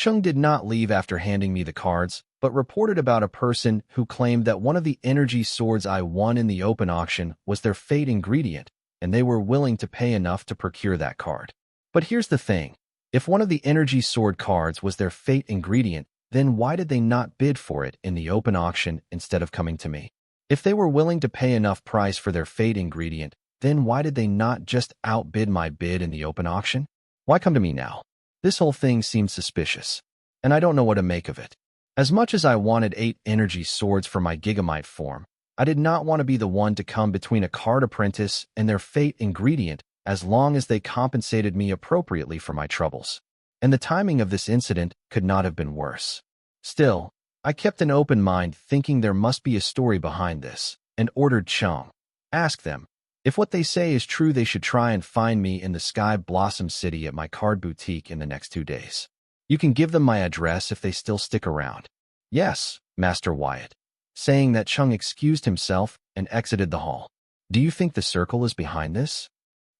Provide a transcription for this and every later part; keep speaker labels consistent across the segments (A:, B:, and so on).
A: Chung did not leave after handing me the cards, but reported about a person who claimed that one of the energy swords I won in the open auction was their fate ingredient, and they were willing to pay enough to procure that card. But here's the thing. If one of the energy sword cards was their fate ingredient, then why did they not bid for it in the open auction instead of coming to me? If they were willing to pay enough price for their fate ingredient, then why did they not just outbid my bid in the open auction? Why come to me now? This whole thing seems suspicious, and I don't know what to make of it. As much as I wanted 8 energy swords for my Gigamite form, I did not want to be the one to come between a card apprentice and their fate ingredient as long as they compensated me appropriately for my troubles. And the timing of this incident could not have been worse. Still, I kept an open mind thinking there must be a story behind this, and ordered Chung. Ask them. If what they say is true, they should try and find me in the Sky Blossom City at my card boutique in the next 2 days. You can give them my address if they still stick around. Yes, Master Wyatt. Saying that, Chung excused himself and exited the hall. Do you think the circle is behind this?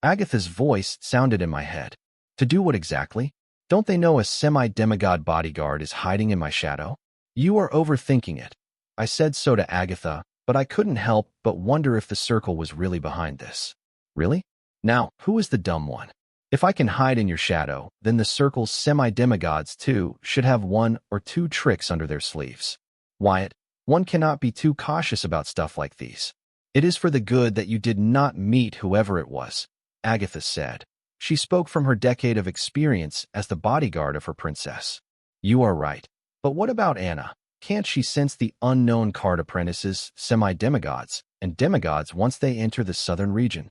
A: Agatha's voice sounded in my head. To do what exactly? Don't they know a semi-demigod bodyguard is hiding in my shadow? You are overthinking it. I said so to Agatha, but I couldn't help but wonder if the circle was really behind this. Really? Now, who is the dumb one? If I can hide in your shadow, then the circle's semi-demigods too should have 1 or 2 tricks under their sleeves. Wyatt, one cannot be too cautious about stuff like these. It is for the good that you did not meet whoever it was, Agatha said. She spoke from her decade of experience as the bodyguard of her princess. You are right. But what about Anna? Can't she sense the unknown card apprentices, semi-demigods, and demigods once they enter the southern region?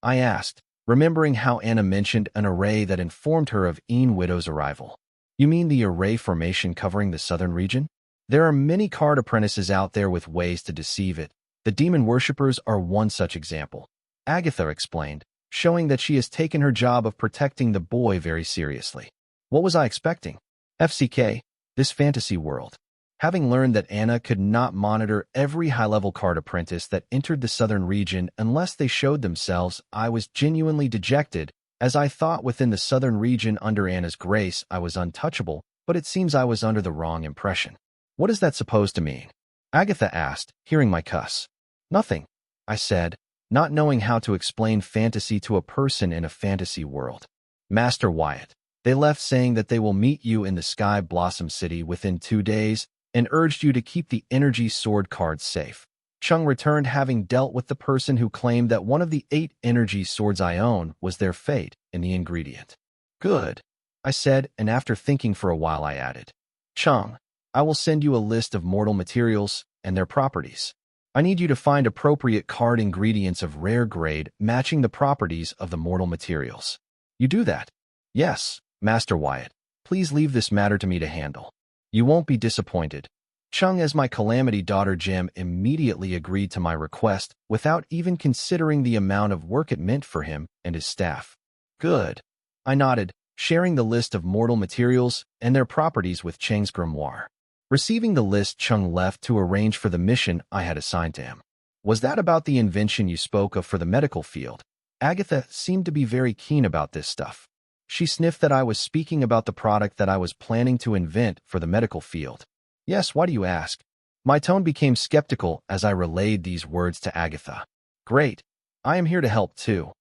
A: I asked, remembering how Anna mentioned an array that informed her of Een Widow's arrival. You mean the array formation covering the southern region? There are many card apprentices out there with ways to deceive it. The demon worshippers are one such example. Agatha explained, showing that she has taken her job of protecting the boy very seriously. What was I expecting? FCK, this fantasy world. Having learned that Anna could not monitor every high-level card apprentice that entered the southern region unless they showed themselves, I was genuinely dejected, as I thought within the southern region under Anna's grace I was untouchable, but it seems I was under the wrong impression. What is that supposed to mean? Agatha asked, hearing my cuss. Nothing, I said, not knowing how to explain fantasy to a person in a fantasy world. Master Wyatt, they left saying that they will meet you in the Sky Blossom City within 2 days and urged you to keep the energy sword cards safe. Chung returned, having dealt with the person who claimed that one of the 8 energy swords I own was their fate in the ingredient. Good, I said, and after thinking for a while I added, Chung, I will send you a list of mortal materials and their properties. I need you to find appropriate card ingredients of rare grade matching the properties of the mortal materials. You do that? Yes, Master Wyatt. Please leave this matter to me to handle. You won't be disappointed. Chung, as my calamity daughter gem, immediately agreed to my request without even considering the amount of work it meant for him and his staff. Good. I nodded, sharing the list of mortal materials and their properties with Cheng's grimoire. Receiving the list, Chung left to arrange for the mission I had assigned to him. Was that about the invention you spoke of for the medical field? Agatha seemed to be very keen about this stuff. She sniffed that I was speaking about the product that I was planning to invent for the medical field. Yes, why do you ask? My tone became skeptical as I relayed these words to Agatha. Great. I am here to help too.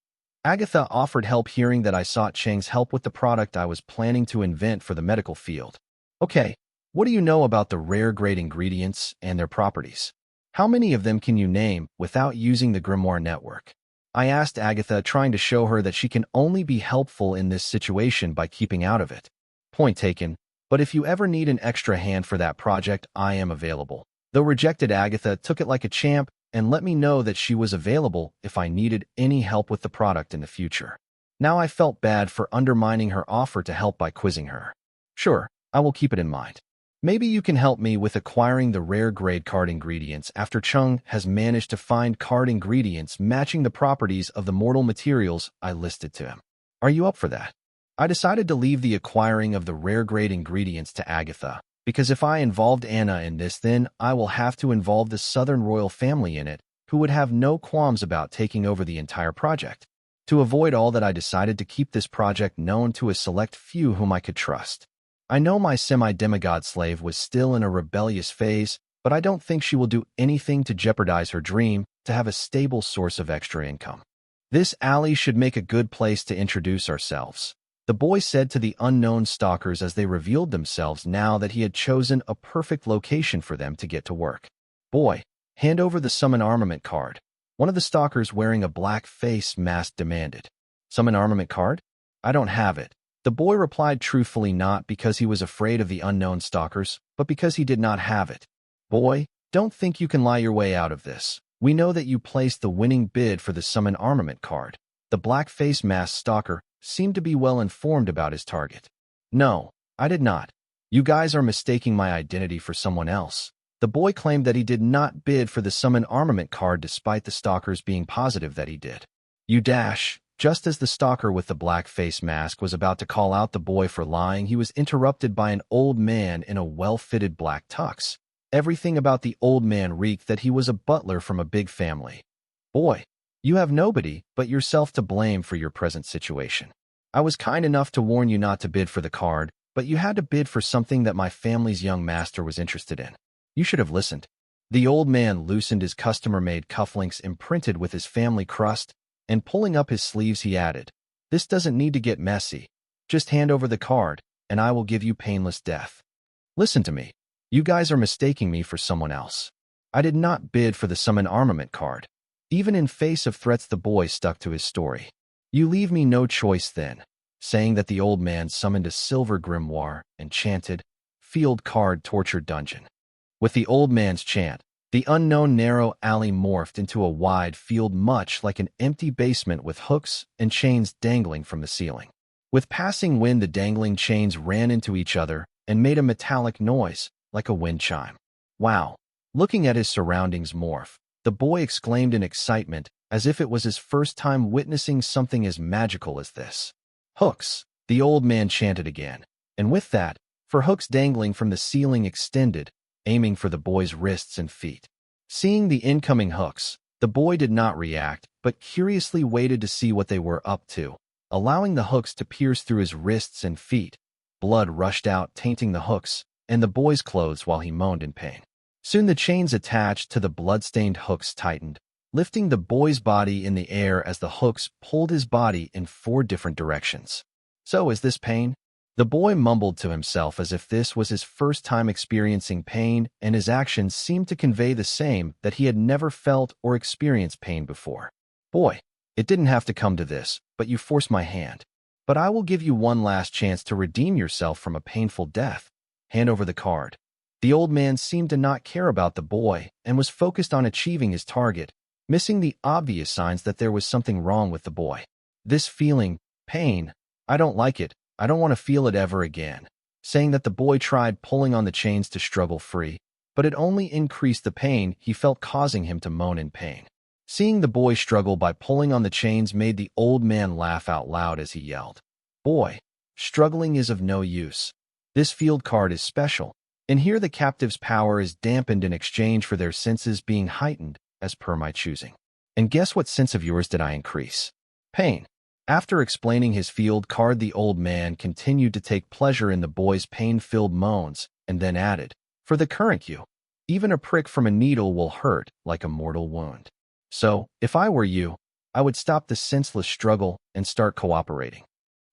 A: Agatha offered help, hearing that I sought Cheng's help with the product I was planning to invent for the medical field. Okay. What do you know about the rare grade ingredients and their properties? How many of them can you name without using the grimoire network? I asked Agatha, trying to show her that she can only be helpful in this situation by keeping out of it. Point taken, but if you ever need an extra hand for that project, I am available. Though rejected, Agatha took it like a champ and let me know that she was available if I needed any help with the product in the future. Now I felt bad for undermining her offer to help by quizzing her. Sure, I will keep it in mind. Maybe you can help me with acquiring the rare grade card ingredients after Chung has managed to find card ingredients matching the properties of the mortal materials I listed to him. Are you up for that? I decided to leave the acquiring of the rare grade ingredients to Agatha, because if I involved Anna in this, then I will have to involve the Southern royal family in it, who would have no qualms about taking over the entire project. To avoid all that, I decided to keep this project known to a select few whom I could trust. I know my semi-demigod slave was still in a rebellious phase, but I don't think she will do anything to jeopardize her dream to have a stable source of extra income. This alley should make a good place to introduce ourselves, the boy said to the unknown stalkers as they revealed themselves now that he had chosen a perfect location for them to get to work. Boy, hand over the summon armament card, one of the stalkers wearing a black face mask demanded. Summon armament card? I don't have it. The boy replied truthfully, not because he was afraid of the unknown stalkers, but because he did not have it. Boy, don't think you can lie your way out of this. We know that you placed the winning bid for the summon armament card. The black face masked stalker seemed to be well informed about his target. No, I did not. You guys are mistaking my identity for someone else. The boy claimed that he did not bid for the summon armament card despite the stalkers being positive that he did. You dash. Just as the stalker with the black face mask was about to call out the boy for lying, he was interrupted by an old man in a well-fitted black tux. Everything about the old man reeked that he was a butler from a big family. Boy, you have nobody but yourself to blame for your present situation. I was kind enough to warn you not to bid for the card, but you had to bid for something that my family's young master was interested in. You should have listened. The old man loosened his customer-made cufflinks imprinted with his family crust, and pulling up his sleeves he added, "This doesn't need to get messy. Just hand over the card, and I will give you painless death. Listen to me. You guys are mistaking me for someone else. I did not bid for the summon armament card." Even in face of threats, the boy stuck to his story. "You leave me no choice then," saying that the old man summoned a silver grimoire and chanted, "Field card torture dungeon." With the old man's chant, the unknown narrow alley morphed into a wide field much like an empty basement with hooks and chains dangling from the ceiling. With passing wind, the dangling chains ran into each other and made a metallic noise, like a wind chime. Wow! Looking at his surroundings morph, the boy exclaimed in excitement, as if it was his first time witnessing something as magical as this. "Hooks!" the old man chanted again, and with that, for hooks dangling from the ceiling extended, aiming for the boy's wrists and feet. Seeing the incoming hooks, the boy did not react, but curiously waited to see what they were up to, allowing the hooks to pierce through his wrists and feet. Blood rushed out, tainting the hooks and the boy's clothes while he moaned in pain. Soon the chains attached to the blood-stained hooks tightened, lifting the boy's body in the air as the hooks pulled his body in 4 different directions. "So is this pain?" The boy mumbled to himself as if this was his first time experiencing pain, and his actions seemed to convey the same, that he had never felt or experienced pain before. "Boy, it didn't have to come to this, but you forced my hand. But I will give you one last chance to redeem yourself from a painful death. Hand over the card." The old man seemed to not care about the boy and was focused on achieving his target, missing the obvious signs that there was something wrong with the boy. "This feeling, pain, I don't like it. I don't want to feel it ever again." Saying that, the boy tried pulling on the chains to struggle free, but it only increased the pain he felt, causing him to moan in pain. Seeing the boy struggle by pulling on the chains made the old man laugh out loud as he yelled, "Boy, struggling is of no use. This field card is special, and here the captive's power is dampened in exchange for their senses being heightened, as per my choosing. And guess what sense of yours did I increase? Pain." After explaining his field card, the old man continued to take pleasure in the boy's pain-filled moans, and then added, "For the current you, even a prick from a needle will hurt like a mortal wound. So, if I were you, I would stop the senseless struggle and start cooperating.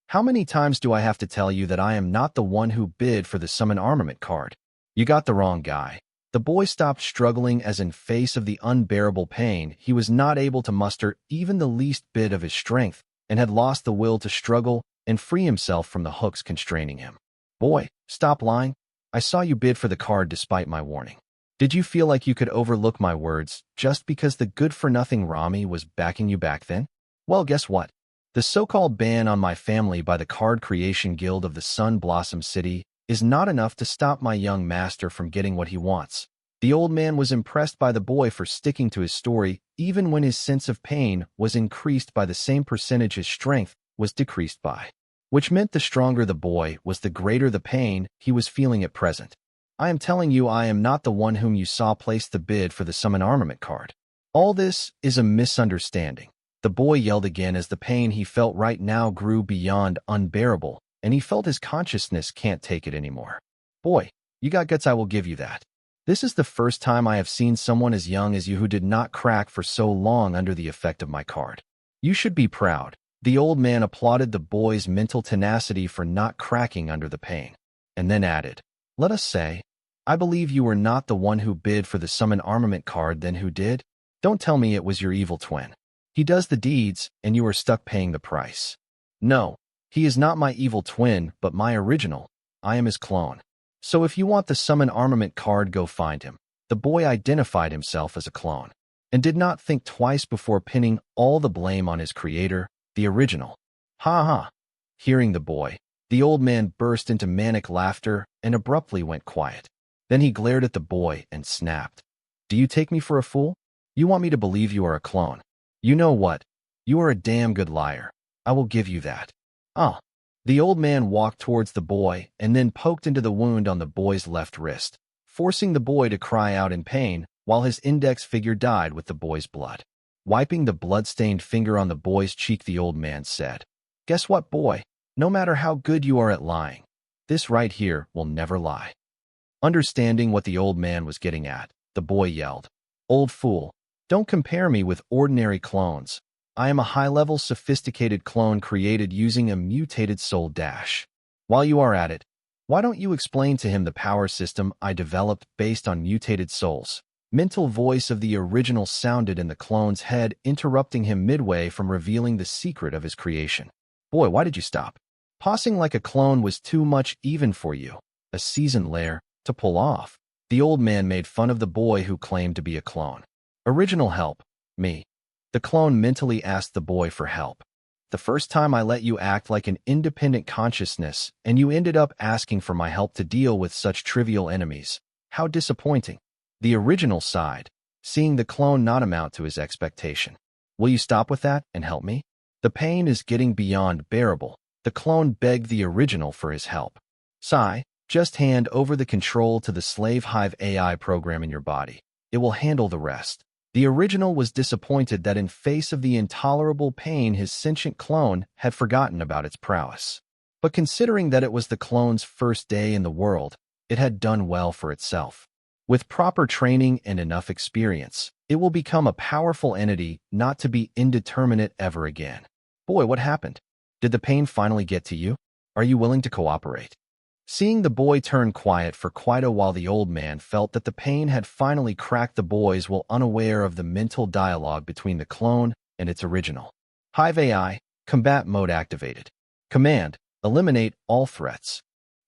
A: How many times do I have to tell you that I am not the one who bid for the summon armament card? You got the wrong guy." The boy stopped struggling as, in face of the unbearable pain, he was not able to muster even the least bit of his strength and had lost the will to struggle and free himself from the hooks constraining him. "Boy, stop lying. I saw you bid for the card despite my warning. Did you feel like you could overlook my words just because the good-for-nothing Rami was backing you back then? Well, guess what? The so-called ban on my family by the Card Creation Guild of the Sun Blossom City is not enough to stop my young master from getting what he wants." The old man was impressed by the boy for sticking to his story, even when his sense of pain was increased by the same percentage his strength was decreased by, which meant the stronger the boy was, the greater the pain he was feeling at present. "I am telling you, I am not the one whom you saw place the bid for the summon armament card. All this is a misunderstanding." The boy yelled again as the pain he felt right now grew beyond unbearable, and he felt his consciousness can't take it anymore. Boy, you got guts, I will give you that. This is the first time I have seen someone as young as you who did not crack for so long under the effect of my card. You should be proud. The old man applauded the boy's mental tenacity for not cracking under the pain, and then added, let us say, I believe you were not the one who bid for the summon armament card, then who did? Don't tell me it was your evil twin. He does the deeds, and you are stuck paying the price. No, he is not my evil twin, but my original. I am his clone. So if you want the summon armament card, go find him. The boy identified himself as a clone, and did not think twice before pinning all the blame on his creator, the original. Ha ha. Hearing the boy, the old man burst into manic laughter and abruptly went quiet. Then he glared at the boy and snapped. Do you take me for a fool? You want me to believe you are a clone? You know what? You are a damn good liar. I will give you that. Ah. The old man walked towards the boy and then poked into the wound on the boy's left wrist, forcing the boy to cry out in pain while his index finger dyed with the boy's blood. Wiping the blood-stained finger on the boy's cheek, the old man said, Guess what, boy? No matter how good you are at lying, this right here will never lie. Understanding what the old man was getting at, the boy yelled, Old fool, don't compare me with ordinary clones. I am a high-level sophisticated clone created using a mutated soul dash. While you are at it, why don't you explain to him the power system I developed based on mutated souls? Mental voice of the original sounded in the clone's head, interrupting him midway from revealing the secret of his creation. Boy, why did you stop? Pausing like a clone was too much even for you, a seasoned lair, to pull off. The old man made fun of the boy who claimed to be a clone. Original help, me. The clone mentally asked the boy for help. The first time I let you act like an independent consciousness, and you ended up asking for my help to deal with such trivial enemies. How disappointing. The original sighed, seeing the clone not amount to his expectation. Will you stop with that and help me? The pain is getting beyond bearable. The clone begged the original for his help. Sigh, just hand over the control to the slave hive AI program in your body. It will handle the rest. The original was disappointed that in face of the intolerable pain, his sentient clone had forgotten about its prowess. But considering that it was the clone's first day in the world, it had done well for itself. With proper training and enough experience, it will become a powerful entity not to be indeterminate ever again. Boy, what happened? Did the pain finally get to you? Are you willing to cooperate? Seeing the boy turn quiet for quite a while, the old man felt that the pain had finally cracked the boys while unaware of the mental dialogue between the clone and its original. Hive AI, combat mode activated. Command, eliminate all threats.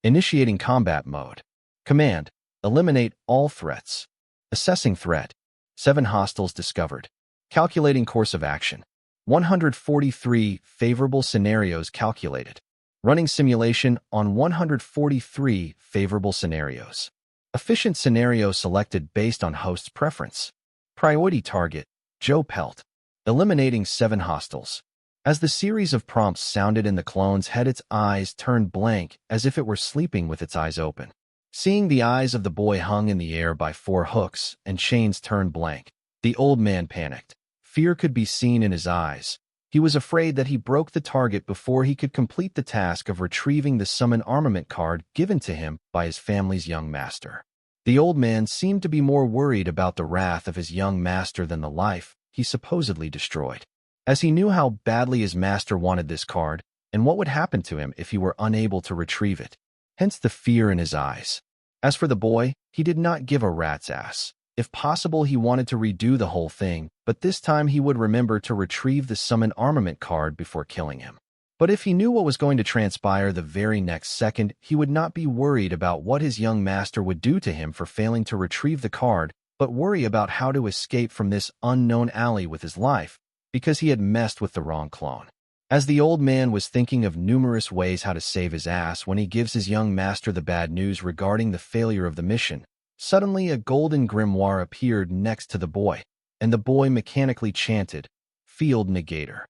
A: Initiating combat mode. Command, eliminate all threats. Assessing threat. 7 hostiles discovered. Calculating course of action. 143 favorable scenarios calculated. Running simulation on 143 favorable scenarios. Efficient scenario selected based on host's preference. Priority target, Joe Pelt. Eliminating 7 hostiles. As the series of prompts sounded in the clone's head, its eyes turned blank as if it were sleeping with its eyes open. Seeing the eyes of the boy hung in the air by 4 hooks and chains turned blank, the old man panicked. Fear could be seen in his eyes. He was afraid that he broke the target before he could complete the task of retrieving the summon armament card given to him by his family's young master. The old man seemed to be more worried about the wrath of his young master than the life he supposedly destroyed, as he knew how badly his master wanted this card and what would happen to him if he were unable to retrieve it. Hence the fear in his eyes. As for the boy, he did not give a rat's ass. If possible, he wanted to redo the whole thing, but this time he would remember to retrieve the summon armament card before killing him. But if he knew what was going to transpire the very next second, he would not be worried about what his young master would do to him for failing to retrieve the card, but worry about how to escape from this unknown alley with his life, because he had messed with the wrong clone. As the old man was thinking of numerous ways how to save his ass when he gives his young master the bad news regarding the failure of the mission, suddenly a golden grimoire appeared next to the boy, and the boy mechanically chanted, Field Negator.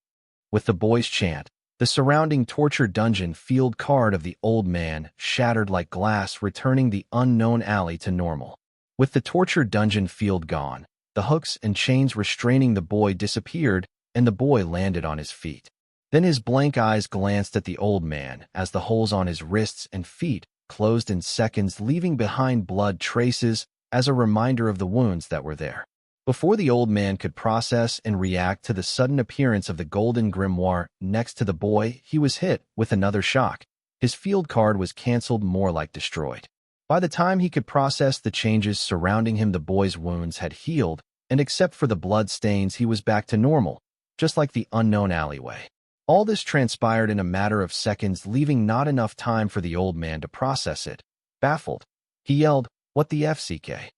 A: With the boy's chant, the surrounding torture dungeon field card of the old man shattered like glass, returning the unknown alley to normal. With the torture dungeon field gone, the hooks and chains restraining the boy disappeared, and the boy landed on his feet. Then his blank eyes glanced at the old man as the holes on his wrists and feet closed in seconds, leaving behind blood traces as a reminder of the wounds that were there. Before the old man could process and react to the sudden appearance of the golden grimoire next to the boy, he was hit with another shock. His field card was canceled, more like destroyed. By the time he could process the changes surrounding him, the boy's wounds had healed, and except for the blood stains, he was back to normal, just like the unknown alleyway. All this transpired in a matter of seconds, leaving not enough time for the old man to process it. Baffled, he yelled, "What the FCK?"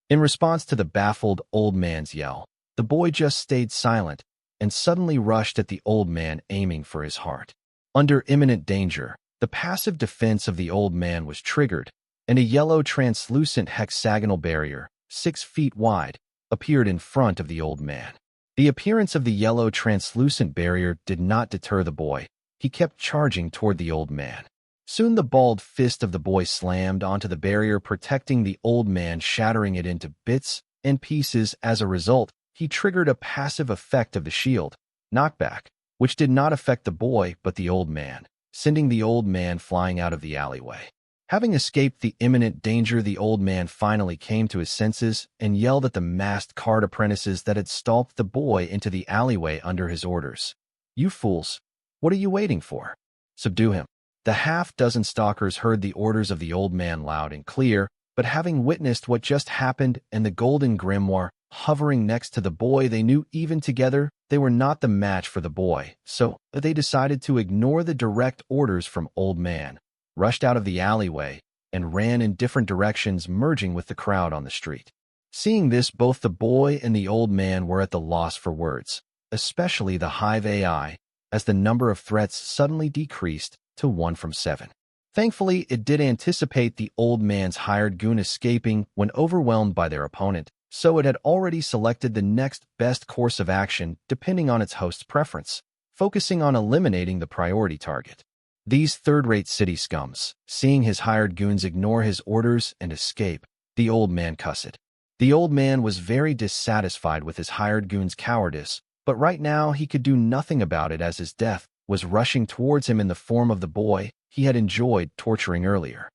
A: In response to the baffled old man's yell, the boy just stayed silent and suddenly rushed at the old man, aiming for his heart. Under imminent danger, the passive defense of the old man was triggered, and a yellow translucent hexagonal barrier, 6 feet wide, appeared in front of the old man. The appearance of the yellow translucent barrier did not deter the boy. He kept charging toward the old man. Soon the balled fist of the boy slammed onto the barrier, protecting the old man, shattering it into bits and pieces. As a result, he triggered a passive effect of the shield, knockback, which did not affect the boy but the old man, sending the old man flying out of the alleyway. Having escaped the imminent danger, the old man finally came to his senses and yelled at the masked card apprentices that had stalked the boy into the alleyway under his orders. "You fools! What are you waiting for? Subdue him." The half-dozen stalkers heard the orders of the old man loud and clear, but having witnessed what just happened and the golden grimoire hovering next to the boy, they knew even together they were not the match for the boy, so they decided to ignore the direct orders from old man, rushed out of the alleyway, and ran in different directions, merging with the crowd on the street. Seeing this, both the boy and the old man were at the loss for words, especially the Hive AI, as the number of threats suddenly decreased to 1 from 7. Thankfully, it did anticipate the old man's hired goon escaping when overwhelmed by their opponent, so it had already selected the next best course of action depending on its host's preference, focusing on eliminating the priority target. These third-rate city scums, seeing his hired goons ignore his orders and escape, the old man cussed. The old man was very dissatisfied with his hired goons' cowardice, but right now he could do nothing about it as his death was rushing towards him in the form of the boy he had enjoyed torturing earlier.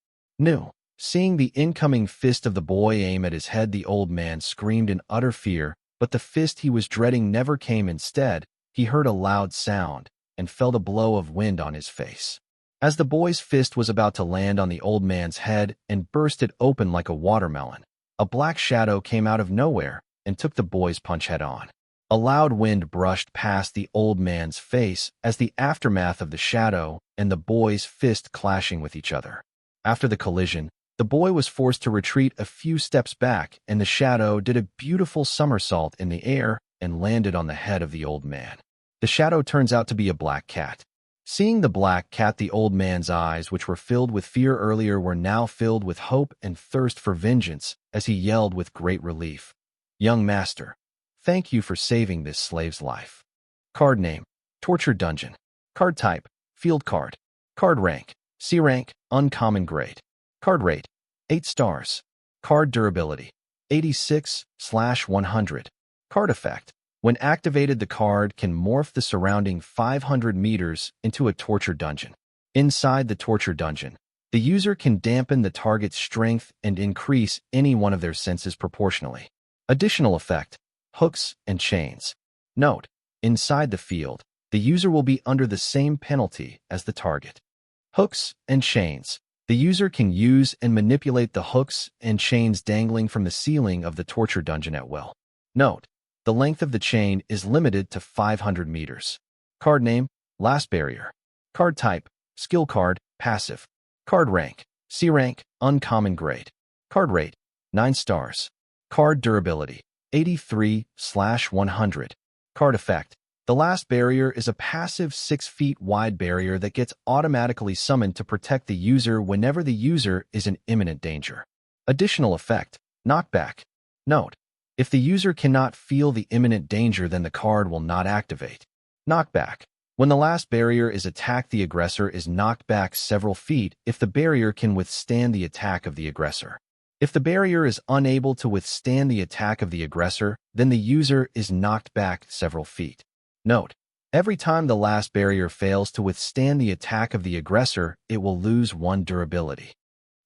A: Seeing the incoming fist of the boy aim at his head, the old man screamed in utter fear, but the fist he was dreading never came. Instead, he heard a loud sound and felt a blow of wind on his face. As the boy's fist was about to land on the old man's head and burst it open like a watermelon, a black shadow came out of nowhere and took the boy's punch head-on. A loud wind brushed past the old man's face as the aftermath of the shadow and the boy's fist clashing with each other. After the collision, the boy was forced to retreat a few steps back, and the shadow did a beautiful somersault in the air and landed on the head of the old man. The shadow turns out to be a black cat. Seeing the black cat, the old man's eyes, which were filled with fear earlier, were now filled with hope and thirst for vengeance as he yelled with great relief, "Young master, thank you for saving this slave's life." Card name: Torture Dungeon. Card type: Field card. Card rank: C rank, uncommon grade. Card rate: 8 stars. Card durability: 86/100. Card effect: when activated, the card can morph the surrounding 500 meters into a torture dungeon. Inside the torture dungeon, the user can dampen the target's strength and increase any one of their senses proportionally. Additional effect: hooks and chains. Note: inside the field, the user will be under the same penalty as the target. Hooks and chains. The user can use and manipulate the hooks and chains dangling from the ceiling of the torture dungeon at will. Note: the length of the chain is limited to 500 meters. Card name: Last Barrier. Card type: Skill card, passive. Card rank: C rank, uncommon grade. Card rate: 9 stars. Card durability: 83/100. Card effect: the Last Barrier is a passive 6 feet wide barrier that gets automatically summoned to protect the user whenever the user is in imminent danger. Additional effect: knockback. Note: if the user cannot feel the imminent danger, then the card will not activate. Knockback: when the Last Barrier is attacked, the aggressor is knocked back several feet if the barrier can withstand the attack of the aggressor. If the barrier is unable to withstand the attack of the aggressor, then the user is knocked back several feet. Note: Every time the last barrier fails to withstand the attack of the aggressor, it will lose 1 durability.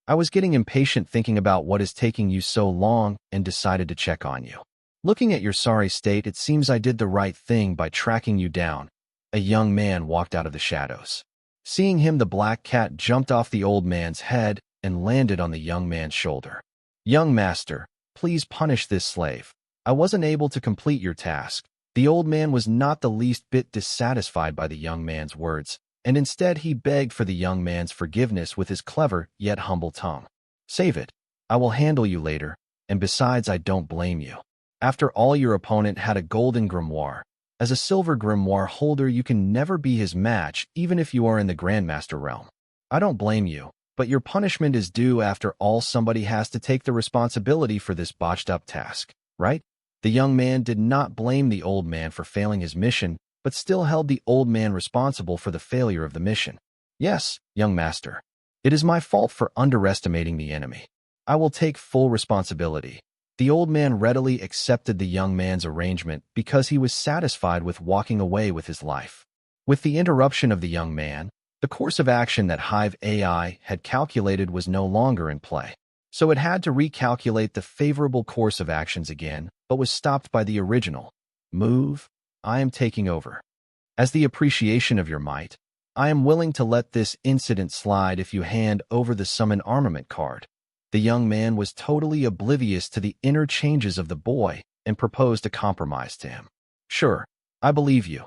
A: I was getting impatient thinking about what is taking you so long and decided to check on you. Looking at your sorry state, it seems I did the right thing by tracking you down. A young man walked out of the shadows. Seeing him, the black cat jumped off the old man's head and landed on the young man's shoulder. Young master, please punish this slave. I wasn't able to complete your task. The old man was not the least bit dissatisfied by the young man's words, and instead he begged for the young man's forgiveness with his clever yet humble tongue. Save it. I will handle you later, and besides, I don't blame you. After all, your opponent had a golden grimoire. As a silver grimoire holder, you can never be his match, even if you are in the Grandmaster realm. I don't blame you, but your punishment is due. After all, somebody has to take the responsibility for this botched-up task, right? The young man did not blame the old man for failing his mission, but still held the old man responsible for the failure of the mission. Yes, young master. It is my fault for underestimating the enemy. I will take full responsibility. The old man readily accepted the young man's arrangement because he was satisfied with walking away with his life. With the interruption of the young man, the course of action that Hive AI had calculated was no longer in play. So it had to recalculate the favorable course of actions again, but was stopped by the original. Move. I am taking over. As the appreciation of your might, I am willing to let this incident slide if you hand over the summon armament card. The young man was totally oblivious to the inner changes of the boy and proposed a compromise to him. Sure, I believe you,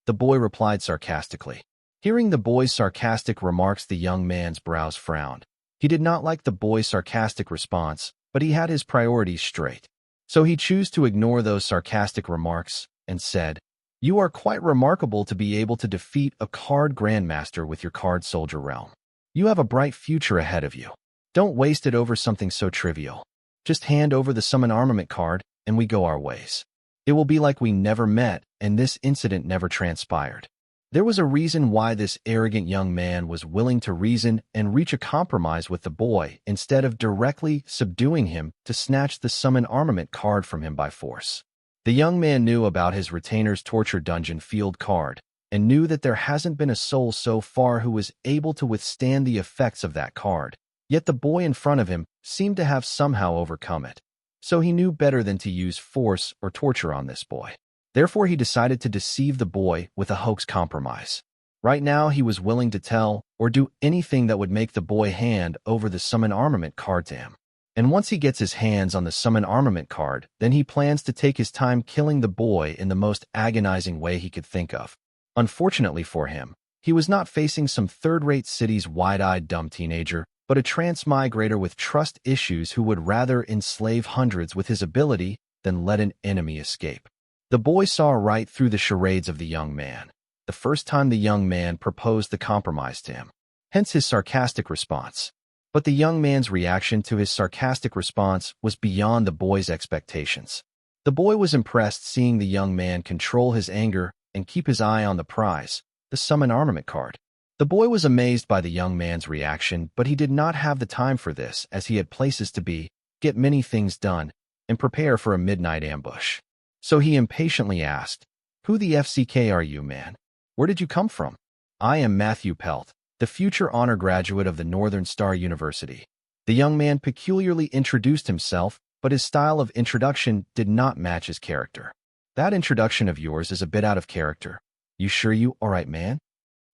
A: the boy replied sarcastically. Hearing the boy's sarcastic remarks, the young man's brows frowned. He did not like the boy's sarcastic response, but he had his priorities straight. So he chose to ignore those sarcastic remarks and said, "You are quite remarkable to be able to defeat a card grandmaster with your card soldier realm. You have a bright future ahead of you. Don't waste it over something so trivial. Just hand over the summon armament card and we go our ways. It will be like we never met and this incident never transpired." There was a reason why this arrogant young man was willing to reason and reach a compromise with the boy instead of directly subduing him to snatch the summon armament card from him by force. The young man knew about his retainer's torture dungeon field card and knew that there hasn't been a soul so far who was able to withstand the effects of that card. Yet the boy in front of him seemed to have somehow overcome it. So he knew better than to use force or torture on this boy. Therefore, he decided to deceive the boy with a hoax compromise. Right now, he was willing to tell or do anything that would make the boy hand over the summon armament card to him. And once he gets his hands on the summon armament card, then he plans to take his time killing the boy in the most agonizing way he could think of. Unfortunately for him, he was not facing some third-rate city's wide-eyed dumb teenager, but a transmigrator with trust issues who would rather enslave hundreds with his ability than let an enemy escape. The boy saw right through the charades of the young man, the first time the young man proposed the compromise to him, hence his sarcastic response. But the young man's reaction to his sarcastic response was beyond the boy's expectations. The boy was impressed seeing the young man control his anger and keep his eye on the prize, the summon armament card. The boy was amazed by the young man's reaction, but he did not have the time for this as he had places to be, get many things done, and prepare for a midnight ambush. So he impatiently asked, "Who the FCK are you, man? Where did you come from?" "I am Matthew Pelt, the future honor graduate of the Northern Star University." The young man peculiarly introduced himself, but his style of introduction did not match his character. "That introduction of yours is a bit out of character. You sure you all right, man?"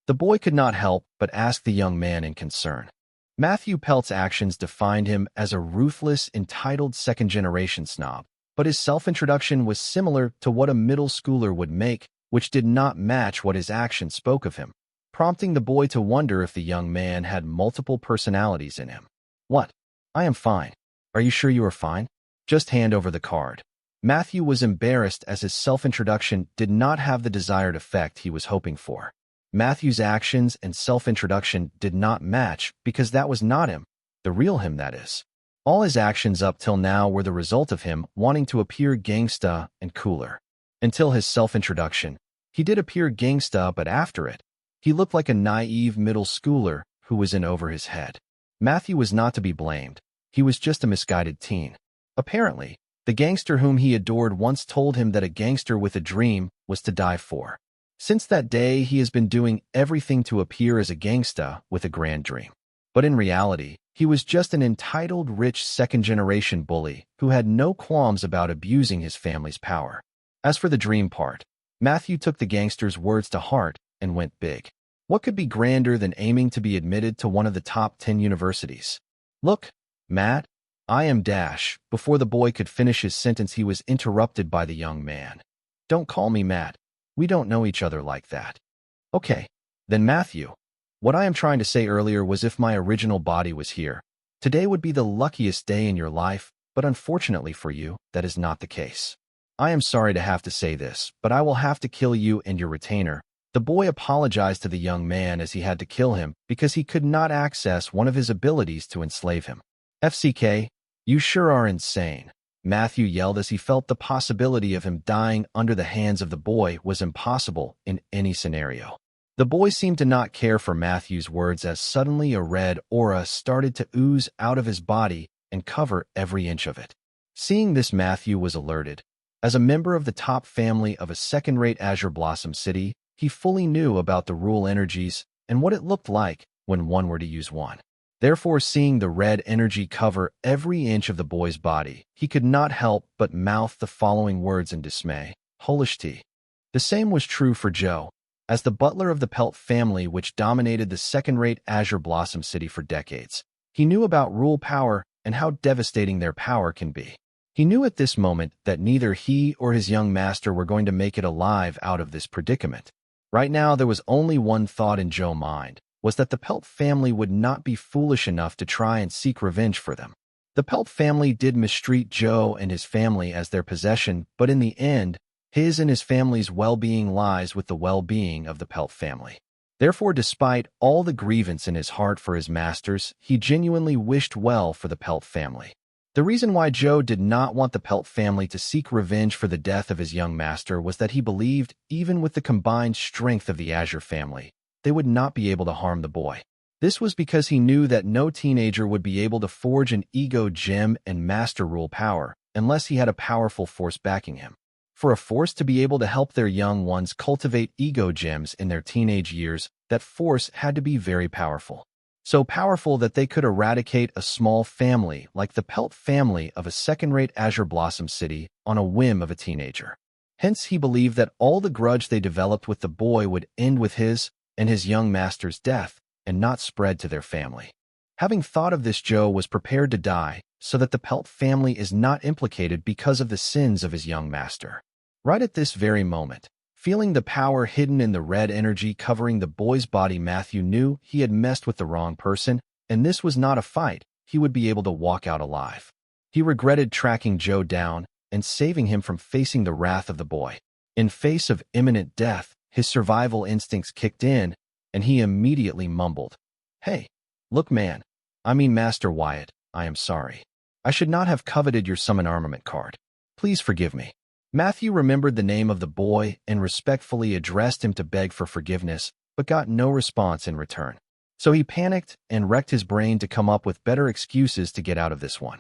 A: The boy could not help but ask the young man in concern. Matthew Pelt's actions defined him as a ruthless, entitled second-generation snob, but his self-introduction was similar to what a middle schooler would make, which did not match what his actions spoke of him, prompting the boy to wonder if the young man had multiple personalities in him. "What? I am fine. Are you sure you are fine? Just hand over the card." Matthew was embarrassed as his self-introduction did not have the desired effect he was hoping for. Matthew's actions and self-introduction did not match because that was not him, the real him, that is. All his actions up till now were the result of him wanting to appear gangsta and cooler. Until his self-introduction, he did appear gangsta, but after it, he looked like a naive middle schooler who was in over his head. Matthew was not to be blamed. He was just a misguided teen. Apparently, the gangster whom he adored once told him that a gangster with a dream was to die for. Since that day, he has been doing everything to appear as a gangsta with a grand dream. But in reality, he was just an entitled, rich second-generation bully who had no qualms about abusing his family's power. As for the dream part, Matthew took the gangster's words to heart and went big. What could be grander than aiming to be admitted to one of the top 10 universities? Look, Matt, I am Dash. Before the boy could finish his sentence, he was interrupted by the young man. Don't call me Matt. We don't know each other like that. Okay, then Matthew. What I am trying to say earlier was if my original body was here, today would be the luckiest day in your life, but unfortunately for you, that is not the case. I am sorry to have to say this, but I will have to kill you and your retainer. The boy apologized to the young man as he had to kill him because he could not access one of his abilities to enslave him. FCK, you sure are insane. Matthew yelled as he felt the possibility of him dying under the hands of the boy was impossible in any scenario. The boy seemed to not care for Matthew's words as suddenly a red aura started to ooze out of his body and cover every inch of it. Seeing this, Matthew was alerted. As a member of the top family of a second-rate Azure Blossom City, he fully knew about the rule energies and what it looked like when one were to use one. Therefore, seeing the red energy cover every inch of the boy's body, he could not help but mouth the following words in dismay. Hopelessness. The same was true for Joe. As the butler of the Pelt family which dominated the second-rate Azure Blossom City for decades, he knew about rule power and how devastating their power can be. He knew at this moment that neither he or his young master were going to make it alive out of this predicament. Right now, there was only one thought in Joe's mind, was that the Pelt family would not be foolish enough to try and seek revenge for them. The Pelt family did mistreat Joe and his family as their possession, but in the end, his and his family's well-being lies with the well-being of the Pelt family. Therefore, despite all the grievance in his heart for his masters, he genuinely wished well for the Pelt family. The reason why Joe did not want the Pelt family to seek revenge for the death of his young master was that he believed, even with the combined strength of the Azure family, they would not be able to harm the boy. This was because he knew that no teenager would be able to forge an ego gem and master rule power unless he had a powerful force backing him. For a force to be able to help their young ones cultivate ego gems in their teenage years, that force had to be very powerful. So powerful that they could eradicate a small family like the Pelt family of a second-rate Azure Blossom City on a whim of a teenager. Hence, he believed that all the grudge they developed with the boy would end with his and his young master's death and not spread to their family. Having thought of this, Joe was prepared to die so that the Pelt family is not implicated because of the sins of his young master. Right at this very moment, feeling the power hidden in the red energy covering the boy's body, Matthew knew he had messed with the wrong person, and this was not a fight he would be able to walk out alive. He regretted tracking Joe down and saving him from facing the wrath of the boy. In face of imminent death, his survival instincts kicked in, and he immediately mumbled, "Hey, look man, I mean Master Wyatt, I am sorry. I should not have coveted your summon armament card. Please forgive me." Matthew remembered the name of the boy and respectfully addressed him to beg for forgiveness, but got no response in return. So he panicked and wrecked his brain to come up with better excuses to get out of this one.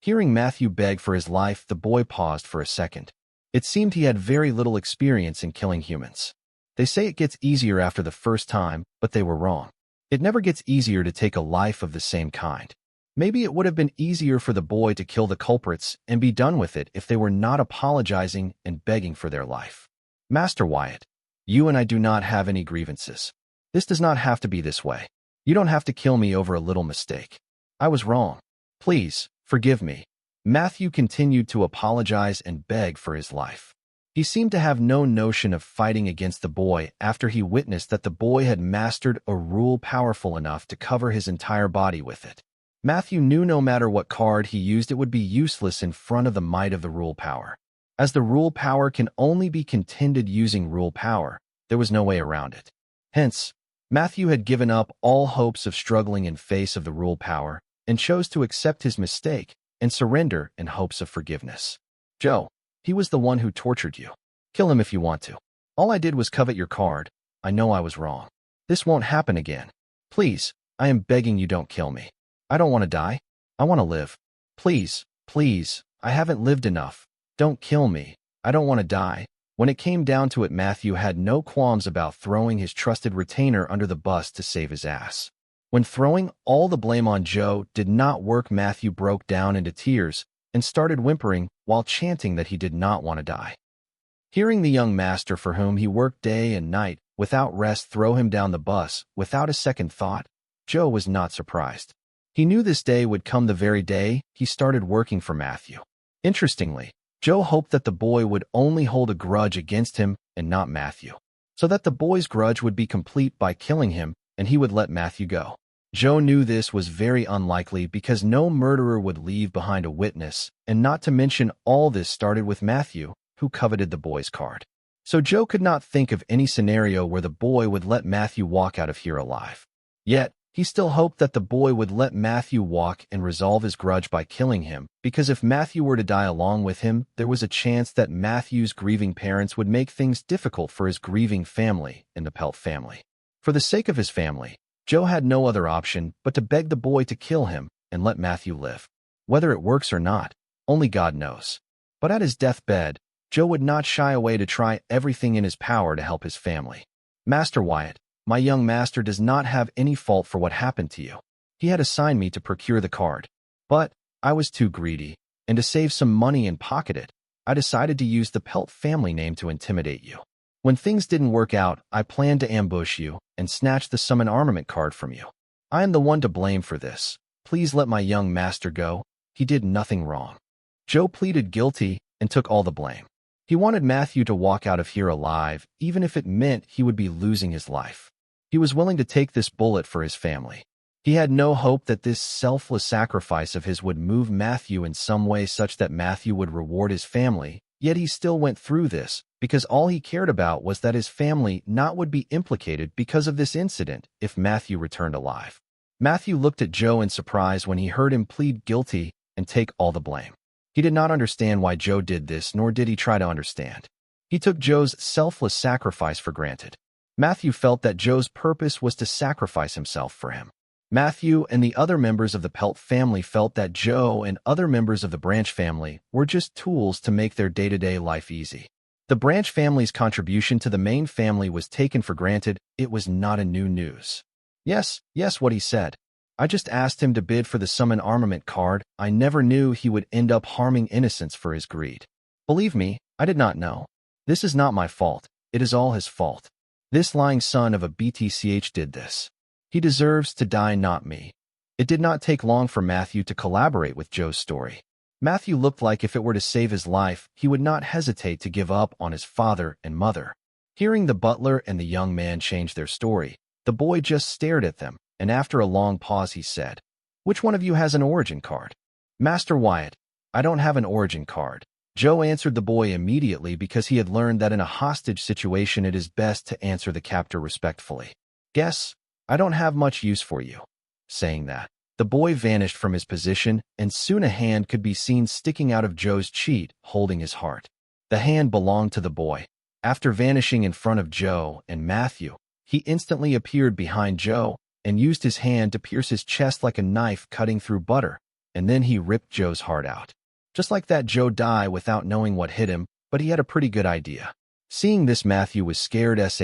A: Hearing Matthew beg for his life, the boy paused for a second. It seemed he had very little experience in killing humans. They say it gets easier after the first time, but they were wrong. It never gets easier to take a life of the same kind. Maybe it would have been easier for the boy to kill the culprits and be done with it if they were not apologizing and begging for their life. Master Wyatt, you and I do not have any grievances. This does not have to be this way. You don't have to kill me over a little mistake. I was wrong. Please, forgive me. Matthew continued to apologize and beg for his life. He seemed to have no notion of fighting against the boy after he witnessed that the boy had mastered a rule powerful enough to cover his entire body with it. Matthew knew no matter what card he used, it would be useless in front of the might of the rule power. As the rule power can only be contended using rule power, there was no way around it. Hence, Matthew had given up all hopes of struggling in face of the rule power and chose to accept his mistake and surrender in hopes of forgiveness. Joe, he was the one who tortured you. Kill him if you want to. All I did was covet your card. I know I was wrong. This won't happen again. Please, I am begging you, don't kill me. I don't want to die. I want to live. Please, please, I haven't lived enough. Don't kill me. I don't want to die. When it came down to it, Matthew had no qualms about throwing his trusted retainer under the bus to save his ass. When throwing all the blame on Joe did not work, Matthew broke down into tears and started whimpering while chanting that he did not want to die. Hearing the young master for whom he worked day and night without rest throw him down the bus without a second thought, Joe was not surprised. He knew this day would come the very day he started working for Matthew. Interestingly, Joe hoped that the boy would only hold a grudge against him and not Matthew, so that the boy's grudge would be complete by killing him and he would let Matthew go. Joe knew this was very unlikely because no murderer would leave behind a witness, and not to mention all this started with Matthew, who coveted the boy's card. So Joe could not think of any scenario where the boy would let Matthew walk out of here alive. Yet, he still hoped that the boy would let Matthew walk and resolve his grudge by killing him, because if Matthew were to die along with him, there was a chance that Matthew's grieving parents would make things difficult for his grieving family and the Pelt family. For the sake of his family, Joe had no other option but to beg the boy to kill him and let Matthew live. Whether it works or not, only God knows. But at his deathbed, Joe would not shy away to try everything in his power to help his family. "Master Wyatt, my young master does not have any fault for what happened to you. He had assigned me to procure the card. But I was too greedy, and to save some money and pocket it, I decided to use the Pelt family name to intimidate you. When things didn't work out, I planned to ambush you and snatch the summon armament card from you. I am the one to blame for this. Please let my young master go. He did nothing wrong." Joe pleaded guilty and took all the blame. He wanted Matthew to walk out of here alive, even if it meant he would be losing his life. He was willing to take this bullet for his family. He had no hope that this selfless sacrifice of his would move Matthew in some way such that Matthew would reward his family, yet he still went through this, because all he cared about was that his family not would be implicated because of this incident if Matthew returned alive. Matthew looked at Joe in surprise when he heard him plead guilty and take all the blame. He did not understand why Joe did this, nor did he try to understand. He took Joe's selfless sacrifice for granted. Matthew felt that Joe's purpose was to sacrifice himself for him. Matthew and the other members of the Pelt family felt that Joe and other members of the Branch family were just tools to make their day-to-day life easy. The Branch family's contribution to the main family was taken for granted. It was not a new news. Yes, what he said. I just asked him to bid for the summon armament card. I never knew he would end up harming innocents for his greed. Believe me, I did not know. This is not my fault. It is all his fault. This lying son of a BTCH did this. He deserves to die, not me. It did not take long for Matthew to collaborate with Joe's story. Matthew looked like if it were to save his life, he would not hesitate to give up on his father and mother. Hearing the butler and the young man change their story, the boy just stared at them, and after a long pause he said, "Which one of you has an origin card?" "Master Wyatt, I don't have an origin card." Joe answered the boy immediately because he had learned that in a hostage situation it is best to answer the captor respectfully. "Guess, I don't have much use for you." Saying that, the boy vanished from his position, and soon a hand could be seen sticking out of Joe's cheek, holding his heart. The hand belonged to the boy. After vanishing in front of Joe and Matthew, he instantly appeared behind Joe and used his hand to pierce his chest like a knife cutting through butter, and then he ripped Joe's heart out. Just like that, Joe died without knowing what hit him, but he had a pretty good idea. Seeing this, Matthew was scared sh+,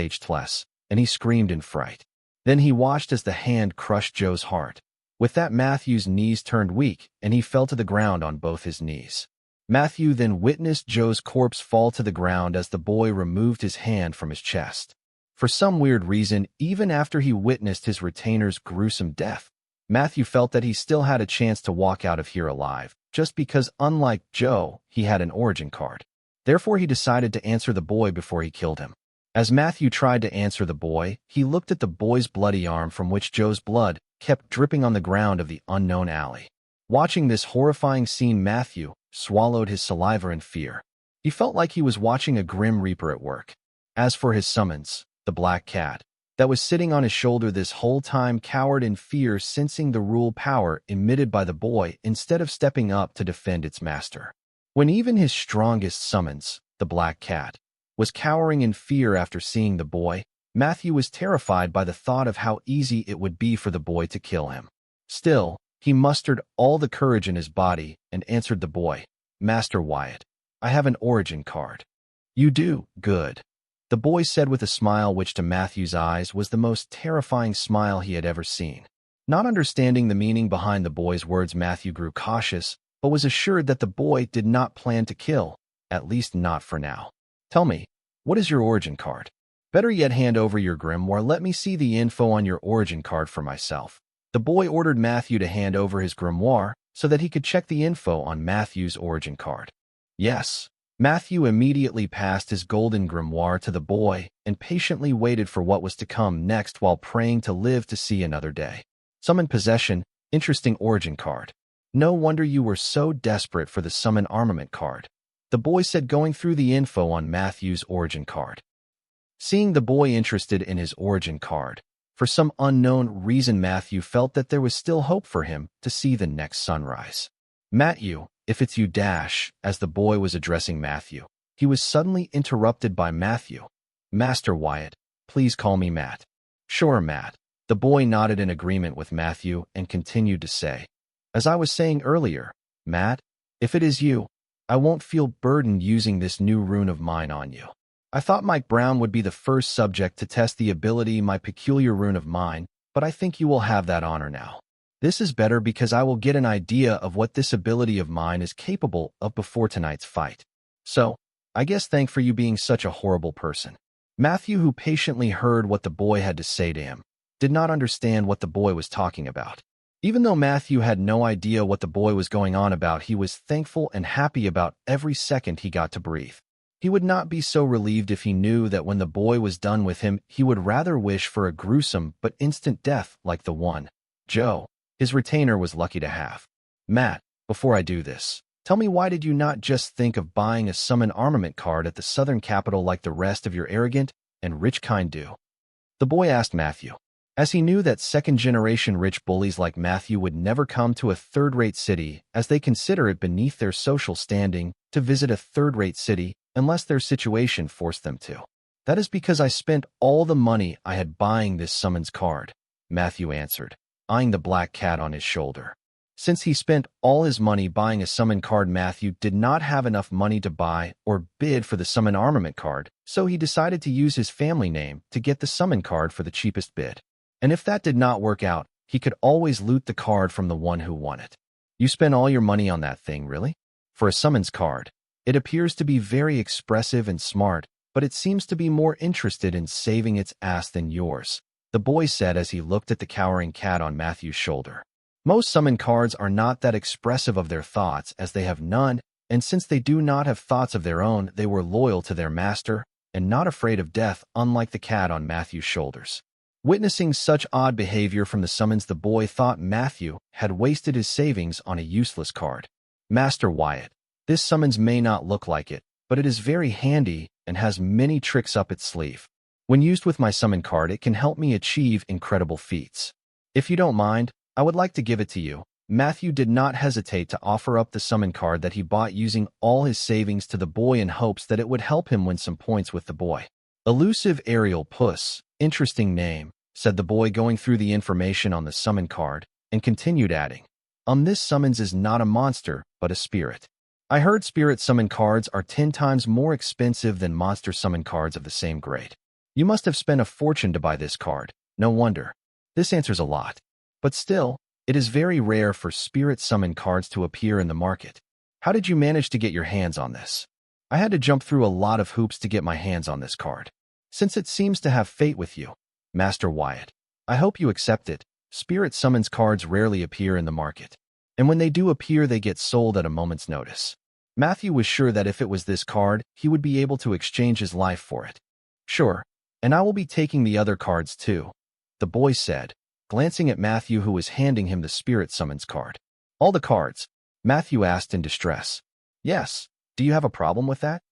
A: and he screamed in fright. Then he watched as the hand crushed Joe's heart. With that, Matthew's knees turned weak, and he fell to the ground on both his knees. Matthew then witnessed Joe's corpse fall to the ground as the boy removed his hand from his chest. For some weird reason, even after he witnessed his retainer's gruesome death, Matthew felt that he still had a chance to walk out of here alive, just because, unlike Joe, he had an origin card. Therefore, he decided to answer the boy before he killed him. As Matthew tried to answer the boy, he looked at the boy's bloody arm from which Joe's blood kept dripping on the ground of the unknown alley. Watching this horrifying scene, Matthew swallowed his saliva in fear. He felt like he was watching a grim reaper at work. As for his summons, the black cat that was sitting on his shoulder this whole time cowered in fear, sensing the rule power emitted by the boy instead of stepping up to defend its master. When even his strongest summons, the black cat, was cowering in fear after seeing the boy, Matthew was terrified by the thought of how easy it would be for the boy to kill him. Still, he mustered all the courage in his body and answered the boy, "Master Wyatt, I have an origin card." You do? Good. The boy said with a smile which to Matthew's eyes was the most terrifying smile he had ever seen. Not understanding the meaning behind the boy's words, Matthew grew cautious, but was assured that the boy did not plan to kill, at least not for now. Tell me, what is your origin card? Better yet, hand over your grimoire. Let me see the info on your origin card for myself. The boy ordered Matthew to hand over his grimoire so that he could check the info on Matthew's origin card. Yes. Matthew immediately passed his golden grimoire to the boy and patiently waited for what was to come next while praying to live to see another day. Summon possession, interesting origin card. No wonder you were so desperate for the summon armament card, the boy said, going through the info on Matthew's origin card. Seeing the boy interested in his origin card, for some unknown reason Matthew felt that there was still hope for him to see the next sunrise. Matthew, if it's you dash, as the boy was addressing Matthew, he was suddenly interrupted by Matthew. Master Wyatt, please call me Matt. Sure, Matt. The boy nodded in agreement with Matthew and continued to say, as I was saying earlier, Matt, if it is you, I won't feel burdened using this new rune of mine on you. I thought Mike Brown would be the first subject to test the ability my peculiar rune of mine, but I think you will have that honor now. This is better because I will get an idea of what this ability of mine is capable of before tonight's fight. So, I guess thank for you being such a horrible person. Matthew, who patiently heard what the boy had to say to him, did not understand what the boy was talking about. Even though Matthew had no idea what the boy was going on about, he was thankful and happy about every second he got to breathe. He would not be so relieved if he knew that when the boy was done with him, he would rather wish for a gruesome but instant death like the one Joe, his retainer, was lucky to have. Matt, before I do this, tell me, why did you not just think of buying a summon armament card at the southern capital like the rest of your arrogant and rich kind do? The boy asked Matthew, as he knew that second-generation rich bullies like Matthew would never come to a third-rate city, as they consider it beneath their social standing to visit a third-rate city unless their situation forced them to. That is because I spent all the money I had buying this summons card, Matthew answered, eyeing the black cat on his shoulder. Since he spent all his money buying a summon card, Matthew did not have enough money to buy or bid for the summon armament card, so he decided to use his family name to get the summon card for the cheapest bid. And if that did not work out, he could always loot the card from the one who won it. You spent all your money on that thing, really? For a summons card, it appears to be very expressive and smart, but it seems to be more interested in saving its ass than yours, the boy said as he looked at the cowering cat on Matthew's shoulder. Most summon cards are not that expressive of their thoughts, as they have none, and since they do not have thoughts of their own, they were loyal to their master and not afraid of death, unlike the cat on Matthew's shoulders. Witnessing such odd behavior from the summons, the boy thought Matthew had wasted his savings on a useless card. Master Wyatt, this summons may not look like it, but it is very handy and has many tricks up its sleeve. When used with my summon card, it can help me achieve incredible feats. If you don't mind, I would like to give it to you. Matthew did not hesitate to offer up the summon card that he bought using all his savings to the boy in hopes that it would help him win some points with the boy. Elusive aerial puss, interesting name, said the boy, going through the information on the summon card, and continued adding, this summons is not a monster, but a spirit. I heard spirit summon cards are 10 times more expensive than monster summon cards of the same grade. You must have spent a fortune to buy this card. No wonder. This answers a lot. But still, it is very rare for spirit summon cards to appear in the market. How did you manage to get your hands on this? I had to jump through a lot of hoops to get my hands on this card. Since it seems to have fate with you, Master Wyatt, I hope you accept it. Spirit summons cards rarely appear in the market, and when they do appear, they get sold at a moment's notice. Matthew was sure that if it was this card, he would be able to exchange his life for it. Sure, and I will be taking the other cards too, the boy said, glancing at Matthew, who was handing him the spirit summons card. All the cards? Matthew asked in distress. Yes, do you have a problem with that?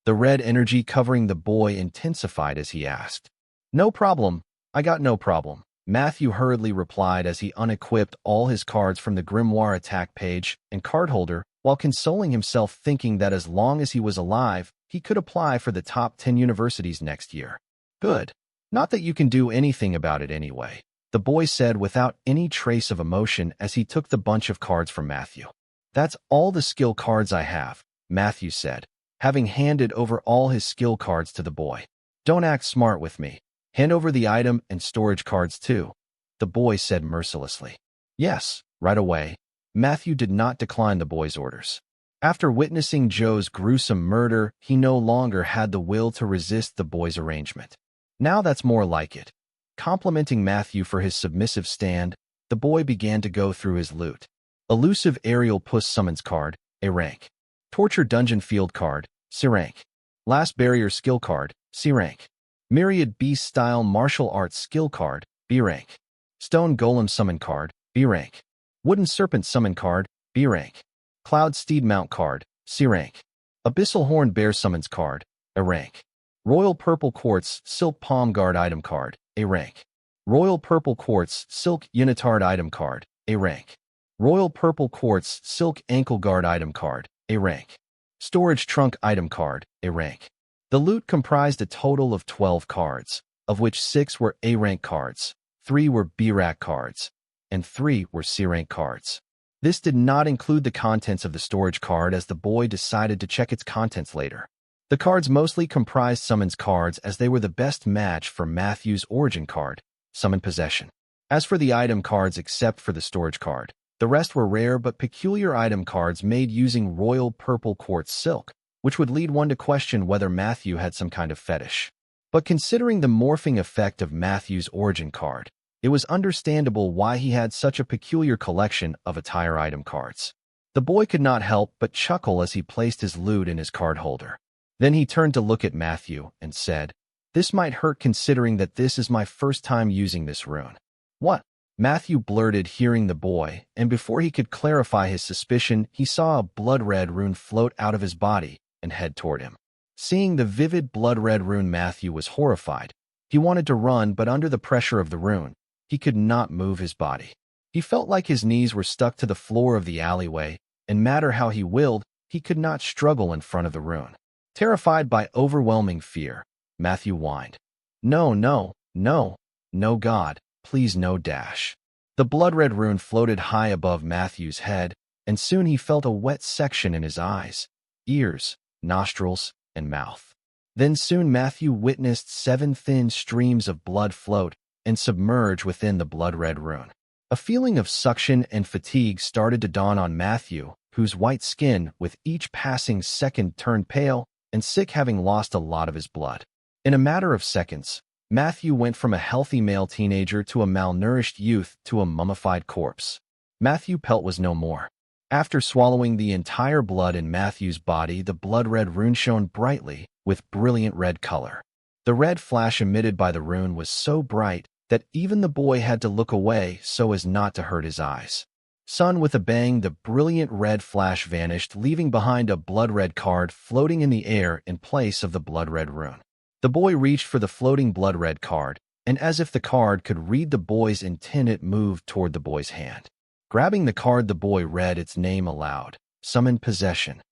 A: The red energy covering the boy intensified as he asked. No problem, I got no problem, Matthew hurriedly replied as he unequipped all his cards from the grimoire attack page and card holder, while consoling himself thinking that as long as he was alive, he could apply for the top 10 universities next year. Good. Not that you can do anything about it anyway, the boy said without any trace of emotion as he took the bunch of cards from Matthew. That's all the skill cards I have, Matthew said, having handed over all his skill cards to the boy. "Don't act smart with me. Hand over the item and storage cards too," the boy said mercilessly. "Yes, right away." Matthew did not decline the boy's orders. After witnessing Joe's gruesome murder, he no longer had the will to resist the boy's arrangement. "Now that's more like it." Complimenting Matthew for his submissive stand, the boy began to go through his loot. Elusive Aerial Puss Summons card, A rank. Torture Dungeon Field card, C rank. Last Barrier skill card, C rank. Myriad Beast Style Martial Arts skill card, B rank. Stone Golem Summon card, B rank. Wooden Serpent Summon card, B rank. Cloud Steed Mount card, C rank. Abyssal Horned Bear Summons card, A rank. Royal Purple Quartz Silk Palm Guard item card, A rank. Royal Purple Quartz Silk Unitard item card, A rank. Royal Purple Quartz Silk Ankle Guard item card, A rank. Storage Trunk item card, A rank. The loot comprised a total of 12 cards, of which 6 were A rank cards, 3 were B rank cards, and 3 were C rank cards. This did not include the contents of the storage card, as the boy decided to check its contents later. The cards mostly comprised summons cards, as they were the best match for Matthew's origin card, Summon Possession. As for the item cards except for the storage card, the rest were rare but peculiar item cards made using Royal Purple Quartz Silk, which would lead one to question whether Matthew had some kind of fetish. But considering the morphing effect of Matthew's origin card, it was understandable why he had such a peculiar collection of attire item cards. The boy could not help but chuckle as he placed his loot in his card holder. Then he turned to look at Matthew and said, "This might hurt considering that this is my first time using this rune." "What?" Matthew blurted, hearing the boy, and before he could clarify his suspicion, he saw a blood-red rune float out of his body and head toward him. Seeing the vivid blood-red rune, Matthew was horrified. He wanted to run, but under the pressure of the rune, he could not move his body. He felt like his knees were stuck to the floor of the alleyway, and matter how he willed, he could not struggle in front of the rune. Terrified by overwhelming fear, Matthew whined, "No, no, no, no God, please no dash." The blood-red rune floated high above Matthew's head, and soon he felt a wet section in his eyes, ears, nostrils, and mouth. Then soon Matthew witnessed 7 thin streams of blood float and submerge within the blood-red rune. A feeling of suction and fatigue started to dawn on Matthew, whose white skin with each passing second turned pale and sick, having lost a lot of his blood. In a matter of seconds, Matthew went from a healthy male teenager to a malnourished youth to a mummified corpse. Matthew Pelt was no more. After swallowing the entire blood in Matthew's body, the blood-red rune shone brightly with brilliant red color. The red flash emitted by the rune was so bright that even the boy had to look away so as not to hurt his eyes. Son, with a bang, the brilliant red flash vanished, leaving behind a blood-red card floating in the air in place of the blood-red rune. The boy reached for the floating blood-red card, and as if the card could read the boy's intent, it moved toward the boy's hand. Grabbing the card, the boy read its name aloud, Summon Possession.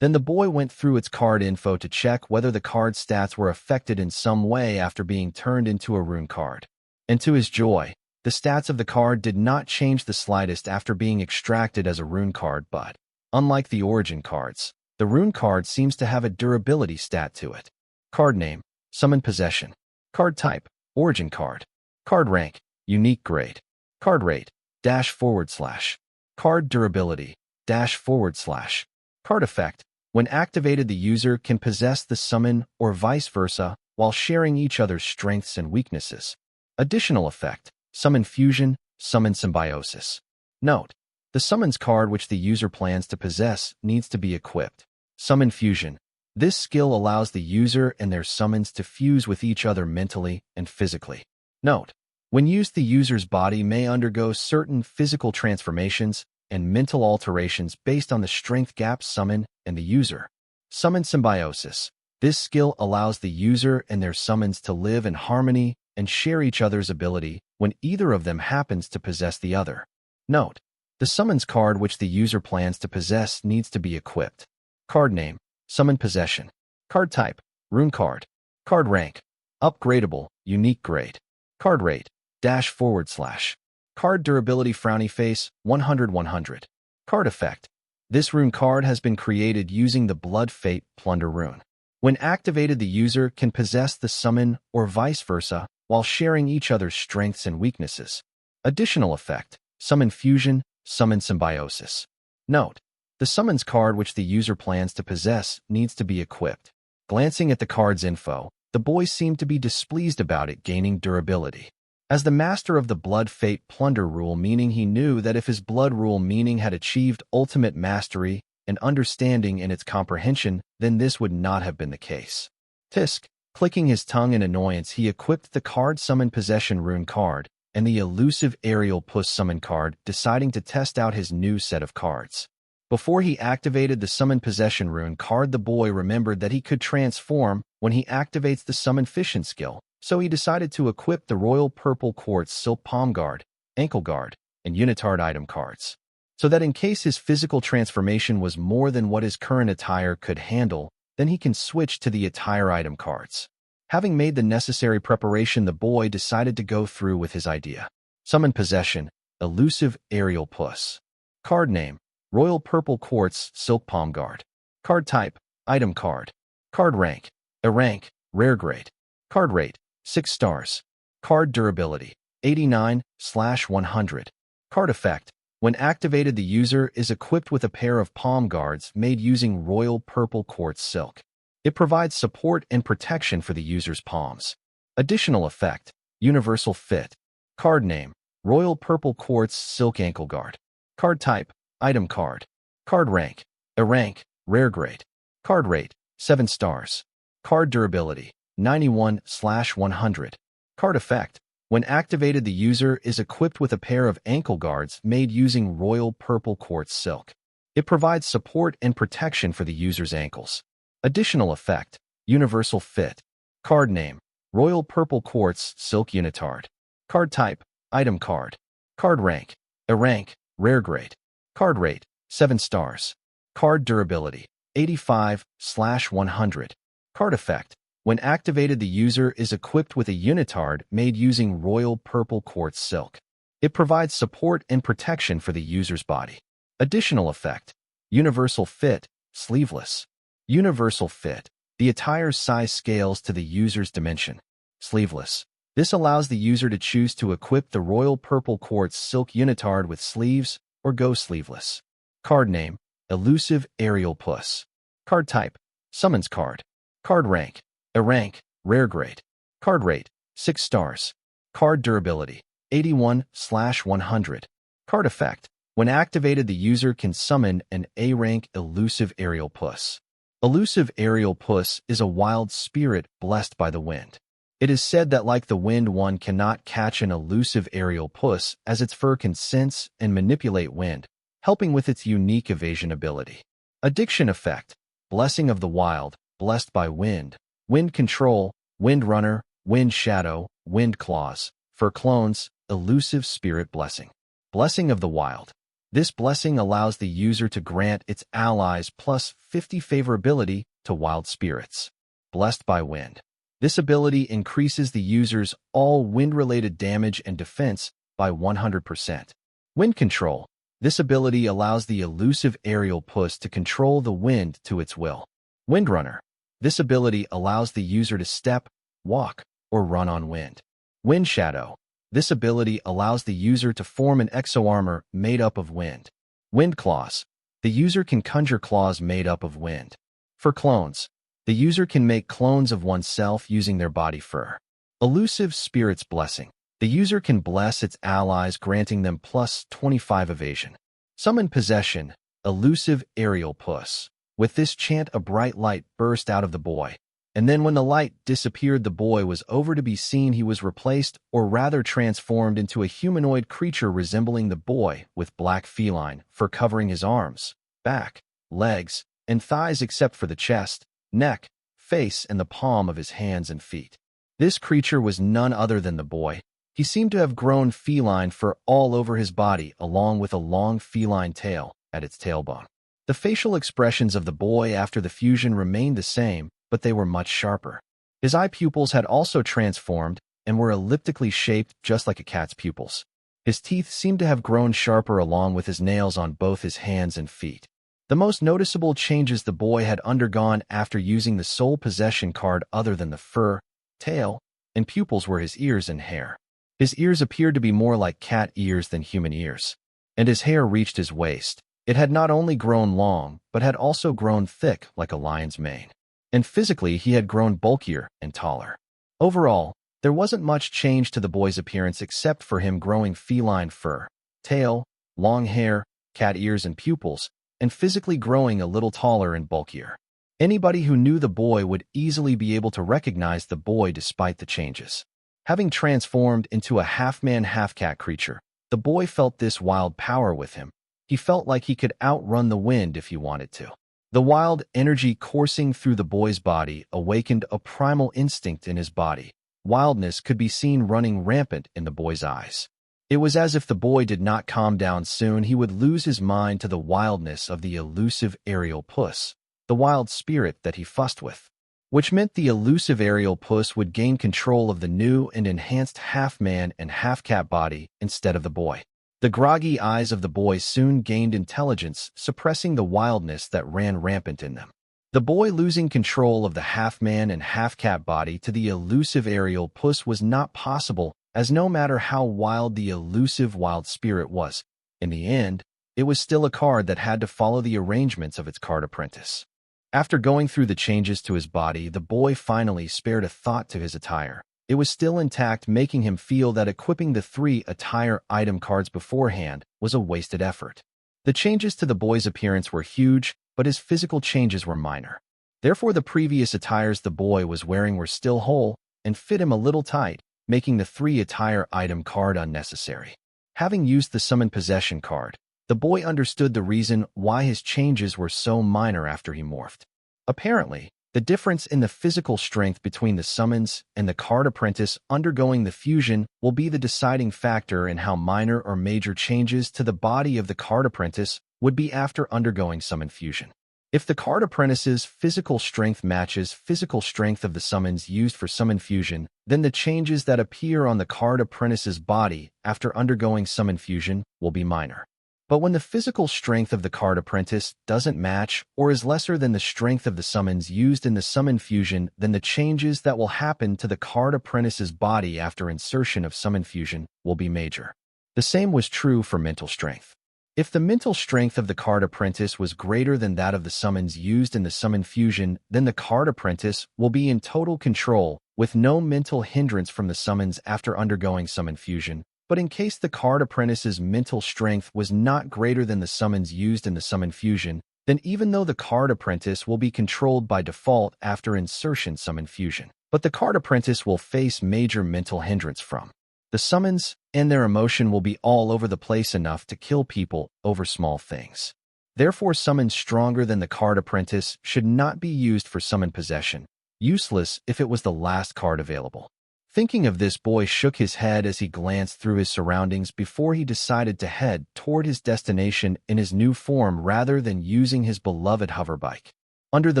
A: Then the boy went through its card info to check whether the card's stats were affected in some way after being turned into a rune card. And to his joy, the stats of the card did not change the slightest after being extracted as a rune card, but, unlike the origin cards, the rune card seems to have a durability stat to it. Card name, Summon Possession. Card type, origin card. Card rank, unique grade. Card rate, --. Card durability, --. Card effect, when activated, the user can possess the summon or vice versa while sharing each other's strengths and weaknesses. Additional effect, Summon Fusion, Summon Symbiosis. Note: the summons card which the user plans to possess needs to be equipped. Summon Fusion. This skill allows the user and their summons to fuse with each other mentally and physically. Note: when used, the user's body may undergo certain physical transformations and mental alterations based on the strength gap summon and the user. Summon Symbiosis. This skill allows the user and their summons to live in harmony and share each other's ability when either of them happens to possess the other. Note: the summons card which the user plans to possess needs to be equipped. Card name, Summon Possession. Card type, rune card. Card rank, upgradable, unique grade. Card rate, --. Card durability, frowny face, 100/100. Card effect, This rune card has been created using the Blood Fate Plunder rune. When activated, the user can possess the summon or vice versa while sharing each other's strengths and weaknesses. Additional effect: Summon Fusion, Summon Symbiosis. Note: the summons card which the user plans to possess needs to be equipped. Glancing at the card's info, the boy seemed to be displeased about it gaining durability. As the master of the Blood Fate Plunder rule meaning, he knew that if his blood rule meaning had achieved ultimate mastery and understanding in its comprehension, then this would not have been the case. Tisk, clicking his tongue in annoyance, he equipped the card Summon Possession rune card and the elusive aerial puss summon card, deciding to test out his new set of cards. Before he activated the Summon Possession rune card, the boy remembered that he could transform when he activates the Summon Fission skill, so he decided to equip the Royal Purple Quartz Silk Palm Guard, Ankle Guard, and Unitard item cards, so that in case his physical transformation was more than what his current attire could handle, then he can switch to the attire item cards. Having made the necessary preparation, the boy decided to go through with his idea. Summon Possession, Elusive Aerial Puss. Card name: Royal Purple Quartz Silk Palm Guard. Card type: Item card. Card rank: A rank, rare grade. Card rate: 6 stars. Card durability: 89/100. Card effect: when activated, the user is equipped with a pair of palm guards made using Royal Purple Quartz Silk. It provides support and protection for the user's palms. Additional effect: Universal Fit. Card name: Royal Purple Quartz Silk Ankle Guard. Card type: Item card. Card rank: A rank, rare grade. Card rate: 7 stars. Card durability: 91/100. Card effect: when activated, the user is equipped with a pair of ankle guards made using Royal Purple Quartz Silk. It provides support and protection for the user's ankles. Additional effect: Universal Fit. Card name: Royal Purple Quartz Silk Unitard. Card type: Item card. Card rank: A rank, rare grade. Card rate: 7 stars. Card durability: 85/100. Card effect: when activated, the user is equipped with a unitard made using Royal Purple Quartz Silk. It provides support and protection for the user's body. Additional effect: Universal Fit, Sleeveless. Universal Fit. The attire's size scales to the user's dimension. Sleeveless. This allows the user to choose to equip the Royal Purple Quartz Silk unitard with sleeves or go sleeveless. Card name: Elusive Aerial Puss. Card type: Summons card. Card rank: A rank, rare grade. Card rate: 6 stars. Card durability: 81/100. Card effect: when activated, the user can summon an A-rank elusive aerial puss. Elusive aerial puss is a wild spirit blessed by the wind. It is said that like the wind, one cannot catch an elusive aerial puss, as its fur can sense and manipulate wind, helping with its unique evasion ability. Addiction effect: Blessing of the Wild, blessed by wind. Wind control: Wind Runner, Wind Shadow, Wind Claws. For clones: Elusive Spirit Blessing. Blessing of the Wild. This blessing allows the user to grant its allies plus 50 favorability to wild spirits. Blessed by wind. This ability increases the user's all wind-related damage and defense by 100%. Wind control. This ability allows the elusive aerial puss to control the wind to its will. Windrunner. This ability allows the user to step, walk, or run on wind. Wind shadow. This ability allows the user to form an exo-armor made up of wind. Wind claws. The user can conjure claws made up of wind. For clones, the user can make clones of oneself using their body fur. Elusive Spirit's Blessing. The user can bless its allies, granting them plus 25 evasion. Summon Possession, Elusive Aerial Puss. With this chant, a bright light burst out of the boy. And then when the light disappeared, the boy was over to be seen. He was replaced, or rather transformed, into a humanoid creature resembling the boy, with black feline fur covering his arms, back, legs, and thighs except for the chest, neck, face, and the palm of his hands and feet. This creature was none other than the boy. He seemed to have grown feline fur all over his body, along with a long feline tail at its tailbone. The facial expressions of the boy after the fusion remained the same, but they were much sharper. His eye pupils had also transformed and were elliptically shaped, just like a cat's pupils. His teeth seemed to have grown sharper along with his nails on both his hands and feet. The most noticeable changes the boy had undergone after using the sole possession card other than the fur, tail, and pupils were his ears and hair. His ears appeared to be more like cat ears than human ears, and his hair reached his waist. It had not only grown long, but had also grown thick like a lion's mane. And physically, he had grown bulkier and taller. Overall, there wasn't much change to the boy's appearance except for him growing feline fur, tail, long hair, cat ears and pupils, and physically growing a little taller and bulkier. Anybody who knew the boy would easily be able to recognize the boy despite the changes. Having transformed into a half-man, half-cat creature, the boy felt this wild power with him. He felt like he could outrun the wind if he wanted to. The wild energy coursing through the boy's body awakened a primal instinct in his body. Wildness could be seen running rampant in the boy's eyes. It was as if the boy did not calm down soon, he would lose his mind to the wildness of the elusive aerial puss, the wild spirit that he fussed with, which meant the elusive aerial puss would gain control of the new and enhanced half-man and half-cat body instead of the boy. The groggy eyes of the boy soon gained intelligence, suppressing the wildness that ran rampant in them. The boy losing control of the half-man and half-cat body to the elusive aerial puss was not possible, as no matter how wild the elusive wild spirit was, in the end, it was still a card that had to follow the arrangements of its card apprentice. After going through the changes to his body, the boy finally spared a thought to his attire. It was still intact, making him feel that equipping the 3 attire item cards beforehand was a wasted effort. The changes to the boy's appearance were huge, but his physical changes were minor. Therefore, the previous attires the boy was wearing were still whole and fit him a little tight, making the 3 attire item card unnecessary. Having used the summon possession card, the boy understood the reason why his changes were so minor after he morphed. Apparently, the difference in the physical strength between the summons and the card apprentice undergoing the fusion will be the deciding factor in how minor or major changes to the body of the card apprentice would be after undergoing summon fusion. If the card apprentice's physical strength matches physical strength of the summons used for summon fusion, then the changes that appear on the card apprentice's body after undergoing summon fusion will be minor. But when the physical strength of the card apprentice doesn't match or is lesser than the strength of the summons used in the summon fusion, then the changes that will happen to the card apprentice's body after insertion of summon fusion will be major. The same was true for mental strength. If the mental strength of the card apprentice was greater than that of the summons used in the summon fusion, then the card apprentice will be in total control, with no mental hindrance from the summons after undergoing summon fusion. But in case the card apprentice's mental strength was not greater than the summons used in the summon fusion, then even though the card apprentice will be controlled by default after insertion summon fusion, but the card apprentice will face major mental hindrance from the summons, and their emotion will be all over the place enough to kill people over small things. Therefore, summons stronger than the card apprentice should not be used for summon possession, useless if it was the last card available. Thinking of this, boy shook his head as he glanced through his surroundings before he decided to head toward his destination in his new form rather than using his beloved hoverbike. Under the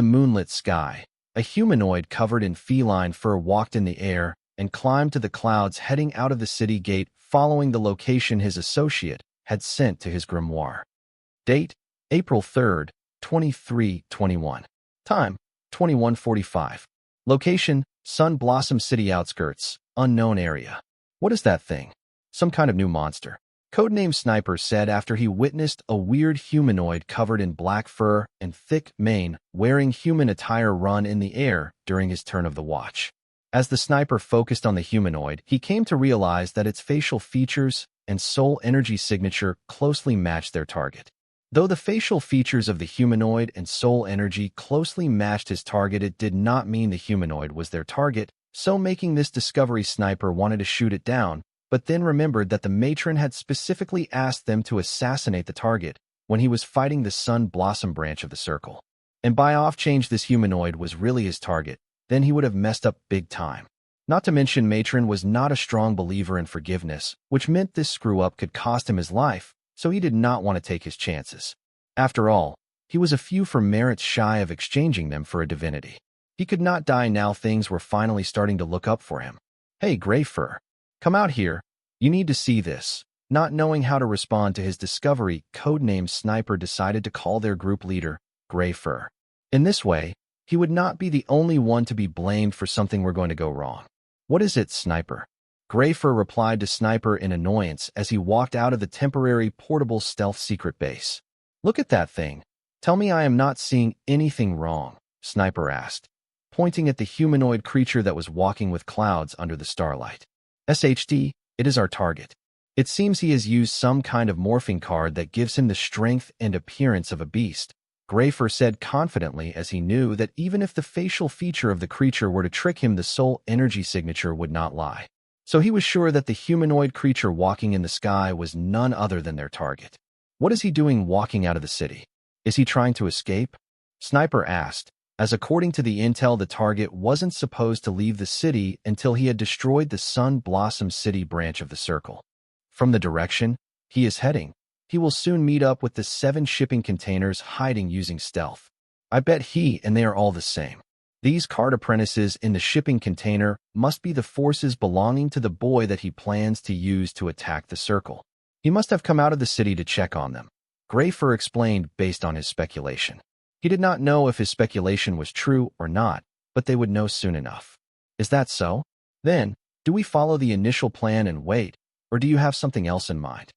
A: moonlit sky, a humanoid covered in feline fur walked in the air and climbed to the clouds, heading out of the city gate, following the location his associate had sent to his grimoire. Date: April 3rd, 2321. Time: 21:45. Location: Sun Blossom City outskirts, unknown area. What is that thing? Some kind of new monster. Codename Sniper said after he witnessed a weird humanoid covered in black fur and thick mane, wearing human attire run in the air during his turn of the watch. As the sniper focused on the humanoid, he came to realize that its facial features and soul energy signature closely matched their target. Though the facial features of the humanoid and soul energy closely matched his target, it did not mean the humanoid was their target, so making this discovery, Sniper wanted to shoot it down, but then remembered that the matron had specifically asked them to assassinate the target when he was fighting the Sun Blossom branch of the circle. And by off change this humanoid was really his target, then he would have messed up big time. Not to mention matron was not a strong believer in forgiveness, which meant this screw-up could cost him his life, so he did not want to take his chances. After all, he was a few for merits shy of exchanging them for a divinity. He could not die now. Things were finally starting to look up for him. Hey, Gray Fur, come out here. You need to see this. Not knowing how to respond to his discovery, codenamed Sniper decided to call their group leader, Gray Fur. In this way, he would not be the only one to be blamed for something we're going to go wrong. What is it, Sniper? Gray Fur replied to Sniper in annoyance as he walked out of the temporary portable stealth secret base. Look at that thing. Tell me I am not seeing anything wrong, Sniper asked, pointing at the humanoid creature that was walking with clouds under the starlight. SHD, it is our target. It seems he has used some kind of morphing card that gives him the strength and appearance of a beast, Gray Fur said confidently, as he knew that even if the facial feature of the creature were to trick him, the soul energy signature would not lie. So he was sure that the humanoid creature walking in the sky was none other than their target. What is he doing walking out of the city? Is he trying to escape? Sniper asked, as according to the intel, the target wasn't supposed to leave the city until he had destroyed the Sun Blossom City branch of the Circle. From the direction he is heading, he will soon meet up with the 7 shipping containers hiding using stealth. I bet he and they are all the same. These card apprentices in the shipping container must be the forces belonging to the boy that he plans to use to attack the Circle. He must have come out of the city to check on them, Gray Fur explained based on his speculation. He did not know if his speculation was true or not, but they would know soon enough. Is that so? Then, do we follow the initial plan and wait, or do you have something else in mind?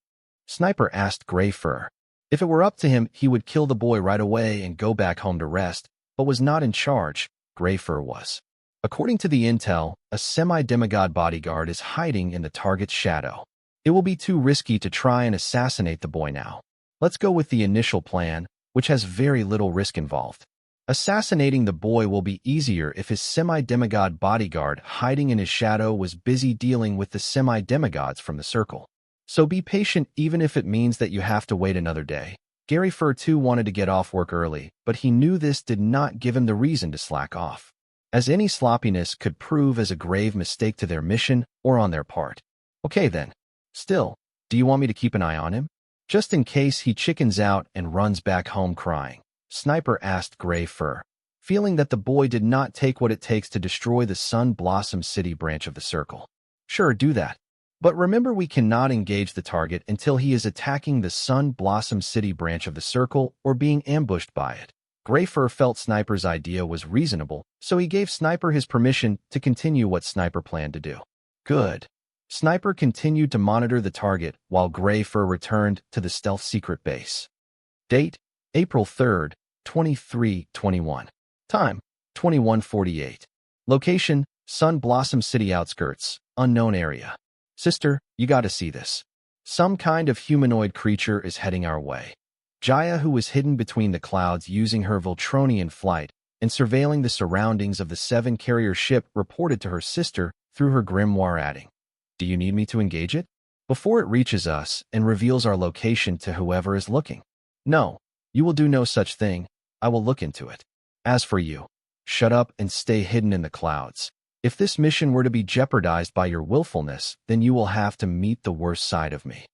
A: Sniper asked Gray Fur. If it were up to him, he would kill the boy right away and go back home to rest, but was not in charge. Gray Fur was. According to the intel, a semi-demigod bodyguard is hiding in the target's shadow. It will be too risky to try and assassinate the boy now. Let's go with the initial plan, which has very little risk involved. Assassinating the boy will be easier if his semi-demigod bodyguard hiding in his shadow was busy dealing with the semi-demigods from the Circle. So be patient even if it means that you have to wait another day. Gray Fur too wanted to get off work early, but he knew this did not give him the reason to slack off, as any sloppiness could prove as a grave mistake to their mission or on their part. Okay then. Still, do you want me to keep an eye on him? Just in case he chickens out and runs back home crying, Sniper asked Gray Fur, feeling that the boy did not take what it takes to destroy the Sun Blossom City branch of the Circle. Sure, do that. But remember, we cannot engage the target until he is attacking the Sun Blossom City branch of the Circle or being ambushed by it. Gray Fur felt Sniper's idea was reasonable, so he gave Sniper his permission to continue what Sniper planned to do. Good. Sniper continued to monitor the target while Gray Fur returned to the stealth secret base. Date: April 3rd, 2321. Time: 21:48. Location: Sun Blossom City outskirts, unknown area. Sister, you gotta see this. Some kind of humanoid creature is heading our way. Jaya, who was hidden between the clouds using her Voltronian flight and surveilling the surroundings of the 7-carrier ship, reported to her sister through her grimoire, adding, "Do you need me to engage it? Before it reaches us and reveals our location to whoever is looking." "No, you will do no such thing. I will look into it. As for you, shut up and stay hidden in the clouds. If this mission were to be jeopardized by your willfulness, then you will have to meet the worst side of me."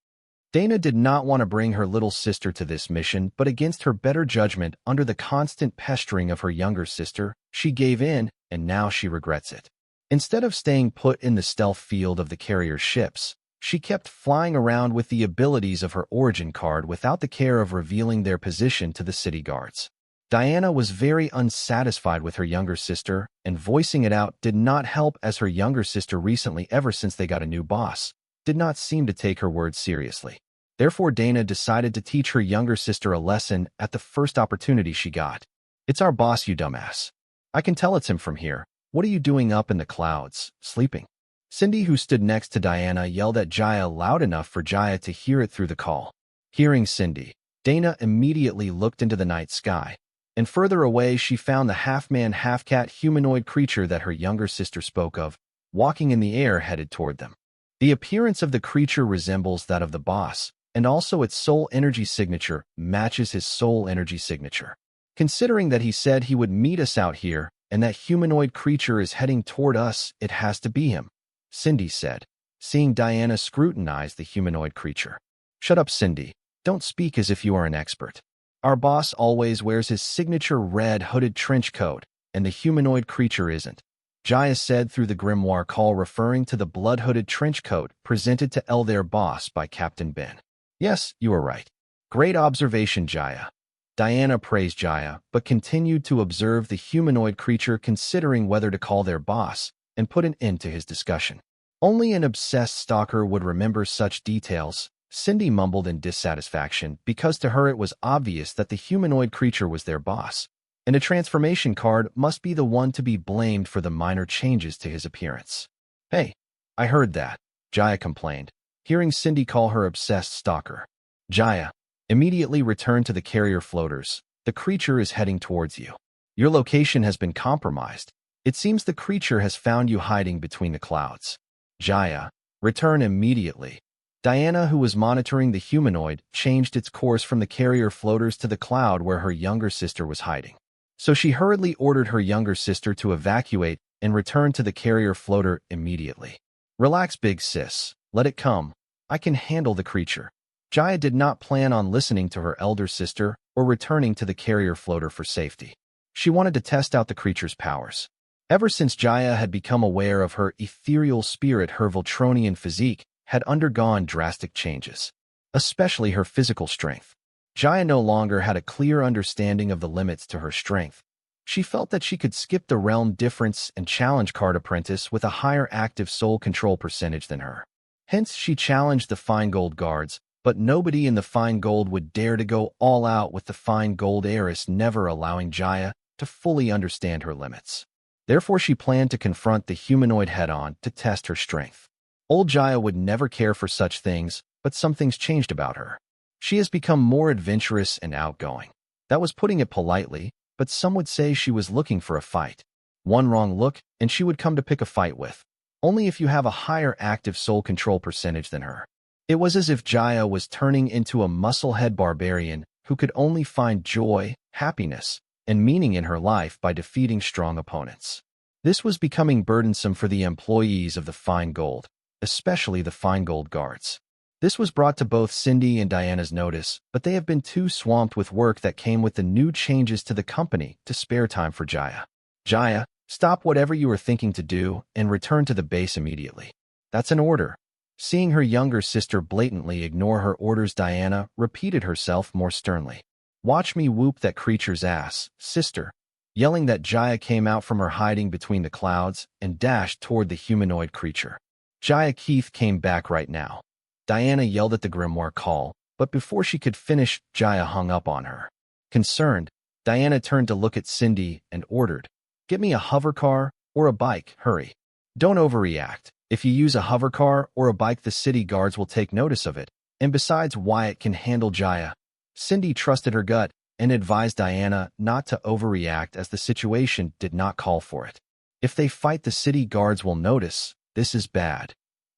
A: Dana did not want to bring her little sister to this mission, but against her better judgment, under the constant pestering of her younger sister, she gave in, and now she regrets it. Instead of staying put in the stealth field of the carrier ships, she kept flying around with the abilities of her origin card without the care of revealing their position to the city guards. Diana was very unsatisfied with her younger sister, and voicing it out did not help, as her younger sister recently, ever since they got a new boss, did not seem to take her words seriously. Therefore, Dana decided to teach her younger sister a lesson at the first opportunity she got. "It's our boss, you dumbass. I can tell it's him from here. What are you doing up in the clouds, sleeping?" Cindy, who stood next to Diana, yelled at Jaya loud enough for Jaya to hear it through the call. Hearing Cindy, Dana immediately looked into the night sky, and further away she found the half-man, half-cat humanoid creature that her younger sister spoke of, walking in the air headed toward them. The appearance of the creature resembles that of the boss, and also its soul energy signature matches his soul energy signature. Considering that he said he would meet us out here, and that humanoid creature is heading toward us, it has to be him, Cindy said, seeing Diana scrutinize the humanoid creature. "Shut up, Cindy. Don't speak as if you are an expert. Our boss always wears his signature red hooded trench coat, and the humanoid creature isn't." Jaya said through the grimoire call, referring to the blood-hooded trench coat presented to their boss by Captain Ben. Yes, you are right. Great observation, Jaya. Diana praised Jaya, but continued to observe the humanoid creature, considering whether to call their boss and put an end to his discussion. Only an obsessed stalker would remember such details, Cindy mumbled in dissatisfaction, because to her it was obvious that the humanoid creature was their boss, and a transformation card must be the one to be blamed for the minor changes to his appearance. Hey, I heard that, Jaya complained, hearing Cindy call her obsessed stalker. Jaya, immediately return to the carrier floaters. The creature is heading towards you. Your location has been compromised. It seems the creature has found you hiding between the clouds. Jaya, return immediately. Diana, who was monitoring the humanoid, changed its course from the carrier floaters to the cloud where her younger sister was hiding. So she hurriedly ordered her younger sister to evacuate and return to the carrier floater immediately. Relax, big sis. Let it come. I can handle the creature. Jaya did not plan on listening to her elder sister or returning to the carrier floater for safety. She wanted to test out the creature's powers. Ever since Jaya had become aware of her ethereal spirit, her Voltronian physique had undergone drastic changes, especially her physical strength. Jaya no longer had a clear understanding of the limits to her strength. She felt that she could skip the realm difference and challenge Card Apprentice with a higher active soul control percentage than her. Hence, she challenged the Fine Gold guards, but nobody in the Fine Gold would dare to go all out with the Fine Gold heiress, never allowing Jaya to fully understand her limits. Therefore, she planned to confront the humanoid head-on to test her strength. Old Jaya would never care for such things, but some things changed about her. She has become more adventurous and outgoing. That was putting it politely, but some would say she was looking for a fight. One wrong look, and she would come to pick a fight with. Only if you have a higher active soul control percentage than her. It was as if Jaya was turning into a muscle-head barbarian who could only find joy, happiness, and meaning in her life by defeating strong opponents. This was becoming burdensome for the employees of the Fine Gold, especially the Fine Gold guards. This was brought to both Cindy and Diana's notice, but they have been too swamped with work that came with the new changes to the company to spare time for Jaya. Jaya, stop whatever you are thinking to do and return to the base immediately. That's an order. Seeing her younger sister blatantly ignore her orders, Diana repeated herself more sternly. Watch me whoop that creature's ass, sister. Yelling that, Jaya came out from her hiding between the clouds and dashed toward the humanoid creature. Jaya, Keith came back right now. Diana yelled at the grimoire call, but before she could finish, Jaya hung up on her. Concerned, Diana turned to look at Cindy and ordered, get me a hover car or a bike, hurry. Don't overreact. If you use a hover car or a bike, the city guards will take notice of it, and besides, Wyatt can handle Jaya. Cindy trusted her gut and advised Diana not to overreact as the situation did not call for it. If they fight, the city guards will notice. This is bad.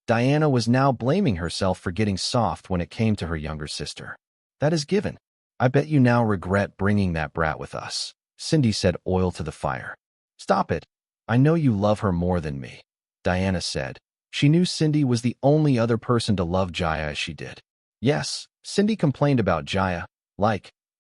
A: Diana was now blaming herself for getting soft when it came to her younger sister. That is given. I bet you now regret bringing that brat with us, Cindy said, oil to the fire. Stop it. I know you love her more than me, Diana said. She knew Cindy was the only other person to love Jaya as she did. Yes, Cindy complained about Jaya,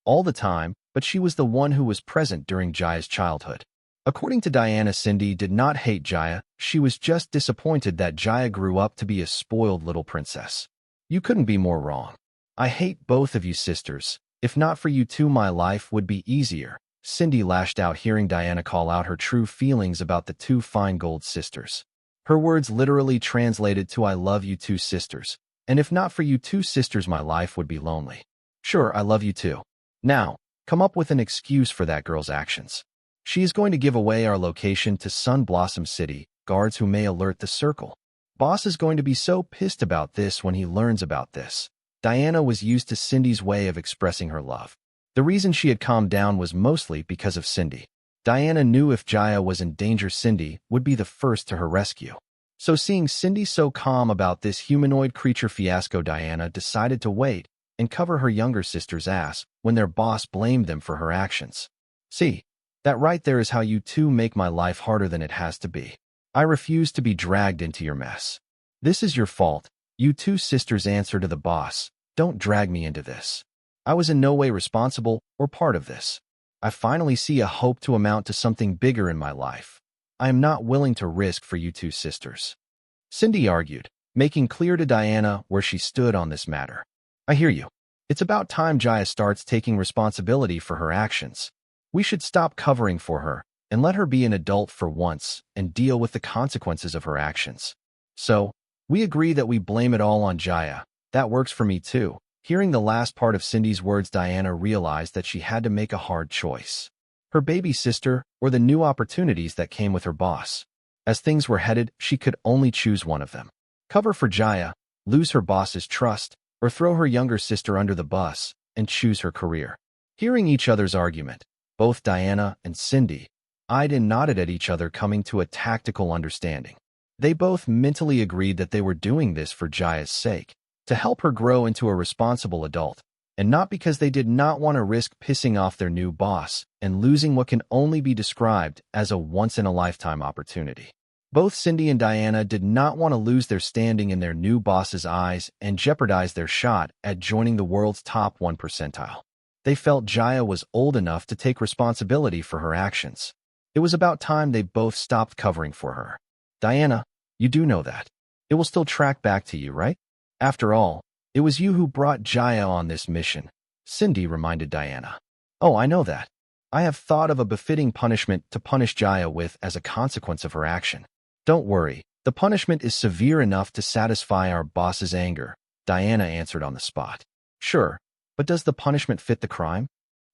A: all the time, but she was the one who was present during Jaya's childhood. According to Diana, Cindy did not hate Jaya, she was just disappointed that Jaya grew up to be a spoiled little princess. You couldn't be more wrong. I hate both of you sisters. If not for you two, my life would be easier, Cindy lashed out, hearing Diana call out her true feelings about the two Fine Gold sisters. Her words literally translated to, I love you two sisters, and if not for you two sisters, my life would be lonely. Sure, I love you too. Now, come up with an excuse for that girl's actions. She is going to give away our location to Sun Blossom City guards who may alert the circle. Boss is going to be so pissed about this when he learns about this. Diana was used to Cindy's way of expressing her love. The reason she had calmed down was mostly because of Cindy. Diana knew if Jaya was in danger, Cindy would be the first to her rescue. So seeing Cindy so calm about this humanoid creature fiasco, Diana decided to wait and cover her younger sister's ass when their boss blamed them for her actions. See, that right there is how you two make my life harder than it has to be. I refuse to be dragged into your mess. This is your fault. You two sisters answer to the boss. Don't drag me into this. I was in no way responsible or part of this. I finally see a hope to amount to something bigger in my life. I am not willing to risk for you two sisters. Cindy argued, making clear to Diana where she stood on this matter. I hear you. It's about time Jaya starts taking responsibility for her actions. We should stop covering for her and let her be an adult for once and deal with the consequences of her actions. So, we agree that we blame it all on Jaya. That works for me too. Hearing the last part of Cindy's words, Diana realized that she had to make a hard choice. Her baby sister or the new opportunities that came with her boss. As things were headed, she could only choose one of them. Cover for Jaya, lose her boss's trust, or throw her younger sister under the bus and choose her career. Hearing each other's argument, both Diana and Cindy eyed and nodded at each other, coming to a tactical understanding. They both mentally agreed that they were doing this for Jaya's sake, to help her grow into a responsible adult, and not because they did not want to risk pissing off their new boss and losing what can only be described as a once-in-a-lifetime opportunity. Both Cindy and Diana did not want to lose their standing in their new boss's eyes and jeopardize their shot at joining the world's top 1%. They felt Jaya was old enough to take responsibility for her actions. It was about time they both stopped covering for her. Diana, you do know that. It will still track back to you, right? After all, it was you who brought Jaya on this mission, Cindy reminded Diana. Oh, I know that. I have thought of a befitting punishment to punish Jaya with as a consequence of her action. Don't worry, the punishment is severe enough to satisfy our boss's anger, Diana answered on the spot. Sure, but does the punishment fit the crime?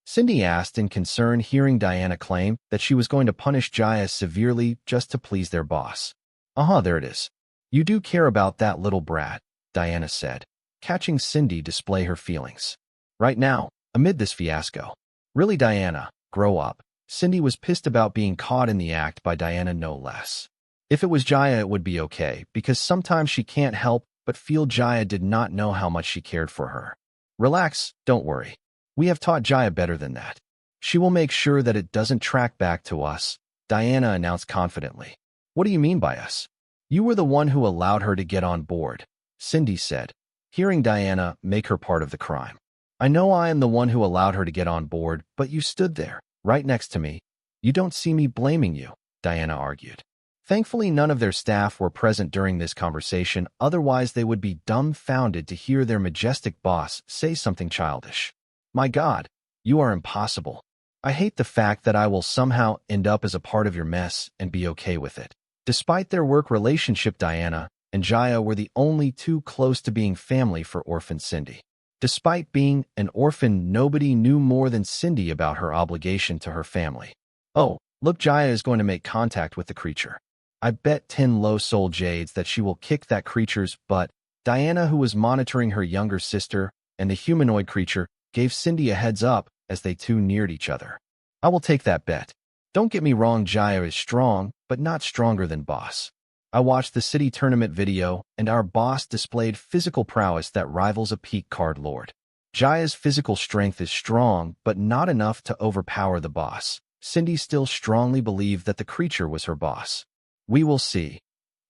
A: Cindy asked in concern, hearing Diana claim that she was going to punish Jaya severely just to please their boss. There it is. You do care about that little brat, Diana said, catching Cindy display her feelings. Right now, amid this fiasco. Really, Diana, grow up. Cindy was pissed about being caught in the act by Diana, no less. If it was Jaya, it would be okay, because sometimes she can't help but feel Jaya did not know how much she cared for her. Relax, don't worry. We have taught Jaya better than that. She will make sure that it doesn't track back to us, Diana announced confidently. What do you mean by us? You were the one who allowed her to get on board, Cindy said, hearing Diana make her part of the crime. I know I am the one who allowed her to get on board, but you stood there, right next to me. You don't see me blaming you, Diana argued. Thankfully, none of their staff were present during this conversation, otherwise they would be dumbfounded to hear their majestic boss say something childish. My God, you are impossible. I hate the fact that I will somehow end up as a part of your mess and be okay with it. Despite their work relationship, Diana and Jaya were the only two close to being family for orphan Cindy. Despite being an orphan, nobody knew more than Cindy about her obligation to her family. Oh, look, Jaya is going to make contact with the creature. I bet 10 low-soul jades that she will kick that creature's butt. Diana, who was monitoring her younger sister and the humanoid creature, gave Cindy a heads up as they two neared each other. I will take that bet. Don't get me wrong, Jaya is strong, but not stronger than boss. I watched the city tournament video, and our boss displayed physical prowess that rivals a peak card lord. Jaya's physical strength is strong, but not enough to overpower the boss. Cindy still strongly believed that the creature was her boss. We will see.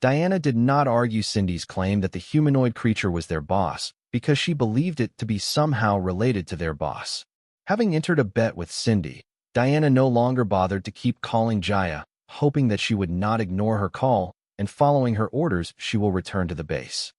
A: Diana did not argue Cindy's claim that the humanoid creature was their boss, because she believed it to be somehow related to their boss. Having entered a bet with Cindy, Diana no longer bothered to keep calling Jaya, hoping that she would not ignore her call, and following her orders, she will return to the base.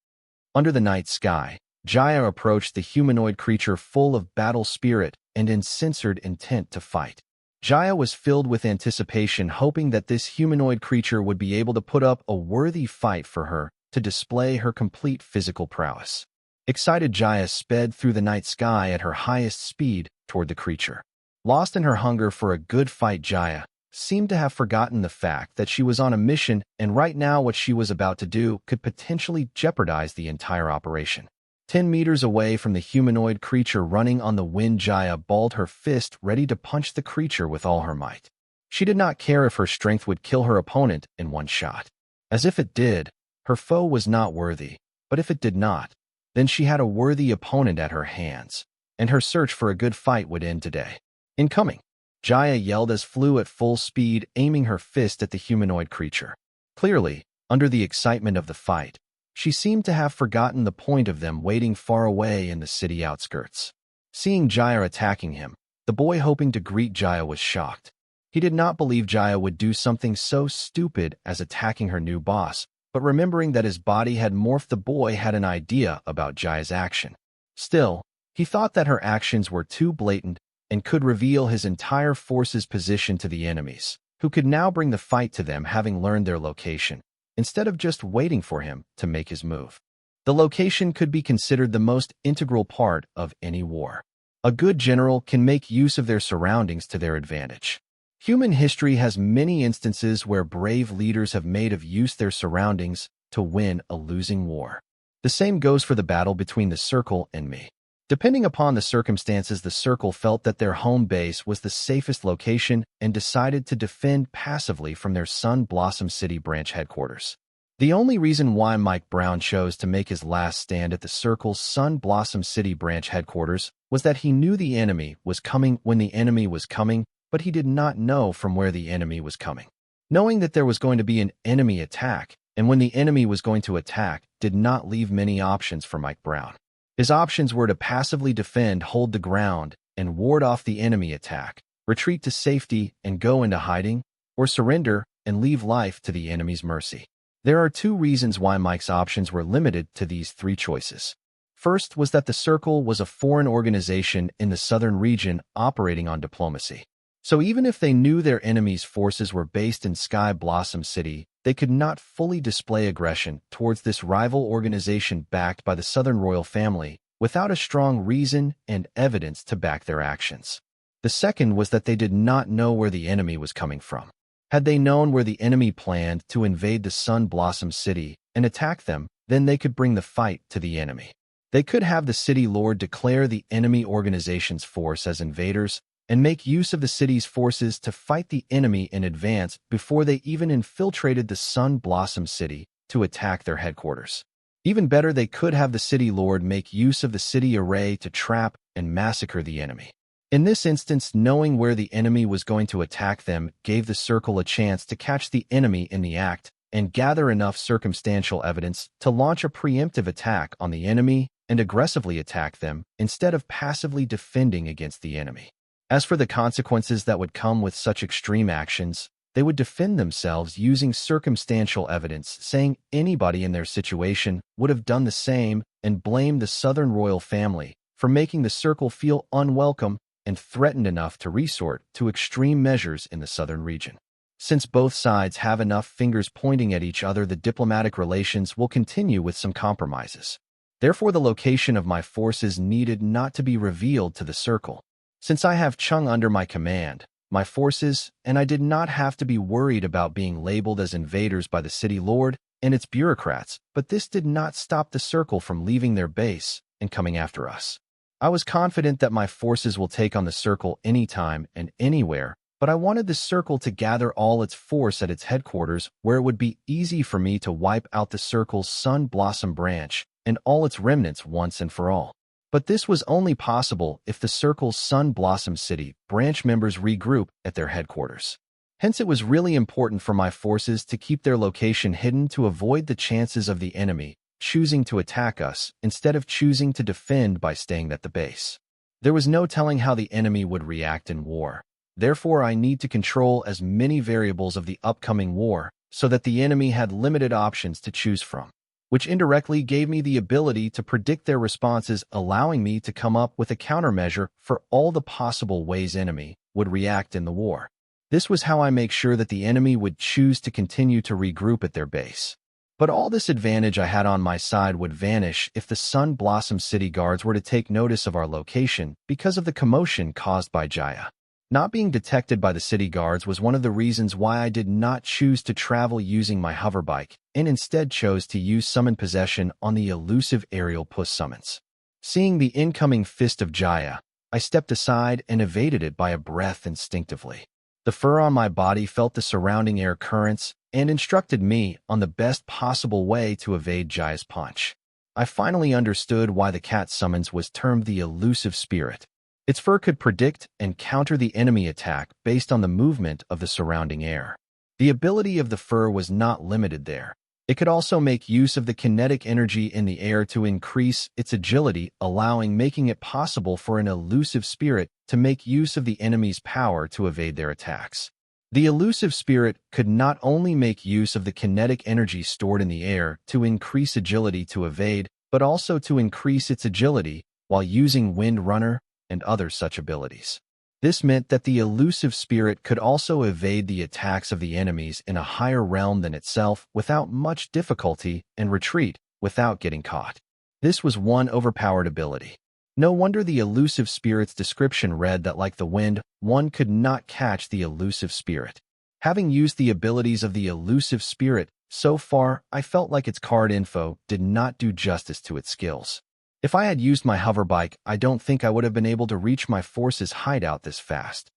A: Under the night sky, Jaya approached the humanoid creature full of battle spirit and uncensored intent to fight. Jaya was filled with anticipation, hoping that this humanoid creature would be able to put up a worthy fight for her to display her complete physical prowess. Excited, Jaya sped through the night sky at her highest speed toward the creature. Lost in her hunger for a good fight, Jaya seemed to have forgotten the fact that she was on a mission, and right now what she was about to do could potentially jeopardize the entire operation. 10 meters away from the humanoid creature running on the wind, Jaya balled her fist, ready to punch the creature with all her might. She did not care if her strength would kill her opponent in one shot. As if it did, her foe was not worthy, but if it did not, then she had a worthy opponent at her hands, and her search for a good fight would end today. Incoming! Jaya yelled as flew at full speed, aiming her fist at the humanoid creature. Clearly, under the excitement of the fight, she seemed to have forgotten the point of them waiting far away in the city outskirts. Seeing Jaya attacking him, the boy hoping to greet Jaya was shocked. He did not believe Jaya would do something so stupid as attacking her new boss, but remembering that his body had morphed, the boy had an idea about Jaya's action. Still, he thought that her actions were too blatant and could reveal his entire force's position to the enemies, who could now bring the fight to them having learned their location, instead of just waiting for him to make his move. The location could be considered the most integral part of any war. A good general can make use of their surroundings to their advantage. Human history has many instances where brave leaders have made of use their surroundings to win a losing war. The same goes for the battle between the Circle and me. Depending upon the circumstances, the Circle felt that their home base was the safest location and decided to defend passively from their Sun Blossom City branch headquarters. The only reason why Mike Brown chose to make his last stand at the Circle's Sun Blossom City branch headquarters was that he knew the enemy was coming when the enemy was coming, but he did not know from where the enemy was coming. Knowing that there was going to be an enemy attack, and when the enemy was going to attack, did not leave many options for Mike Brown. His options were to passively defend, hold the ground, and ward off the enemy attack, retreat to safety and go into hiding, or surrender and leave life to the enemy's mercy. There are two reasons why Mike's options were limited to these three choices. First was that the Circle was a foreign organization in the southern region operating on diplomacy. So even if they knew their enemy's forces were based in Sky Blossom City, they could not fully display aggression towards this rival organization backed by the Southern royal family without a strong reason and evidence to back their actions. The second was that they did not know where the enemy was coming from. Had they known where the enemy planned to invade the Sun Blossom City and attack them, then they could bring the fight to the enemy. They could have the city lord declare the enemy organization's force as invaders and make use of the city's forces to fight the enemy in advance before they even infiltrated the Sun Blossom City to attack their headquarters. Even better, they could have the city lord make use of the city array to trap and massacre the enemy. In this instance, knowing where the enemy was going to attack them gave the Circle a chance to catch the enemy in the act and gather enough circumstantial evidence to launch a preemptive attack on the enemy and aggressively attack them instead of passively defending against the enemy. As for the consequences that would come with such extreme actions, they would defend themselves using circumstantial evidence, saying anybody in their situation would have done the same, and blame the Southern royal family for making the Circle feel unwelcome and threatened enough to resort to extreme measures in the southern region. Since both sides have enough fingers pointing at each other, the diplomatic relations will continue with some compromises. Therefore, the location of my forces needed not to be revealed to the Circle. Since I have Chung under my command, my forces, and I did not have to be worried about being labeled as invaders by the city lord and its bureaucrats, but this did not stop the Circle from leaving their base and coming after us. I was confident that my forces will take on the Circle anytime and anywhere, but I wanted the Circle to gather all its force at its headquarters where it would be easy for me to wipe out the Circle's Sun Blossom branch and all its remnants once and for all. But this was only possible if the Circle's Sun Blossom City branch members regroup at their headquarters. Hence, it was really important for my forces to keep their location hidden to avoid the chances of the enemy choosing to attack us instead of choosing to defend by staying at the base. There was no telling how the enemy would react in war. Therefore, I need to control as many variables of the upcoming war so that the enemy had limited options to choose from, which indirectly gave me the ability to predict their responses, allowing me to come up with a countermeasure for all the possible ways enemy would react in the war. This was how I make sure that the enemy would choose to continue to regroup at their base. But all this advantage I had on my side would vanish if the Sun Blossom City guards were to take notice of our location because of the commotion caused by Jaya. Not being detected by the city guards was one of the reasons why I did not choose to travel using my hoverbike and instead chose to use summon possession on the elusive aerial push summons. Seeing the incoming fist of Jaya, I stepped aside and evaded it by a breath instinctively. The fur on my body felt the surrounding air currents and instructed me on the best possible way to evade Jaya's punch. I finally understood why the cat summons was termed the elusive spirit. Its fur could predict and counter the enemy attack based on the movement of the surrounding air. The ability of the fur was not limited there. It could also make use of the kinetic energy in the air to increase its agility, making it possible for an elusive spirit to make use of the enemy's power to evade their attacks. The elusive spirit could not only make use of the kinetic energy stored in the air to increase agility to evade, but also to increase its agility while using Wind Runner and other such abilities. This meant that the elusive spirit could also evade the attacks of the enemies in a higher realm than itself without much difficulty and retreat without getting caught. This was one overpowered ability. No wonder the elusive spirit's description read that like the wind, one could not catch the elusive spirit. Having used the abilities of the elusive spirit, so far, I felt like its card info did not do justice to its skills. If I had used my hoverbike, I don't think I would have been able to reach my force's hideout this fast.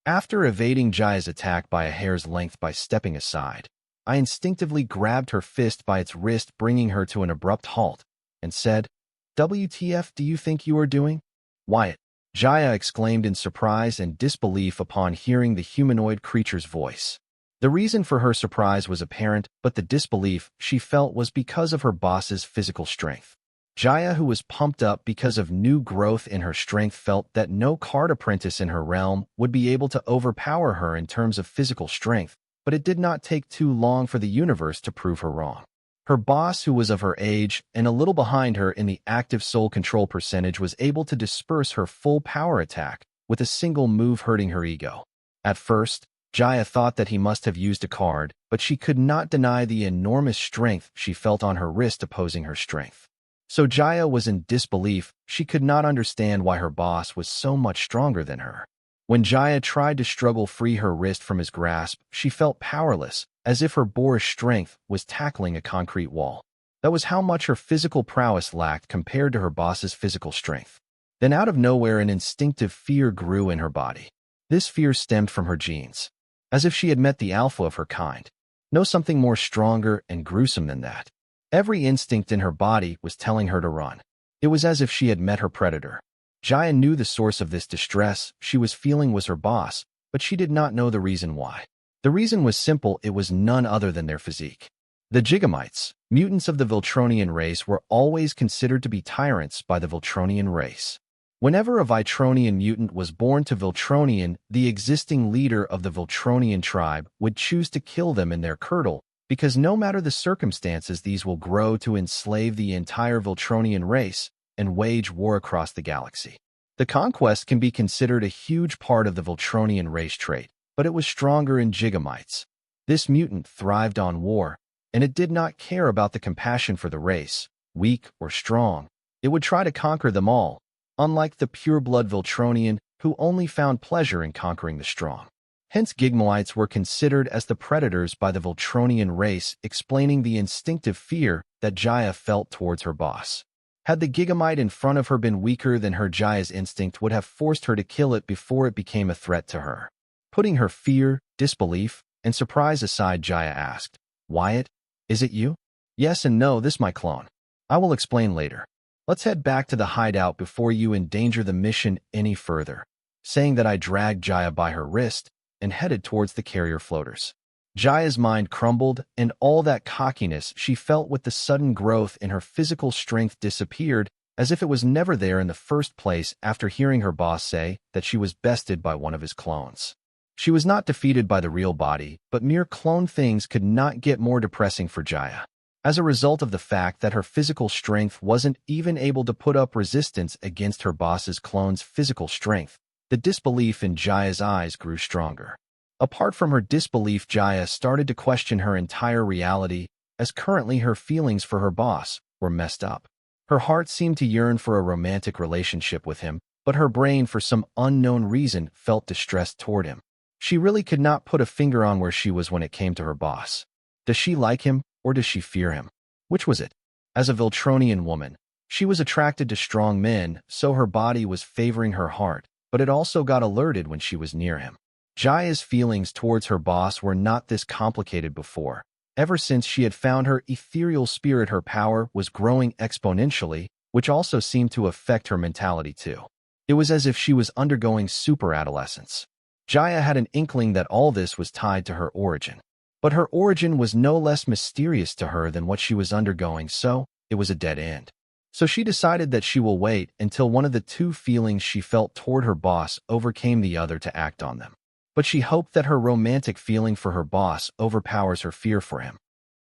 A: After evading Jaya's attack by a hair's length by stepping aside, I instinctively grabbed her fist by its wrist, bringing her to an abrupt halt, and said, "WTF do you think you are doing?" "Wyatt," Jaya exclaimed in surprise and disbelief upon hearing the humanoid creature's voice. The reason for her surprise was apparent, but the disbelief she felt was because of her boss's physical strength. Jaya, who was pumped up because of new growth in her strength, felt that no card apprentice in her realm would be able to overpower her in terms of physical strength, but it did not take too long for the universe to prove her wrong. Her boss, who was of her age and a little behind her in the active soul control percentage, was able to disperse her full power attack with a single move, hurting her ego. At first, Jaya thought that he must have used a card, but she could not deny the enormous strength she felt on her wrist opposing her strength. So Jaya was in disbelief. She could not understand why her boss was so much stronger than her. When Jaya tried to struggle free her wrist from his grasp, she felt powerless, as if her boorish strength was tackling a concrete wall. That was how much her physical prowess lacked compared to her boss's physical strength. Then out of nowhere, an instinctive fear grew in her body. This fear stemmed from her genes, as if she had met the alpha of her kind. No, something more stronger and gruesome than that. Every instinct in her body was telling her to run. It was as if she had met her predator. Jaya knew the source of this distress she was feeling was her boss, but she did not know the reason why. The reason was simple: it was none other than their physique. The Gigamites, mutants of the Viltronian race, were always considered to be tyrants by the Viltronian race. Whenever a Vitronian mutant was born to Viltronian, the existing leader of the Viltronian tribe would choose to kill them in their cradle, because no matter the circumstances, these will grow to enslave the entire Viltronian race and wage war across the galaxy. The conquest can be considered a huge part of the Viltronian race trait, but it was stronger in Gigamites. This mutant thrived on war, and it did not care about the compassion for the race, weak or strong. It would try to conquer them all, unlike the pure-blood Viltronian, who only found pleasure in conquering the strong. Hence, Gigamites were considered as the predators by the Viltronian race, explaining the instinctive fear that Jaya felt towards her boss. Had the Gigamite in front of her been weaker than her, Jaya's instinct would have forced her to kill it before it became a threat to her. Putting her fear, disbelief, and surprise aside, Jaya asked, "Wyatt, is it you?" "Yes and no, this my clone. I will explain later. Let's head back to the hideout before you endanger the mission any further." Saying that, I dragged Jaya by her wrist and headed towards the carrier floaters. Jaya's mind crumbled, and all that cockiness she felt with the sudden growth in her physical strength disappeared, as if it was never there in the first place after hearing her boss say that she was bested by one of his clones. She was not defeated by the real body, but mere clone things could not get more depressing for Jaya. As a result of the fact that her physical strength wasn't even able to put up resistance against her boss's clone's physical strength, the disbelief in Jaya's eyes grew stronger. Apart from her disbelief, Jaya started to question her entire reality, as currently her feelings for her boss were messed up. Her heart seemed to yearn for a romantic relationship with him, but her brain, for some unknown reason, felt distressed toward him. She really could not put a finger on where she was when it came to her boss. Does she like him, or does she fear him? Which was it? As a Viltronian woman, she was attracted to strong men, so her body was favoring her heart, but it also got alerted when she was near him. Jaya's feelings towards her boss were not this complicated before. Ever since she had found her ethereal spirit, her power was growing exponentially, which also seemed to affect her mentality too. It was as if she was undergoing super adolescence. Jaya had an inkling that all this was tied to her origin. But her origin was no less mysterious to her than what she was undergoing, so it was a dead end. So she decided that she will wait until one of the two feelings she felt toward her boss overcame the other to act on them. but she hoped that her romantic feeling for her boss overpowers her fear for him.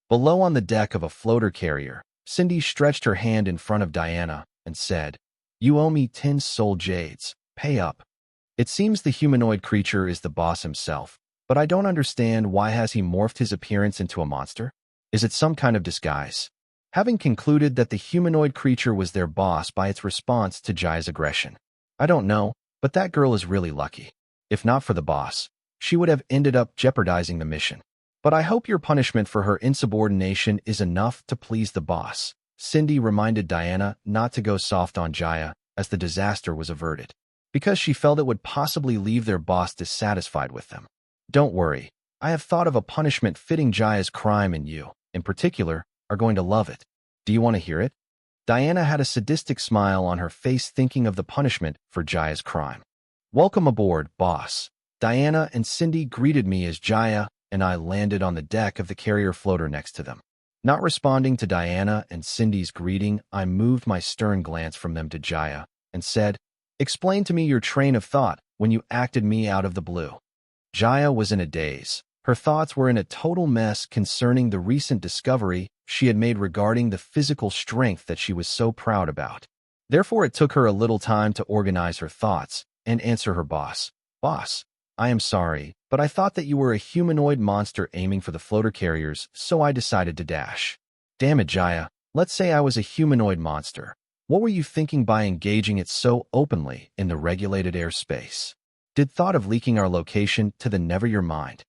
A: Below on the deck of a floater carrier, Cindy stretched her hand in front of Diana and said, "You owe me 10 soul jades. Pay up." It seems the humanoid creature is the boss himself, but I don't understand why has he morphed his appearance into a monster? Is it some kind of disguise? Having concluded that the humanoid creature was their boss by its response to Jaya's aggression. I don't know, but that girl is really lucky. If not for the boss, she would have ended up jeopardizing the mission. But I hope your punishment for her insubordination is enough to please the boss. Cindy reminded Diana not to go soft on Jaya as the disaster was averted, because she felt it would possibly leave their boss dissatisfied with them. Don't worry, I have thought of a punishment fitting Jaya's crime, and you, in particular, are going to love it. Do you want to hear it? Diana had a sadistic smile on her face thinking of the punishment for Jaya's crime. Welcome aboard, boss. Diana and Cindy greeted me as Jaya and I landed on the deck of the carrier floater next to them. Not responding to Diana and Cindy's greeting, I moved my stern glance from them to Jaya and said, "Explain to me your train of thought when you acted me out of the blue." Jaya was in a daze. Her thoughts were in a total mess concerning the recent discovery she had made regarding the physical strength that she was so proud about. Therefore, it took her a little time to organize her thoughts and answer her boss. "Boss, I am sorry, but I thought that you were a humanoid monster aiming for the floater carriers, so I decided to dash." Damn it, Jaya. Let's say I was a humanoid monster. What were you thinking by engaging it so openly in the regulated airspace? Did thought of leaking our location to the never your mind?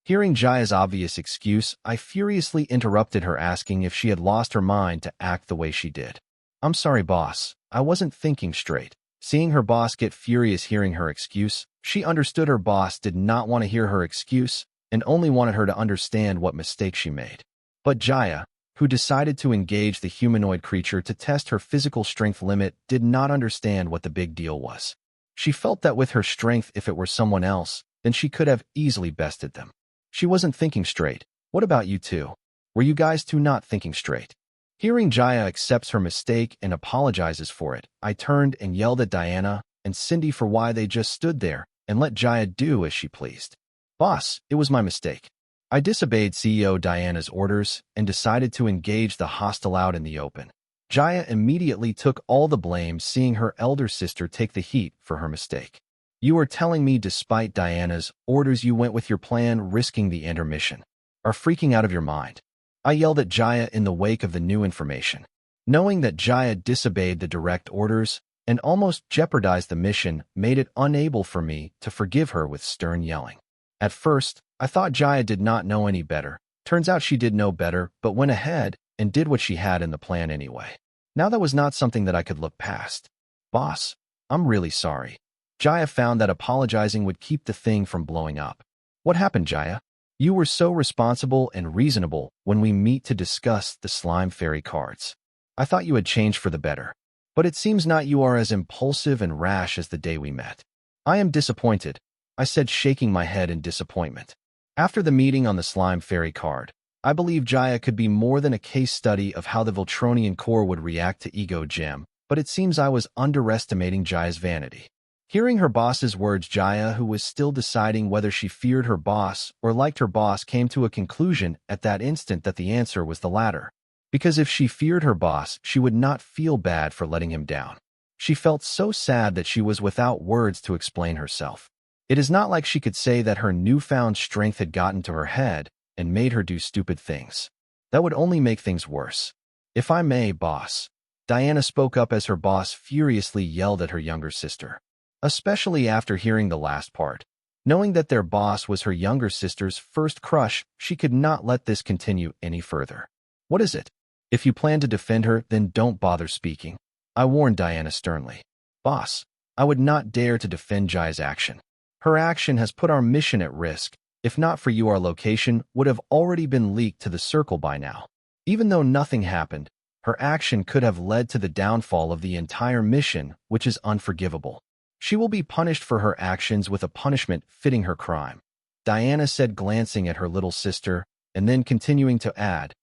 A: Hearing Jaya's obvious excuse, I furiously interrupted her, asking if she had lost her mind to act the way she did. "I'm sorry, boss. I wasn't thinking straight." Seeing her boss get furious hearing her excuse, she understood her boss did not want to hear her excuse and only wanted her to understand what mistake she made. But Jaya, who decided to engage the humanoid creature to test her physical strength limit, did not understand what the big deal was. She felt that with her strength, if it were someone else, then she could have easily bested them. She wasn't thinking straight. What about you two? Were you guys two not thinking straight? Hearing Jaya accepts her mistake and apologizes for it, I turned and yelled at Diana and Cindy for why they just stood there and let Jaya do as she pleased. "Boss, it was my mistake. I disobeyed CEO Diana's orders and decided to engage the hostile out in the open." Jaya immediately took all the blame, seeing her elder sister take the heat for her mistake. "You are telling me despite Diana's orders you went with your plan, risking the intermission? Are freaking out of your mind?" I yelled at Jaya in the wake of the new information. Knowing that Jaya disobeyed the direct orders and almost jeopardized the mission made it unable for me to forgive her with stern yelling. At first, I thought Jaya did not know any better. Turns out she did know better, but went ahead and did what she had in the plan anyway. Now that was not something that I could look past. "Boss, I'm really sorry." Jaya found that apologizing would keep the thing from blowing up. "What happened, Jaya? You were so responsible and reasonable when we meet to discuss the slime fairy cards. I thought you had changed for the better. But it seems not. You are as impulsive and rash as the day we met." "I am disappointed," I said, shaking my head in disappointment. After the meeting on the slime fairy card, I believe Jaya could be more than a case study of how the Voltronian core would react to Ego Gem, but it seems I was underestimating Jaya's vanity. Hearing her boss's words, Jaya, who was still deciding whether she feared her boss or liked her boss, came to a conclusion at that instant that the answer was the latter. Because if she feared her boss, she would not feel bad for letting him down. She felt so sad that she was without words to explain herself. It is not like she could say that her newfound strength had gotten to her head and made her do stupid things. That would only make things worse. "If I may, boss," Diana spoke up as her boss furiously yelled at her younger sister. Especially after hearing the last part. Knowing that their boss was her younger sister's first crush, she could not let this continue any further. "What is it? If you plan to defend her, then don't bother speaking," I warned Diana sternly. "Boss, I would not dare to defend Jaya's action. Her action has put our mission at risk. If not for you, our location would have already been leaked to the circle by now. Even though nothing happened, her action could have led to the downfall of the entire mission, which is unforgivable. She will be punished for her actions with a punishment fitting her crime," Diana said, glancing at her little sister, and then continuing to add,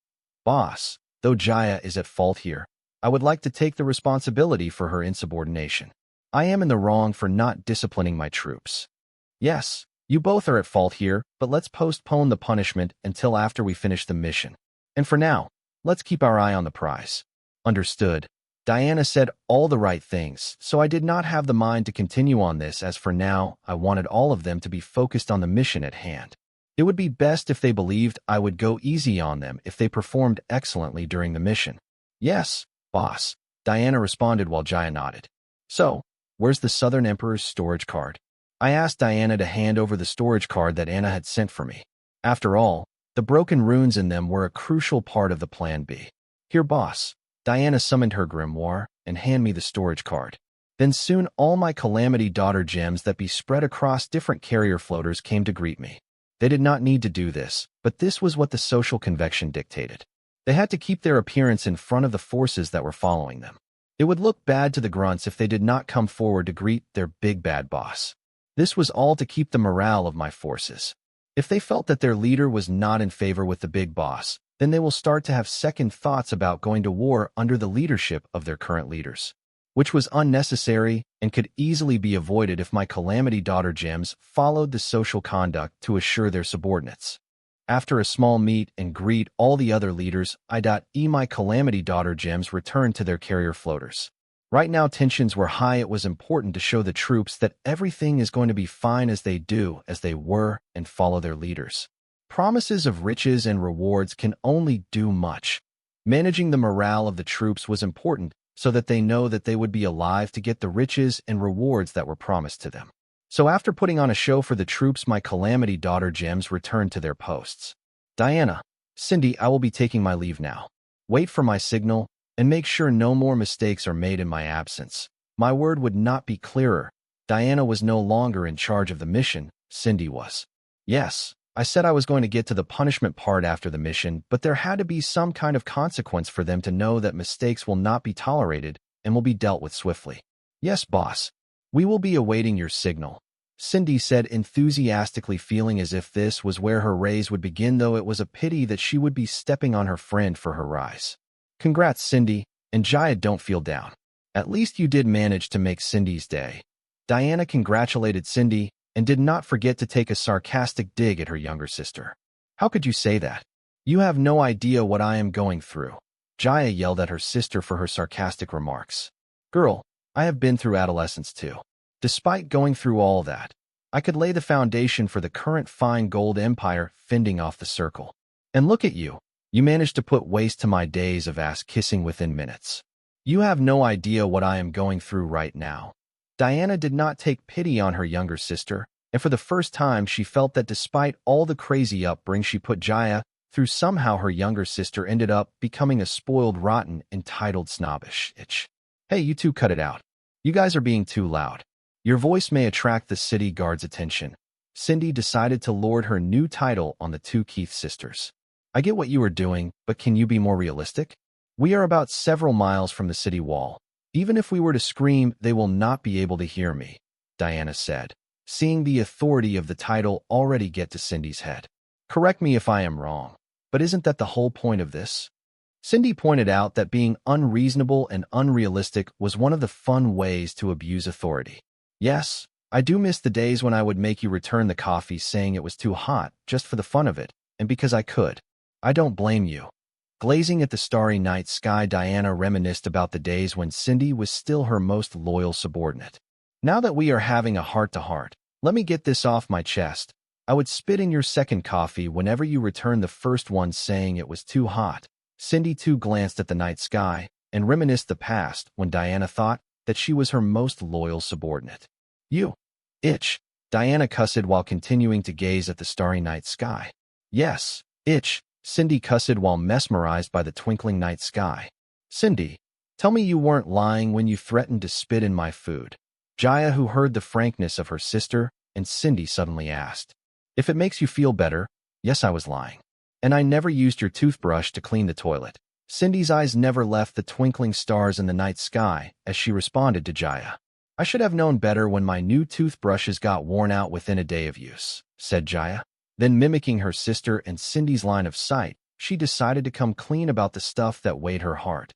A: "Boss, though Jaya is at fault here, I would like to take the responsibility for her insubordination. I am in the wrong for not disciplining my troops." "Yes, You both are at fault here, but let's postpone the punishment until after we finish the mission. And for now, let's keep our eye on the prize. Understood. Diana said all the right things, so I did not have the mind to continue on this as for now, I wanted all of them to be focused on the mission at hand. It would be best if they believed I would go easy on them if they performed excellently during the mission. Yes, boss, Diana responded while Jaya nodded. So, where's the Southern Emperor's storage card? I asked Diana to hand over the storage card that Anna had sent for me. After all, the broken runes in them were a crucial part of the Plan B. Here, boss. Diana summoned her grimoire and handed me the storage card. Then soon all my Calamity Daughter gems that be spread across different carrier floaters came to greet me. They did not need to do this, but this was what the social convection dictated. They had to keep their appearance in front of the forces that were following them. It would look bad to the grunts if they did not come forward to greet their big bad boss. This was all to keep the morale of my forces. If they felt that their leader was not in favor with the big boss, then they will start to have second thoughts about going to war under the leadership of their current leaders, which was unnecessary and could easily be avoided if my Calamity Daughter gems followed the social conduct to assure their subordinates. After a small meet and greet all the other leaders, my Calamity Daughter gems returned to their carrier floaters. Right now tensions were high. It was important to show the troops that everything is going to be fine as they were, and follow their leaders. Promises of riches and rewards can only do much. Managing the morale of the troops was important so that they know that they would be alive to get the riches and rewards that were promised to them. So after putting on a show for the troops, my Calamity Daughter gems returned to their posts. Diana, Cindy, I will be taking my leave now. Wait for my signal and make sure no more mistakes are made in my absence. My word would not be clearer. Diana was no longer in charge of the mission, Cindy was. Yes, I said I was going to get to the punishment part after the mission, but there had to be some kind of consequence for them to know that mistakes will not be tolerated and will be dealt with swiftly. Yes, boss. We will be awaiting your signal, Cindy said enthusiastically, feeling as if this was where her raise would begin, though it was a pity that she would be stepping on her friend for her rise. Congrats, Cindy, and Jaya, don't feel down. At least you did manage to make Cindy's day. Diana congratulated Cindy and did not forget to take a sarcastic dig at her younger sister. How could you say that? You have no idea what I am going through. Jaya yelled at her sister for her sarcastic remarks. Girl, I have been through adolescence too. Despite going through all that, I could lay the foundation for the current fine gold empire fending off the circle. And look at you. You managed to put waste to my days of ass-kissing within minutes. You have no idea what I am going through right now. Diana did not take pity on her younger sister, and for the first time she felt that despite all the crazy upbringing she put Jaya through, somehow her younger sister ended up becoming a spoiled, rotten, entitled snobbish itch. Hey, you two, cut it out. You guys are being too loud. Your voice may attract the city guard's attention. Cindy decided to lord her new title on the two Keith sisters. I get what you are doing, but can you be more realistic? We are about several miles from the city wall. Even if we were to scream, they will not be able to hear me, Diana said, seeing the authority of the title already get to Cindy's head. Correct me if I am wrong, but isn't that the whole point of this? Cindy pointed out that being unreasonable and unrealistic was one of the fun ways to abuse authority. Yes, I do miss the days when I would make you return the coffee saying it was too hot, just for the fun of it, and because I could. I don't blame you. Glazing at the starry night sky, Diana reminisced about the days when Cindy was still her most loyal subordinate. Now that we are having a heart-to-heart, let me get this off my chest. I would spit in your second coffee whenever you returned the first one saying it was too hot. Cindy too glanced at the night sky and reminisced the past when Diana thought that she was her most loyal subordinate. You itch, Diana cussed while continuing to gaze at the starry night sky. Yes, itch, Cindy cussed while mesmerized by the twinkling night sky. Cindy, tell me you weren't lying when you threatened to spit in my food. Jaya, who heard the frankness of her sister, and Cindy suddenly asked. If it makes you feel better, yes, I was lying. And I never used your toothbrush to clean the toilet. Cindy's eyes never left the twinkling stars in the night sky as she responded to Jaya. I should have known better when my new toothbrushes got worn out within a day of use, said Jaya. Then, mimicking her sister and Cindy's line of sight, she decided to come clean about the stuff that weighed her heart.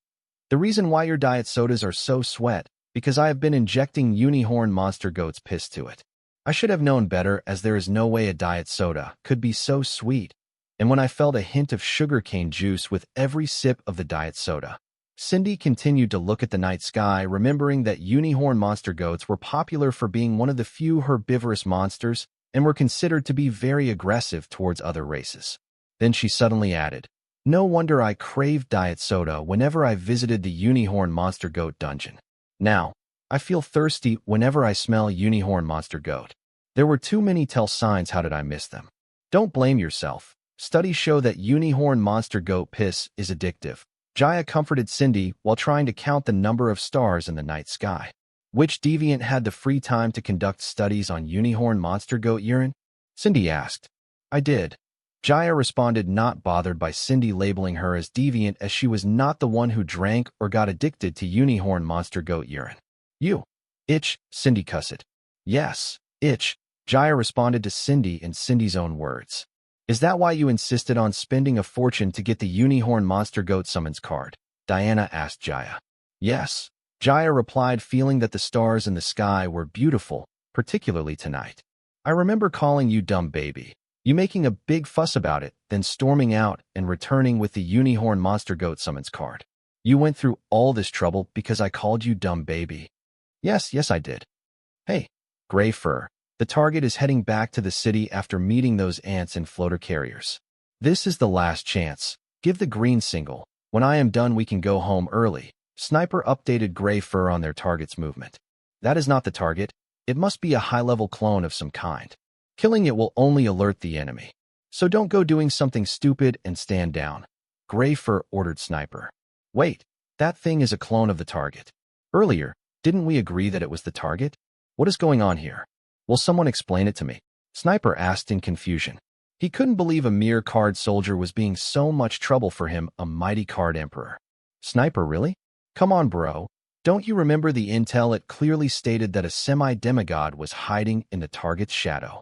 A: The reason why your diet sodas are so sweat, because I have been injecting unicorn monster goat's piss to it. I should have known better, as there is no way a diet soda could be so sweet. And when I felt a hint of sugarcane juice with every sip of the diet soda. Cindy continued to look at the night sky, remembering that unicorn monster goats were popular for being one of the few herbivorous monsters and were considered to be very aggressive towards other races. Then she suddenly added, "No wonder I craved diet soda whenever I visited the unicorn monster goat dungeon. Now, I feel thirsty whenever I smell unicorn monster goat. There were too many tell signs. How did I miss them?" Don't blame yourself. Studies show that unicorn monster goat piss is addictive. Jaya comforted Cindy while trying to count the number of stars in the night sky. Which deviant had the free time to conduct studies on unicorn monster goat urine? Cindy asked. I did. Jaya responded, not bothered by Cindy labeling her as deviant, as she was not the one who drank or got addicted to unicorn monster goat urine. You. Itch, Cindy cussed. Yes, itch, Jaya responded to Cindy in Cindy's own words. Is that why you insisted on spending a fortune to get the unicorn monster goat summons card? Diana asked Jaya. Yes, Jaya replied, feeling that the stars in the sky were beautiful, particularly tonight. I remember calling you dumb baby. You making a big fuss about it, then storming out and returning with the unicorn monster goat summons card. You went through all this trouble because I called you dumb baby. Yes, I did. Hey, Gray Fur. The target is heading back to the city after meeting those ants in floater carriers. This is the last chance. Give the green single. When I am done, we can go home early. Sniper updated Gray Fur on their target's movement. That is not the target. It must be a high-level clone of some kind. Killing it will only alert the enemy. So don't go doing something stupid and stand down. Gray Fur ordered Sniper. Wait, that thing is a clone of the target. Earlier, didn't we agree that it was the target? What is going on here? Will someone explain it to me? Sniper asked in confusion. He couldn't believe a mere card soldier was being so much trouble for him, a mighty card emperor. Sniper, really? Come on, bro. Don't you remember the intel? It clearly stated that a semi-demigod was hiding in the target's shadow.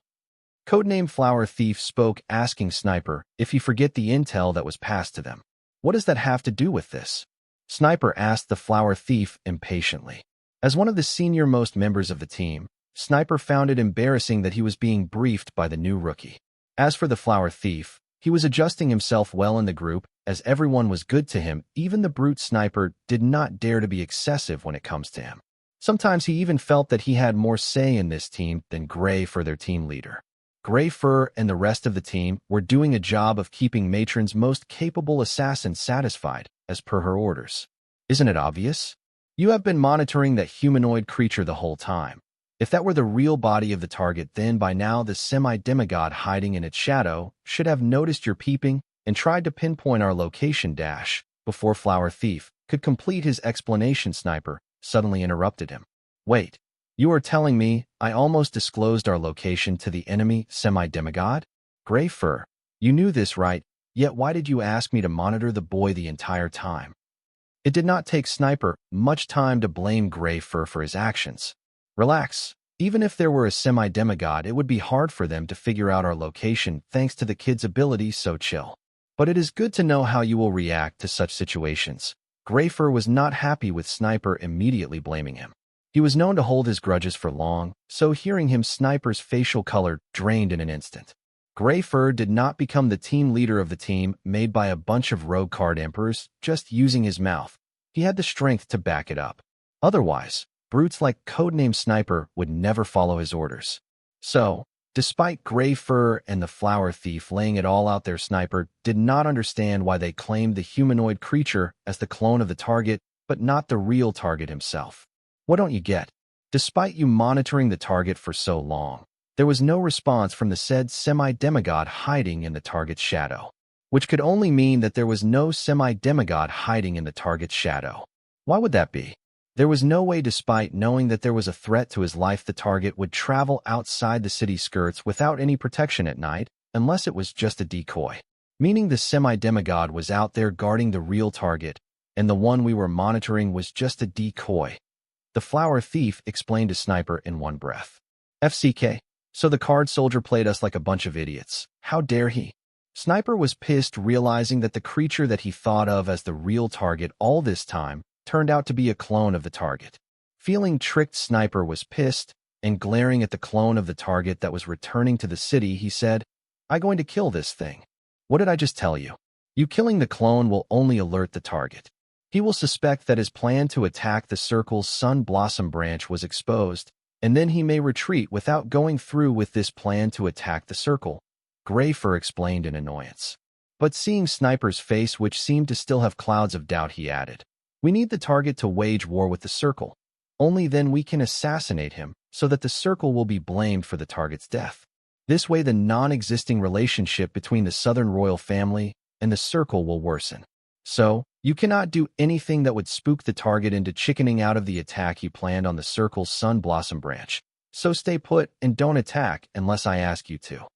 A: Codename Flower Thief spoke, asking Sniper if he forget the intel that was passed to them. What does that have to do with this? Sniper asked the Flower Thief impatiently. As one of the senior-most members of the team, Sniper found it embarrassing that he was being briefed by the new rookie. As for the Flower Thief, he was adjusting himself well in the group, as everyone was good to him. Even the brute Sniper did not dare to be excessive when it comes to him. Sometimes he even felt that he had more say in this team than Gray Fur, their team leader. Gray Fur and the rest of the team were doing a job of keeping Matron's most capable assassin satisfied, as per her orders. Isn't it obvious? You have been monitoring that humanoid creature the whole time. If that were the real body of the target, then by now the semi-demigod hiding in its shadow should have noticed your peeping and tried to pinpoint our location. Before Flower Thief could complete his explanation, Sniper suddenly interrupted him. Wait, you are telling me I almost disclosed our location to the enemy semi-demigod? Gray Fur, you knew this, right? Yet why did you ask me to monitor the boy the entire time? It did not take Sniper much time to blame Gray Fur for his actions. Relax. Even if there were a semi-demigod, it would be hard for them to figure out our location thanks to the kid's ability, so chill. But it is good to know how you will react to such situations. Gray Fur was not happy with Sniper immediately blaming him. He was known to hold his grudges for long, so hearing him, Sniper's facial color drained in an instant. Gray Fur did not become the team leader of the team made by a bunch of rogue card emperors just using his mouth. He had the strength to back it up. Otherwise, brutes like Codename Sniper would never follow his orders. So, despite Gray Fur and the Flower Thief laying it all out there, Sniper did not understand why they claimed the humanoid creature as the clone of the target, but not the real target himself. What don't you get? Despite you monitoring the target for so long, there was no response from the said semi-demigod hiding in the target's shadow, which could only mean that there was no semi-demigod hiding in the target's shadow. Why would that be? There was no way, despite knowing that there was a threat to his life, the target would travel outside the city skirts without any protection at night, unless it was just a decoy. Meaning the semi-demigod was out there guarding the real target, and the one we were monitoring was just a decoy. The Flower Thief explained to Sniper in one breath. FCK. So the card soldier played us like a bunch of idiots. How dare he? Sniper was pissed, realizing that the creature that he thought of as the real target all this time turned out to be a clone of the target. Feeling tricked, Sniper was pissed, and glaring at the clone of the target that was returning to the city, he said, "I'm going to kill this thing. What did I just tell you? You killing the clone will only alert the target. He will suspect that his plan to attack the circle's sun blossom branch was exposed, and then he may retreat without going through with this plan to attack the circle," Greyfur explained in annoyance. But seeing Sniper's face, which seemed to still have clouds of doubt, he added, "We need the target to wage war with the circle. Only then we can assassinate him, so that the circle will be blamed for the target's death. This way the non-existing relationship between the Southern royal family and the circle will worsen. So, you cannot do anything that would spook the target into chickening out of the attack you planned on the circle's sun blossom branch. So stay put and don't attack unless I ask you to."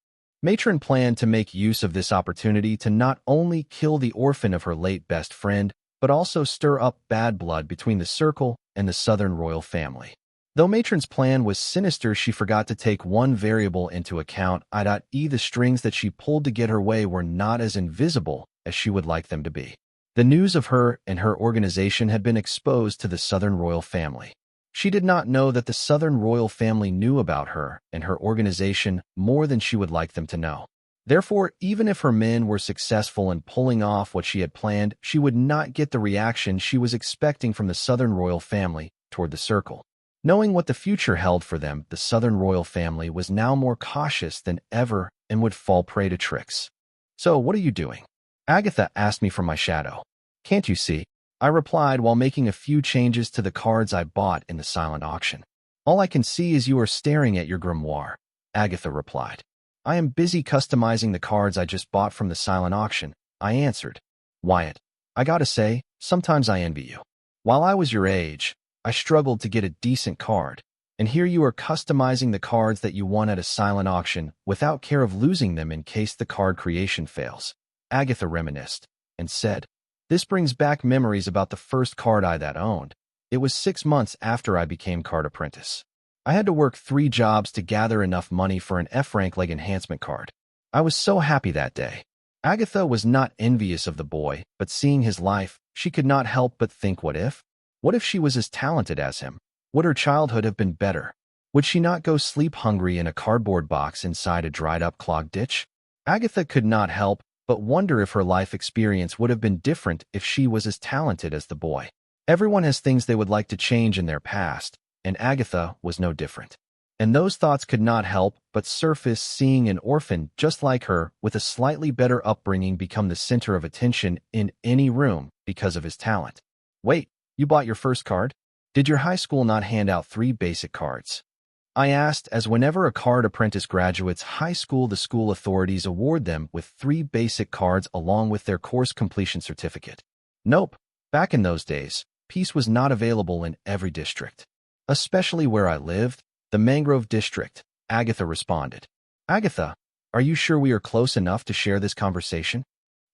A: Matron planned to make use of this opportunity to not only kill the orphan of her late best friend, but also stir up bad blood between the circle and the Southern royal family. Though Matron's plan was sinister, she forgot to take one variable into account, i.e. the strings that she pulled to get her way were not as invisible as she would like them to be. The news of her and her organization had been exposed to the Southern royal family. She did not know that the Southern royal family knew about her and her organization more than she would like them to know. Therefore, even if her men were successful in pulling off what she had planned, she would not get the reaction she was expecting from the Southern royal family toward the circle. Knowing what the future held for them, the Southern royal family was now more cautious than ever and would fall prey to tricks. "So, what are you doing?" Agatha asked me from my shadow. "Can't you see?" I replied while making a few changes to the cards I bought in the silent auction. "All I can see is you are staring at your grimoire," Agatha replied. "I am busy customizing the cards I just bought from the silent auction," I answered. "Wyatt, I gotta say, sometimes I envy you. While I was your age, I struggled to get a decent card, and here you are customizing the cards that you won at a silent auction without care of losing them in case the card creation fails." Agatha reminisced and said, "This brings back memories about the first card I that owned. It was 6 months after I became card apprentice. I had to work 3 jobs to gather enough money for an F-rank leg enhancement card. I was so happy that day." Agatha was not envious of the boy, but seeing his life, she could not help but think, what if? What if she was as talented as him? Would her childhood have been better? Would she not go sleep hungry in a cardboard box inside a dried-up clogged ditch? Agatha could not help but wonder if her life experience would have been different if she was as talented as the boy. Everyone has things they would like to change in their past, and Agatha was no different. And those thoughts could not help but surface seeing an orphan just like her with a slightly better upbringing become the center of attention in any room because of his talent. "Wait, you bought your first card? Did your high school not hand out 3 basic cards?" I asked, as whenever a card apprentice graduates high school, the school authorities award them with 3 basic cards along with their course completion certificate. "Nope. Back in those days, peace was not available in every district. Especially where I lived, the Mangrove District," Agatha responded. "Agatha, are you sure we are close enough to share this conversation?"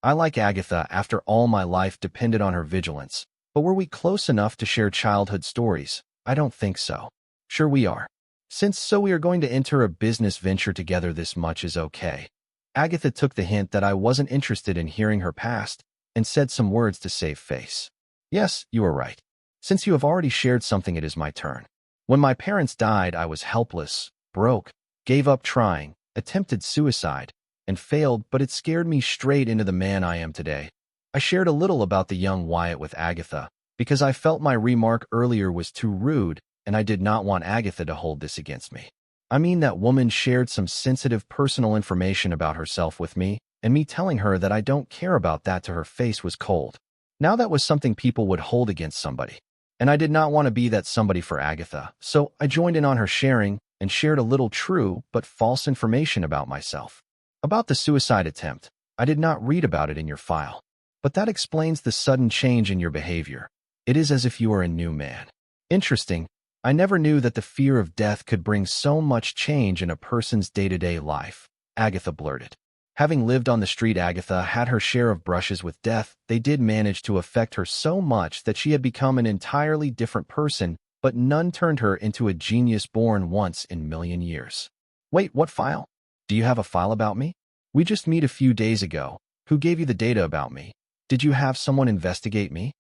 A: I like Agatha after all my life depended on her vigilance, but were we close enough to share childhood stories? I don't think so. "Sure we are. Since so we are going to enter a business venture together, this much is okay." Agatha took the hint that I wasn't interested in hearing her past and said some words to save face. "Yes, you are right. Since you have already shared something, it is my turn. When my parents died, I was helpless, broke, gave up trying, attempted suicide, and failed, but it scared me straight into the man I am today." I shared a little about the young Wyatt with Agatha because I felt my remark earlier was too rude, and I did not want Agatha to hold this against me. I mean, that woman shared some sensitive personal information about herself with me, and me telling her that I don't care about that to her face was cold. Now that was something people would hold against somebody, and I did not want to be that somebody for Agatha, so I joined in on her sharing and shared a little true but false information about myself. About the suicide attempt, I did not read about it in your file, but that explains the sudden change in your behavior. It is as if you are a new man. Interesting. I never knew that the fear of death could bring so much change in a person's day-to-day life, Agatha blurted. Having lived on the street, Agatha had her share of brushes with death. They did manage to affect her so much that she had become an entirely different person, but none turned her into a genius born once in a million years. "Wait, what file? Do you have a file about me? We just met a few days ago. Who gave you the data about me? Did you have someone investigate me?"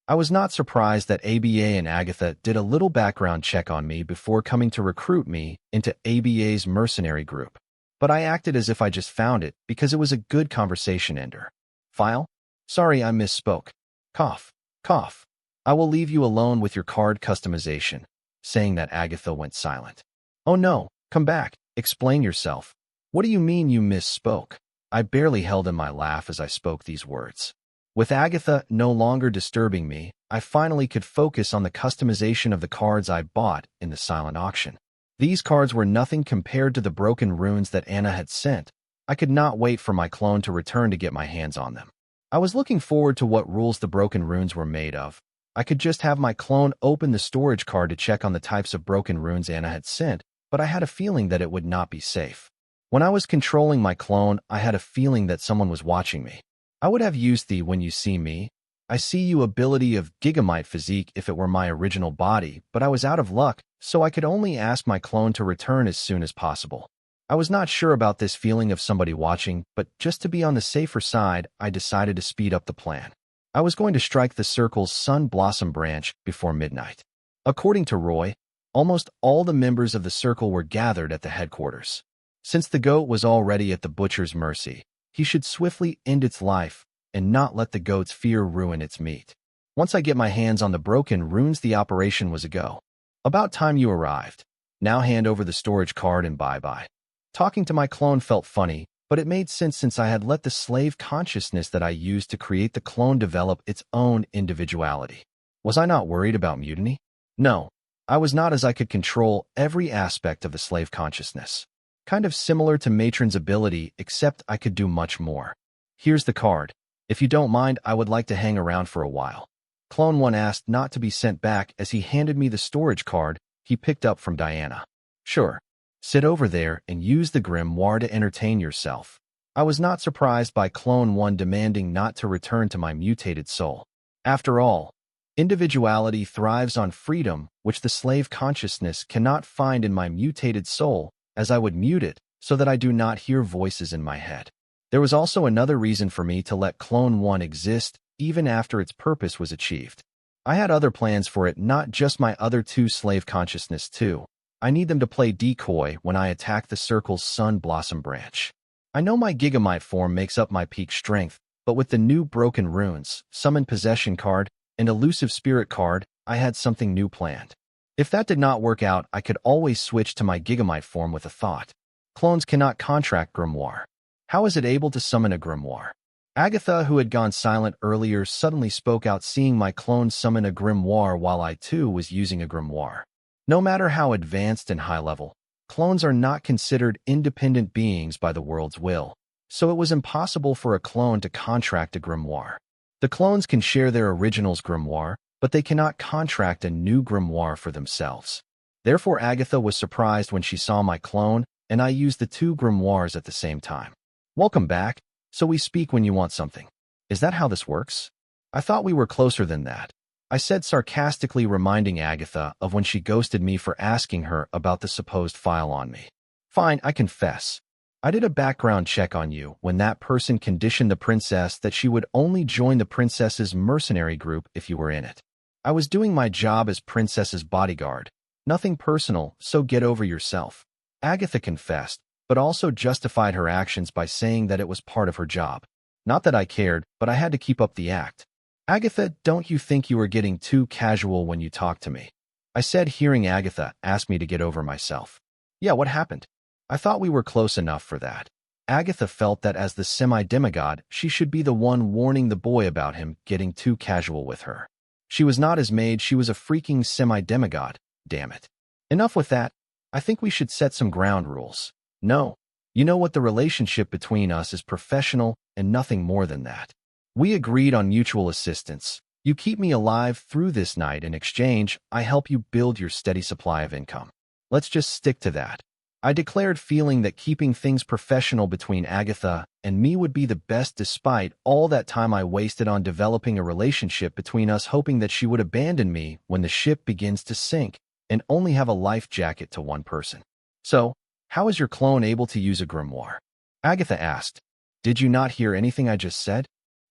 A: I was not surprised that ABA and Agatha did a little background check on me before coming to recruit me into ABA's mercenary group. But I acted as if I just found it because it was a good conversation ender. File? Sorry, I misspoke. Cough. Cough. I will leave you alone with your card customization. Saying that, Agatha went silent. Oh no, come back. Explain yourself. What do you mean you misspoke? I barely held in my laugh as I spoke these words. With Agatha no longer disturbing me, I finally could focus on the customization of the cards I bought in the silent auction. These cards were nothing compared to the broken runes that Anna had sent. I could not wait for my clone to return to get my hands on them. I was looking forward to what rules the broken runes were made of. I could just have my clone open the storage card to check on the types of broken runes Anna had sent, but I had a feeling that it would not be safe. When I was controlling my clone, I had a feeling that someone was watching me. I would have used the "when you see me, I see you" ability of Gigamite Physique if it were my original body, but I was out of luck, so I could only ask my clone to return as soon as possible. I was not sure about this feeling of somebody watching, but just to be on the safer side, I decided to speed up the plan. I was going to strike the circle's Sun Blossom branch before midnight. According to Roy, almost all the members of the circle were gathered at the headquarters. Since the goat was already at the butcher's mercy, he should swiftly end its life and not let the goat's fear ruin its meat. Once I get my hands on the broken runes, the operation was a go. About time you arrived. Now hand over the storage card and bye-bye. Talking to my clone felt funny, but it made sense since I had let the slave consciousness that I used to create the clone develop its own individuality. Was I not worried about mutiny? No, I was not, as I could control every aspect of the slave consciousness. Kind of similar to Matron's ability, except I could do much more. Here's the card. If you don't mind, I would like to hang around for a while. Clone 1 asked not to be sent back as he handed me the storage card he picked up from Diana. Sure. Sit over there and use the grimoire to entertain yourself. I was not surprised by Clone 1 demanding not to return to my mutated soul. After all, individuality thrives on freedom, which the slave consciousness cannot find in my mutated soul, as I would mute it so that I do not hear voices in my head. There was also another reason for me to let Clone 1 exist even after its purpose was achieved. I had other plans for it, not just my other two slave consciousness too. I need them to play decoy when I attack the circle's Sun Blossom branch. I know my Gigamite form makes up my peak strength, but with the new broken runes, Summon Possession card, and Elusive Spirit card, I had something new planned. If that did not work out, I could always switch to my Gigamite form with a thought. Clones cannot contract grimoire. How is it able to summon a grimoire? Agatha, who had gone silent earlier, suddenly spoke out, seeing my clone summon a grimoire while I too was using a grimoire. No matter how advanced and high-level, clones are not considered independent beings by the world's will, so it was impossible for a clone to contract a grimoire. The clones can share their original's grimoire, but they cannot contract a new grimoire for themselves. Therefore, Agatha was surprised when she saw my clone, and I used the two grimoires at the same time. Welcome back, so we speak when you want something. Is that how this works? I thought we were closer than that, I said sarcastically, reminding Agatha of when she ghosted me for asking her about the supposed file on me. Fine, I confess. I did a background check on you when that person conditioned the princess that she would only join the princess's mercenary group if you were in it. I was doing my job as princess's bodyguard. Nothing personal, so get over yourself. Agatha confessed, but also justified her actions by saying that it was part of her job. Not that I cared, but I had to keep up the act. Agatha, don't you think you were getting too casual when you talked to me? I said, hearing Agatha ask me to get over myself. Yeah, what happened? I thought we were close enough for that. Agatha felt that as the semi-demigod, she should be the one warning the boy about him getting too casual with her. She was not his maid, she was a freaking semi-demigod, damn it. Enough with that. I think we should set some ground rules. No. You know what, the relationship between us is professional and nothing more than that. We agreed on mutual assistance. You keep me alive through this night. In exchange, I help you build your steady supply of income. Let's just stick to that. I declared, feeling that keeping things professional between Agatha and me would be the best despite all that time I wasted on developing a relationship between us, hoping that she would abandon me when the ship begins to sink and only have a life jacket to one person. So, how is your clone able to use a grimoire? Agatha asked. Did you not hear anything I just said?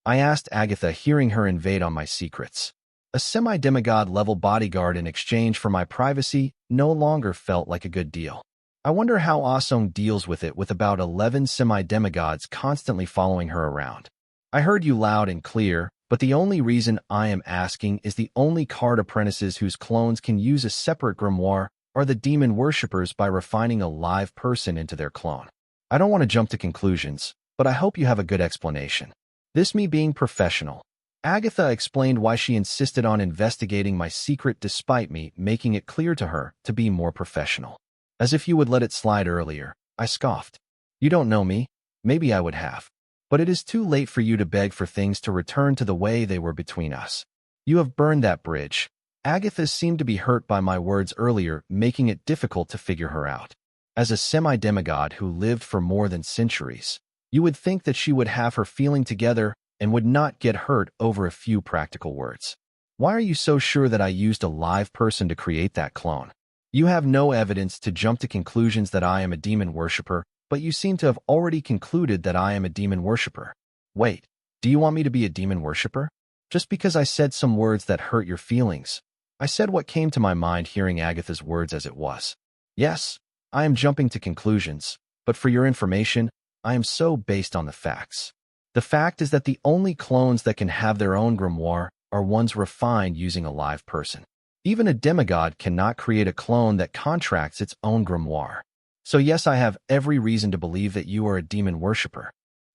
A: I asked Agatha, hearing her invade on my secrets. A semi-demigod level bodyguard in exchange for my privacy no longer felt like a good deal. I wonder how Asong deals with it with about 11 semi-demigods constantly following her around. I heard you loud and clear, but the only reason I am asking is the only card apprentices whose clones can use a separate grimoire are the demon worshippers by refining a live person into their clone. I don't want to jump to conclusions, but I hope you have a good explanation. This me being professional. Agatha explained why she insisted on investigating my secret despite me making it clear to her to be more professional. As if you would let it slide earlier, I scoffed. You don't know me. Maybe I would have. But it is too late for you to beg for things to return to the way they were between us. You have burned that bridge. Agatha seemed to be hurt by my words earlier, making it difficult to figure her out. As a semi-demigod who lived for more than centuries, you would think that she would have her feeling together and would not get hurt over a few practical words. Why are you so sure that I used a live person to create that clone? You have no evidence to jump to conclusions that I am a demon worshipper, but you seem to have already concluded that I am a demon worshipper. Wait, do you want me to be a demon worshipper? Just because I said some words that hurt your feelings. I said what came to my mind hearing Agatha's words as it was. Yes, I am jumping to conclusions, but for your information, I am so based on the facts. The fact is that the only clones that can have their own grimoire are ones refined using a live person. Even a demigod cannot create a clone that contracts its own grimoire. So yes, I have every reason to believe that you are a demon worshipper.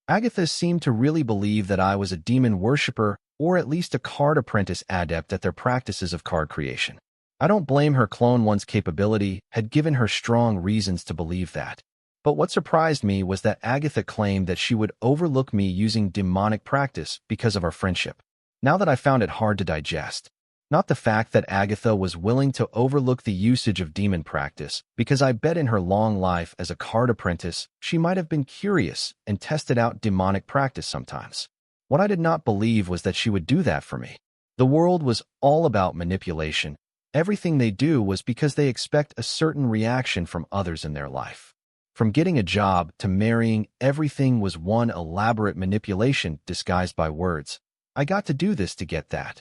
A: Agatha seemed to really believe that I was a demon worshipper or at least a card apprentice adept at their practices of card creation. I don't blame her. Clone One's capability had given her strong reasons to believe that. But what surprised me was that Agatha claimed that she would overlook me using demonic practice because of our friendship. Now that I found it hard to digest. Not the fact that Agatha was willing to overlook the usage of demon practice, because I bet in her long life as a card apprentice, she might have been curious and tested out demonic practice sometimes. What I did not believe was that she would do that for me. The world was all about manipulation. Everything they do was because they expect a certain reaction from others in their life. From getting a job to marrying, everything was one elaborate manipulation disguised by words. I got to do this to get that.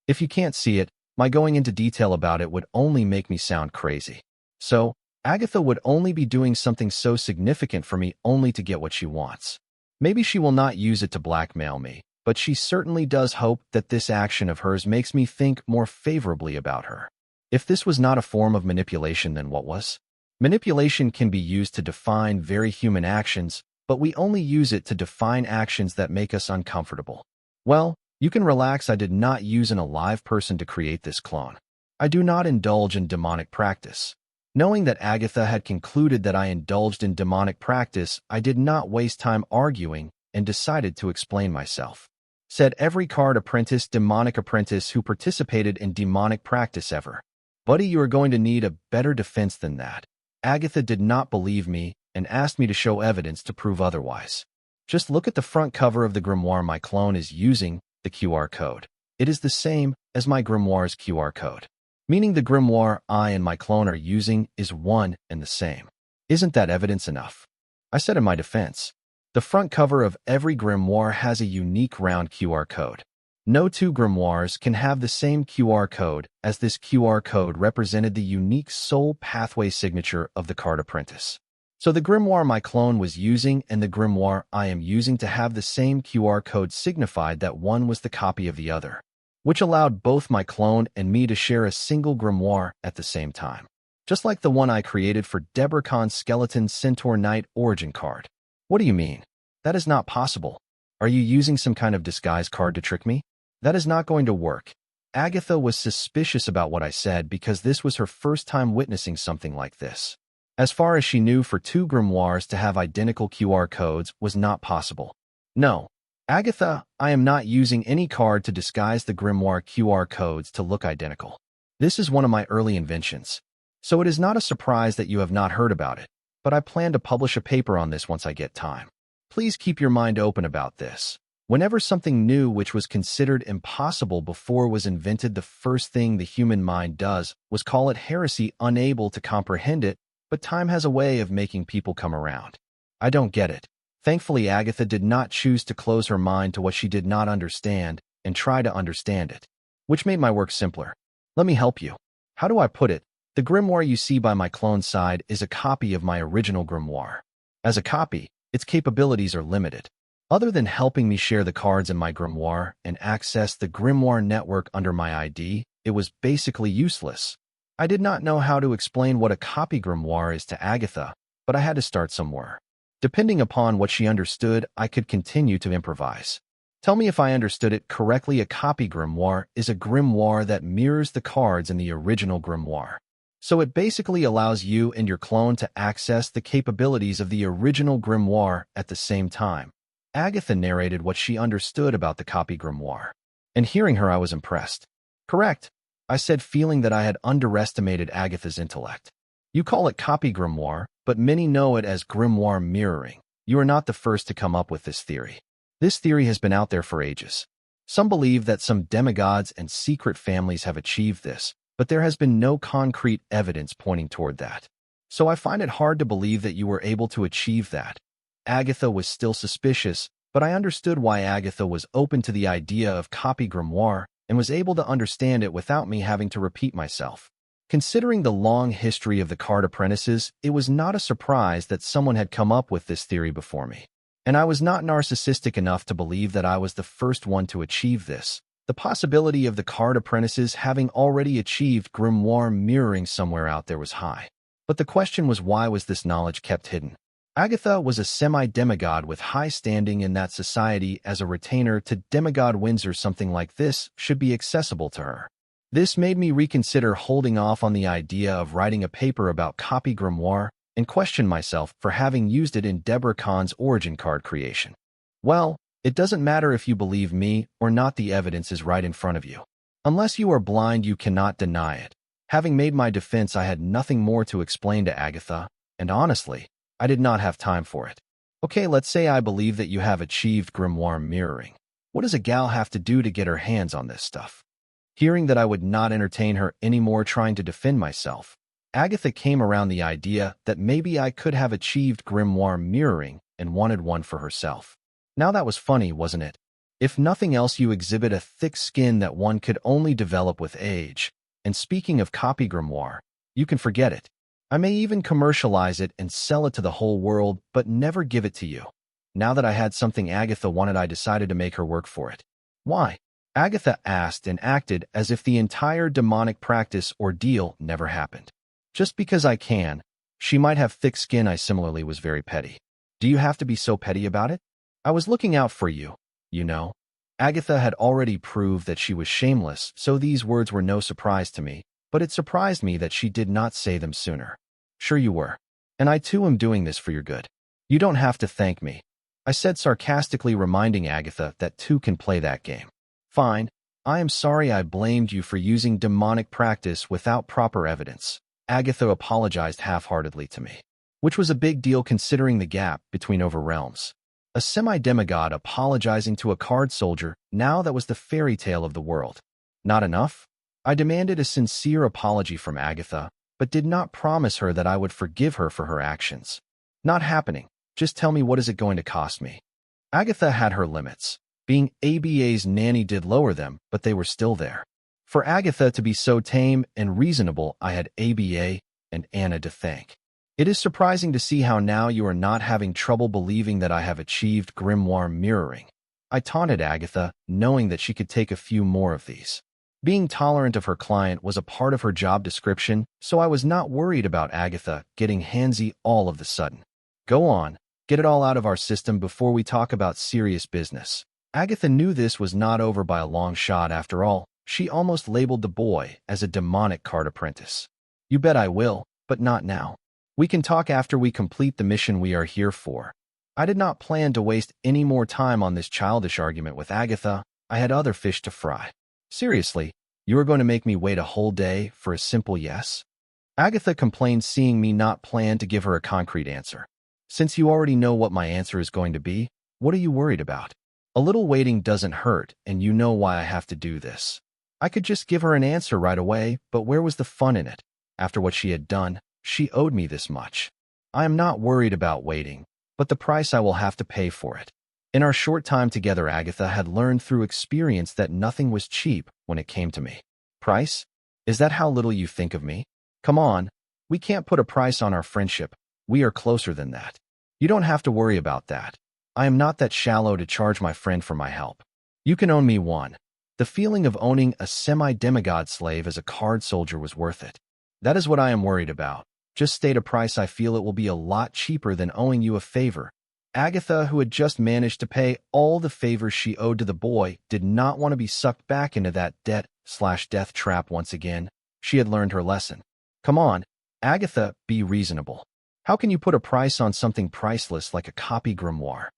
A: If you can't see it, my going into detail about it would only make me sound crazy. So, Agatha would only be doing something so significant for me only to get what she wants. Maybe she will not use it to blackmail me, but she certainly does hope that this action of hers makes me think more favorably about her. If this was not a form of manipulation, then what was? Manipulation can be used to define very human actions, but we only use it to define actions that make us uncomfortable. Well, you can relax. I did not use an alive person to create this clone. I do not indulge in demonic practice. Knowing that Agatha had concluded that I indulged in demonic practice, I did not waste time arguing and decided to explain myself. Said every card apprentice, demonic apprentice who participated in demonic practice ever. Buddy, you are going to need a better defense than that. Agatha did not believe me and asked me to show evidence to prove otherwise. Just look at the front cover of the grimoire my clone is using, the QR code. It is the same as my grimoire's QR code, meaning the grimoire I and my clone are using is one and the same. Isn't that evidence enough? I said in my defense. The front cover of every grimoire has a unique round QR code. No two grimoires can have the same QR code, as this QR code represented the unique soul pathway signature of the card apprentice. So the grimoire my clone was using and the grimoire I am using to have the same QR code signified that one was the copy of the other, which allowed both my clone and me to share a single grimoire at the same time. Just like the one I created for Deborah's Skeleton Centaur Knight origin card. What do you mean? That is not possible. Are you using some kind of disguise card to trick me? That is not going to work. Agatha was suspicious about what I said because this was her first time witnessing something like this. As far as she knew, for two grimoires to have identical QR codes was not possible. No, Agatha, I am not using any card to disguise the grimoire QR codes to look identical. This is one of my early inventions. So it is not a surprise that you have not heard about it, but I plan to publish a paper on this once I get time. Please keep your mind open about this. Whenever something new which was considered impossible before was invented, the first thing the human mind does was call it heresy, unable to comprehend it, but time has a way of making people come around. I don't get it. Thankfully, Agatha did not choose to close her mind to what she did not understand and try to understand it. which made my work simpler. Let me help you. How do I put it? The grimoire you see by my clone side is a copy of my original grimoire. As a copy, its capabilities are limited. Other than helping me share the cards in my grimoire and access the grimoire network under my ID, it was basically useless. I did not know how to explain what a copy grimoire is to Agatha, but I had to start somewhere. Depending upon what she understood, I could continue to improvise. Tell me if I understood it correctly. A copy grimoire is a grimoire that mirrors the cards in the original grimoire. So it basically allows you and your clone to access the capabilities of the original grimoire at the same time. Agatha narrated what she understood about the copy grimoire. And hearing her, I was impressed. Correct, I said, feeling that I had underestimated Agatha's intellect. You call it copy grimoire, but many know it as grimoire mirroring. You are not the first to come up with this theory. This theory has been out there for ages. Some believe that some demigods and secret families have achieved this, but there has been no concrete evidence pointing toward that. So I find it hard to believe that you were able to achieve that. Agatha was still suspicious, but I understood why Agatha was open to the idea of copy grimoire and was able to understand it without me having to repeat myself. Considering the long history of the card apprentices, it was not a surprise that someone had come up with this theory before me. And I was not narcissistic enough to believe that I was the first one to achieve this. The possibility of the card apprentices having already achieved grimoire mirroring somewhere out there was high. But the question was, why was this knowledge kept hidden? Agatha was a semi-demigod with high standing in that society. As a retainer to demigod Windsor, something like this should be accessible to her. This made me reconsider holding off on the idea of writing a paper about copy grimoire and question myself for having used it in Deborah Khan's origin card creation. Well, it doesn't matter if you believe me or not, the evidence is right in front of you. Unless you are blind, you cannot deny it. Having made my defense, I had nothing more to explain to Agatha, and honestly, I did not have time for it. Okay, let's say I believe that you have achieved grimoire mirroring. What does a gal have to do to get her hands on this stuff? Hearing that I would not entertain her anymore trying to defend myself, Agatha came around the idea that maybe I could have achieved grimoire mirroring and wanted one for herself. Now that was funny, wasn't it? If nothing else, you exhibit a thick skin that one could only develop with age. And speaking of copy grimoire, you can forget it. I may even commercialize it and sell it to the whole world, but never give it to you. Now that I had something Agatha wanted, I decided to make her work for it. Why? Agatha asked and acted as if the entire demonic practice ordeal never happened. Just because I can. She might have thick skin. I similarly was very petty. Do you have to be so petty about it? I was looking out for you, you know. Agatha had already proved that she was shameless, so these words were no surprise to me, but it surprised me that she did not say them sooner. Sure you were. And I too am doing this for your good. You don't have to thank me, I said sarcastically, reminding Agatha that two can play that game. Fine. I am sorry I blamed you for using demonic practice without proper evidence. Agatha apologized half-heartedly to me, which was a big deal considering the gap between overrealms. A semi-demigod apologizing to a card soldier, now that was the fairy tale of the world. Not enough? I demanded a sincere apology from Agatha, but did not promise her that I would forgive her for her actions. Not happening. Just tell me, what is it going to cost me? Agatha had her limits. Being ABA's nanny did lower them, but they were still there. For Agatha to be so tame and reasonable, I had ABA and Anna to thank. It is surprising to see how now you are not having trouble believing that I have achieved grimoire mirroring. I taunted Agatha, knowing that she could take a few more of these. Being tolerant of her client was a part of her job description, so I was not worried about Agatha getting handsy all of the sudden. Go on, get it all out of our system before we talk about serious business. Agatha knew this was not over by a long shot. After all, she almost labeled the boy as a demonic card apprentice. You bet I will, but not now. We can talk after we complete the mission we are here for. I did not plan to waste any more time on this childish argument with Agatha. I had other fish to fry. Seriously, you are going to make me wait a whole day for a simple yes? Agatha complained, seeing me not plan to give her a concrete answer. Since you already know what my answer is going to be, what are you worried about? A little waiting doesn't hurt, and you know why I have to do this. I could just give her an answer right away, but where was the fun in it? After what she had done, she owed me this much. I am not worried about waiting, but the price I will have to pay for it. In our short time together, Agatha had learned through experience that nothing was cheap when it came to me. Price? Is that how little you think of me? Come on, we can't put a price on our friendship. We are closer than that. You don't have to worry about that. I am not that shallow to charge my friend for my help. You can own me one. The feeling of owning a semi-demigod slave as a card soldier was worth it. That is what I am worried about. Just state a price. I feel it will be a lot cheaper than owing you a favor. Agatha, who had just managed to pay all the favors she owed to the boy, did not want to be sucked back into that debt/death trap once again. She had learned her lesson. Come on, Agatha, be reasonable. How can you put a price on something priceless like a copy grimoire?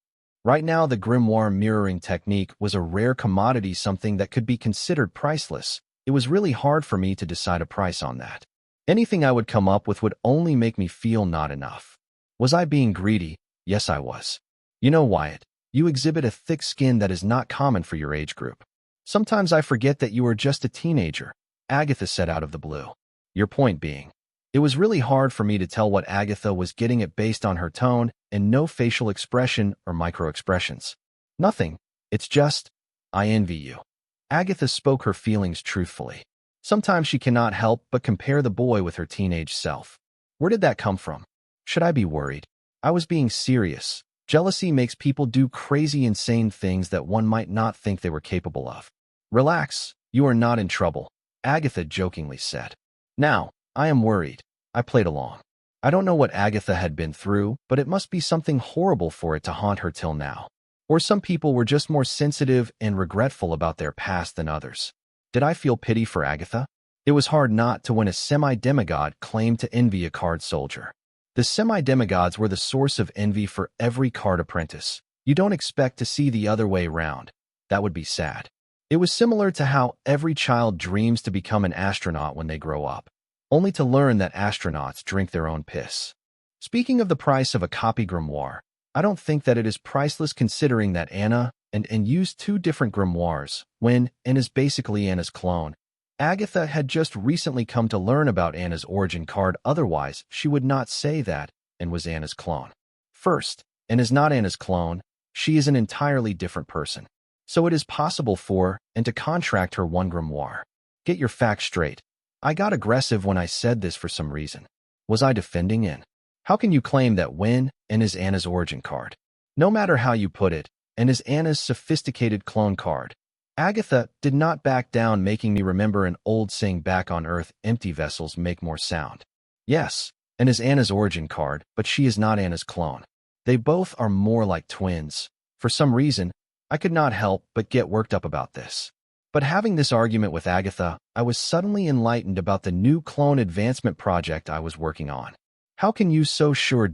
A: Right now, the grimoire mirroring technique was a rare commodity, something that could be considered priceless. It was really hard for me to decide a price on that. Anything I would come up with would only make me feel not enough. Was I being greedy? Yes, I was. You know, Wyatt, you exhibit a thick skin that is not common for your age group. Sometimes I forget that you are just a teenager, Agatha said out of the blue. Your point being, it was really hard for me to tell what Agatha was getting at based on her tone and no facial expression or micro-expressions. Nothing. It's just, I envy you. Agatha spoke her feelings truthfully. Sometimes she cannot help but compare the boy with her teenage self. Where did that come from? Should I be worried? I was being serious. Jealousy makes people do crazy, insane things that one might not think they were capable of. Relax, you are not in trouble, Agatha jokingly said. Now, I am worried. I played along. I don't know what Agatha had been through, but it must be something horrible for it to haunt her till now. Or some people were just more sensitive and regretful about their past than others. Did I feel pity for Agatha? It was hard not to when a semi-demigod claimed to envy a card soldier. The semi-demigods were the source of envy for every card apprentice. You don't expect to see the other way round. That would be sad. It was similar to how every child dreams to become an astronaut when they grow up, only to learn that astronauts drink their own piss. Speaking of the price of a copy grimoire, I don't think that it is priceless considering that Anna and used two different grimoires when Anna is basically Anna's clone. Agatha had just recently come to learn about Anna's origin card, otherwise she would not say that and was Anna's clone. First, Anna is not Anna's clone, she is an entirely different person. So it is possible for Anna to contract her one grimoire. Get your facts straight. I got aggressive when I said this for some reason. Was I defending Anna? How can you claim that when Anna is Anna's origin card? No matter how you put it, Anna is Anna's sophisticated clone card. Agatha did not back down, making me remember an old saying, back on Earth, empty vessels make more sound. Yes, Anna is Anna's origin card, but she is not Anna's clone. They both are more like twins. For some reason, I could not help but get worked up about this. But having this argument with Agatha, I was suddenly enlightened about the new clone advancement project I was working on. How can you so sure?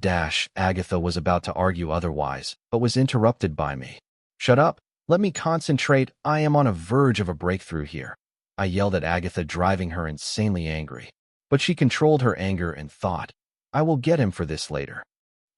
A: Agatha was about to argue otherwise, but was interrupted by me. Shut up. Let me concentrate. I am on a verge of a breakthrough here. I yelled at Agatha, driving her insanely angry. But she controlled her anger and thought, I will get him for this later.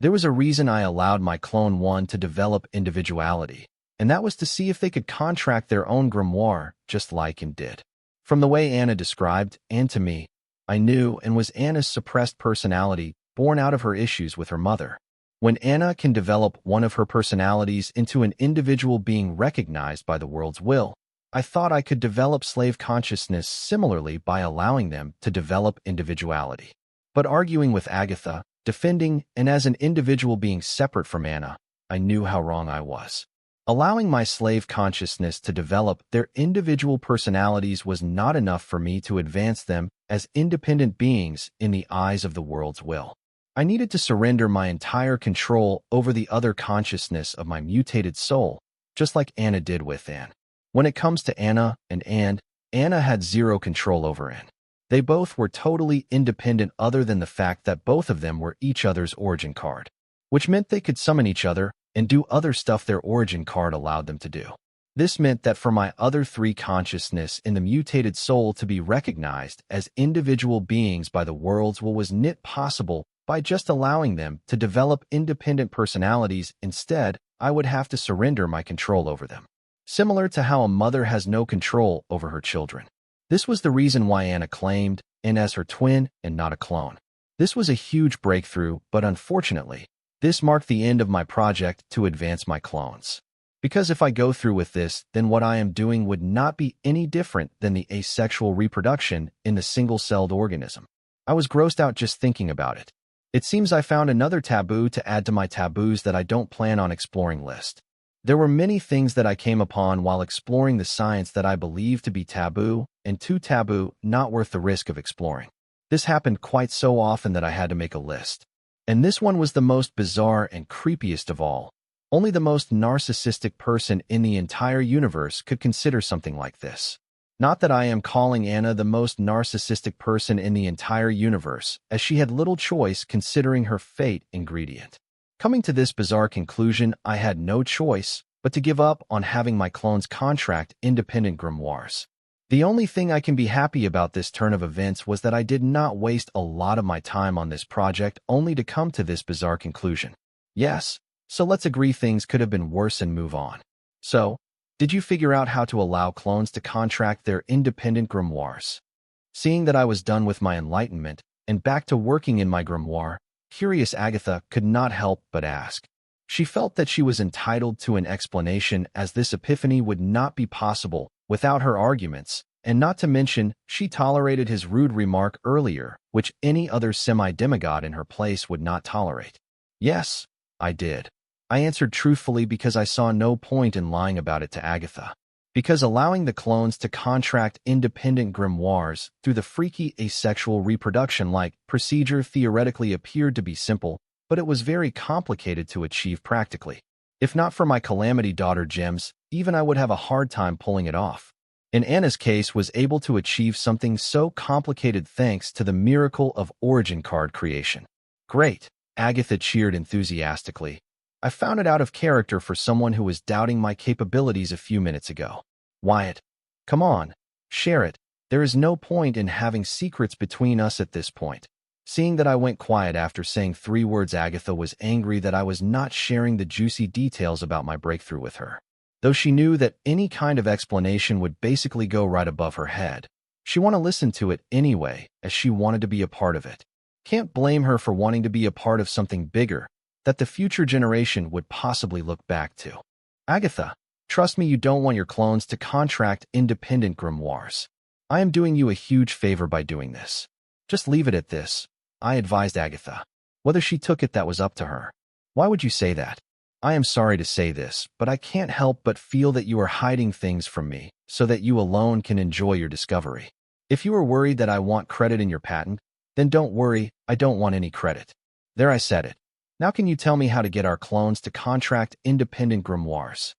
A: There was a reason I allowed my clone one to develop individuality, and that was to see if they could contract their own grimoire, just like Anna did. From the way Anna described Anna to me, I knew Anna was Anna's suppressed personality born out of her issues with her mother. When Anna can develop one of her personalities into an individual being recognized by the world's will, I thought I could develop slave consciousness similarly by allowing them to develop individuality. But arguing with Agatha, defending and as an individual being separate from Anna, I knew how wrong I was. Allowing my slave consciousness to develop their individual personalities was not enough for me to advance them as independent beings in the eyes of the world's will. I needed to surrender my entire control over the other consciousness of my mutated soul, just like Anna did with Anne. When it comes to Anna and Anna had zero control over Anne. They both were totally independent other than the fact that both of them were each other's origin card, which meant they could summon each other and do other stuff their origin card allowed them to do. This meant that for my other three consciousness in the mutated soul to be recognized as individual beings by the world's will was not possible by just allowing them to develop independent personalities. Instead, I would have to surrender my control over them. Similar to how a mother has no control over her children. This was the reason why Anna claimed Anna as her twin and not a clone. This was a huge breakthrough, but unfortunately, this marked the end of my project to advance my clones. Because if I go through with this, then what I am doing would not be any different than the asexual reproduction in the single-celled organism. I was grossed out just thinking about it. It seems I found another taboo to add to my taboos that I don't plan on exploring list. There were many things that I came upon while exploring the science that I believe to be taboo, and too taboo, not worth the risk of exploring. This happened quite so often that I had to make a list. And this one was the most bizarre and creepiest of all. Only the most narcissistic person in the entire universe could consider something like this. Not that I am calling Anna the most narcissistic person in the entire universe, as she had little choice considering her fate ingredient. Coming to this bizarre conclusion, I had no choice but to give up on having my clones contract independent grimoires. The only thing I can be happy about this turn of events was that I did not waste a lot of my time on this project only to come to this bizarre conclusion. Yes, so let's agree things could have been worse and move on. So, did you figure out how to allow clones to contract their independent grimoires? Seeing that I was done with my enlightenment and back to working in my grimoire, curious Agatha could not help but ask. She felt that she was entitled to an explanation, as this epiphany would not be possible without her arguments, and not to mention, she tolerated his rude remark earlier, which any other semi-demigod in her place would not tolerate. Yes, I did. I answered truthfully because I saw no point in lying about it to Agatha. Because allowing the clones to contract independent grimoires through the freaky asexual reproduction-like procedure theoretically appeared to be simple, but it was very complicated to achieve practically. If not for my calamity daughter gems, even I would have a hard time pulling it off. In Anna's case, was able to achieve something so complicated thanks to the miracle of origin card creation. Great, Agatha cheered enthusiastically. I found it out of character for someone who was doubting my capabilities a few minutes ago. Wyatt, come on, share it. There is no point in having secrets between us at this point. Seeing that I went quiet after saying 3 words, Agatha was angry that I was not sharing the juicy details about my breakthrough with her. Though she knew that any kind of explanation would basically go right above her head, she wanted to listen to it anyway, as she wanted to be a part of it. Can't blame her for wanting to be a part of something bigger that the future generation would possibly look back to. Agatha, trust me, you don't want your clones to contract independent grimoires. I am doing you a huge favor by doing this. Just leave it at this, I advised Agatha. Whether she took it, that was up to her. Why would you say that? I am sorry to say this, but I can't help but feel that you are hiding things from me so that you alone can enjoy your discovery. If you are worried that I want credit in your patent, then don't worry, I don't want any credit. There, I said it. Now can you tell me how to get our clones to contract independent grimoires?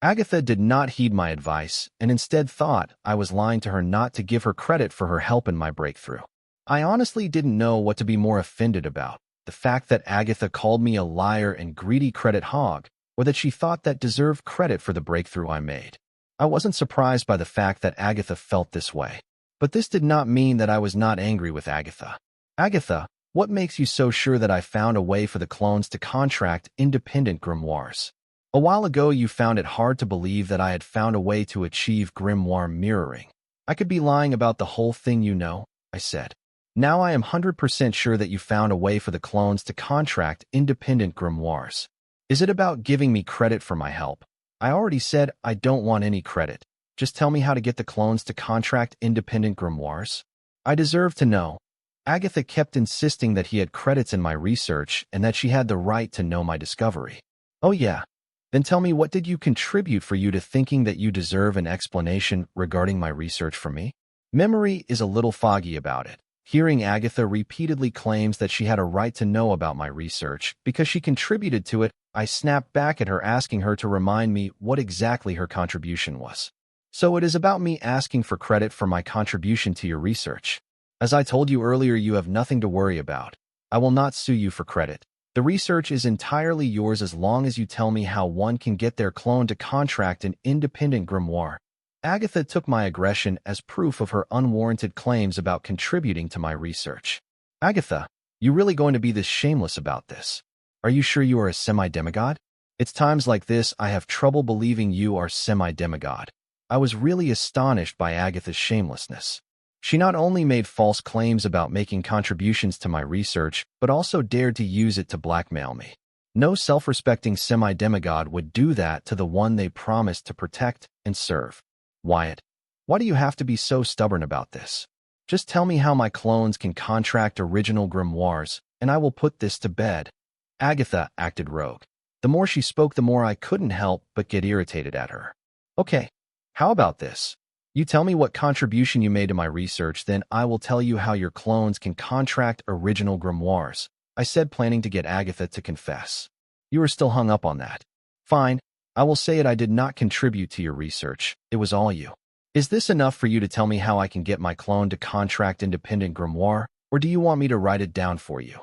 A: Agatha did not heed my advice and instead thought I was lying to her not to give her credit for her help in my breakthrough. I honestly didn't know what to be more offended about, the fact that Agatha called me a liar and greedy credit hog, or that she thought that deserved credit for the breakthrough I made. I wasn't surprised by the fact that Agatha felt this way. But this did not mean that I was not angry with Agatha. Agatha, what makes you so sure that I found a way for the clones to contract independent grimoires? A while ago you found it hard to believe that I had found a way to achieve grimoire mirroring. I could be lying about the whole thing, you know, I said. Now I am 100% sure that you found a way for the clones to contract independent grimoires. Is it about giving me credit for my help? I already said I don't want any credit. Just tell me how to get the clones to contract independent grimoires. I deserve to know. Agatha kept insisting that he had credits in my research and that she had the right to know my discovery. Oh yeah. Then tell me, what did you contribute for you to thinking that you deserve an explanation regarding my research from me? Memory is a little foggy about it. Hearing Agatha repeatedly claims that she had a right to know about my research because she contributed to it, I snapped back at her, asking her to remind me what exactly her contribution was. So it is about me asking for credit for my contribution to your research. As I told you earlier, you have nothing to worry about. I will not sue you for credit. The research is entirely yours as long as you tell me how one can get their clone to contract an independent grimoire. Agatha took my aggression as proof of her unwarranted claims about contributing to my research. Agatha, you really going to be this shameless about this? Are you sure you are a semi-demigod? It's times like this I have trouble believing you are semi-demigod. I was really astonished by Agatha's shamelessness. She not only made false claims about making contributions to my research, but also dared to use it to blackmail me. No self-respecting semi-demigod would do that to the one they promised to protect and serve. Wyatt, why do you have to be so stubborn about this? Just tell me how my clones can contract original grimoires, and I will put this to bed. Agatha acted rogue. The more she spoke, the more I couldn't help but get irritated at her. Okay, how about this? You tell me what contribution you made to my research, then I will tell you how your clones can contract original grimoires, I said, planning to get Agatha to confess. You are still hung up on that. Fine, I will say it. I did not contribute to your research. It was all you. Is this enough for you to tell me how I can get my clone to contract independent grimoire, or do you want me to write it down for you?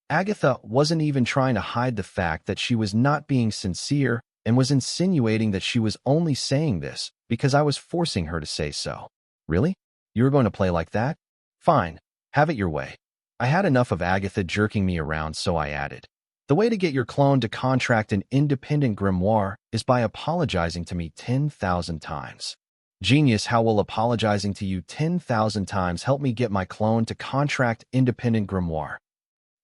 A: Agatha wasn't even trying to hide the fact that she was not being sincere and was insinuating that she was only saying this because I was forcing her to say so. Really? You were going to play like that? Fine, have it your way. I had enough of Agatha jerking me around, so I added. The way to get your clone to contract an independent grimoire is by apologizing to me 10,000 times. Genius, how will apologizing to you 10,000 times help me get my clone to contract independent grimoire?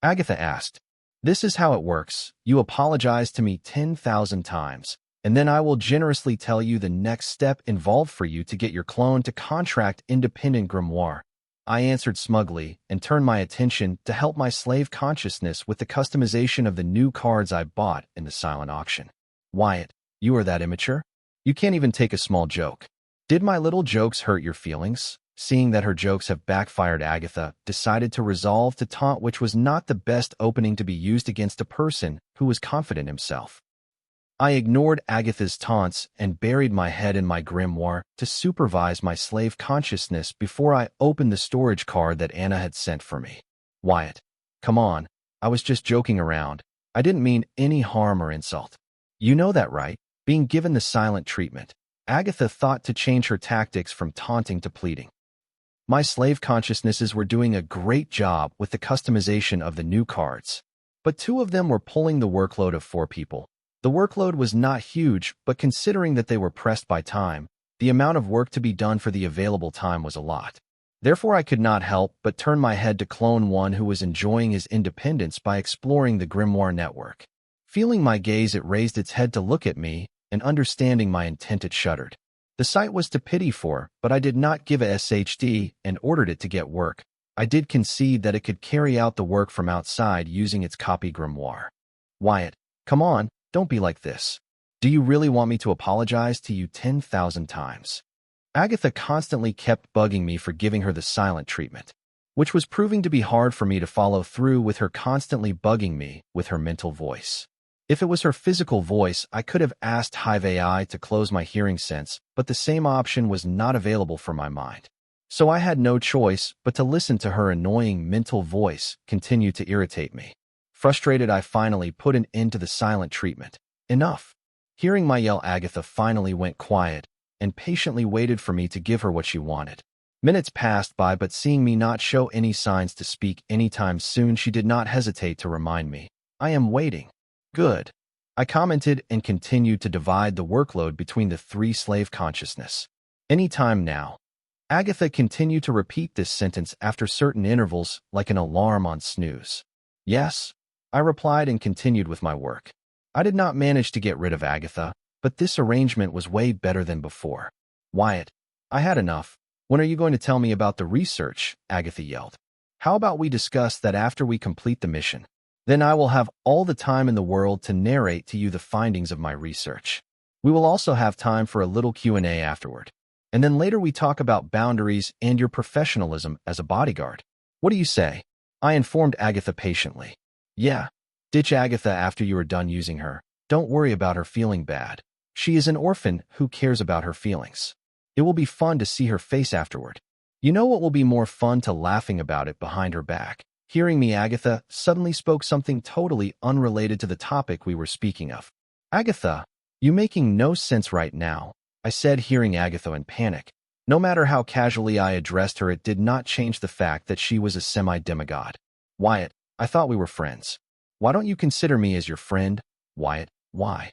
A: Agatha asked. This is how it works. You apologize to me 10,000 times, and then I will generously tell you the next step involved for you to get your clone to contract independent grimoire. I answered smugly and turned my attention to help my slave consciousness with the customization of the new cards I bought in the silent auction. Wyatt, you are that immature? You can't even take a small joke. Did my little jokes hurt your feelings? Seeing that her jokes have backfired, Agatha decided to resolve to taunt, which was not the best opening to be used against a person who was confident himself. I ignored Agatha's taunts and buried my head in my grimoire to supervise my slave consciousness before I opened the storage card that Anna had sent for me. Wyatt, come on, I was just joking around. I didn't mean any harm or insult. You know that, right? Being given the silent treatment, Agatha thought to change her tactics from taunting to pleading. My slave consciousnesses were doing a great job with the customization of the new cards, but two of them were pulling the workload of 4 people. The workload was not huge, but considering that they were pressed by time, the amount of work to be done for the available time was a lot. Therefore, I could not help but turn my head to clone one who was enjoying his independence by exploring the grimoire network. Feeling my gaze, it raised its head to look at me, and understanding my intent, it shuddered. The sight was to pity for, but I did not give a SHD and ordered it to get work. I did concede that it could carry out the work from outside using its copy grimoire. Wyatt, come on, don't be like this. Do you really want me to apologize to you 10,000 times? Agatha constantly kept bugging me for giving her the silent treatment, which was proving to be hard for me to follow through with her constantly bugging me with her mental voice. If it was her physical voice, I could have asked Hive AI to close my hearing sense, but the same option was not available for my mind. So I had no choice but to listen to her annoying mental voice continue to irritate me. Frustrated, I finally put an end to the silent treatment. Enough. Hearing my yell, Agatha finally went quiet and patiently waited for me to give her what she wanted. Minutes passed by, but seeing me not show any signs to speak anytime soon, she did not hesitate to remind me. I am waiting. Good. I commented and continued to divide the workload between the 3 slave consciousness. Any time now. Agatha continued to repeat this sentence after certain intervals, like an alarm on snooze. Yes, I replied and continued with my work. I did not manage to get rid of Agatha, but this arrangement was way better than before. Wyatt, I had enough. When are you going to tell me about the research? Agatha yelled. How about we discuss that after we complete the mission? Then I will have all the time in the world to narrate to you the findings of my research. We will also have time for a little Q&A afterward. And then later we talk about boundaries and your professionalism as a bodyguard. What do you say? I informed Agatha patiently. Yeah. Ditch Agatha after you are done using her. Don't worry about her feeling bad. She is an orphan who cares about her feelings. It will be fun to see her face afterward. You know what will be more fun to laughing about it behind her back. Hearing me, Agatha suddenly spoke something totally unrelated to the topic we were speaking of. Agatha, you making no sense right now, I said, hearing Agatha in panic. No matter how casually I addressed her, it did not change the fact that she was a semi-demigod. Wyatt, I thought we were friends. Why don't you consider me as your friend? Wyatt, why?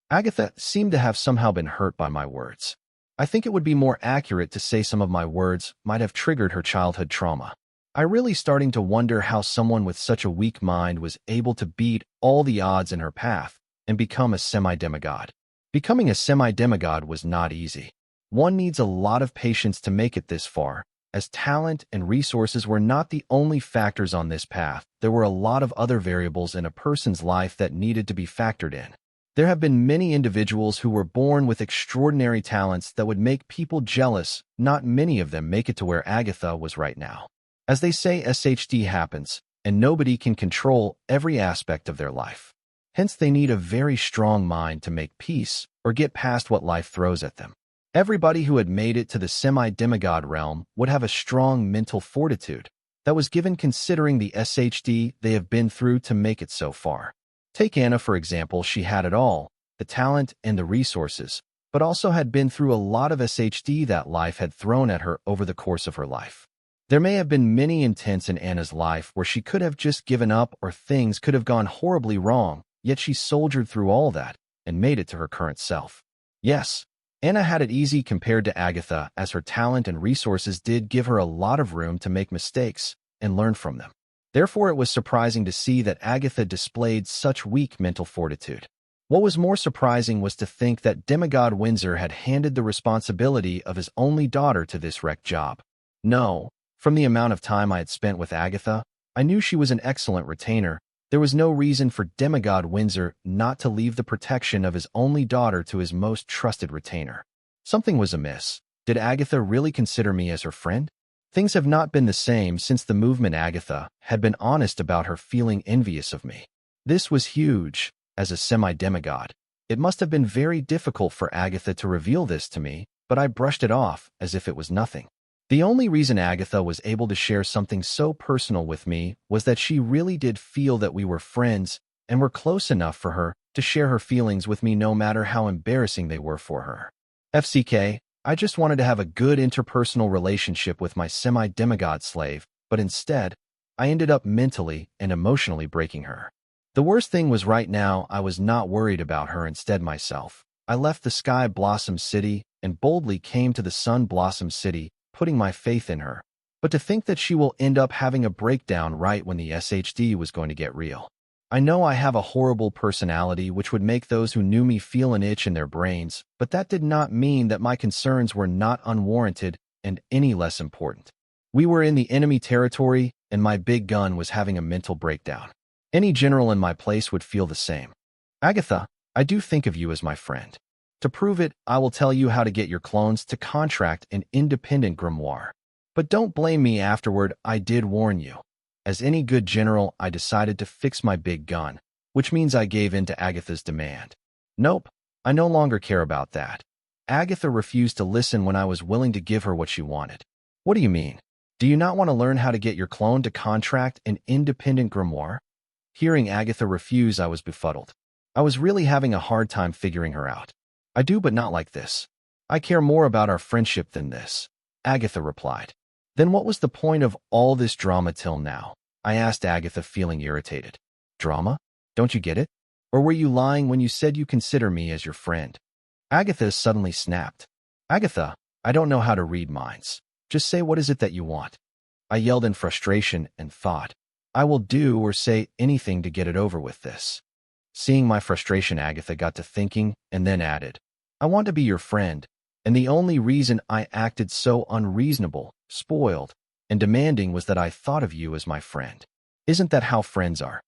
A: Agatha seemed to have somehow been hurt by my words. I think it would be more accurate to say some of my words might have triggered her childhood trauma. I really starting to wonder how someone with such a weak mind was able to beat all the odds in her path and become a semi-demigod. Becoming a semi-demigod was not easy. One needs a lot of patience to make it this far, as talent and resources were not the only factors on this path. There were a lot of other variables in a person's life that needed to be factored in. There have been many individuals who were born with extraordinary talents that would make people jealous. Not many of them make it to where Agatha was right now. As they say, SHD happens, and nobody can control every aspect of their life. Hence, they need a very strong mind to make peace or get past what life throws at them. Everybody who had made it to the semi-demigod realm would have a strong mental fortitude that was given considering the SHD they have been through to make it so far. Take Anna, for example. She had it all, the talent and the resources, but also had been through a lot of SHD that life had thrown at her over the course of her life. There may have been many intents in Anna's life where she could have just given up or things could have gone horribly wrong, yet she soldiered through all that and made it to her current self. Yes, Anna had it easy compared to Agatha, as her talent and resources did give her a lot of room to make mistakes and learn from them. Therefore, it was surprising to see that Agatha displayed such weak mental fortitude. What was more surprising was to think that Demigod Windsor had handed the responsibility of his only daughter to this wrecked job. No, from the amount of time I had spent with Agatha, I knew she was an excellent retainer. There was no reason for Demigod Windsor not to leave the protection of his only daughter to his most trusted retainer. Something was amiss. Did Agatha really consider me as her friend? Things have not been the same since the movement. Agatha had been honest about her feeling envious of me. This was huge. As a semi-demigod, it must have been very difficult for Agatha to reveal this to me, but I brushed it off as if it was nothing. The only reason Agatha was able to share something so personal with me was that she really did feel that we were friends and were close enough for her to share her feelings with me no matter how embarrassing they were for her. FCK, I just wanted to have a good interpersonal relationship with my semi-demigod slave, but instead, I ended up mentally and emotionally breaking her. The worst thing was right now I was not worried about her, instead myself. I left the Sky Blossom City and boldly came to the Sun Blossom City, putting my faith in her. But to think that she will end up having a breakdown right when the SHD was going to get real. I know I have a horrible personality which would make those who knew me feel an itch in their brains, but that did not mean that my concerns were not unwarranted and any less important. We were in the enemy territory, and my big gun was having a mental breakdown. Any general in my place would feel the same. Agatha, I do think of you as my friend. To prove it, I will tell you how to get your clones to contract an independent grimoire. But don't blame me afterward, I did warn you. As any good general, I decided to fix my big gun, which means I gave in to Agatha's demand. Nope, I no longer care about that. Agatha refused to listen when I was willing to give her what she wanted. What do you mean? Do you not want to learn how to get your clone to contract an independent grimoire? Hearing Agatha refuse, I was befuddled. I was really having a hard time figuring her out. I do, but not like this. I care more about our friendship than this, Agatha replied. Then what was the point of all this drama till now? I asked Agatha, feeling irritated. Drama? Don't you get it? Or were you lying when you said you consider me as your friend? Agatha suddenly snapped. Agatha, I don't know how to read minds. Just say what is it that you want. I yelled in frustration and thought, I will do or say anything to get it over with this. Seeing my frustration, Agatha got to thinking and then added, I want to be your friend, and the only reason I acted so unreasonable, spoiled, and demanding was that I thought of you as my friend. Isn't that how friends are?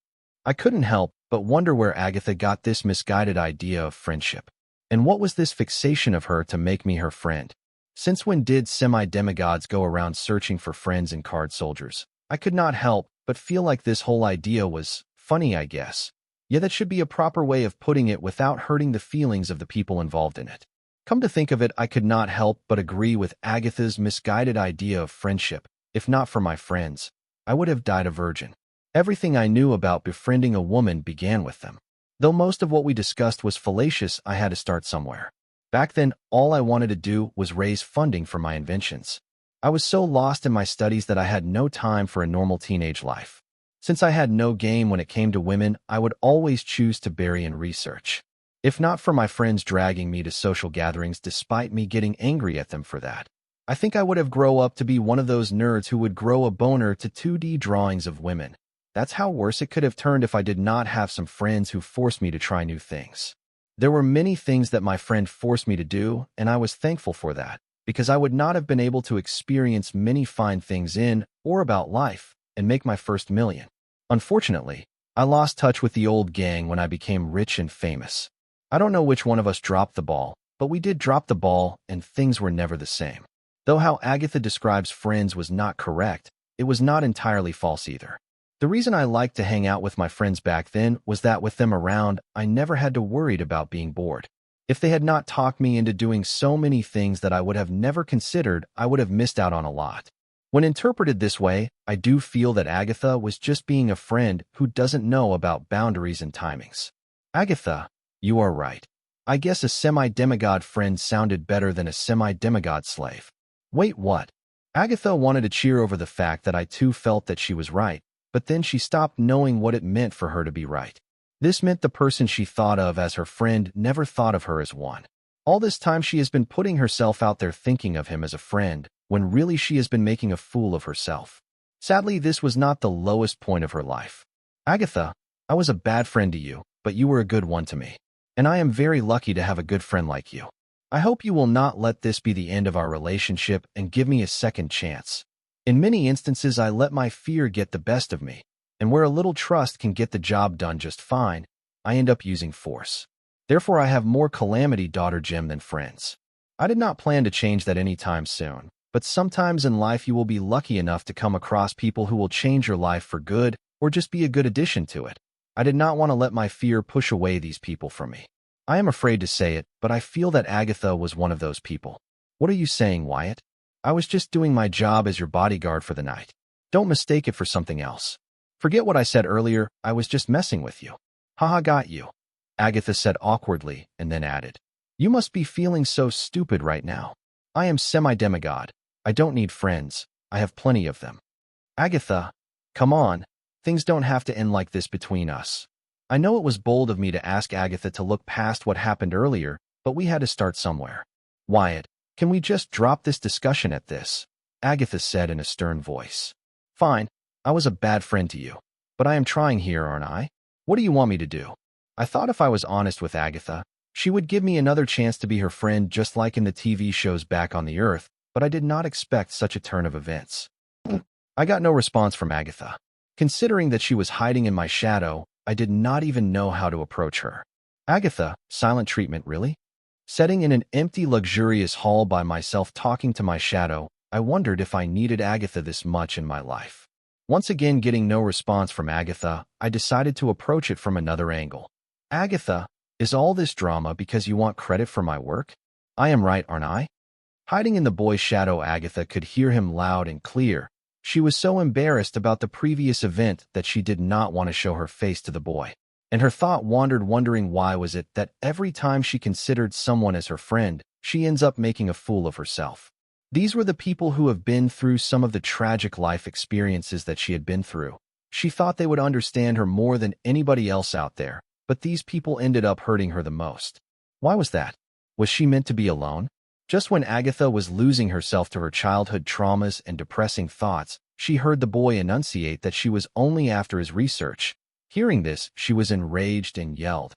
A: I couldn't help but wonder where Agatha got this misguided idea of friendship. And what was this fixation of her to make me her friend? Since when did semi-demigods go around searching for friends and card soldiers? I could not help but feel like this whole idea was funny, I guess. Yeah, that should be a proper way of putting it without hurting the feelings of the people involved in it. Come to think of it, I could not help but agree with Agatha's misguided idea of friendship. If not for my friends, I would have died a virgin. Everything I knew about befriending a woman began with them. Though most of what we discussed was fallacious, I had to start somewhere. Back then, all I wanted to do was raise funding for my inventions. I was so lost in my studies that I had no time for a normal teenage life. Since I had no game when it came to women, I would always choose to bury in research. If not for my friends dragging me to social gatherings despite me getting angry at them for that, I think I would have grown up to be one of those nerds who would grow a boner to 2D drawings of women. That's how worse it could have turned if I did not have some friends who forced me to try new things. There were many things that my friend forced me to do, and I was thankful for that, because I would not have been able to experience many fine things in or about life and make my first million. Unfortunately, I lost touch with the old gang when I became rich and famous. I don't know which one of us dropped the ball, but we did drop the ball and things were never the same. Though how Agatha describes friends was not correct, it was not entirely false either. The reason I liked to hang out with my friends back then was that with them around, I never had to worry about being bored. If they had not talked me into doing so many things that I would have never considered, I would have missed out on a lot. When interpreted this way, I do feel that Agatha was just being a friend who doesn't know about boundaries and timings. Agatha, you are right. I guess a semi-demigod friend sounded better than a semi-demigod slave. Wait, what? Agatha wanted to cheer over the fact that I too felt that she was right, but then she stopped knowing what it meant for her to be right. This meant the person she thought of as her friend never thought of her as one. All this time she has been putting herself out there thinking of him as a friend, when really she has been making a fool of herself. Sadly, this was not the lowest point of her life. Agatha, I was a bad friend to you, but you were a good one to me. And I am very lucky to have a good friend like you. I hope you will not let this be the end of our relationship and give me a second chance. In many instances, I let my fear get the best of me, and where a little trust can get the job done just fine, I end up using force. Therefore, I have more calamity daughter Jim than friends. I did not plan to change that anytime soon, but sometimes in life you will be lucky enough to come across people who will change your life for good or just be a good addition to it. I did not want to let my fear push away these people from me. I am afraid to say it, but I feel that Agatha was one of those people. What are you saying, Wyatt? I was just doing my job as your bodyguard for the night. Don't mistake it for something else. Forget what I said earlier, I was just messing with you. Haha, got you. Agatha said awkwardly, and then added, You must be feeling so stupid right now. I am semi-demigod. I don't need friends. I have plenty of them. Agatha, come on. Things don't have to end like this between us. I know it was bold of me to ask Agatha to look past what happened earlier, but we had to start somewhere. Wyatt, can we just drop this discussion at this? Agatha said in a stern voice. Fine, I was a bad friend to you, but I am trying here, aren't I? What do you want me to do? I thought if I was honest with Agatha, she would give me another chance to be her friend just like in the TV shows back on the Earth, but I did not expect such a turn of events. I got no response from Agatha. Considering that she was hiding in my shadow, I did not even know how to approach her. Agatha, silent treatment, really? Sitting in an empty, luxurious hall by myself talking to my shadow, I wondered if I needed Agatha this much in my life. Once again getting no response from Agatha, I decided to approach it from another angle. Agatha, is all this drama because you want credit for my work? I am right, aren't I? Hiding in the boy's shadow, Agatha could hear him loud and clear. She was so embarrassed about the previous event that she did not want to show her face to the boy. And her thought wandered wondering why was it that every time she considered someone as her friend, she ends up making a fool of herself. These were the people who have been through some of the tragic life experiences that she had been through. She thought they would understand her more than anybody else out there, but these people ended up hurting her the most. Why was that? Was she meant to be alone? Just when Agatha was losing herself to her childhood traumas and depressing thoughts, she heard the boy enunciate that she was only after his research. Hearing this, she was enraged and yelled,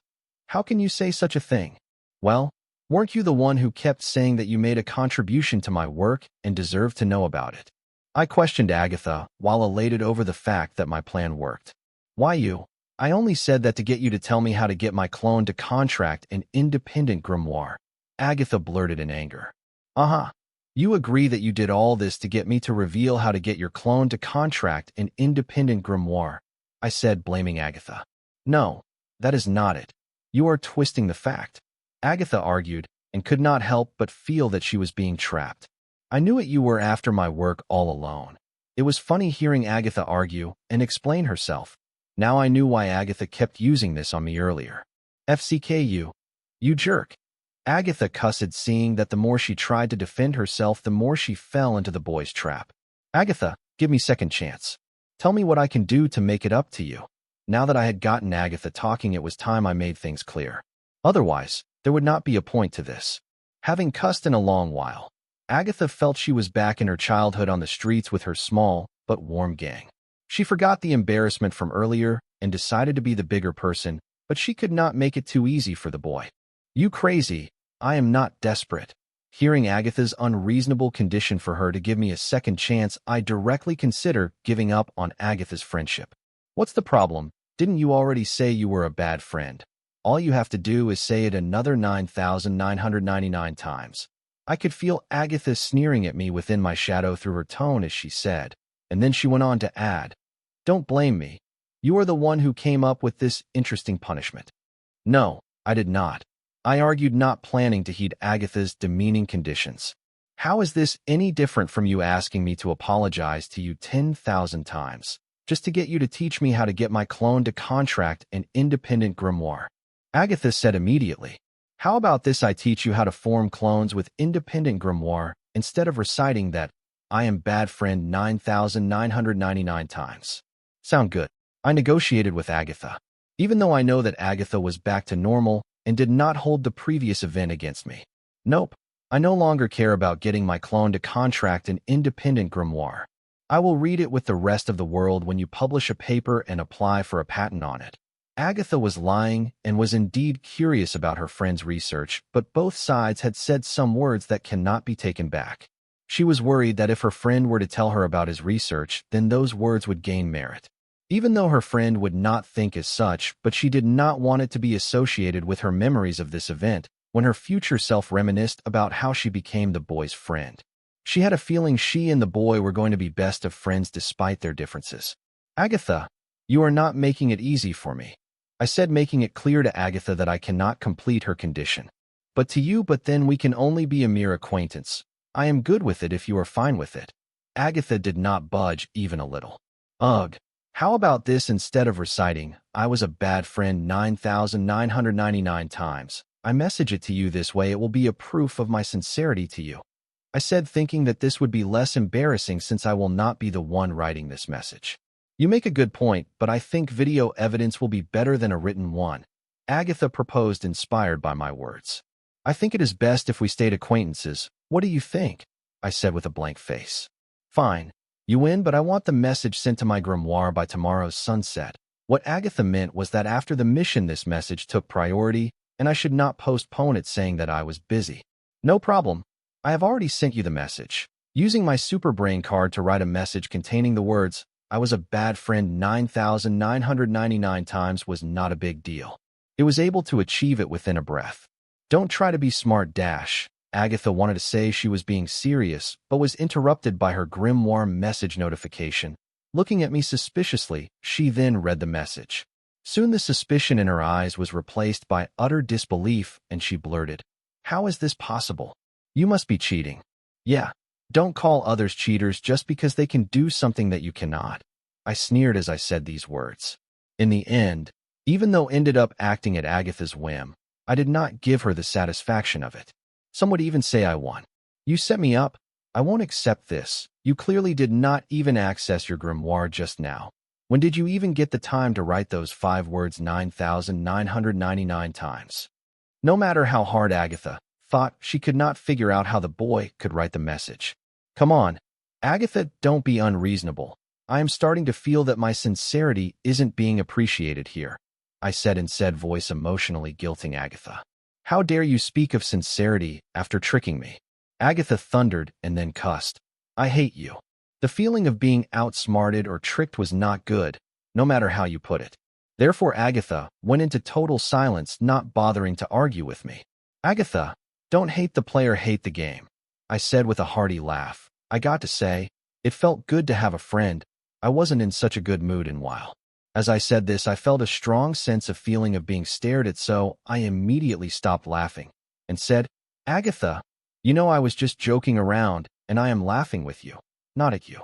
A: How can you say such a thing? Well, weren't you the one who kept saying that you made a contribution to my work and deserved to know about it? I questioned Agatha, while elated over the fact that my plan worked. Why you? I only said that to get you to tell me how to get my clone to contract an independent grimoire. Agatha blurted in anger. Uh-huh. You agree that you did all this to get me to reveal how to get your clone to contract an independent grimoire, I said, blaming Agatha. No, that is not it. You are twisting the fact. Agatha argued, and could not help but feel that she was being trapped. I knew it, you were after my work all alone. It was funny hearing Agatha argue and explain herself. Now I knew why Agatha kept using this on me earlier. FCK you jerk. Agatha cussed, seeing that the more she tried to defend herself, the more she fell into the boy's trap. Agatha, give me second chance. Tell me what I can do to make it up to you. Now that I had gotten Agatha talking, it was time I made things clear. Otherwise, there would not be a point to this. Having cussed in a long while, Agatha felt she was back in her childhood on the streets with her small but warm gang. She forgot the embarrassment from earlier and decided to be the bigger person, but she could not make it too easy for the boy. "You crazy. I am not desperate." Hearing Agatha's unreasonable condition for her to give me a second chance, I directly consider giving up on Agatha's friendship. "What's the problem? Didn't you already say you were a bad friend? All you have to do is say it another 9,999 times." I could feel Agatha sneering at me within my shadow through her tone as she said, and then she went on to add, "Don't blame me. You are the one who came up with this interesting punishment." No, I did not. I argued, not planning to heed Agatha's demeaning conditions. "How is this any different from you asking me to apologize to you 10,000 times, just to get you to teach me how to get my clone to contract an independent grimoire?" Agatha said immediately. "How about this? I teach you how to form clones with independent grimoire instead of reciting that 'I am bad friend' 9,999 times. Sound good?" I negotiated with Agatha. Even though I know that Agatha was back to normal and did not hold the previous event against me. "Nope. I no longer care about getting my clone to contract an independent grimoire. I will read it with the rest of the world when you publish a paper and apply for a patent on it." Agatha was lying and was indeed curious about her friend's research, but both sides had said some words that cannot be taken back. She was worried that if her friend were to tell her about his research, then those words would gain merit. Even though her friend would not think as such, but she did not want it to be associated with her memories of this event when her future self reminisced about how she became the boy's friend. She had a feeling she and the boy were going to be best of friends despite their differences. "Agatha, you are not making it easy for me," I said, making it clear to Agatha that I cannot complete her condition. "But to you, but then we can only be a mere acquaintance. I am good with it if you are fine with it." Agatha did not budge even a little. "Ugh. How about this? Instead of reciting, 'I was a bad friend' 9,999 times, I message it to you this way. It will be a proof of my sincerity to you," I said, thinking that this would be less embarrassing since I will not be the one writing this message. "You make a good point, but I think video evidence will be better than a written one," Agatha proposed, inspired by my words. "I think it is best if we stayed acquaintances. What do you think?" I said with a blank face. "Fine. You win, but I want the message sent to my grimoire by tomorrow's sunset." What Agatha meant was that after the mission this message took priority, and I should not postpone it, saying that I was busy. "No problem. I have already sent you the message." Using my super brain card to write a message containing the words, "I was a bad friend" 9,999 times was not a big deal. It was able to achieve it within a breath. "Don't try to be smart dash." Agatha wanted to say she was being serious, but was interrupted by her grimoire message notification. Looking at me suspiciously, she then read the message. Soon the suspicion in her eyes was replaced by utter disbelief, and she blurted, "How is this possible? You must be cheating." "Yeah. Don't call others cheaters just because they can do something that you cannot." I sneered as I said these words. In the end, even though ended up acting at Agatha's whim, I did not give her the satisfaction of it. Some would even say I won. "You set me up. I won't accept this. You clearly did not even access your grimoire just now. When did you even get the time to write those 5 words 9,999 times?" No matter how hard Agatha thought, she could not figure out how the boy could write the message. "Come on, Agatha, don't be unreasonable. I am starting to feel that my sincerity isn't being appreciated here," I said in said voice, emotionally guilting Agatha. "How dare you speak of sincerity after tricking me?" Agatha thundered and then cussed. "I hate you." The feeling of being outsmarted or tricked was not good, no matter how you put it. Therefore Agatha went into total silence, not bothering to argue with me. "Agatha, don't hate the player, hate the game," I said with a hearty laugh. I got to say, it felt good to have a friend. I wasn't in such a good mood in a while. As I said this, I felt a strong sense of feeling of being stared at, so I immediately stopped laughing and said, "Agatha, you know I was just joking around, and I am laughing with you, not at you."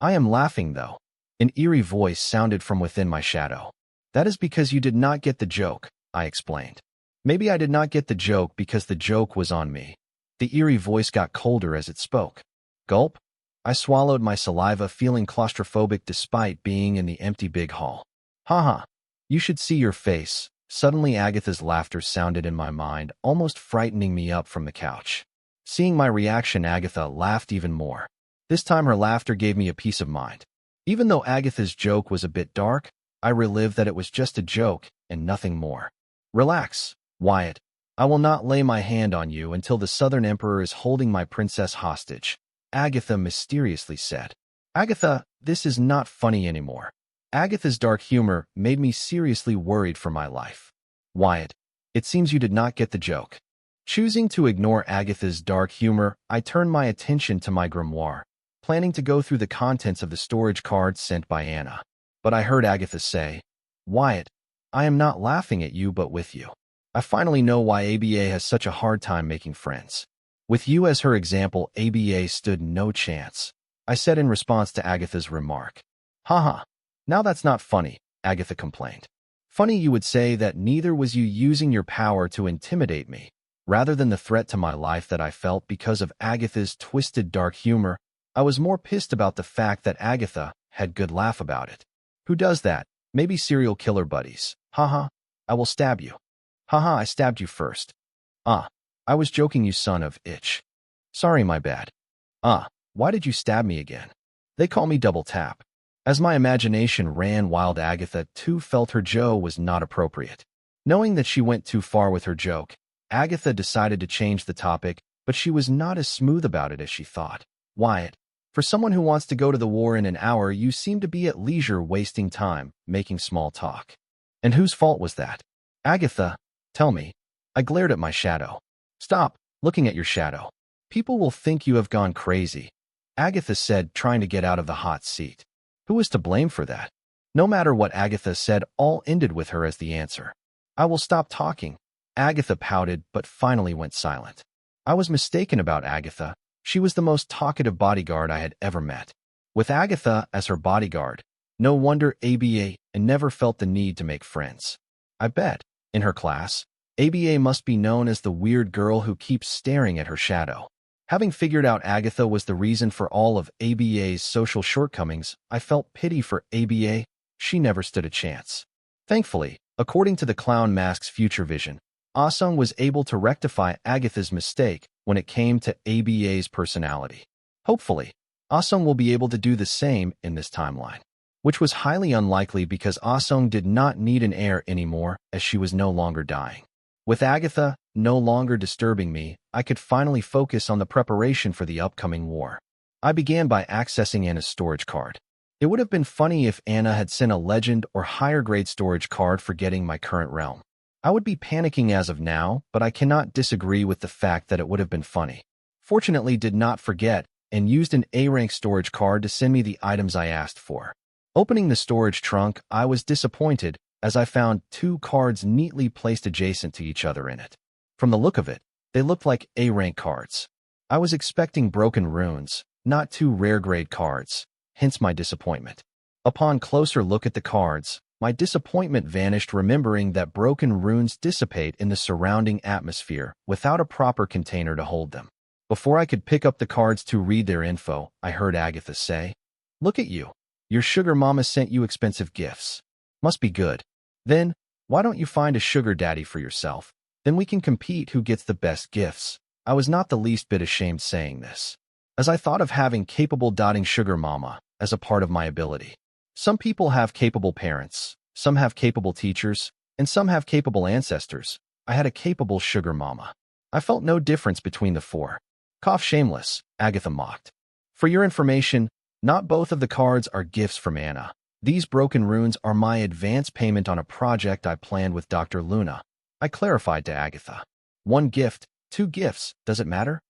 A: "I am laughing, though." An eerie voice sounded from within my shadow. "That is because you did not get the joke," I explained. "Maybe I did not get the joke because the joke was on me." The eerie voice got colder as it spoke. Gulp. I swallowed my saliva, feeling claustrophobic despite being in the empty big hall. "Haha. You should see your face." Suddenly Agatha's laughter sounded in my mind, almost frightening me up from the couch. Seeing my reaction, Agatha laughed even more. This time her laughter gave me a peace of mind. Even though Agatha's joke was a bit dark, I relived that it was just a joke and nothing more. Relax, Wyatt. I will not lay my hand on you until the Southern Emperor is holding my princess hostage, Agatha mysteriously said. Agatha, this is not funny anymore. Agatha's dark humor made me seriously worried for my life. Wyatt, it seems you did not get the joke. Choosing to ignore Agatha's dark humor, I turned my attention to my grimoire, planning to go through the contents of the storage cards sent by Anna. But I heard Agatha say, Wyatt, I am not laughing at you but with you. I finally know why ABA has such a hard time making friends. With you as her example, ABA stood no chance, I said in response to Agatha's remark. Haha, now that's not funny, Agatha complained. Funny you would say that neither was you using your power to intimidate me, rather than the threat to my life that I felt because of Agatha's twisted dark humor. I was more pissed about the fact that Agatha had good laugh about it. Who does that? Maybe serial killer buddies. Haha, I will stab you. Haha, I stabbed you first. I was joking, you son of itch. Sorry, my bad. Why did you stab me again? They call me Double Tap. As my imagination ran wild, Agatha too felt her joke was not appropriate. Knowing that she went too far with her joke, Agatha decided to change the topic, but she was not as smooth about it as she thought. Wyatt, for someone who wants to go to the war in an hour, you seem to be at leisure wasting time, making small talk. And whose fault was that? Agatha, tell me. I glared at my shadow. Stop looking at your shadow. People will think you have gone crazy, Agatha said, trying to get out of the hot seat. Who was to blame for that? No matter what Agatha said, all ended with her as the answer. I will stop talking. Agatha pouted, but finally went silent. I was mistaken about Agatha. She was the most talkative bodyguard I had ever met. With Agatha as her bodyguard, no wonder ABA never felt the need to make friends. I bet, in her class, ABA must be known as the weird girl who keeps staring at her shadow. Having figured out Agatha was the reason for all of ABA's social shortcomings, I felt pity for ABA. She never stood a chance. Thankfully, according to the clown mask's future vision, Ah-sung was able to rectify Agatha's mistake when it came to ABA's personality. Hopefully, Ah-sung will be able to do the same in this timeline, which was highly unlikely because Ah-sung did not need an heir anymore as she was no longer dying. With Agatha no longer disturbing me, I could finally focus on the preparation for the upcoming war. I began by accessing Anna's storage card. It would have been funny if Anna had sent a legend or higher grade storage card for getting my current realm. I would be panicking as of now, but I cannot disagree with the fact that it would have been funny. Fortunately, did not forget and used an A-rank storage card to send me the items I asked for. Opening the storage trunk, I was disappointed as I found 2 cards neatly placed adjacent to each other in it. From the look of it, they looked like A-rank cards. I was expecting broken runes, not 2 rare grade cards, hence my disappointment. Upon closer look at the cards, my disappointment vanished, remembering that broken runes dissipate in the surrounding atmosphere without a proper container to hold them. Before I could pick up the cards to read their info, I heard Agatha say, "Look at you. Your sugar mama sent you expensive gifts. Must be good. Then, why don't you find a sugar daddy for yourself? Then we can compete who gets the best gifts." I was not the least bit ashamed saying this, as I thought of having capable dotting sugar mama as a part of my ability. Some people have capable parents, some have capable teachers, and some have capable ancestors. I had a capable sugar mama. I felt no difference between the 4. Cough shameless, Agatha mocked. For your information, not both of the cards are gifts from Anna. These broken runes are my advance payment on a project I planned with Dr. Luna. I clarified to Agatha. 1 gift, 2 gifts, does it matter?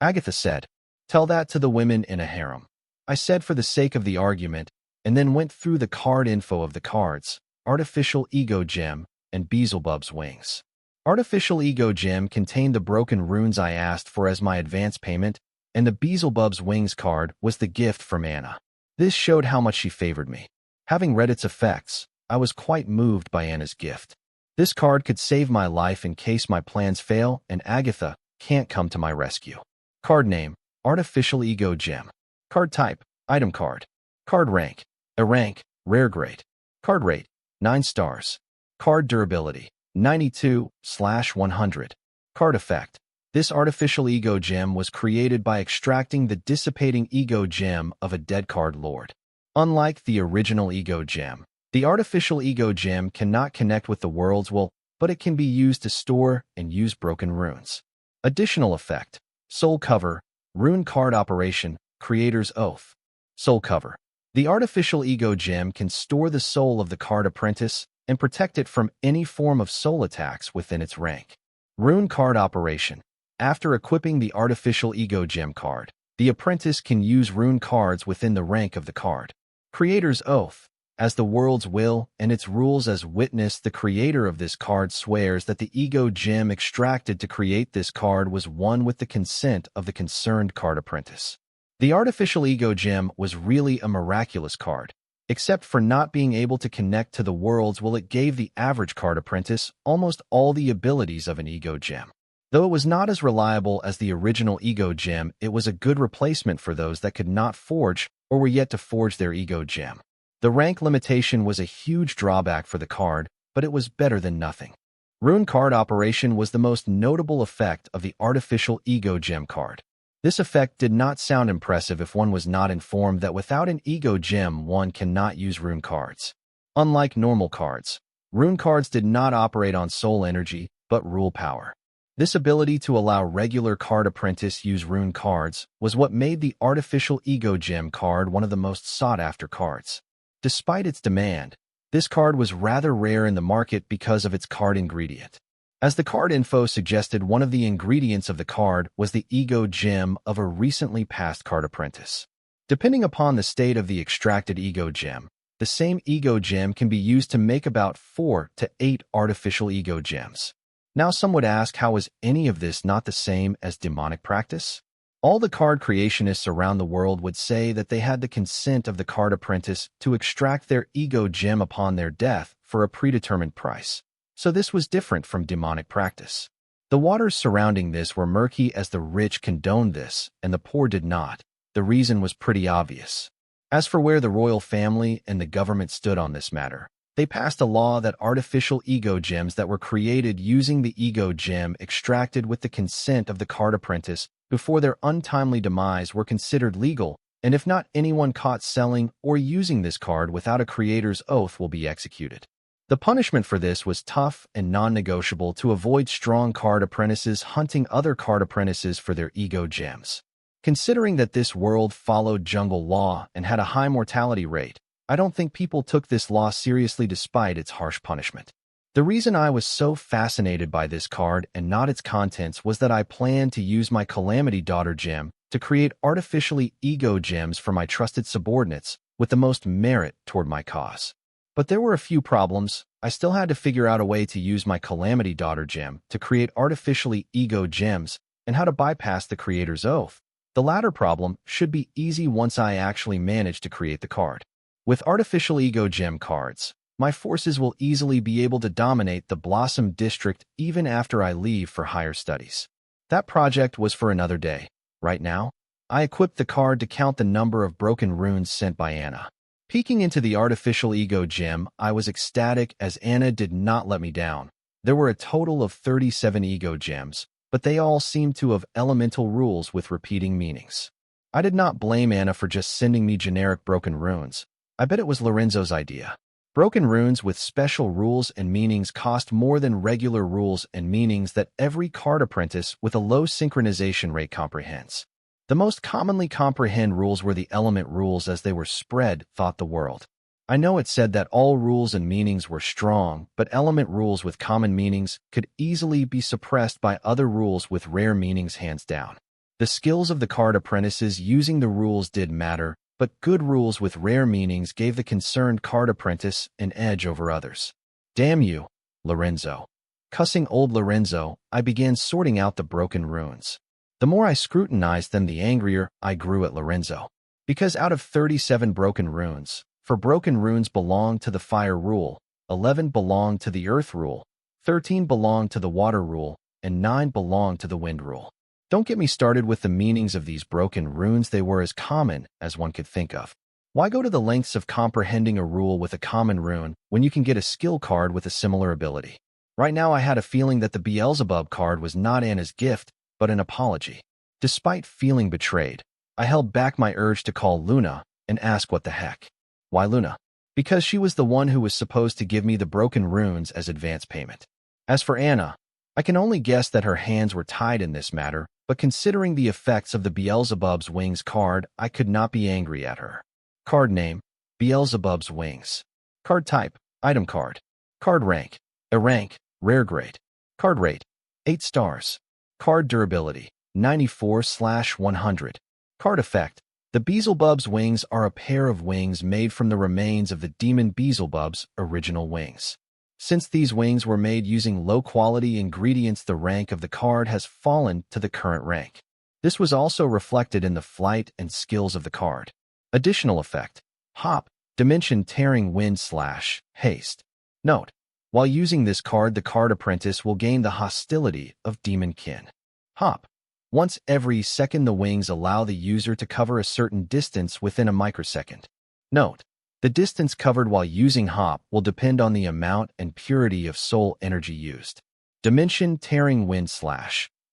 A: Agatha said, "Tell that to the women in a harem." I said for the sake of the argument, and then went through the card info of the cards: Artificial Ego Gem and Beelzebub's Wings. Artificial Ego Gem contained the broken runes I asked for as my advance payment, and the Beelzebub's Wings card was the gift from Anna. This showed how much she favored me. Having read its effects, I was quite moved by Anna's gift. This card could save my life in case my plans fail and Agatha can't come to my rescue. Card name: Artificial Ego Gem. Card type: Item card. Card rank: A rank, rare grade. Card rate: 9 stars. Card durability: 92/100. Card effect: This artificial ego gem was created by extracting the dissipating ego gem of a dead card lord. Unlike the original ego gem, the artificial ego gem cannot connect with the world's will, but it can be used to store and use broken runes. Additional effect: Soul Cover, Rune Card Operation, Creator's Oath. Soul Cover. The artificial ego gem can store the soul of the card apprentice and protect it from any form of soul attacks within its rank. Rune Card Operation. After equipping the artificial ego gem card, the apprentice can use rune cards within the rank of the card. Creator's Oath. As the world's will and its rules as witness, the creator of this card swears that the ego gem extracted to create this card was won with the consent of the concerned card apprentice. The artificial ego gem was really a miraculous card. Except for not being able to connect to the world's will, it gave the average card apprentice almost all the abilities of an ego gem. Though it was not as reliable as the original ego gem, it was a good replacement for those that could not forge or were yet to forge their ego gem. The rank limitation was a huge drawback for the card, but it was better than nothing. Rune Card Operation was the most notable effect of the artificial ego gem card. This effect did not sound impressive if one was not informed that without an ego gem one cannot use rune cards. Unlike normal cards, rune cards did not operate on soul energy, but rule power. This ability to allow regular card apprentice use rune cards was what made the artificial ego gem card one of the most sought-after cards. Despite its demand, this card was rather rare in the market because of its card ingredient. As the card info suggested, one of the ingredients of the card was the ego gem of a recently passed card apprentice. Depending upon the state of the extracted ego gem, the same ego gem can be used to make about 4 to 8 artificial ego gems. Now some would ask, how is any of this not the same as demonic practice? All the card creationists around the world would say that they had the consent of the card apprentice to extract their ego gem upon their death for a predetermined price. So this was different from demonic practice. The waters surrounding this were murky, as the rich condoned this and the poor did not. The reason was pretty obvious. As for where the royal family and the government stood on this matter, they passed a law that artificial ego gems that were created using the ego gem extracted with the consent of the card apprentice before their untimely demise were considered legal, and if not, anyone caught selling or using this card without a creator's oath will be executed. The punishment for this was tough and non-negotiable to avoid strong card apprentices hunting other card apprentices for their ego gems. Considering that this world followed jungle law and had a high mortality rate, I don't think people took this law seriously despite its harsh punishment. The reason I was so fascinated by this card and not its contents was that I planned to use my Calamity Daughter gem to create artificially ego gems for my trusted subordinates with the most merit toward my cause. But there were a few problems. I still had to figure out a way to use my Calamity Daughter gem to create artificially ego gems and how to bypass the creator's oath. The latter problem should be easy once I actually manage to create the card. With artificial ego gem cards, my forces will easily be able to dominate the Blossom District even after I leave for higher studies. That project was for another day. Right now, I equipped the card to count the number of broken runes sent by Anna. Peeking into the artificial ego gem, I was ecstatic as Anna did not let me down. There were a total of 37 ego gems, but they all seemed to have elemental rules with repeating meanings. I did not blame Anna for just sending me generic broken runes. I bet it was Lorenzo's idea. Broken runes with special rules and meanings cost more than regular rules and meanings that every card apprentice with a low synchronization rate comprehends. The most commonly comprehend rules were the element rules as they were spread, thought the world. I know it said that all rules and meanings were strong, but element rules with common meanings could easily be suppressed by other rules with rare meanings hands down. The skills of the card apprentices using the rules did matter, but good rules with rare meanings gave the concerned card apprentice an edge over others. Damn you, Lorenzo. Cussing old Lorenzo, I began sorting out the broken runes. The more I scrutinized them, the angrier I grew at Lorenzo. Because out of 37 broken runes, 4 broken runes belonged to the fire rule, 11 belonged to the earth rule, 13 belonged to the water rule, and 9 belonged to the wind rule. Don't get me started with the meanings of these broken runes. They were as common as one could think of. Why go to the lengths of comprehending a rule with a common rune when you can get a skill card with a similar ability? Right now I had a feeling that the Beelzebub card was not Anna's gift, but an apology. Despite feeling betrayed, I held back my urge to call Luna and ask what the heck. Why Luna? Because she was the one who was supposed to give me the broken runes as advance payment. As for Anna, I can only guess that her hands were tied in this matter, but considering the effects of the Beelzebub's Wings card, I could not be angry at her. Card name, Beelzebub's Wings. Card type, item card. Card rank, A rank, rare grade. Card rate, 8 stars. Card durability, 94/100. Card effect, the Beelzebub's wings are a pair of wings made from the remains of the demon Beelzebub's original wings. Since these wings were made using low-quality ingredients, the rank of the card has fallen to the current rank. This was also reflected in the flight and skills of the card. Additional effect, Hop, dimension-tearing wind/haste. Note, while using this card, the card apprentice will gain the hostility of demon kin. Hop. Once every second, the wings allow the user to cover a certain distance within a microsecond. Note, the distance covered while using Hop will depend on the amount and purity of soul energy used. Dimension-tearing wind/.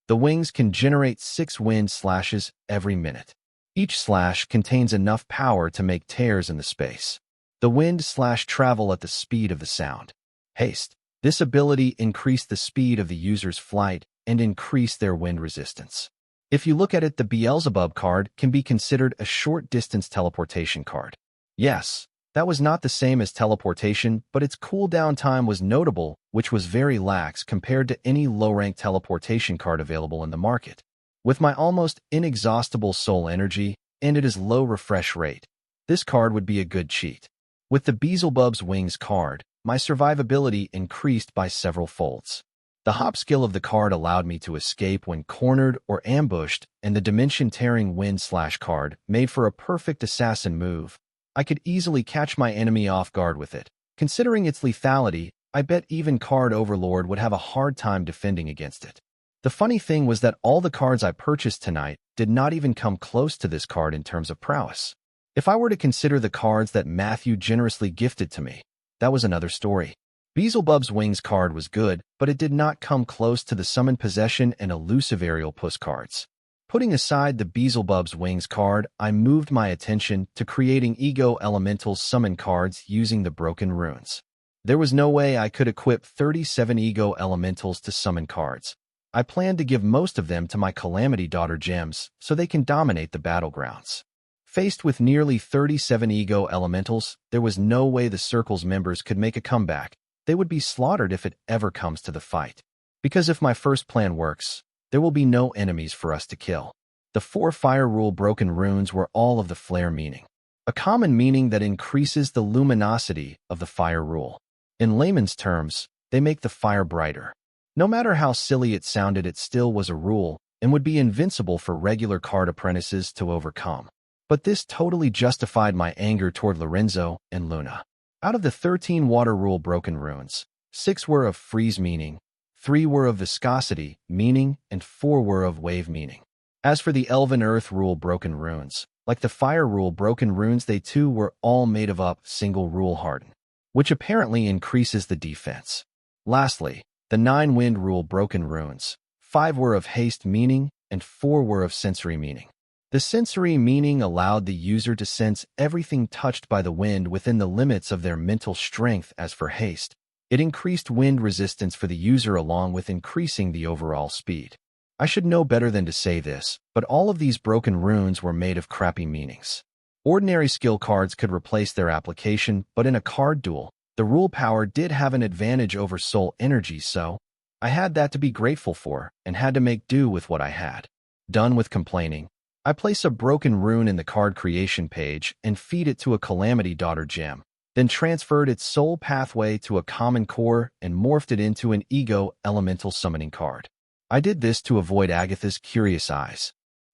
A: The wings can generate 6 wind slashes every minute. Each slash contains enough power to make tears in the space. The wind/travel at the speed of the sound. Haste. This ability increased the speed of the user's flight and increased their wind resistance. If you look at it, the Beelzebub card can be considered a short-distance teleportation card. Yes, that was not the same as teleportation, but its cooldown time was notable, which was very lax compared to any low-rank teleportation card available in the market. With my almost inexhaustible soul energy and its low refresh rate, this card would be a good cheat. With the Beelzebub's Wings card, my survivability increased by several folds. The hop skill of the card allowed me to escape when cornered or ambushed, and the dimension-tearing wind/card made for a perfect assassin move. I could easily catch my enemy off guard with it. Considering its lethality, I bet even Card Overlord would have a hard time defending against it. The funny thing was that all the cards I purchased tonight did not even come close to this card in terms of prowess. If I were to consider the cards that Matthew generously gifted to me, that was another story. Beelzebub's Wings card was good, but it did not come close to the Summon Possession and Elusive Aerial Puss cards. Putting aside the Beelzebub's Wings card, I moved my attention to creating Ego Elemental's summon cards using the broken runes. There was no way I could equip 37 Ego Elementals to summon cards. I planned to give most of them to my Calamity Daughter gems so they can dominate the battlegrounds. Faced with nearly 37 Ego Elementals, there was no way the Circle's members could make a comeback. They would be slaughtered if it ever comes to the fight. Because if my first plan works, there will be no enemies for us to kill. The 4 Fire Rule broken runes were all of the Flare meaning, a common meaning that increases the luminosity of the Fire Rule. In layman's terms, they make the fire brighter. No matter how silly it sounded, it still was a rule and would be invincible for regular card apprentices to overcome. But this totally justified my anger toward Lorenzo and Luna. Out of the 13 Water Rule broken runes, 6 were of freeze meaning, 3 were of viscosity meaning, and 4 were of wave meaning. As for the Elven Earth Rule broken runes, like the Fire Rule broken runes, they too were all made of single rule harden, which apparently increases the defense. Lastly, the 9 Wind Rule broken runes, 5 were of haste meaning, and 4 were of sensory meaning. The sensory meaning allowed the user to sense everything touched by the wind within the limits of their mental strength. As for haste, it increased wind resistance for the user along with increasing the overall speed. I should know better than to say this, but all of these broken runes were made of crappy meanings. Ordinary skill cards could replace their application, but in a card duel, the rule power did have an advantage over soul energy, so I had that to be grateful for and had to make do with what I had. Done with complaining, I place a broken rune in the card creation page and feed it to a Calamity Daughter gem, then transferred its soul pathway to a common core and morphed it into an Ego Elemental summoning card. I did this to avoid Agatha's curious eyes.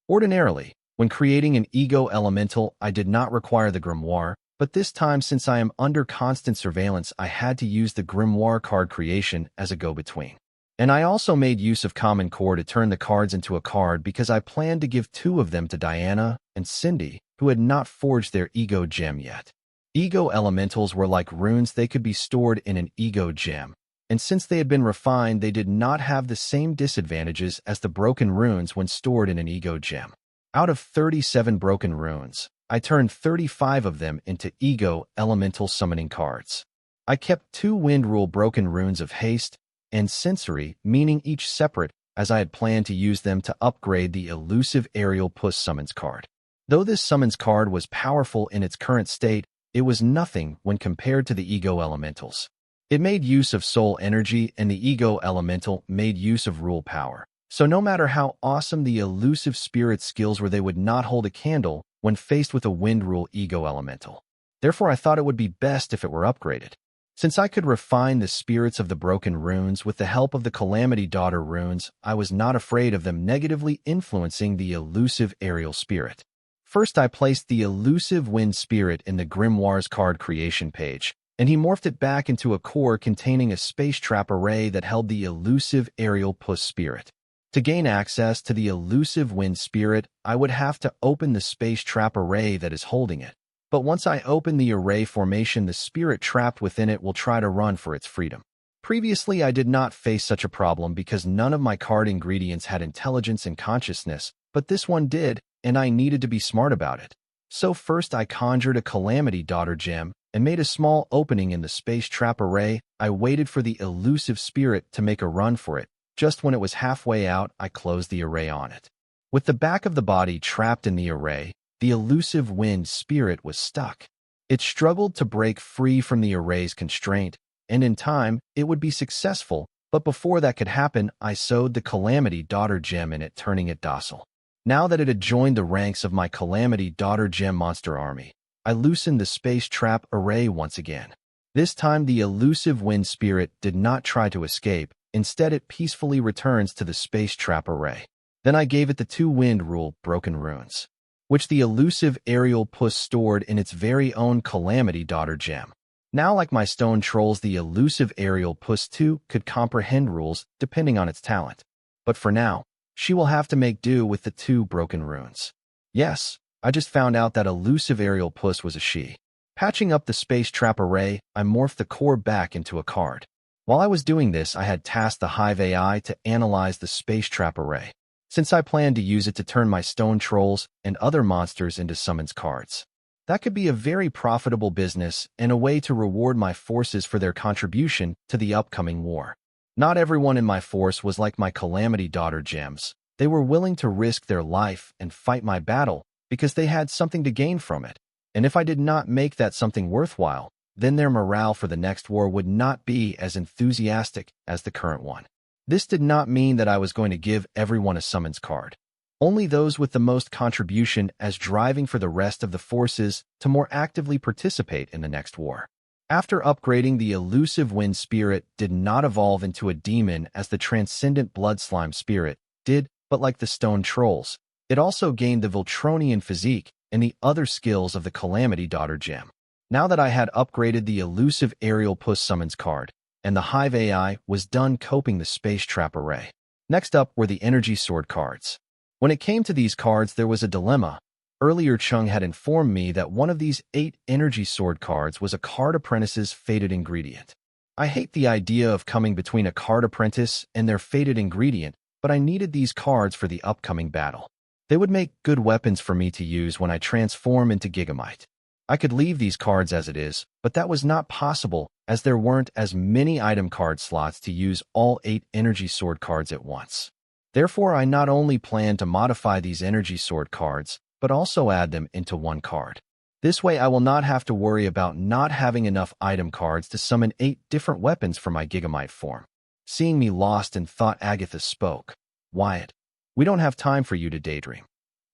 A: Ordinarily, when creating an Ego Elemental, I did not require the Grimoire, but this time, since I am under constant surveillance, I had to use the Grimoire card creation as a go-between. And I also made use of Common Core to turn the cards into a card because I planned to give 2 of them to Diana and Cindy, who had not forged their Ego Gem yet. Ego Elementals were like runes; they could be stored in an Ego Gem. and since they had been refined, they did not have the same disadvantages as the broken runes when stored in an ego gem. Out of 37 broken runes, I turned 35 of them into ego elemental summoning cards. I kept 2 wind rule broken runes of haste and sensory, meaning each separate, as I had planned to use them to upgrade the elusive aerial push summons card. Though this summons card was powerful in its current state, it was nothing when compared to the ego elementals. It made use of soul energy, and the ego elemental made use of rule power. So no matter how awesome the elusive spirit skills were, they would not hold a candle when faced with a wind rule ego elemental. Therefore, I thought it would be best if it were upgraded. Since I could refine the spirits of the broken runes with the help of the Calamity Daughter runes, I was not afraid of them negatively influencing the elusive aerial spirit. First, I placed the elusive wind spirit in the Grimoire's card creation page, and he morphed it back into a core containing a space trap array that held the elusive aerial push spirit. To gain access to the elusive wind spirit, I would have to open the space trap array that is holding it. But once I open the array formation, the spirit trapped within it will try to run for its freedom. Previously, I did not face such a problem because none of my card ingredients had intelligence and consciousness, but this one did, and I needed to be smart about it. So first I conjured a Calamity Daughter gem and made a small opening in the space trap array. I waited for the elusive spirit to make a run for it. Just when it was halfway out, I closed the array on it. With the back of the body trapped in the array, the elusive wind spirit was stuck. It struggled to break free from the array's constraint, and in time, it would be successful, but before that could happen, I sewed the Calamity Daughter gem in it, turning it docile. Now that it had joined the ranks of my Calamity Daughter gem monster army, I loosened the space trap array once again. This time, the elusive wind spirit did not try to escape. Instead, it peacefully returns to the space trap array. Then I gave it the 2 wind rule broken runes, which the elusive aerial puss stored in its very own Calamity Daughter gem. Now, like my stone trolls, the elusive aerial puss too could comprehend rules depending on its talent. But for now, she will have to make do with the 2 broken runes. Yes, I just found out that elusive aerial puss was a she. Patching up the space trap array, I morphed the core back into a card. While I was doing this, I had tasked the Hive AI to analyze the space trap array, since I planned to use it to turn my stone trolls and other monsters into summons cards. That could be a very profitable business and a way to reward my forces for their contribution to the upcoming war. Not everyone in my force was like my Calamity Daughter gems. They were willing to risk their life and fight my battle because they had something to gain from it. And if I did not make that something worthwhile, then their morale for the next war would not be as enthusiastic as the current one. This did not mean that I was going to give everyone a summons card. Only those with the most contribution as driving for the rest of the forces to more actively participate in the next war. After upgrading, the elusive wind spirit did not evolve into a demon as the transcendent blood slime spirit did, but like the stone trolls, it also gained the Voltronian physique and the other skills of the Calamity Daughter gem. Now that I had upgraded the elusive aerial puss summons card, and the Hive AI was done coping the space trap array. Next up were the energy sword cards. When it came to these cards, there was a dilemma. Earlier, Chung had informed me that one of these 8 energy sword cards was a card apprentice's fated ingredient. I hate the idea of coming between a card apprentice and their fated ingredient, but I needed these cards for the upcoming battle. They would make good weapons for me to use when I transform into Gigamite. I could leave these cards as it is, but that was not possible as there weren't as many item card slots to use all 8 energy sword cards at once. Therefore, I not only plan to modify these energy sword cards, but also add them into one card. This way, I will not have to worry about not having enough item cards to summon 8 different weapons for my Gigamite form. Seeing me lost in thought, Agatha spoke. Wyatt, we don't have time for you to daydream.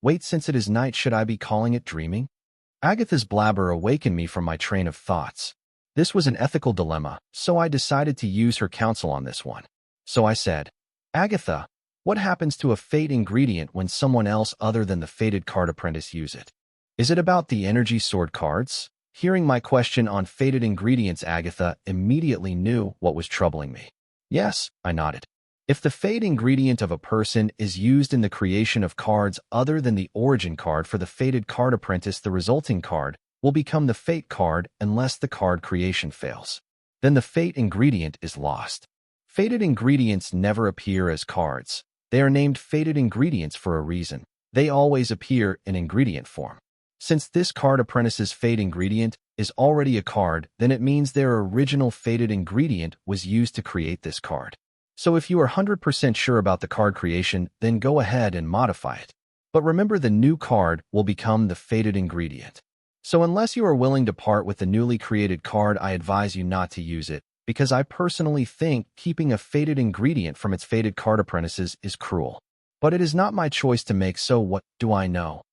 A: Wait, since it is night, should I be calling it dreaming? Agatha's blabber awakened me from my train of thoughts. This was an ethical dilemma, so I decided to use her counsel on this one. So I said, Agatha, what happens to a fate ingredient when someone else other than the fated card apprentice use it? Is it about the energy sword cards? Hearing my question on fated ingredients, Agatha immediately knew what was troubling me. Yes, I nodded. If the fate ingredient of a person is used in the creation of cards other than the origin card for the fated card apprentice, the resulting card will become the fate card unless the card creation fails. then the fate ingredient is lost. Fated ingredients never appear as cards. They are named fated ingredients for a reason. They always appear in ingredient form. Since this card apprentice's fate ingredient is already a card, then it means their original fated ingredient was used to create this card. So if you are 100% sure about the card creation, then go ahead and modify it. But remember, the new card will become the fated ingredient. So unless you are willing to part with the newly created card, I advise you not to use it, because I personally think keeping a fated ingredient from its fated card apprentices is cruel. But it is not my choice to make, so what do I know?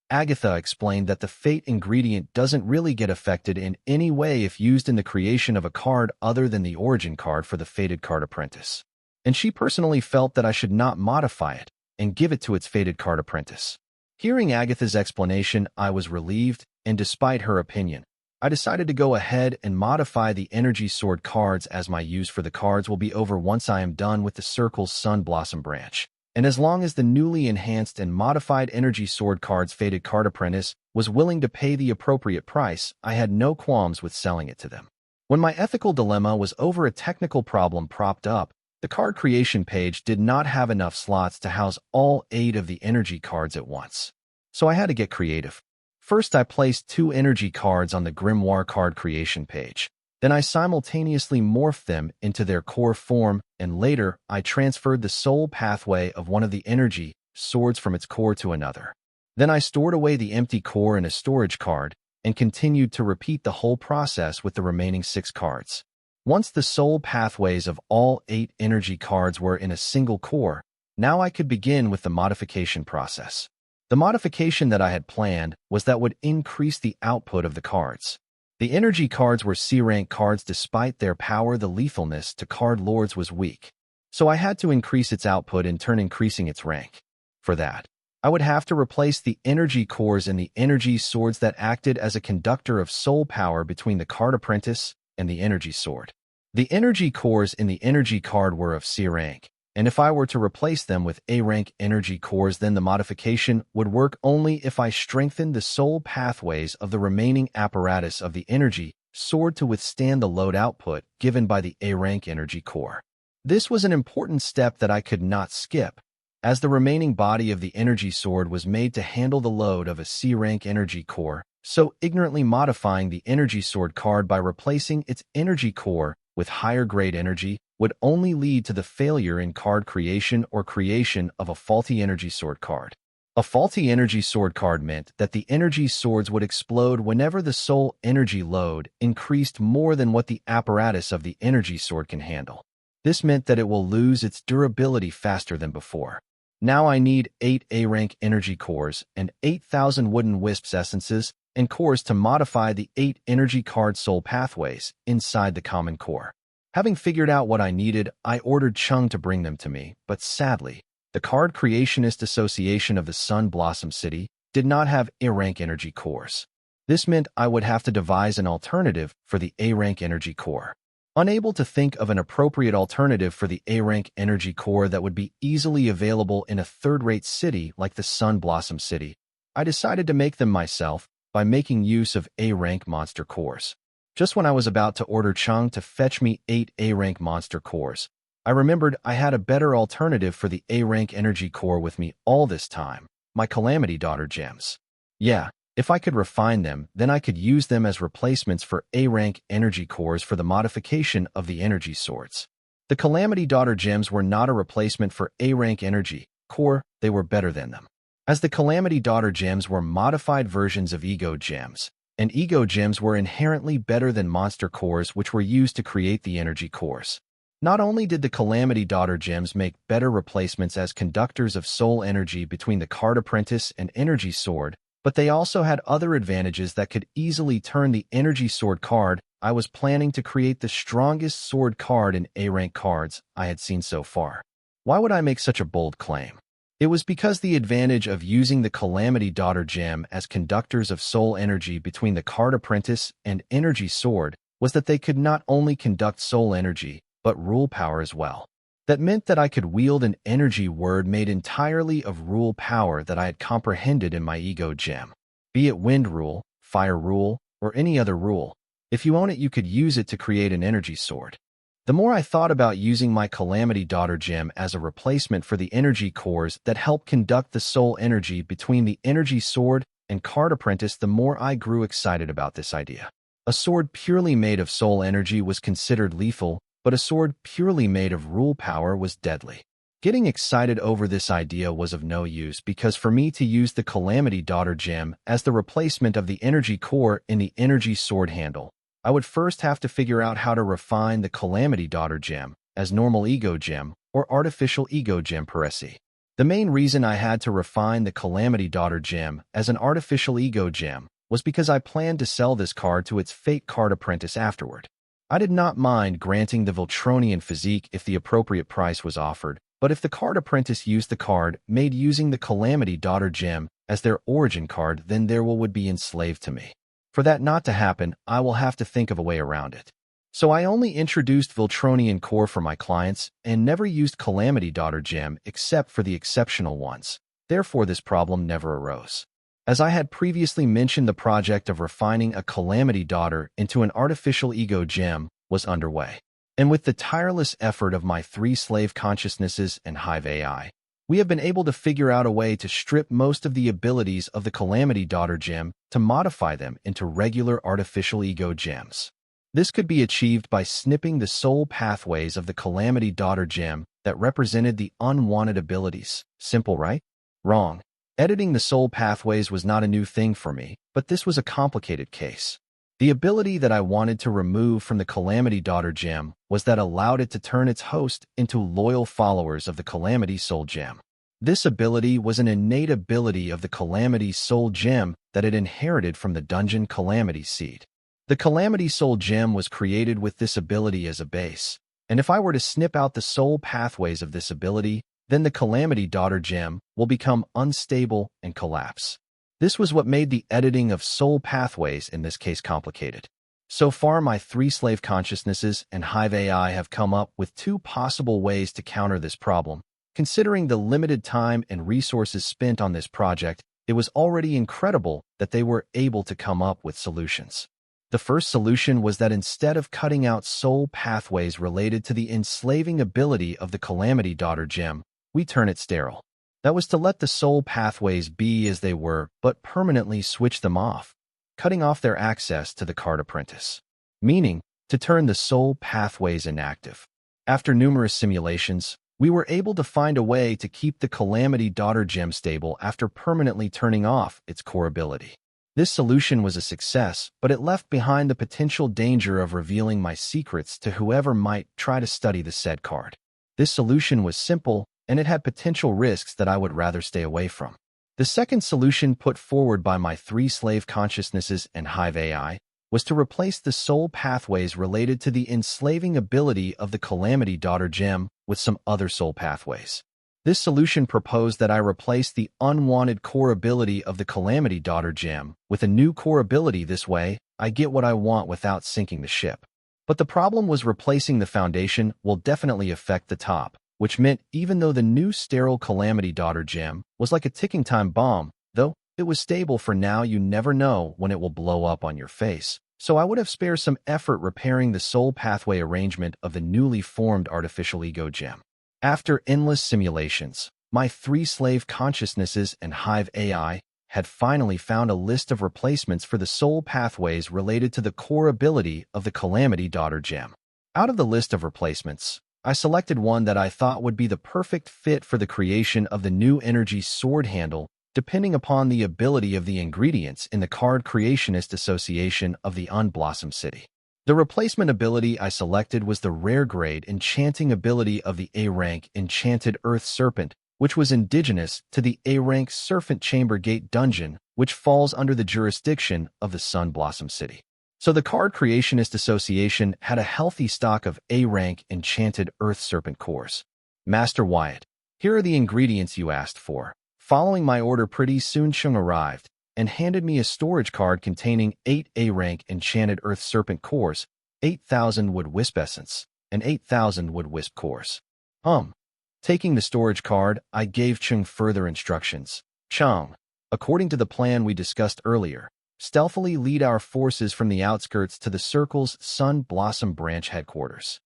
A: Agatha explained that the fate ingredient doesn't really get affected in any way if used in the creation of a card other than the origin card for the fated card apprentice. And she personally felt that I should not modify it and give it to its fated card apprentice. Hearing Agatha's explanation, I was relieved, and despite her opinion, I decided to go ahead and modify the energy sword cards, as my use for the cards will be over once I am done with the Circle's Sun Blossom branch. And as long as the newly enhanced and modified energy sword card's fated card apprentice was willing to pay the appropriate price, I had no qualms with selling it to them. When my ethical dilemma was over a technical problem propped up, the card creation page did not have enough slots to house all 8 of the energy cards at once. So I had to get creative. First, I placed 2 energy cards on the Grimoire card creation page. Then I simultaneously morphed them into their core form, and later I transferred the soul pathway of one of the energy swords from its core to another. Then I stored away the empty core in a storage card and continued to repeat the whole process with the remaining 6 cards. Once the soul pathways of all 8 energy cards were in a single core, now I could begin with the modification process. The modification that I had planned was that would increase the output of the cards. The energy cards were C-rank cards. Despite their power, the lethalness to card lords was weak. So I had to increase its output, in turn increasing its rank. For that, I would have to replace the energy cores in the energy swords that acted as a conductor of soul power between the card apprentice and the energy sword. The energy cores in the energy card were of C rank, and if I were to replace them with A-rank energy cores, then the modification would work only if I strengthened the soul pathways of the remaining apparatus of the energy sword to withstand the load output given by the A-rank energy core. This was an important step that I could not skip, as the remaining body of the energy sword was made to handle the load of a C-rank energy core, so ignorantly modifying the energy sword card by replacing its energy core with higher grade energy would only lead to the failure in card creation or creation of a faulty energy sword card. A faulty energy sword card meant that the energy swords would explode whenever the soul energy load increased more than what the apparatus of the energy sword can handle. This meant that it will lose its durability faster than before. Now I need 8 A-rank energy cores and 8,000 wooden wisps essences and cores to modify the 8 energy card soul pathways inside the common core. Having figured out what I needed, I ordered Chung to bring them to me, but sadly, the Card Creationist Association of the Sun Blossom City did not have A-rank energy cores. This meant I would have to devise an alternative for the A-rank energy core. Unable to think of an appropriate alternative for the A-rank energy core that would be easily available in a third-rate city like the Sun Blossom City, I decided to make them myself by making use of A-rank monster cores. Just when I was about to order Chung to fetch me 8 A-rank monster cores, I remembered I had a better alternative for the A-rank energy core with me all this time, my Calamity Daughter gems. Yeah, if I could refine them, then I could use them as replacements for A-rank energy cores for the modification of the energy swords. The Calamity Daughter gems were not a replacement for A-rank energy core, they were better than them. As the Calamity Daughter gems were modified versions of Ego gems, and Ego gems were inherently better than monster cores which were used to create the energy cores. Not only did the Calamity Daughter gems make better replacements as conductors of soul energy between the card apprentice and energy sword, but they also had other advantages that could easily turn the energy sword card I was planning to create the strongest sword card in A-rank cards I had seen so far. Why would I make such a bold claim? It was because the advantage of using the Calamity Daughter gem as conductors of soul energy between the card apprentice and energy sword was that they could not only conduct soul energy, but rule power as well. That meant that I could wield an energy word made entirely of rule power that I had comprehended in my Ego gem. Be it wind rule, fire rule, or any other rule, If you own it, you could use it to create an energy sword. The more I thought about using my Calamity Daughter gem as a replacement for the energy cores that help conduct the soul energy between the energy sword and card apprentice, the more I grew excited about this idea. A sword purely made of soul energy was considered lethal, but a sword purely made of rule power was deadly. Getting excited over this idea was of no use because for me to use the Calamity Daughter gem as the replacement of the energy core in the energy sword handle, I would first have to figure out how to refine the Calamity Daughter gem as normal ego gem or artificial ego gem per se. The main reason I had to refine the Calamity Daughter gem as an artificial ego gem was because I planned to sell this card to its fake card apprentice afterward. I did not mind granting the Voltronian physique if the appropriate price was offered, but if the card apprentice used the card made using the Calamity Daughter gem as their origin card, then their will would be enslaved to me. For that not to happen, I will have to think of a way around it. So I only introduced Voltronian core for my clients and never used Calamity Daughter gem except for the exceptional ones. Therefore, this problem never arose. As I had previously mentioned, the project of refining a Calamity Daughter into an artificial ego gem was underway. And with the tireless effort of my 3 slave consciousnesses and Hive AI, we have been able to figure out a way to strip most of the abilities of the Calamity Daughter gem to modify them into regular artificial ego gems. This could be achieved by snipping the soul pathways of the Calamity Daughter gem that represented the unwanted abilities. Simple, right? Wrong. Editing the soul pathways was not a new thing for me, but this was a complicated case. The ability that I wanted to remove from the Calamity Daughter gem was that allowed it to turn its host into loyal followers of the Calamity Soul gem. This ability was an innate ability of the Calamity Soul gem that it inherited from the dungeon Calamity Seed. The Calamity Soul gem was created with this ability as a base, and if I were to snip out the soul pathways of this ability, then the Calamity Daughter gem will become unstable and collapse. This was what made the editing of soul pathways in this case complicated. So far, my 3 slave consciousnesses and Hive AI have come up with 2 possible ways to counter this problem. Considering the limited time and resources spent on this project, it was already incredible that they were able to come up with solutions. The first solution was that instead of cutting out soul pathways related to the enslaving ability of the Calamity Daughter gem, we turn it sterile. That was to let the soul pathways be as they were, but permanently switch them off, cutting off their access to the card apprentice. Meaning, to turn the soul pathways inactive. After numerous simulations, we were able to find a way to keep the Calamity Daughter gem stable after permanently turning off its core ability. This solution was a success, but it left behind the potential danger of revealing my secrets to whoever might try to study the said card. This solution was simple, and it had potential risks that I would rather stay away from. The second solution put forward by my 3 slave consciousnesses and Hive AI was to replace the soul pathways related to the enslaving ability of the Calamity Daughter gem with some other soul pathways. This solution proposed that I replace the unwanted core ability of the Calamity Daughter gem with a new core ability. This way, I get what I want without sinking the ship. But the problem was replacing the foundation will definitely affect the top, which meant even though the new sterile Calamity Daughter gem was like a ticking time bomb, though it was stable for now, you never know when it will blow up on your face. So I would have spared some effort repairing the soul pathway arrangement of the newly formed artificial ego gem. After endless simulations, my 3 slave consciousnesses and Hive AI had finally found a list of replacements for the soul pathways related to the core ability of the Calamity Daughter gem. Out of the list of replacements, I selected one that I thought would be the perfect fit for the creation of the new energy sword handle, depending upon the ability of the ingredients in the card creationist association of the Unblossom City. The replacement ability I selected was the rare grade enchanting ability of the A-rank Enchanted Earth Serpent, which was indigenous to the A-rank Serpent Chamber Gate dungeon, which falls under the jurisdiction of the Sun Blossom City. So the Card Creationist Association had a healthy stock of A-rank Enchanted Earth Serpent cores. Master Wyatt, here are the ingredients you asked for. Following my order, pretty soon Chung arrived and handed me a storage card containing 8 A-rank Enchanted Earth Serpent cores, 8,000 Wood Wisp Essence, and 8,000 Wood Wisp cores. Taking the storage card, I gave Chung further instructions. Chung, according to the plan we discussed earlier, stealthily lead our forces from the outskirts to the Circle's Sun Blossom Branch headquarters.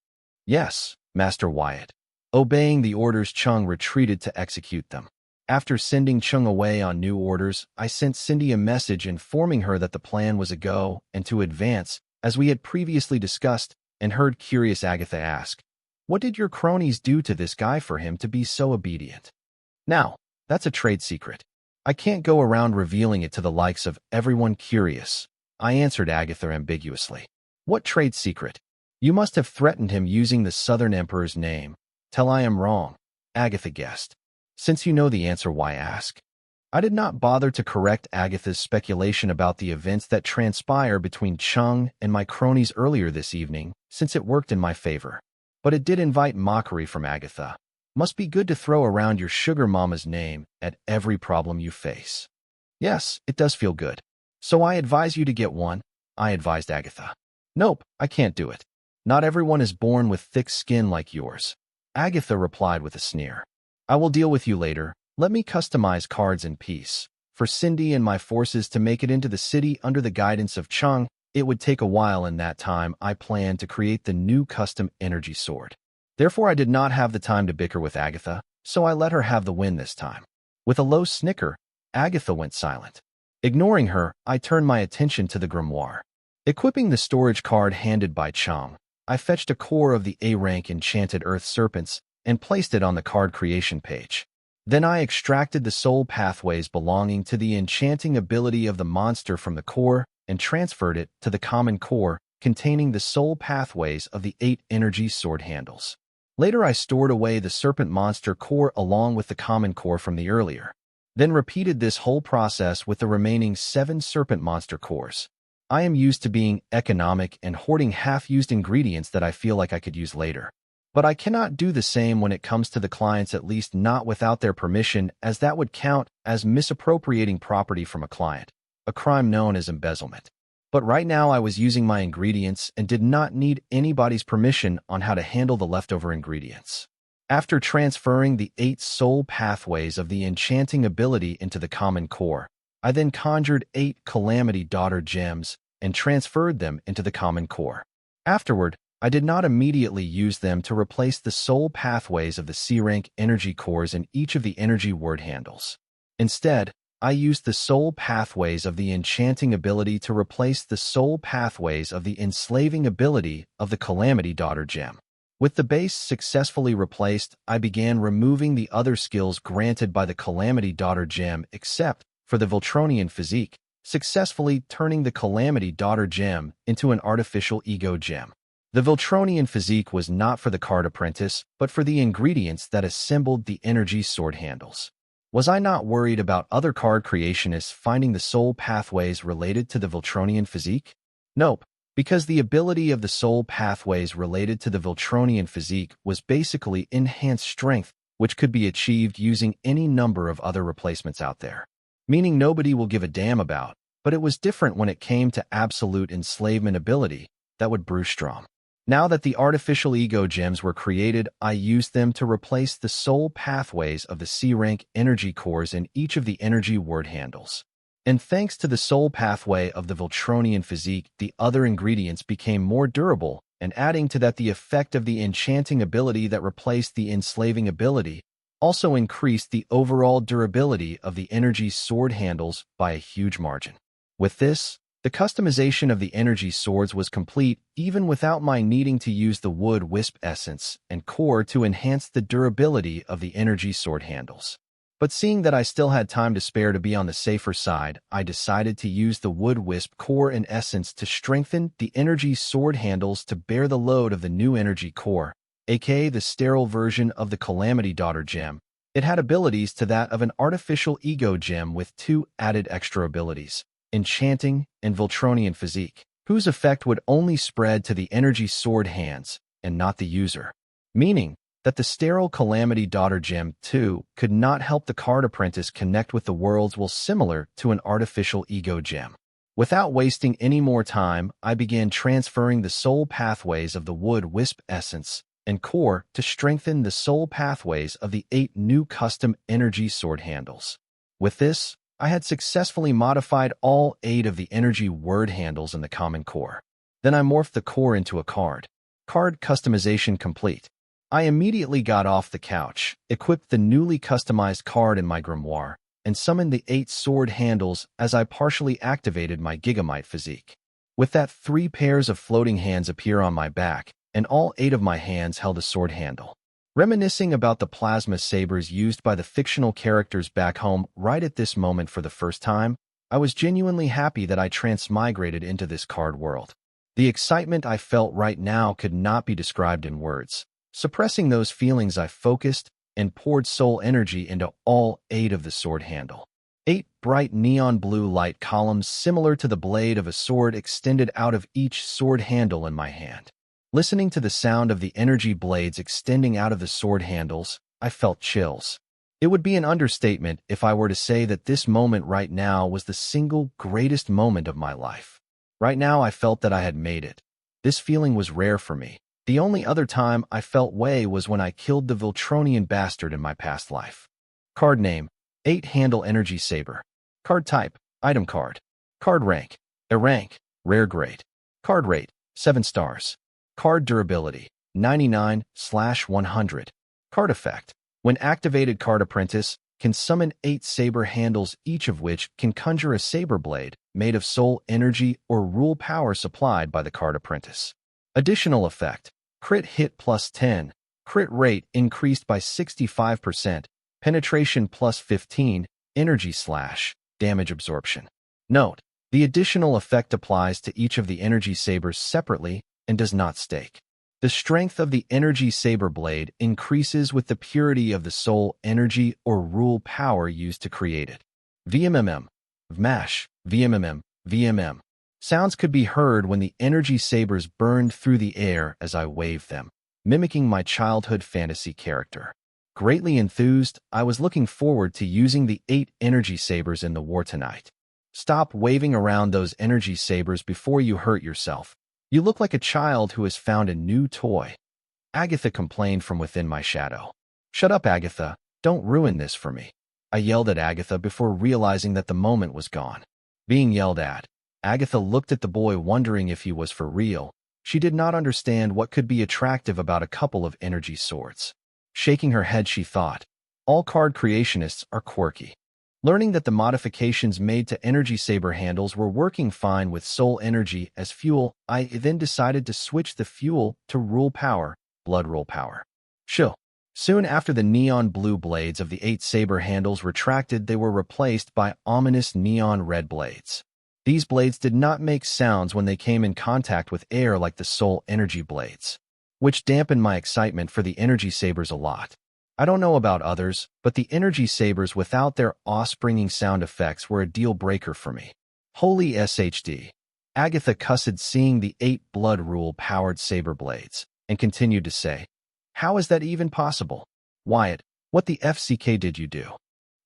A: Yes, Master Wyatt. Obeying the orders, Chung retreated to execute them. After sending Chung away on new orders, I sent Cindy a message informing her that the plan was a go and to advance, as we had previously discussed, and heard curious Agatha ask, "What did your cronies do to this guy for him to be so obedient?" Now, that's a trade secret. I can't go around revealing it to the likes of everyone curious, I answered Agatha ambiguously. What trade secret? You must have threatened him using the Southern Emperor's name. Till I am wrong, Agatha guessed. Since you know the answer, why ask? I did not bother to correct Agatha's speculation about the events that transpire between Chung and my cronies earlier this evening, since it worked in my favor. But it did invite mockery from Agatha. Must be good to throw around your sugar mama's name at every problem you face. Yes, it does feel good. So I advise you to get one, I advised Agatha. Nope, I can't do it. Not everyone is born with thick skin like yours, Agatha replied with a sneer. I will deal with you later. Let me customize cards in peace. For Cindy and my forces to make it into the city under the guidance of Chung, it would take a while. In that time, I planned to create the new custom energy sword. Therefore, I did not have the time to bicker with Agatha, so I let her have the win this time. With a low snicker, Agatha went silent. Ignoring her, I turned my attention to the grimoire. Equipping the storage card handed by Chung, I fetched a core of the A-rank enchanted earth serpents and placed it on the card creation page. Then I extracted the soul pathways belonging to the enchanting ability of the monster from the core and transferred it to the common core containing the soul pathways of the 8 energy sword handles. Later I stored away the serpent monster core along with the common core from the earlier. Then repeated this whole process with the remaining 7 serpent monster cores. I am used to being economic and hoarding half-used ingredients that I feel like I could use later. But I cannot do the same when it comes to the clients, at least not without their permission, as that would count as misappropriating property from a client, a crime known as embezzlement. But right now I was using my ingredients and did not need anybody's permission on how to handle the leftover ingredients. After transferring the 8 soul pathways of the enchanting ability into the common core, I then conjured 8 Calamity Daughter gems and transferred them into the common core. Afterward, I did not immediately use them to replace the soul pathways of the C-rank energy cores in each of the energy word handles. Instead, I used the soul pathways of the enchanting ability to replace the soul pathways of the enslaving ability of the Calamity Daughter gem. With the base successfully replaced, I began removing the other skills granted by the Calamity Daughter gem except for the Voltronian physique, successfully turning the Calamity Daughter gem into an artificial ego gem. The Voltronian physique was not for the card apprentice, but for the ingredients that assembled the energy sword handles. Was I not worried about other card creationists finding the soul pathways related to the Voltronian physique? Nope, because the ability of the soul pathways related to the Voltronian physique was basically enhanced strength, which could be achieved using any number of other replacements out there. Meaning nobody will give a damn about, but it was different when it came to absolute enslavement ability that would Brewstrom. Now that the artificial ego gems were created, I used them to replace the soul pathways of the C-rank energy cores in each of the energy word handles. And thanks to the soul pathway of the Voltronian physique, the other ingredients became more durable, and adding to that the effect of the enchanting ability that replaced the enslaving ability also increased the overall durability of the energy sword handles by a huge margin. With this, the customization of the energy swords was complete even without my needing to use the wood wisp essence and core to enhance the durability of the energy sword handles. But seeing that I still had time to spare to be on the safer side, I decided to use the wood wisp core and essence to strengthen the energy sword handles to bear the load of the new energy core, aka the sterile version of the Calamity Daughter gem. It had abilities to that of an artificial ego gem with 2 added extra abilities, enchanting and Voltronian physique, whose effect would only spread to the energy sword hands and not the user. Meaning that the sterile Calamity Daughter gem 2 could not help the card apprentice connect with the worlds while similar to an artificial ego gem. Without wasting any more time, I began transferring the soul pathways of the wood wisp essence and core to strengthen the soul pathways of the 8 new custom energy sword handles. With this, I had successfully modified all 8 of the energy word handles in the common core. Then I morphed the core into a card. Card customization complete. I immediately got off the couch, equipped the newly customized card in my grimoire, and summoned the 8 sword handles as I partially activated my Gigamite physique. With that, 3 pairs of floating hands appear on my back, and all 8 of my hands held a sword handle. Reminiscing about the plasma sabers used by the fictional characters back home right at this moment for the first time, I was genuinely happy that I transmigrated into this card world. The excitement I felt right now could not be described in words. Suppressing those feelings, I focused and poured soul energy into all 8 of the sword handle. 8 bright neon blue light columns similar to the blade of a sword extended out of each sword handle in my hand. Listening to the sound of the energy blades extending out of the sword handles, I felt chills. It would be an understatement if I were to say that this moment right now was the single greatest moment of my life. Right now I felt that I had made it. This feeling was rare for me. The only other time I felt way was when I killed the Viltronian bastard in my past life. Card name: 8-handle energy saber. Card type: item card. Card rank: A rank, rare grade. Card rate: 7 stars. Card durability: 99/100. Card effect: when activated, Card Apprentice can summon 8 saber handles, each of which can conjure a saber blade made of soul energy or rule power supplied by the Card Apprentice. Additional effect: crit hit plus 10, crit rate increased by 65%, penetration plus 15, energy slash, damage absorption. Note: the additional effect applies to each of the energy sabers separately and does not stake. The strength of the energy saber blade increases with the purity of the soul energy or rule power used to create it. VMMM, VMASH, VMMM, VMM. Sounds could be heard when the energy sabers burned through the air as I waved them, mimicking my childhood fantasy character. Greatly enthused, I was looking forward to using the 8 energy sabers in the war tonight. Stop waving around those energy sabers before you hurt yourself. You look like a child who has found a new toy. Agatha complained from within my shadow. Shut up, Agatha. Don't ruin this for me. I yelled at Agatha before realizing that the moment was gone. Being yelled at, Agatha looked at the boy wondering if he was for real. She did not understand what could be attractive about a couple of energy swords. Shaking her head, she thought, all card creationists are quirky. Learning that the modifications made to energy saber handles were working fine with soul energy as fuel, I then decided to switch the fuel to rule power, blood rule power. Shill. Soon after the neon blue blades of the 8 saber handles retracted, they were replaced by ominous neon red blades. These blades did not make sounds when they came in contact with air like the soul energy blades, which dampened my excitement for the energy sabers a lot. I don't know about others, but the energy sabers without their awe-springing sound effects were a deal breaker for me. Holy SHD. Agatha cussed seeing the 8 blood rule-powered saber blades, and continued to say, how is that even possible? Wyatt, what the FCK did you do?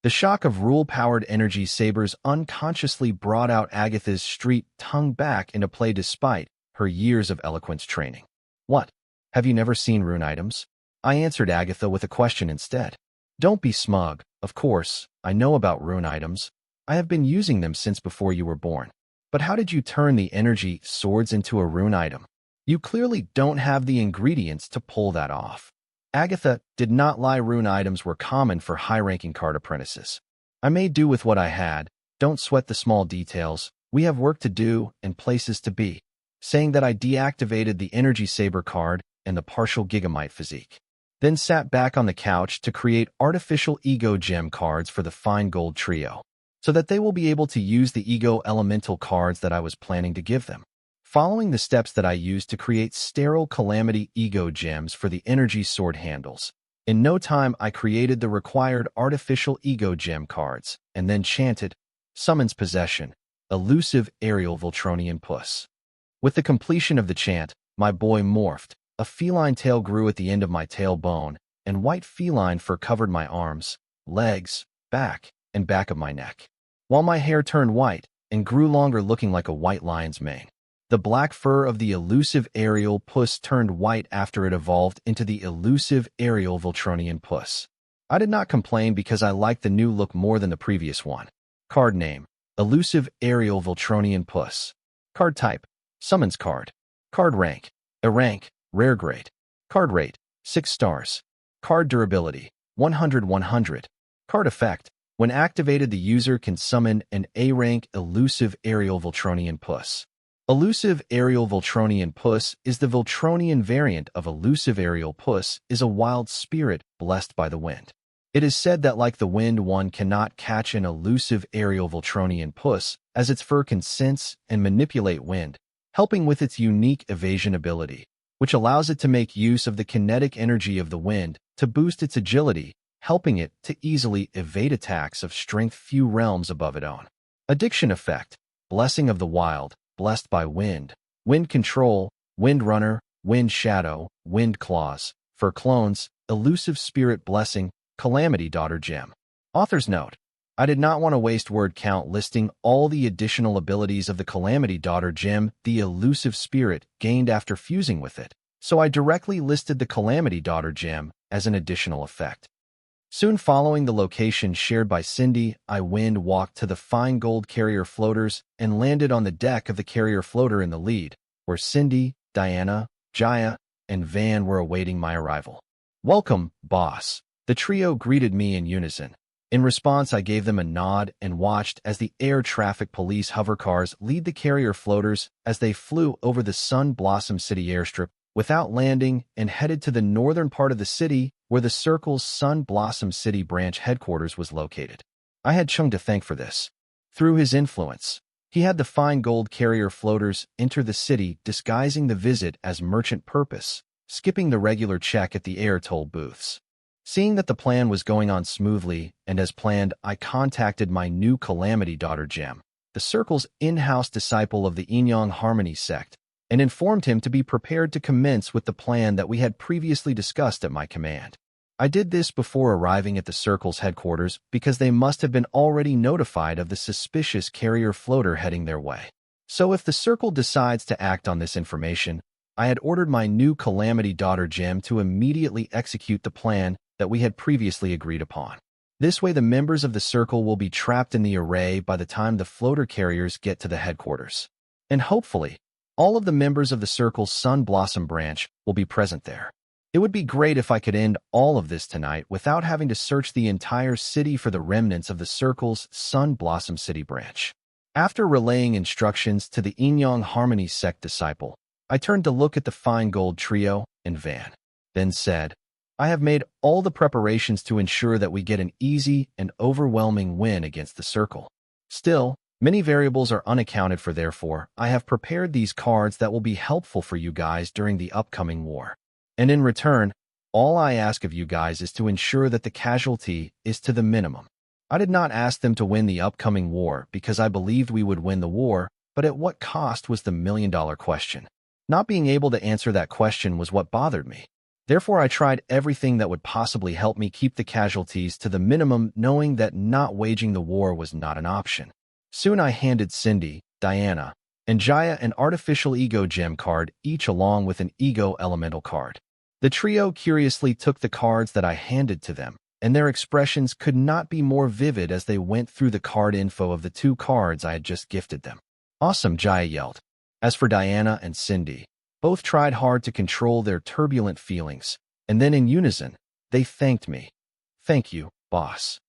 A: The shock of rule-powered energy sabers unconsciously brought out Agatha's street tongue back into play despite her years of eloquence training. What? Have you never seen rune items? I answered Agatha with a question instead. Don't be smug. Of course, I know about rune items. I have been using them since before you were born. But how did you turn the energy swords into a rune item? You clearly don't have the ingredients to pull that off. Agatha did not lie. Rune items were common for high-ranking card apprentices. I made do with what I had. Don't sweat the small details. We have work to do and places to be. Saying that, I deactivated the energy saber card and the partial Gigamite physique. Then sat back on the couch to create artificial ego gem cards for the fine gold trio, so that they will be able to use the ego elemental cards that I was planning to give them. Following the steps that I used to create sterile calamity ego gems for the energy sword handles, in no time I created the required artificial ego gem cards, and then chanted, Summons Possession, Elusive Aerial Viltronian Puss. With the completion of the chant, my boy morphed. A feline tail grew at the end of my tailbone, and white feline fur covered my arms, legs, back, and back of my neck, while my hair turned white and grew longer, looking like a white lion's mane. The black fur of the elusive aerial puss turned white after it evolved into the elusive aerial Viltronian puss. I did not complain because I liked the new look more than the previous one. Card name: Elusive Aerial Voltronian Puss. Card type: Summons card. Card rank: A rank, rare grade. Card rate: 6 stars. Card durability: 100/100. Card effect: when activated, the user can summon an A-rank Elusive Aerial Voltronian Puss. Elusive Aerial Voltronian Puss is the Voltronian variant of Elusive Aerial Puss is a wild spirit blessed by the wind. It is said that like the wind, one cannot catch an elusive aerial Voltronian Puss, as its fur can sense and manipulate wind, helping with its unique evasion ability, which allows it to make use of the kinetic energy of the wind to boost its agility, helping it to easily evade attacks of strength few realms above it own. Addiction effect: Blessing of the Wild, blessed by wind. Wind control: Wind Runner, Wind Shadow, Wind Claws. For clones: Elusive Spirit Blessing, Calamity Daughter Gem. Author's note: I did not want to waste word count listing all the additional abilities of the Calamity Daughter Gem the Elusive Spirit gained after fusing with it, so I directly listed the Calamity Daughter Gem as an additional effect. Soon following the location shared by Cindy, I wind walked to the fine gold carrier floaters and landed on the deck of the carrier floater in the lead, where Cindy, Diana, Jaya, and Van were awaiting my arrival. "Welcome, boss." The trio greeted me in unison. In response, I gave them a nod and watched as the air traffic police hovercars lead the carrier floaters as they flew over the Sun Blossom City airstrip without landing and headed to the northern part of the city where the Circle's Sun Blossom City branch headquarters was located. I had Chung to thank for this. Through his influence, he had the fine gold carrier floaters enter the city disguising the visit as merchant purpose, skipping the regular check at the air toll booths. Seeing that the plan was going on smoothly, and as planned, I contacted my new Calamity Daughter Gem, the Circle's in-house disciple of the Inyang Harmony sect, and informed him to be prepared to commence with the plan that we had previously discussed at my command. I did this before arriving at the Circle's headquarters because they must have been already notified of the suspicious carrier floater heading their way. So if the Circle decides to act on this information, I had ordered my new Calamity Daughter Gem to immediately execute the plan that we had previously agreed upon. This way the members of the Circle will be trapped in the array by the time the floater carriers get to the headquarters. And hopefully, all of the members of the Circle's Sun Blossom branch will be present there. It would be great if I could end all of this tonight without having to search the entire city for the remnants of the Circle's Sun Blossom City branch. After relaying instructions to the Inyang Harmony sect disciple, I turned to look at the fine gold trio and Van, then said, I have made all the preparations to ensure that we get an easy and overwhelming win against the Circle. Still, many variables are unaccounted for, therefore, I have prepared these cards that will be helpful for you guys during the upcoming war. And in return, all I ask of you guys is to ensure that the casualty is to the minimum. I did not ask them to win the upcoming war because I believed we would win the war, but at what cost was the million-dollar question. Not being able to answer that question was what bothered me. Therefore, I tried everything that would possibly help me keep the casualties to the minimum, knowing that not waging the war was not an option. Soon I handed Cindy, Diana, and Jaya an artificial ego gem card, each along with an ego elemental card. The trio curiously took the cards that I handed to them, and their expressions could not be more vivid as they went through the card info of the 2 cards I had just gifted them. Awesome, Jaya yelled. As for Diana and Cindy, both tried hard to control their turbulent feelings, and then in unison, they thanked me. Thank you, boss.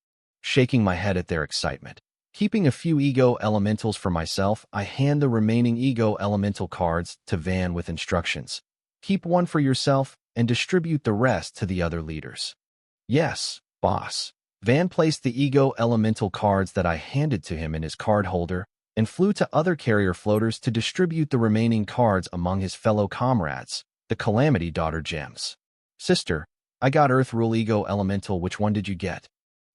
A: Shaking my head at their excitement. Keeping a few ego elementals for myself, I hand the remaining ego elemental cards to Van with instructions. Keep one for yourself and distribute the rest to the other leaders. Yes, boss. Van placed the ego elemental cards that I handed to him in his card holder and flew to other carrier floaters to distribute the remaining cards among his fellow comrades, the Calamity Daughter Gems. Sister, I got Earth Rule Ego Elemental. Which one did you get?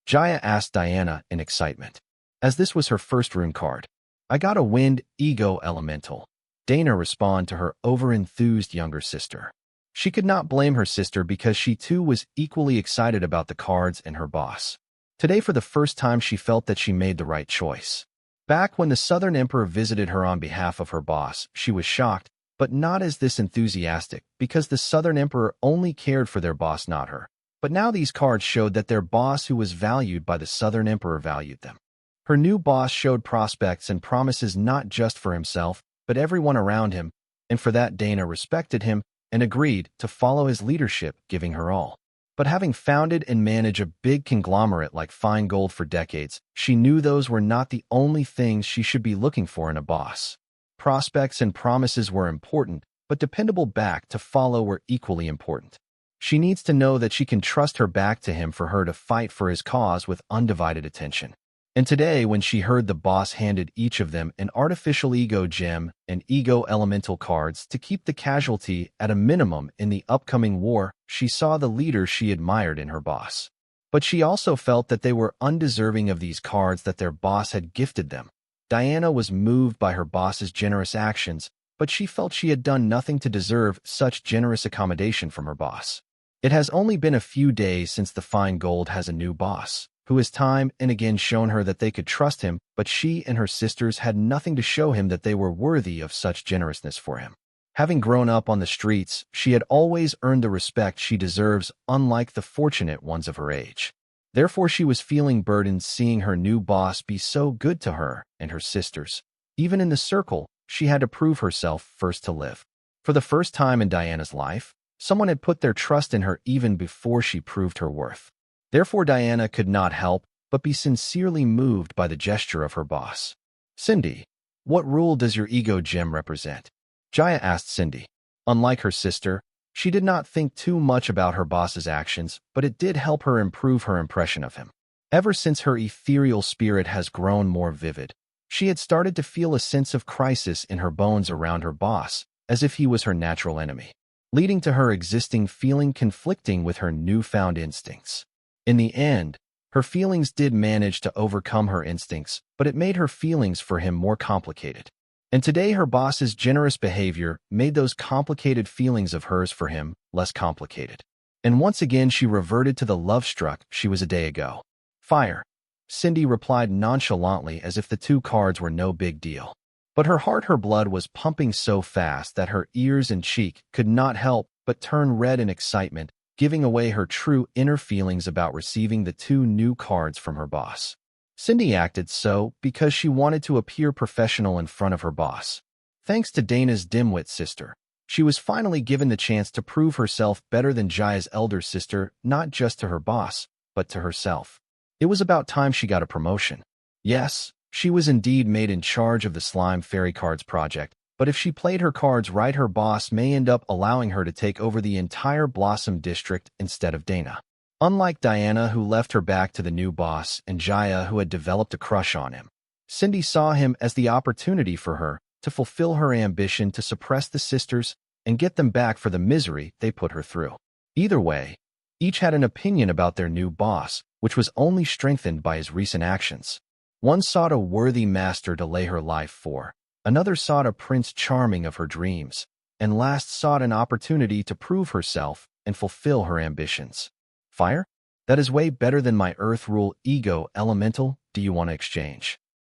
A: Jaya asked Diana in excitement, as this was her first rune card. I got a Wind Ego Elemental. Dana responded to her over-enthused younger sister. She could not blame her sister because she too was equally excited about the cards and her boss. Today, for the first time, she felt that she made the right choice. Back when the Southern Emperor visited her on behalf of her boss, she was shocked, but not as this enthusiastic, because the Southern Emperor only cared for their boss, not her. But now these cards showed that their boss, who was valued by the Southern Emperor, valued them. Her new boss showed prospects and promises not just for himself, but everyone around him, and for that Dana respected him and agreed to follow his leadership, giving her all. But having founded and managed a big conglomerate like Fine Gold for decades, she knew those were not the only things she should be looking for in a boss. Prospects and promises were important, but dependable back to follow were equally important. She needs to know that she can trust her back to him for her to fight for his cause with undivided attention. And today, when she heard the boss handed each of them an artificial ego gem and ego elemental cards to keep the casualty at a minimum in the upcoming war, she saw the leader she admired in her boss. But she also felt that they were undeserving of these cards that their boss had gifted them. Diana was moved by her boss's generous actions, but she felt she had done nothing to deserve such generous accommodation from her boss. It has only been a few days since the Fine Gold has a new boss, who has time and again shown her that they could trust him, but she and her sisters had nothing to show him that they were worthy of such generousness for him. Having grown up on the streets, she had always earned the respect she deserves, unlike the fortunate ones of her age. Therefore, she was feeling burdened seeing her new boss be so good to her and her sisters. Even in the circle, she had to prove herself first to live. For the first time in Diana's life, someone had put their trust in her even before she proved her worth. Therefore, Diana could not help but be sincerely moved by the gesture of her boss. "Cindy, what rule does your ego gem represent?" Jaya asked Cindy. Unlike her sister, she did not think too much about her boss's actions, but it did help her improve her impression of him. Ever since her ethereal spirit has grown more vivid, she had started to feel a sense of crisis in her bones around her boss, as if he was her natural enemy, leading to her existing feeling conflicting with her newfound instincts. In the end, her feelings did manage to overcome her instincts, but it made her feelings for him more complicated. And today her boss's generous behavior made those complicated feelings of hers for him less complicated. And once again she reverted to the love-struck she was a day ago. "Fire," Cindy replied nonchalantly as if the two cards were no big deal. But her blood was pumping so fast that her ears and cheek could not help but turn red in excitement, giving away her true inner feelings about receiving the two new cards from her boss. Cindy acted so because she wanted to appear professional in front of her boss. Thanks to Dana's dimwit sister, she was finally given the chance to prove herself better than Jaya's elder sister, not just to her boss, but to herself. It was about time she got a promotion. Yes, she was indeed made in charge of the Slime Fairy Cards project, but if she played her cards right, her boss may end up allowing her to take over the entire Blossom District instead of Dana. Unlike Diana, who left her back to the new boss, and Jaya, who had developed a crush on him, Cindy saw him as the opportunity for her to fulfill her ambition to suppress the sisters and get them back for the misery they put her through. Either way, each had an opinion about their new boss, which was only strengthened by his recent actions. One sought a worthy master to lay her life for, another sought a prince charming of her dreams, and last sought an opportunity to prove herself and fulfill her ambitions. "Fire? That is way better than my Earth Rule ego elemental. Do you want to exchange?"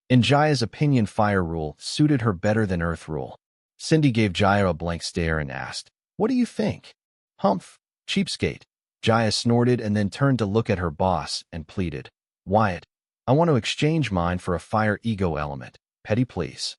A: In Jaya's opinion, Fire Rule suited her better than Earth Rule. Cindy gave Jaya a blank stare and asked, "What do you think?" "Humph, cheapskate." Jaya snorted and then turned to look at her boss and pleaded, "Wyatt, I want to exchange mine for a fire ego element. Petty, please."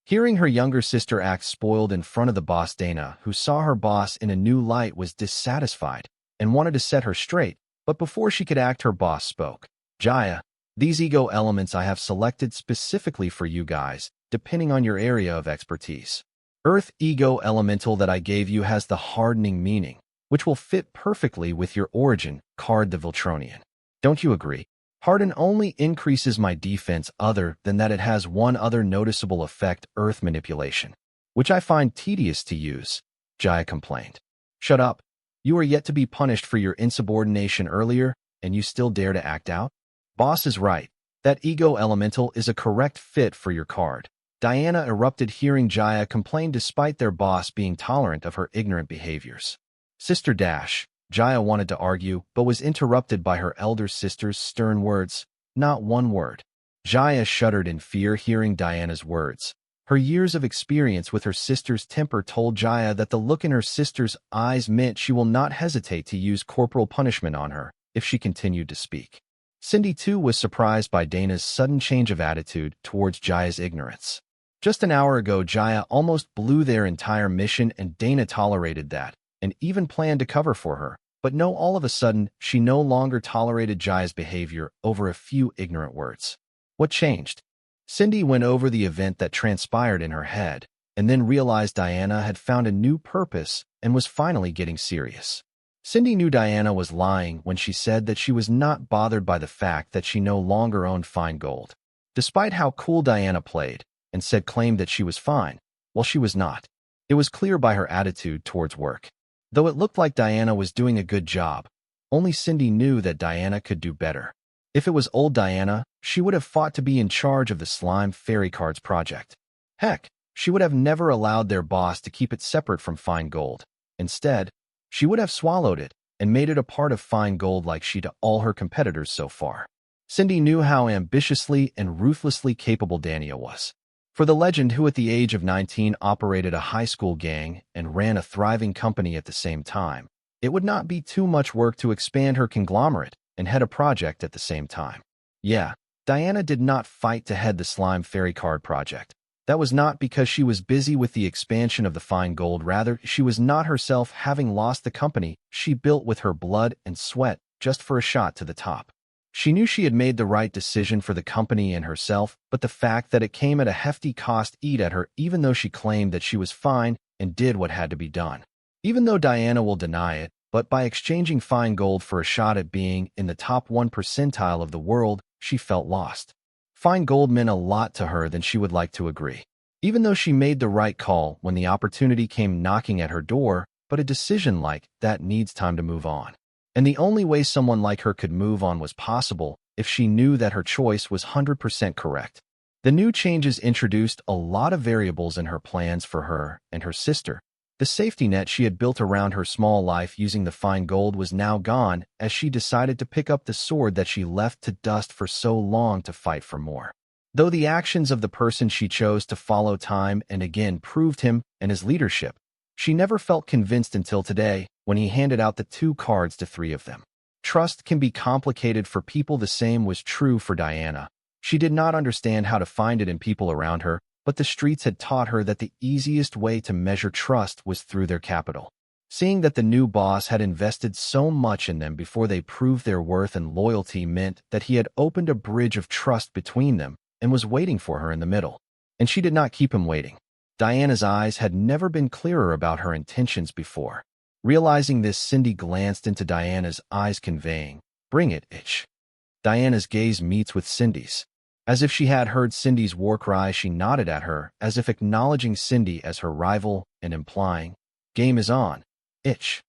A: Hearing her younger sister act spoiled in front of the boss, Dana, who saw her boss in a new light, was dissatisfied and wanted to set her straight, but before she could act, her boss spoke. "Jaya, these ego elements I have selected specifically for you guys, depending on your area of expertise. Earth Ego Elemental that I gave you has the hardening meaning, which will fit perfectly with your origin card, the Viltronian. Don't you agree? Harden only increases my defense, other than that it has one other noticeable effect, Earth Manipulation, which I find tedious to use," Jaya complained. "Shut up. You are yet to be punished for your insubordination earlier, and you still dare to act out? Boss is right. That Ego Elemental is a correct fit for your card." Diana erupted hearing Jaya complain despite their boss being tolerant of her ignorant behaviors. "Sister Dash," Jaya wanted to argue, but was interrupted by her elder sister's stern words. "Not one word." Jaya shuddered in fear hearing Diana's words. Her years of experience with her sister's temper told Jaya that the look in her sister's eyes meant she will not hesitate to use corporal punishment on her if she continued to speak. Cindy too was surprised by Dana's sudden change of attitude towards Jaya's ignorance. Just an hour ago, Jaya almost blew their entire mission and Dana tolerated that, and even planned to cover for her. But no, all of a sudden, she no longer tolerated Jaya's behavior over a few ignorant words. What changed? Cindy went over the event that transpired in her head, and then realized Diana had found a new purpose and was finally getting serious. Cindy knew Diana was lying when she said that she was not bothered by the fact that she no longer owned fine gold. Despite how cool Diana played, and claimed that she was fine, well, she was not. It was clear by her attitude towards work. Though it looked like Diana was doing a good job, only Cindy knew that Diana could do better. If it was old Diana, she would have fought to be in charge of the Slime Fairy Cards project. Heck, she would have never allowed their boss to keep it separate from fine gold. Instead, she would have swallowed it and made it a part of fine gold like she to all her competitors so far. Cindy knew how ambitiously and ruthlessly capable Dania was. For the legend who at the age of 19 operated a high school gang and ran a thriving company at the same time, it would not be too much work to expand her conglomerate and head a project at the same time. Yeah, Diana did not fight to head the Slime Fairy Card project. That was not because she was busy with the expansion of the fine gold, rather, she was not herself, having lost the company she built with her blood and sweat just for a shot to the top. She knew she had made the right decision for the company and herself, but the fact that it came at a hefty cost ate at her, even though she claimed that she was fine and did what had to be done. Even though Diana will deny it, but by exchanging fine gold for a shot at being in the top 1 percentile of the world, she felt lost. Fine gold meant a lot to her than she would like to agree. Even though she made the right call when the opportunity came knocking at her door, but a decision like that needs time to move on. And the only way someone like her could move on was possible if she knew that her choice was 100% correct. The new changes introduced a lot of variables in her plans for her and her sister. The safety net she had built around her small life using the fine gold was now gone as she decided to pick up the sword that she left to dust for so long to fight for more. Though the actions of the person she chose to follow time and again proved him and his leadership, she never felt convinced until today when he handed out the 2 cards to 3 of them. Trust can be complicated for people. The same was true for Diana. She did not understand how to find it in people around her, but the streets had taught her that the easiest way to measure trust was through their capital. Seeing that the new boss had invested so much in them before they proved their worth and loyalty meant that he had opened a bridge of trust between them and was waiting for her in the middle. And she did not keep him waiting. Diana's eyes had never been clearer about her intentions before. Realizing this, Cindy glanced into Diana's eyes, conveying, "Bring it, itch." Diana's gaze meets with Cindy's. As if she had heard Cindy's war cry, she nodded at her, as if acknowledging Cindy as her rival and implying, "Game is on, itch."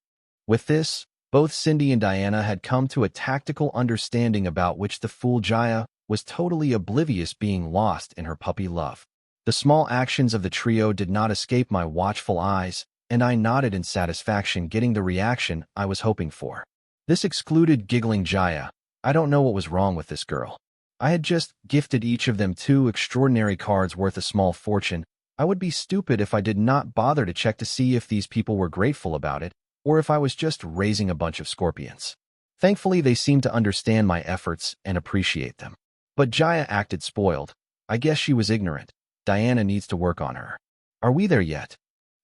A: With this, both Cindy and Diana had come to a tactical understanding about which the fool Jaya was totally oblivious, being lost in her puppy love. The small actions of the trio did not escape my watchful eyes, and I nodded in satisfaction, getting the reaction I was hoping for. This excluded giggling Jaya. I don't know what was wrong with this girl. I had just gifted each of them 2 extraordinary cards worth a small fortune. I would be stupid if I did not bother to check to see if these people were grateful about it, or if I was just raising a bunch of scorpions. Thankfully, they seemed to understand my efforts and appreciate them. But Jaya acted spoiled. I guess she was ignorant. Diana needs to work on her. "Are we there yet?"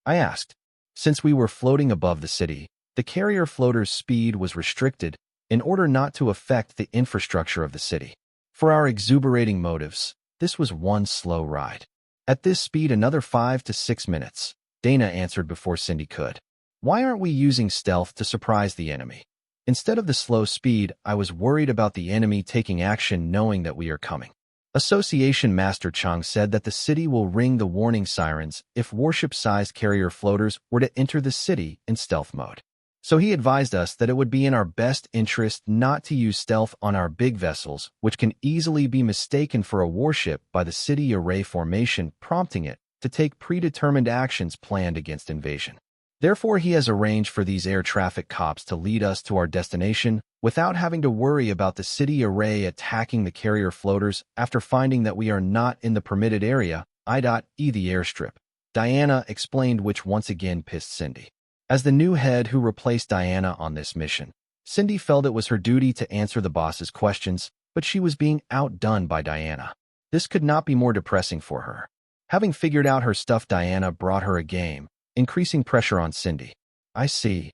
A: I asked. Since we were floating above the city, the carrier floater's speed was restricted in order not to affect the infrastructure of the city. For our exuberating motives, this was one slow ride. At this speed, another 5 to 6 minutes. Dana answered before Cindy could. "Why aren't we using stealth to surprise the enemy?" Instead of the slow speed, I was worried about the enemy taking action knowing that we are coming. Association Master Chang said that the city will ring the warning sirens if warship-sized carrier floaters were to enter the city in stealth mode. So he advised us that it would be in our best interest not to use stealth on our big vessels, which can easily be mistaken for a warship by the city array formation, prompting it to take predetermined actions planned against invasion. Therefore, he has arranged for these air traffic cops to lead us to our destination without having to worry about the city array attacking the carrier floaters after finding that we are not in the permitted area, i.e. the airstrip. Diana explained, which once again pissed Cindy. As the new head who replaced Diana on this mission, Cindy felt it was her duty to answer the boss's questions, but she was being outdone by Diana. This could not be more depressing for her. Having figured out her stuff, Diana brought her a game, increasing pressure on Cindy. I see.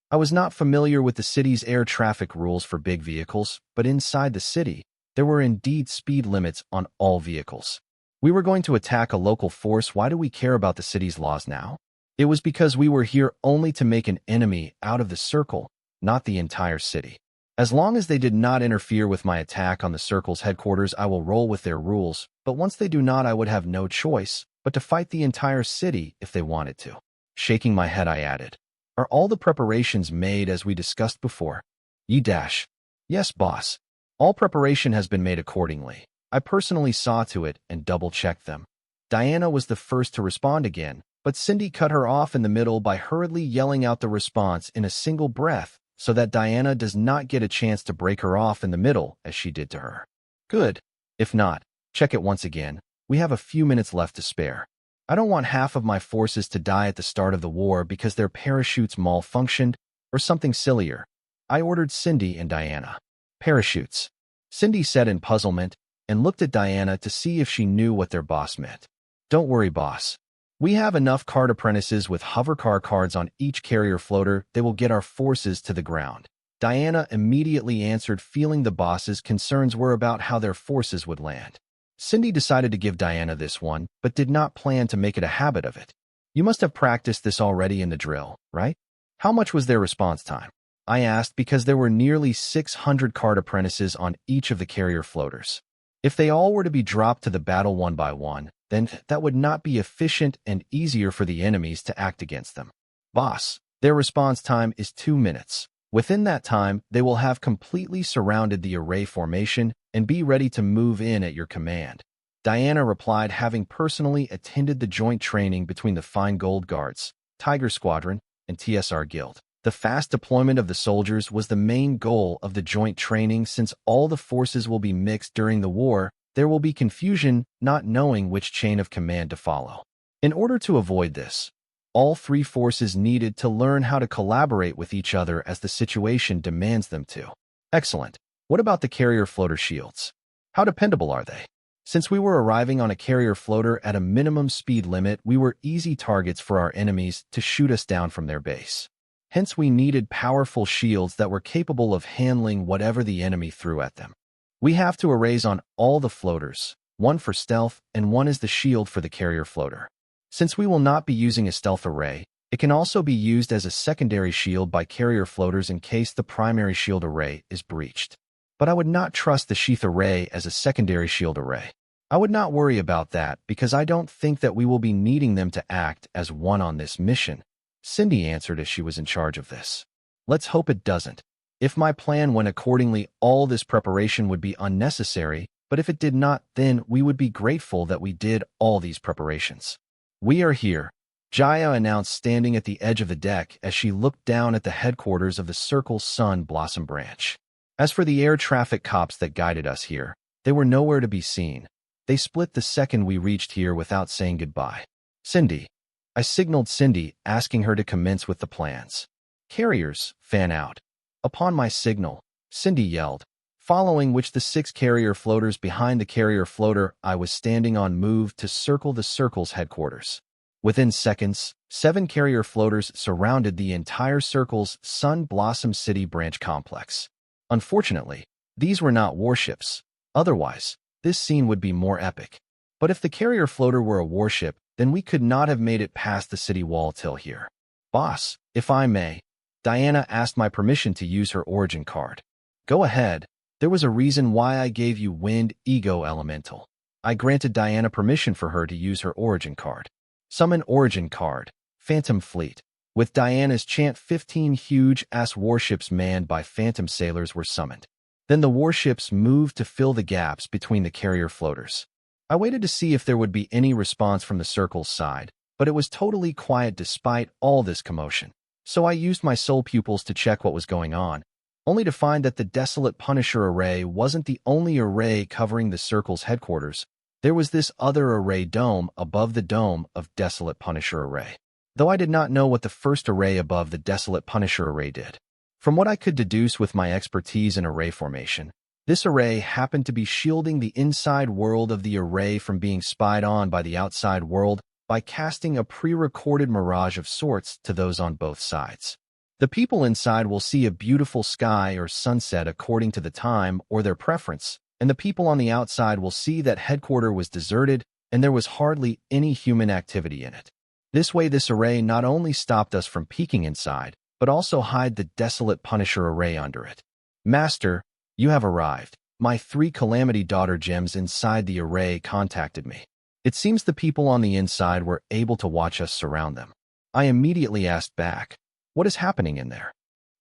A: I was not familiar with the city's air traffic rules for big vehicles, but inside the city, there were indeed speed limits on all vehicles. We were going to attack a local force. Why do we care about the city's laws now? It was because we were here only to make an enemy out of the circle, not the entire city. As long as they did not interfere with my attack on the circle's headquarters, I will roll with their rules, but once they do not, I would have no choice but to fight the entire city if they wanted to. Shaking my head, I added, "Are all the preparations made as we discussed before?" Ye-dash. Yes, boss. All preparation has been made accordingly. I personally saw to it and double-checked them. Diana was the first to respond again, but Cindy cut her off in the middle by hurriedly yelling out the response in a single breath so that Diana does not get a chance to break her off in the middle as she did to her. Good. If not, check it once again. We have a few minutes left to spare. I don't want half of my forces to die at the start of the war because their parachutes malfunctioned or something sillier. I ordered Cindy and Diana. Parachutes. Cindy said in puzzlement and looked at Diana to see if she knew what their boss meant. Don't worry, boss. We have enough card apprentices with hovercar cards on each carrier floater. They will get our forces to the ground. Diana immediately answered, feeling the boss's concerns were about how their forces would land. Cindy decided to give Diana this one, but did not plan to make it a habit of it. You must have practiced this already in the drill, right? How much was their response time? I asked because there were nearly 600 card apprentices on each of the carrier floaters. If they all were to be dropped to the battle one by one, then that would not be efficient and easier for the enemies to act against them. Boss, their response time is 2 minutes. Within that time, they will have completely surrounded the array formation and be ready to move in at your command. Diana replied, having personally attended the joint training between the Fine Gold Guards, Tiger Squadron, and TSR Guild. The fast deployment of the soldiers was the main goal of the joint training. Since all the forces will be mixed during the war, there will be confusion not knowing which chain of command to follow. In order to avoid this, all three forces needed to learn how to collaborate with each other as the situation demands them to. Excellent. What about the carrier floater shields? How dependable are they? Since we were arriving on a carrier floater at a minimum speed limit, we were easy targets for our enemies to shoot us down from their base. Hence, we needed powerful shields that were capable of handling whatever the enemy threw at them. We have two arrays on all the floaters, one for stealth and one is the shield for the carrier floater. Since we will not be using a stealth array, it can also be used as a secondary shield by carrier floaters in case the primary shield array is breached. But I would not trust the sheath array as a secondary shield array. I would not worry about that because I don't think that we will be needing them to act as one on this mission. Cindy answered as she was in charge of this. Let's hope it doesn't. If my plan went accordingly, all this preparation would be unnecessary, but if it did not, then we would be grateful that we did all these preparations. We are here, Jaya announced, standing at the edge of the deck as she looked down at the headquarters of the Circle's Sun Blossom Branch. As for the air traffic cops that guided us here, they were nowhere to be seen. They split the second we reached here without saying goodbye. Cindy. I signaled Cindy, asking her to commence with the plans. Carriers, fan out. Upon my signal, Cindy yelled, following which the 6 carrier floaters behind the carrier floater I was standing on moved to circle the Circle's headquarters. Within seconds, 7 carrier floaters surrounded the entire Circle's Sun Blossom City branch complex. Unfortunately, these were not warships. Otherwise, this scene would be more epic. But if the carrier floater were a warship, then we could not have made it past the city wall till here. Boss, if I may, Diana asked my permission to use her origin card. Go ahead. There was a reason why I gave you Wind Ego Elemental. I granted Diana permission for her to use her origin card. Summon origin card, Phantom Fleet. With Diana's chant, 15 huge-ass warships manned by phantom sailors were summoned. Then the warships moved to fill the gaps between the carrier floaters. I waited to see if there would be any response from the Circle's side, but it was totally quiet despite all this commotion. So I used my soul pupils to check what was going on, only to find that the Desolate Punisher array wasn't the only array covering the Circle's headquarters. There was this other array dome above the dome of Desolate Punisher array. Though I did not know what the first array above the Desolate Punisher array did. From what I could deduce with my expertise in array formation, This array happened to be shielding the inside world of the array from being spied on by the outside world by casting a pre-recorded mirage of sorts to those on both sides. The people inside will see a beautiful sky or sunset according to the time or their preference, and the people on the outside will see that headquarters was deserted and there was hardly any human activity in it. This way, this array not only stopped us from peeking inside, but also hid the desolate Punisher array under it. Master, you have arrived. My 3 Calamity Daughter gems inside the array contacted me. It seems the people on the inside were able to watch us surround them. I immediately asked back, what is happening in there?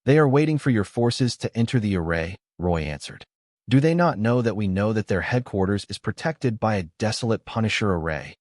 A: They are waiting for your forces to enter the array, Roy answered. Do they not know that we know that their headquarters is protected by a desolate Punisher array?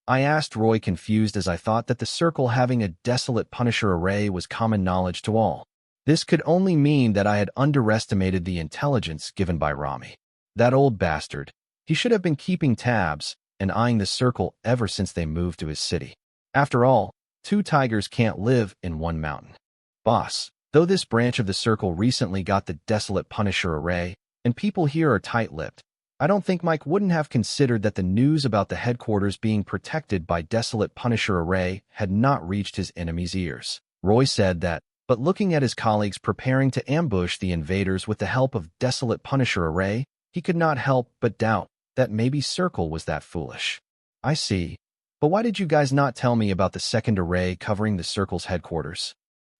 A: I asked Roy, confused, as I thought that the circle having a desolate Punisher array was common knowledge to all. This could only mean that I had underestimated the intelligence given by Rami. That old bastard. He should have been keeping tabs and eyeing the circle ever since they moved to his city. After all, 2 tigers can't live in one mountain. Boss, though this branch of the circle recently got the desolate Punisher array, and people here are tight-lipped, I don't think Mike wouldn't have considered that the news about the headquarters being protected by desolate Punisher array had not reached his enemy's ears. Roy said that, but looking at his colleagues preparing to ambush the invaders with the help of desolate Punisher array, he could not help but doubt that maybe Circle was that foolish. I see. But why did you guys not tell me about the second array covering the Circle's headquarters?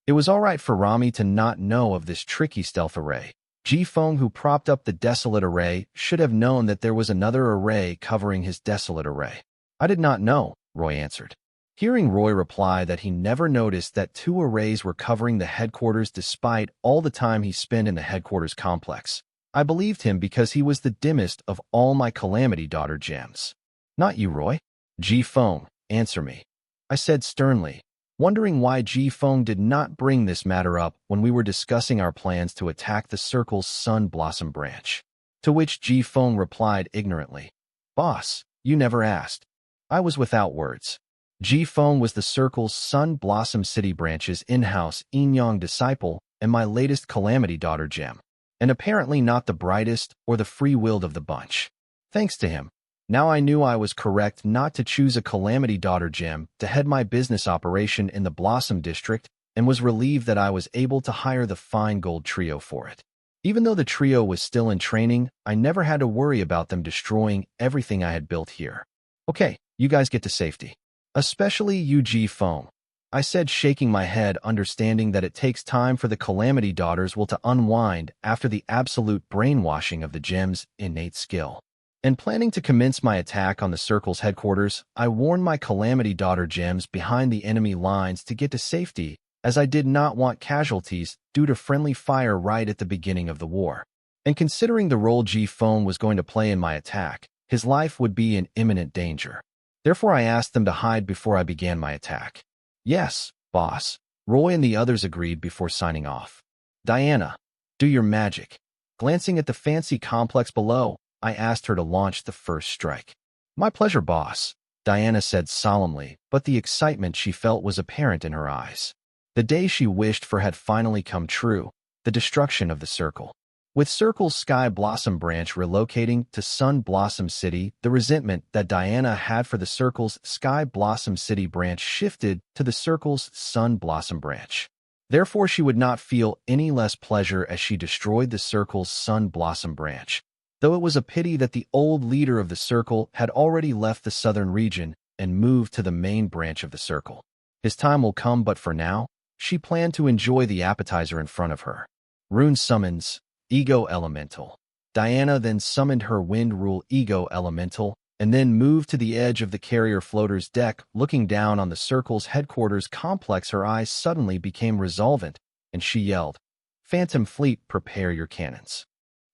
A: It was all right for Rami to not know of this tricky stealth array. Ji-Feng, who propped up the desolate array, should have known that there was another array covering his desolate array. I did not know, Roy answered. Hearing Roy reply that he never noticed that 2 arrays were covering the headquarters despite all the time he spent in the headquarters complex, I believed him because he was the dimmest of all my Calamity Daughter gems. Not you, Roy. Ji-Feng, answer me, I said sternly, wondering why Ji-Feng did not bring this matter up when we were discussing our plans to attack the Circle's Sun Blossom branch. To which Ji-Feng replied ignorantly, Boss, you never asked. I was without words. Ji-Feng was the Circle's Sun Blossom City branch's in-house Yin-Yang disciple and my latest Calamity Daughter gem, and apparently not the brightest or the free-willed of the bunch. Thanks to him, now I knew I was correct not to choose a Calamity Daughter gem to head my business operation in the Blossom District, and was relieved that I was able to hire the Fine Gold Trio for it. Even though the trio was still in training, I never had to worry about them destroying everything I had built here. Okay, you guys get to safety. Especially you, Ji-Feng, I said, shaking my head, understanding that it takes time for the Calamity Daughters to unwind after the absolute brainwashing of the gem's innate skill. And planning to commence my attack on the Circle's headquarters, I warned my Calamity Daughter gems behind the enemy lines to get to safety, as I did not want casualties due to friendly fire right at the beginning of the war. And considering the role Ji-Feng was going to play in my attack, his life would be in imminent danger. Therefore, I asked them to hide before I began my attack. Yes, boss, Roy and the others agreed before signing off. Diana, do your magic. Glancing at the fancy complex below, I asked her to launch the first strike. My pleasure, boss, Diana said solemnly, but the excitement she felt was apparent in her eyes. The day she wished for had finally come true, the destruction of the Circle. With Circle's Sky Blossom branch relocating to Sun Blossom City, the resentment that Diana had for the Circle's Sky Blossom City branch shifted to the Circle's Sun Blossom branch. Therefore, she would not feel any less pleasure as she destroyed the Circle's Sun Blossom branch, though it was a pity that the old leader of the Circle had already left the southern region and moved to the main branch of the Circle. His time will come, but for now, she planned to enjoy the appetizer in front of her. Rune summons Ego Elemental. Diana then summoned her Wind Rule Ego Elemental, and then moved to the edge of the carrier floater's deck. Looking down on the Circle's headquarters complex, her eyes suddenly became resolvent, and she yelled, Phantom Fleet, prepare your cannons.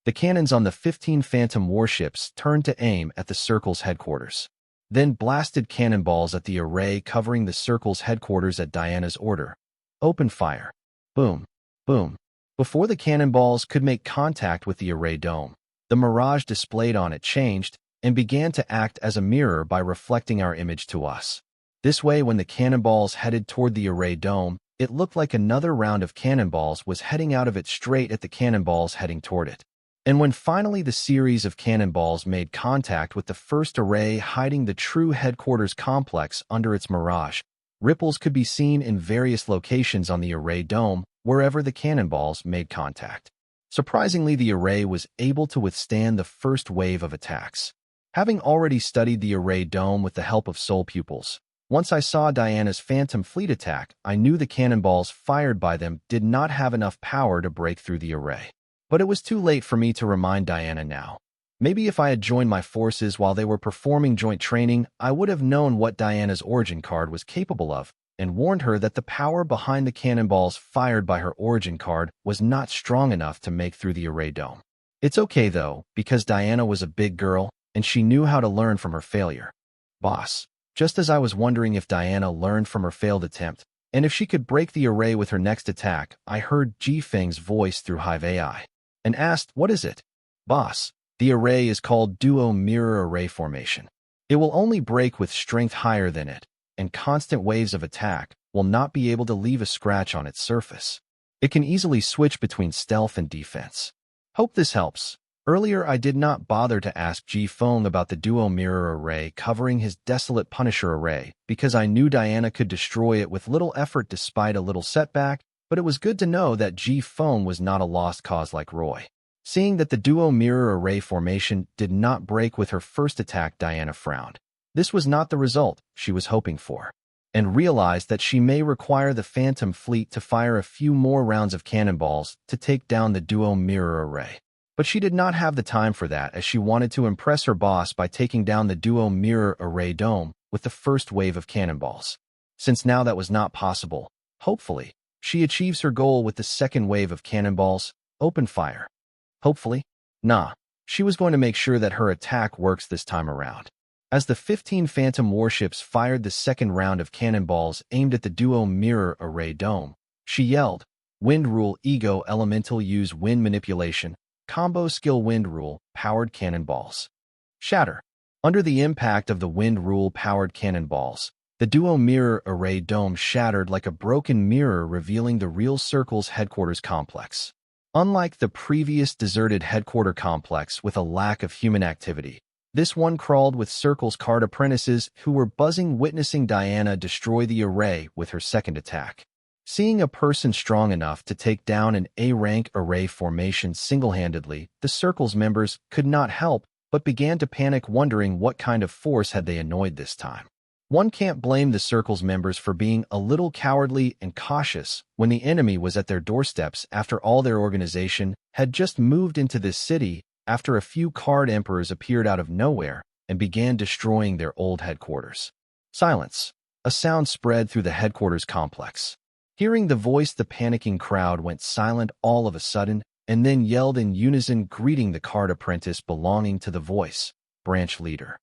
A: The cannons on the 15 Phantom warships turned to aim at the Circle's headquarters, then blasted cannonballs at the array covering the Circle's headquarters at Diana's order. Open fire. Boom. Boom. Before the cannonballs could make contact with the array dome, the mirage displayed on it changed and began to act as a mirror by reflecting our image to us. This way, when the cannonballs headed toward the array dome, it looked like another round of cannonballs was heading out of it straight at the cannonballs heading toward it. And when finally the series of cannonballs made contact with the first array hiding the true headquarters complex under its mirage, ripples could be seen in various locations on the array dome wherever the cannonballs made contact. Surprisingly, the array was able to withstand the first wave of attacks. Having already studied the array dome with the help of soul pupils, once I saw Diana's phantom fleet attack, I knew the cannonballs fired by them did not have enough power to break through the array. But it was too late for me to remind Diana now. Maybe if I had joined my forces while they were performing joint training, I would have known what Diana's origin card was capable of, and warned her that the power behind the cannonballs fired by her origin card was not strong enough to make through the array dome. It's okay though, because Diana was a big girl, and she knew how to learn from her failure. Boss, just as I was wondering if Diana learned from her failed attempt, and if she could break the array with her next attack, I heard Ji Feng's voice through Hive AI, and asked, "What is it?" "Boss, the array is called Duo Mirror Array Formation. It will only break with strength higher than it, and constant waves of attack will not be able to leave a scratch on its surface. It can easily switch between stealth and defense." Hope this helps. Earlier, I did not bother to ask Ji Feng about the Duo Mirror Array covering his Desolate Punisher Array because I knew Diana could destroy it with little effort despite a little setback, but it was good to know that Ji Feng was not a lost cause like Roy. Seeing that the Duo Mirror Array formation did not break with her first attack, Diana frowned. This was not the result she was hoping for, and realized that she may require the Phantom Fleet to fire a few more rounds of cannonballs to take down the Duo Mirror Array. But she did not have the time for that, as she wanted to impress her boss by taking down the Duo Mirror Array dome with the first wave of cannonballs. Since now that was not possible, hopefully, she achieves her goal with the second wave of cannonballs. Open fire. Hopefully? Nah. She was going to make sure that her attack works this time around. As the 15 Phantom warships fired the second round of cannonballs aimed at the Duo Mirror Array dome, she yelled, "Wind Rule Ego Elemental use wind manipulation. Combo skill Wind Rule powered cannonballs. Shatter." Under the impact of the Wind Rule powered cannonballs, the Duo Mirror Array dome shattered like a broken mirror, revealing the real Circle's headquarters complex. Unlike the previous deserted headquarter complex with a lack of human activity, this one crawled with Circle's card apprentices who were buzzing witnessing Diana destroy the array with her second attack. Seeing a person strong enough to take down an A-rank array formation single-handedly, the Circle's members could not help but began to panic, wondering what kind of force had they annoyed this time. One can't blame the Circle's members for being a little cowardly and cautious when the enemy was at their doorsteps after all. Their organization had just moved into this city after a few card emperors appeared out of nowhere and began destroying their old headquarters. Silence. A sound spread through the headquarters complex. Hearing the voice, the panicking crowd went silent all of a sudden and then yelled in unison, greeting the card apprentice belonging to the voice, branch leader.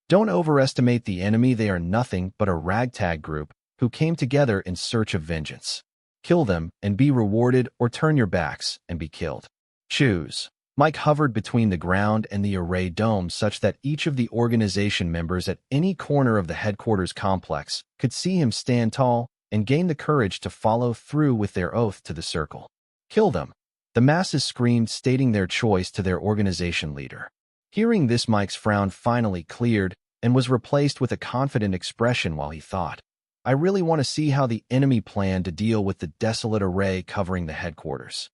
A: "Don't overestimate the enemy. They are nothing but a ragtag group who came together in search of vengeance. Kill them and be rewarded, or turn your backs and be killed. Choose." Mike hovered between the ground and the array dome such that each of the organization members at any corner of the headquarters complex could see him stand tall and gain the courage to follow through with their oath to the Circle. "Kill them." The masses screamed, stating their choice to their organization leader. Hearing this, Mike's frown finally cleared and was replaced with a confident expression while he thought, "I really want to see how the enemy planned to deal with the desolate array covering the headquarters."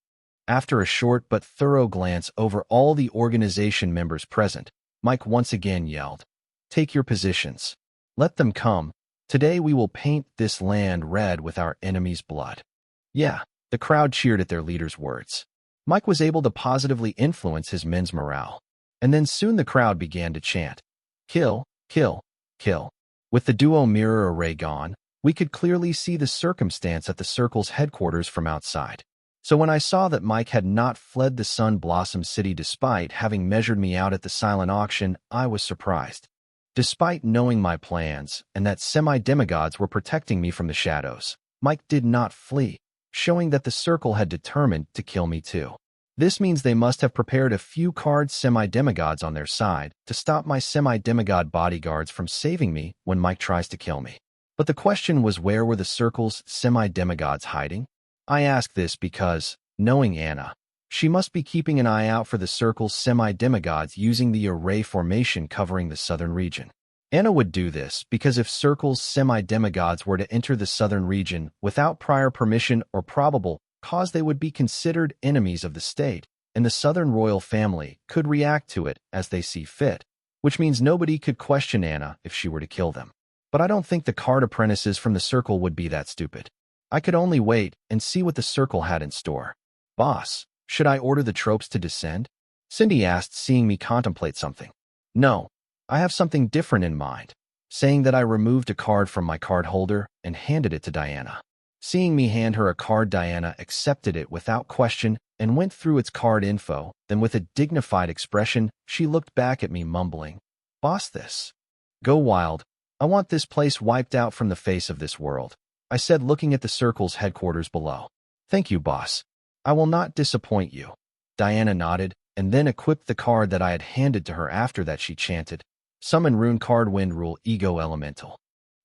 A: After a short but thorough glance over all the organization members present, Mike once again yelled, "Take your positions. Let them come. Today we will paint this land red with our enemy's blood." Yeah, the crowd cheered at their leader's words. Mike was able to positively influence his men's morale. And then soon the crowd began to chant, "Kill, kill, kill." With the Duo Mirror Array gone, we could clearly see the circumstance at the Circle's headquarters from outside. So when I saw that Mike had not fled the Sun Blossom City despite having measured me out at the silent auction, I was surprised. Despite knowing my plans and that semi-demigods were protecting me from the shadows, Mike did not flee, showing that the Circle had determined to kill me too. This means they must have prepared a few card semi-demigods on their side to stop my semi-demigod bodyguards from saving me when Mike tries to kill me. But the question was, where were the Circle's semi-demigods hiding? I ask this because, knowing Anna, She must be keeping an eye out for the Circle's semi-demigods using the array formation covering the southern region. Anna would do this because if Circle's semi-demigods were to enter the southern region without prior permission or probable cause, they would be considered enemies of the state, and the southern royal family could react to it as they see fit, which means nobody could question Anna if she were to kill them. But I don't think the card apprentices from the Circle would be that stupid. I could only wait and see what the Circle had in store. Boss, should I order the tropes to descend? Cindy asked, seeing me contemplate something. No, I have something different in mind. Saying that, I removed a card from my card holder and handed it to Diana. Seeing me hand her a card, Diana accepted it without question and went through its card info. Then with a dignified expression, she looked back at me mumbling, "Boss, this. Go wild. I want this place wiped out from the face of this world," I said, looking at the Circle's headquarters below. "Thank you, boss. I will not disappoint you." Diana nodded and then equipped the card that I had handed to her. After that, she chanted, "Summon Rune Card Wind Rule Ego Elemental."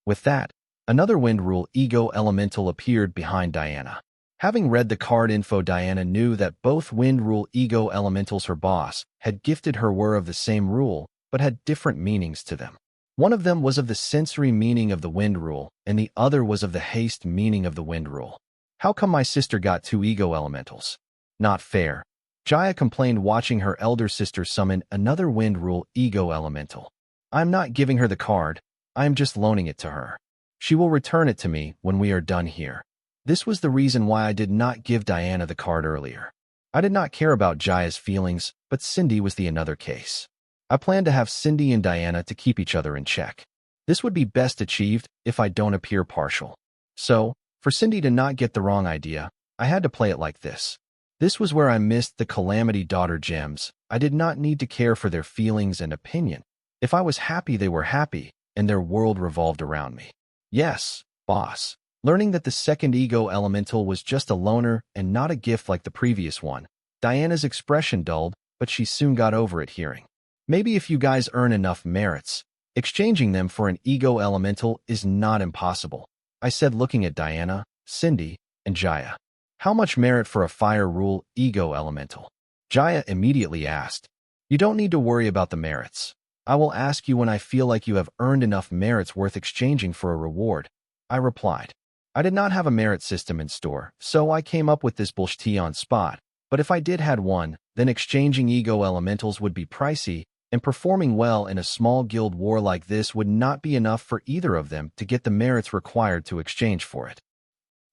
A: With that, another Wind Rule Ego Elemental appeared behind Diana. Having read the card info, Diana knew that both Wind Rule Ego Elementals her boss had gifted her were of the same rule, but had different meanings to them. One of them was of the sensory meaning of the Wind Rule, and the other was of the haste meaning of the Wind Rule. How come my sister got two Ego Elementals? Not fair. Jaya complained, watching her elder sister summon another Wind Rule Ego Elemental. I'm not giving her the card, I am just loaning it to her. She will return it to me when we are done here. This was the reason why I did not give Diana the card earlier. I did not care about Jaya's feelings, but Cindy was the another case. I planned to have Cindy and Diana to keep each other in check. This would be best achieved if I don't appear partial. So, for Cindy to not get the wrong idea, I had to play it like this. This was where I missed the Calamity Daughter gems. I did not need to care for their feelings and opinion. If I was happy, they were happy, and their world revolved around me. Yes, boss. Learning that the second Ego Elemental was just a loaner and not a gift like the previous one, Diana's expression dulled, but she soon got over it, hearing, "Maybe if you guys earn enough merits, exchanging them for an Ego Elemental is not impossible," I said, looking at Diana, Cindy, and Jaya. "How much merit for a Fire Rule Ego Elemental?" Jaya immediately asked. "You don't need to worry about the merits. I will ask you when I feel like you have earned enough merits worth exchanging for a reward," I replied. I did not have a merit system in store, so I came up with this bullshit on spot, but if I did had one, then exchanging Ego Elementals would be pricey, and performing well in a small guild war like this would not be enough for either of them to get the merits required to exchange for it.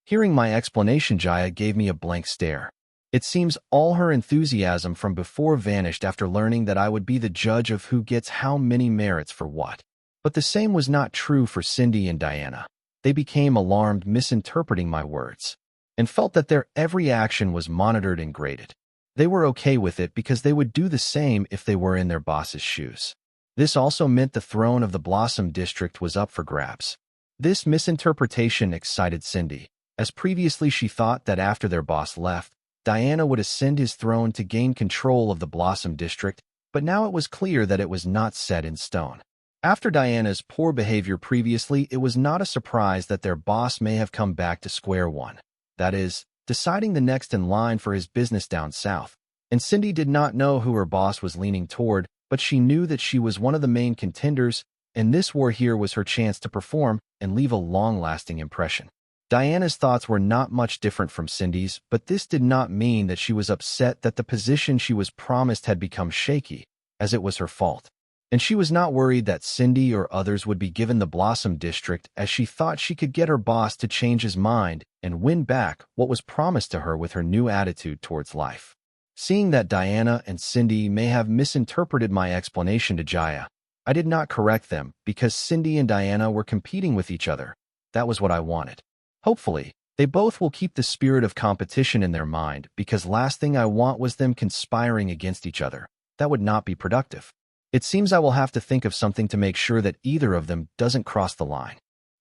A: Hearing my explanation, Jaya gave me a blank stare. It seems all her enthusiasm from before vanished after learning that I would be the judge of who gets how many merits for what. But the same was not true for Cindy and Diana. They became alarmed, misinterpreting my words, and felt that their every action was monitored and graded. They were okay with it because they would do the same if they were in their boss's shoes. This also meant the throne of the Blossom District was up for grabs. This misinterpretation excited Cindy, as previously she thought that after their boss left, Diana would ascend his throne to gain control of the Blossom District, but now it was clear that it was not set in stone. After Diana's poor behavior previously, it was not a surprise that their boss may have come back to square one. That is, deciding the next in line for his business down south. And Cindy did not know who her boss was leaning toward, but she knew that she was one of the main contenders, and this war here was her chance to perform and leave a long-lasting impression. Diana's thoughts were not much different from Cindy's, but this did not mean that she was upset that the position she was promised had become shaky, as it was her fault. And she was not worried that Cindy or others would be given the Blossom District, as she thought she could get her boss to change his mind and win back what was promised to her with her new attitude towards life. Seeing that Diana and Cindy may have misinterpreted my explanation to Jaya, I did not correct them because Cindy and Diana were competing with each other. That was what I wanted. Hopefully, they both will keep the spirit of competition in their mind, because last thing I want was them conspiring against each other. That would not be productive. It seems I will have to think of something to make sure that either of them doesn't cross the line.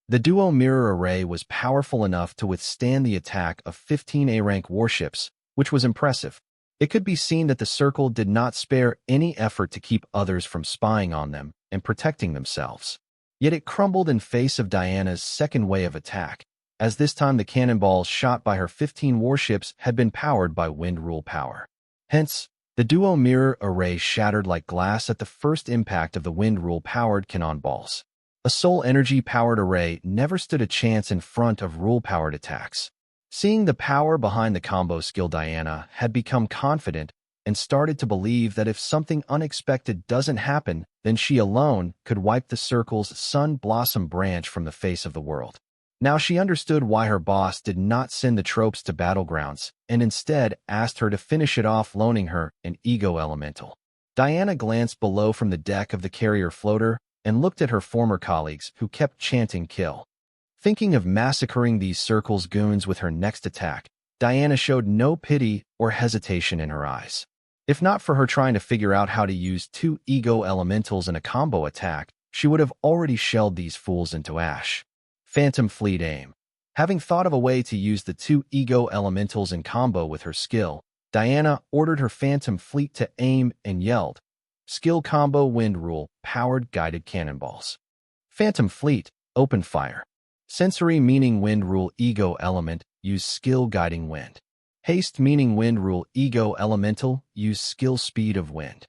A: The duo mirror array was powerful enough to withstand the attack of 15 A-rank warships, which was impressive. It could be seen that the Circle did not spare any effort to keep others from spying on them and protecting themselves. Yet it crumbled in face of Diana's second wave of attack, as this time the cannonballs shot by her 15 warships had been powered by Wind Rule power. Hence, the duo mirror array shattered like glass at the first impact of the wind rule-powered cannonballs. A soul energy-powered array never stood a chance in front of rule-powered attacks. Seeing the power behind the combo skill, Diana had become confident and started to believe that if something unexpected doesn't happen, then she alone could wipe the circle's sun blossom branch from the face of the world. Now she understood why her boss did not send the tropes to battlegrounds and instead asked her to finish it off, loaning her an ego elemental. Diana glanced below from the deck of the carrier floater and looked at her former colleagues who kept chanting kill. Thinking of massacring these circle's goons with her next attack, Diana showed no pity or hesitation in her eyes. If not for her trying to figure out how to use 2 ego elementals in a combo attack, she would have already shelled these fools into ash. Phantom Fleet aim. Having thought of a way to use the 2 ego elementals in combo with her skill, Diana ordered her Phantom Fleet to aim and yelled, "Skill combo wind rule, powered guided cannonballs." Phantom Fleet, open fire. Sensory meaning wind rule ego element, use skill guiding wind. Haste meaning wind rule ego elemental, use skill speed of wind.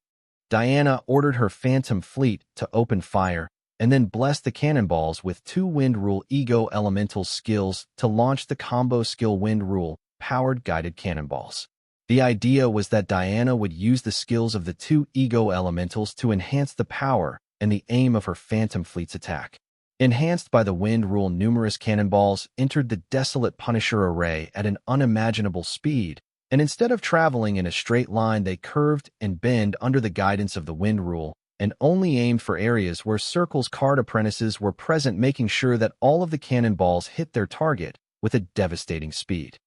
A: Diana ordered her Phantom Fleet to open fire and then blessed the cannonballs with 2 wind rule ego elemental skills to launch the combo skill wind rule, powered guided cannonballs. The idea was that Diana would use the skills of the 2 ego elementals to enhance the power and the aim of her Phantom Fleet's attack. Enhanced by the wind rule, numerous cannonballs entered the desolate Punisher array at an unimaginable speed, and instead of traveling in a straight line, they curved and bent under the guidance of the wind rule, and only aimed for areas where Circle's card apprentices were present, making sure that all of the cannonballs hit their target with a devastating speed.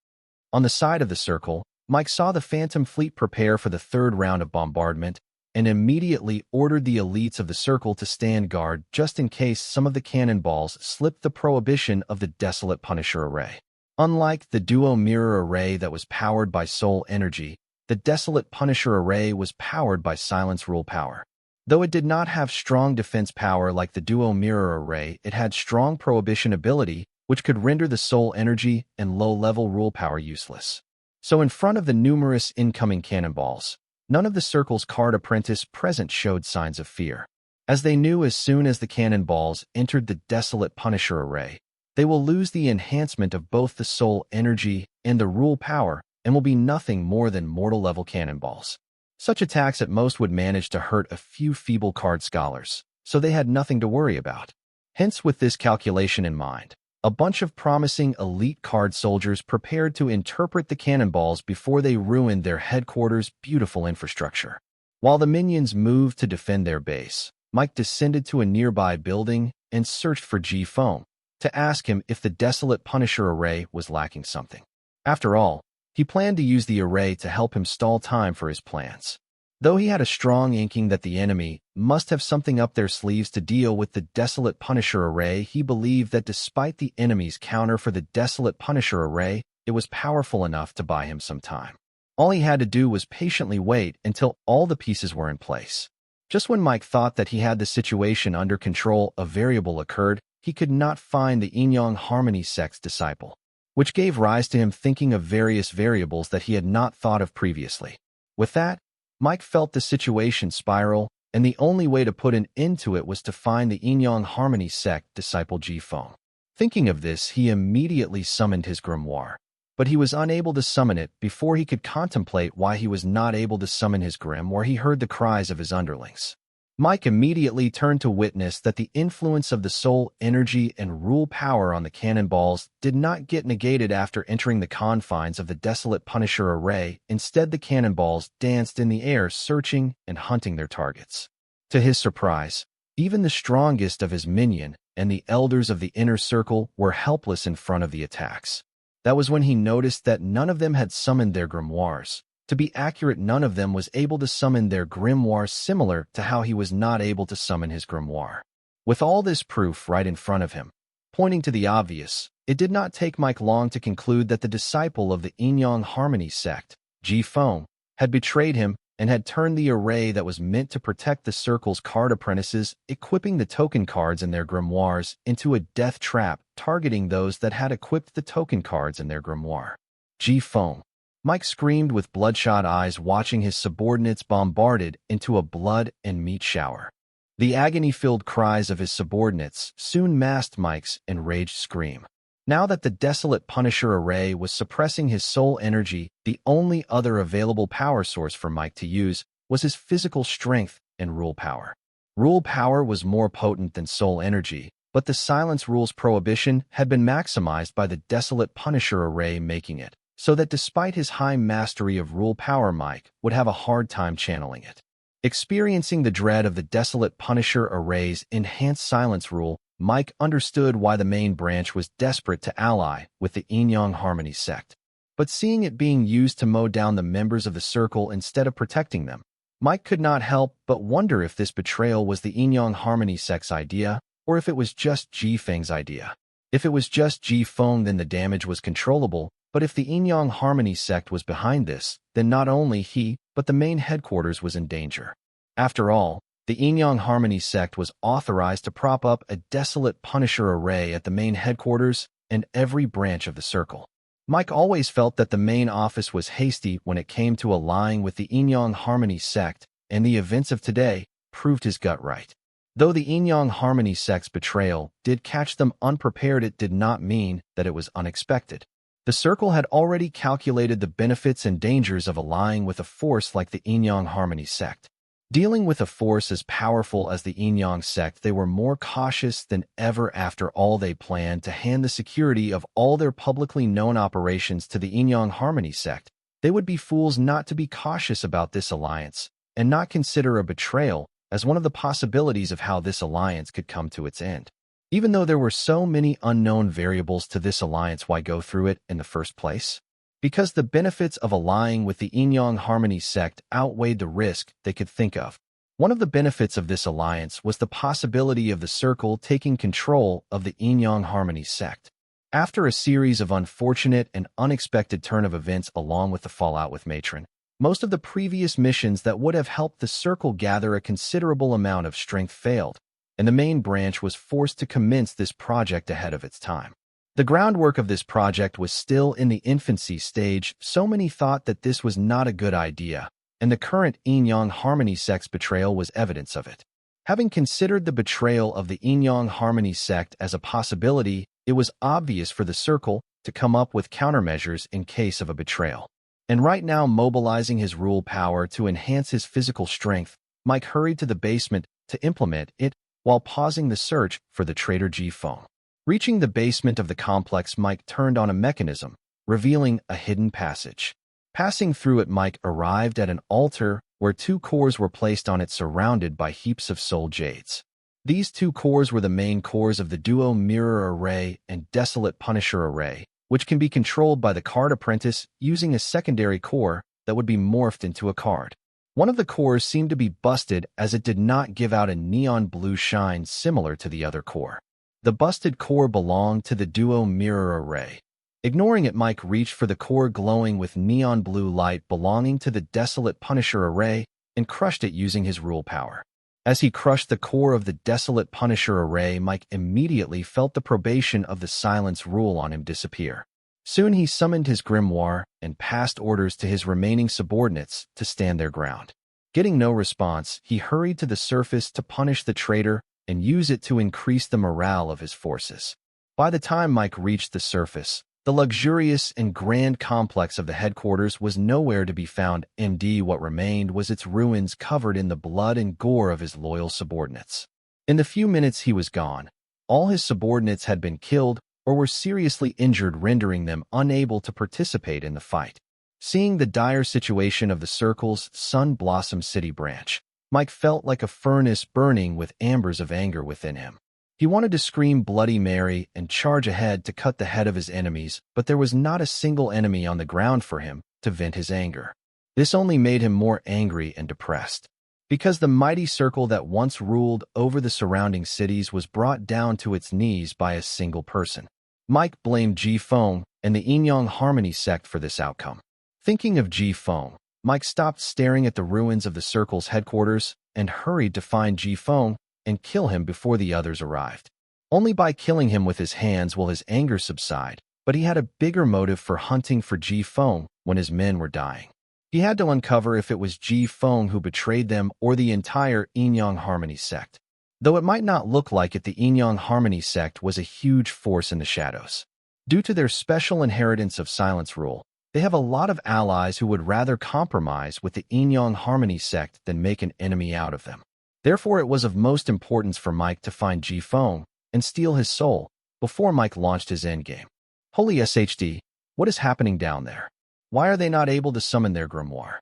A: On the side of the Circle, Mike saw the Phantom Fleet prepare for the 3rd round of bombardment and immediately ordered the elites of the Circle to stand guard just in case some of the cannonballs slipped the prohibition of the desolate Punisher array. Unlike the duo mirror array that was powered by soul energy, the desolate Punisher array was powered by silence rule power. Though it did not have strong defense power like the duo mirror array, it had strong prohibition ability, which could render the soul energy and low-level rule power useless. So in front of the numerous incoming cannonballs, none of the Circle's card apprentice present showed signs of fear, as they knew as soon as the cannonballs entered the desolate Punisher array, they will lose the enhancement of both the soul energy and the rule power and will be nothing more than mortal-level cannonballs. Such attacks at most would manage to hurt a few feeble card scholars, so they had nothing to worry about. Hence, with this calculation in mind, a bunch of promising elite card soldiers prepared to interpret the cannonballs before they ruined their headquarters' beautiful infrastructure. While the minions moved to defend their base, Mike descended to a nearby building and searched for G-Foam to ask him if the desolate Punisher array was lacking something. After all, he planned to use the array to help him stall time for his plans. Though he had a strong inkling that the enemy must have something up their sleeves to deal with the desolate Punisher array, he believed that despite the enemy's counter for the desolate Punisher array, it was powerful enough to buy him some time. All he had to do was patiently wait until all the pieces were in place. Just when Mike thought that he had the situation under control, a variable occurred. He could not find the yin-yang harmony sex disciple, which gave rise to him thinking of various variables that he had not thought of previously. With that, Mike felt the situation spiral, and the only way to put an end to it was to find the yin-yang harmony sect disciple G-Foam. Thinking of this, he immediately summoned his grimoire, but he was unable to summon it. Before he could contemplate why he was not able to summon his grimoire, he heard the cries of his underlings. Mike immediately turned to witness that the influence of the soul energy and rule power on the cannonballs did not get negated after entering the confines of the desolate Punisher array. Instead, the cannonballs danced in the air, searching and hunting their targets. To his surprise, even the strongest of his minion and the elders of the inner circle were helpless in front of the attacks. That was when he noticed that none of them had summoned their grimoires. To be accurate, none of them was able to summon their grimoire, similar to how he was not able to summon his grimoire. With all this proof right in front of him, pointing to the obvious, it did not take Mike long to conclude that the disciple of the yin-yang harmony sect, G-Foam, had betrayed him and had turned the array that was meant to protect the Circle's card apprentices, equipping the token cards in their grimoires, into a death trap, targeting those that had equipped the token cards in their grimoire. G-Foam, Mike screamed with bloodshot eyes, watching his subordinates bombarded into a blood and meat shower. The agony-filled cries of his subordinates soon masked Mike's enraged scream. Now that the desolate Punisher array was suppressing his soul energy, the only other available power source for Mike to use was his physical strength and rule power. Rule power was more potent than soul energy, but the silence rule's prohibition had been maximized by the desolate Punisher array, making it so that despite his high mastery of rule power, Mike would have a hard time channeling it. Experiencing the dread of the desolate Punisher array's enhanced silence rule, Mike understood why the main branch was desperate to ally with the Yin-Yang Harmony sect. But seeing it being used to mow down the members of the circle instead of protecting them, Mike could not help but wonder if this betrayal was the Yin-Yang Harmony sect's idea, or if it was just Ji Feng's idea. If it was just Ji Feng, then the damage was controllable, but if the Yin-Yang Harmony sect was behind this, then not only he, but the main headquarters was in danger. After all, the Yin-Yang Harmony sect was authorized to prop up a desolate Punisher array at the main headquarters and every branch of the circle. Mike always felt that the main office was hasty when it came to allying with the Yin-Yang Harmony sect, and the events of today proved his gut right. Though the Yin-Yang Harmony sect's betrayal did catch them unprepared, it did not mean that it was unexpected. The circle had already calculated the benefits and dangers of allying with a force like the Yin-Yang Harmony sect. Dealing with a force as powerful as the Yin-Yang sect, they were more cautious than ever. After all, they planned to hand the security of all their publicly known operations to the Yin-Yang Harmony sect. They would be fools not to be cautious about this alliance and not consider a betrayal as one of the possibilities of how this alliance could come to its end. Even though there were so many unknown variables to this alliance, why go through it in the first place? Because the benefits of allying with the Yin-Yang Harmony sect outweighed the risk they could think of. One of the benefits of this alliance was the possibility of the circle taking control of the Yin-Yang Harmony sect. After a series of unfortunate and unexpected turn of events along with the fallout with Matron, most of the previous missions that would have helped the circle gather a considerable amount of strength failed, and the main branch was forced to commence this project ahead of its time. The groundwork of this project was still in the infancy stage, so many thought that this was not a good idea, and the current Yin-Yang Harmony sect's betrayal was evidence of it. Having considered the betrayal of the Yin-Yang Harmony sect as a possibility, it was obvious for the circle to come up with countermeasures in case of a betrayal. And right now, mobilizing his rule power to enhance his physical strength, Mike hurried to the basement to implement it while pausing the search for the traitor Ji Feng. Reaching the basement of the complex, Mike turned on a mechanism, revealing a hidden passage. Passing through it, Mike arrived at an altar where two cores were placed on it, surrounded by heaps of soul jades. These two cores were the main cores of the Duo Mirror Array and Desolate Punisher Array, which can be controlled by the card apprentice using a secondary core that would be morphed into a card. One of the cores seemed to be busted as it did not give out a neon blue shine similar to the other core. The busted core belonged to the Duo Mirror Array. Ignoring it, Mike reached for the core glowing with neon blue light belonging to the Desolate Punisher Array and crushed it using his rule power. As he crushed the core of the Desolate Punisher Array, Mike immediately felt the probation of the silence rule on him disappear. Soon he summoned his grimoire and passed orders to his remaining subordinates to stand their ground. Getting no response, he hurried to the surface to punish the traitor and use it to increase the morale of his forces. By the time Mike reached the surface, the luxurious and grand complex of the headquarters was nowhere to be found. Indeed, what remained was its ruins covered in the blood and gore of his loyal subordinates. In the few minutes he was gone, all his subordinates had been killed or were seriously injured, rendering them unable to participate in the fight. Seeing the dire situation of the Circle's Sun Blossom City branch, Mike felt like a furnace burning with embers of anger within him. He wanted to scream Bloody Mary and charge ahead to cut the head of his enemies, but there was not a single enemy on the ground for him to vent his anger. This only made him more angry and depressed. Because the mighty circle that once ruled over the surrounding cities was brought down to its knees by a single person. Mike blamed Ji Feng and the Yin-Yang Harmony sect for this outcome. Thinking of Ji Feng, Mike stopped staring at the ruins of the circle's headquarters and hurried to find Ji Feng and kill him before the others arrived. Only by killing him with his hands will his anger subside, but he had a bigger motive for hunting for Ji Feng when his men were dying. He had to uncover if it was Ji Feng who betrayed them or the entire Yin-Yang Harmony sect. Though it might not look like it, the Yin-Yang Harmony sect was a huge force in the shadows. Due to their special inheritance of silence rule, they have a lot of allies who would rather compromise with the Yin-Yang Harmony sect than make an enemy out of them. Therefore, it was of most importance for Mike to find Ji Feng and steal his soul before Mike launched his endgame. Holy SHD, what is happening down there? Why are they not able to summon their grimoire?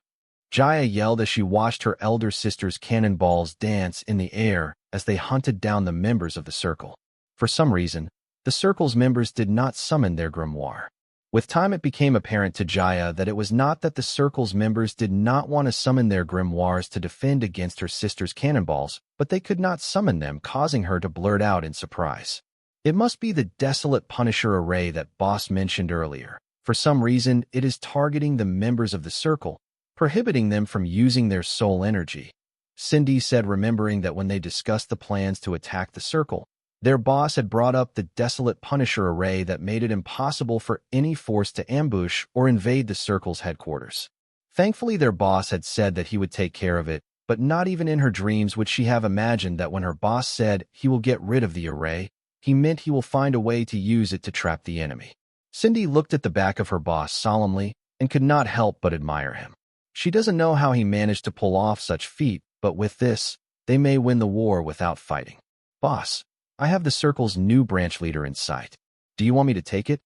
A: Jaya yelled as she watched her elder sister's cannonballs dance in the air as they hunted down the members of the circle. For some reason, the circle's members did not summon their grimoire. With time, it became apparent to Jaya that it was not that the circle's members did not want to summon their grimoires to defend against her sister's cannonballs, but they could not summon them, causing her to blurt out in surprise. It must be the desolate Punisher array that Boss mentioned earlier. For some reason, it is targeting the members of the circle, prohibiting them from using their soul energy. Cindy said, remembering that when they discussed the plans to attack the circle, their boss had brought up the desolate Punisher array that made it impossible for any force to ambush or invade the circle's headquarters. Thankfully, their boss had said that he would take care of it, but not even in her dreams would she have imagined that when her boss said he will get rid of the array, he meant he will find a way to use it to trap the enemy. Cindy looked at the back of her boss solemnly and could not help but admire him. She doesn't know how he managed to pull off such feat, but with this, they may win the war without fighting. Boss, I have the circle's new branch leader in sight. Do you want me to take it?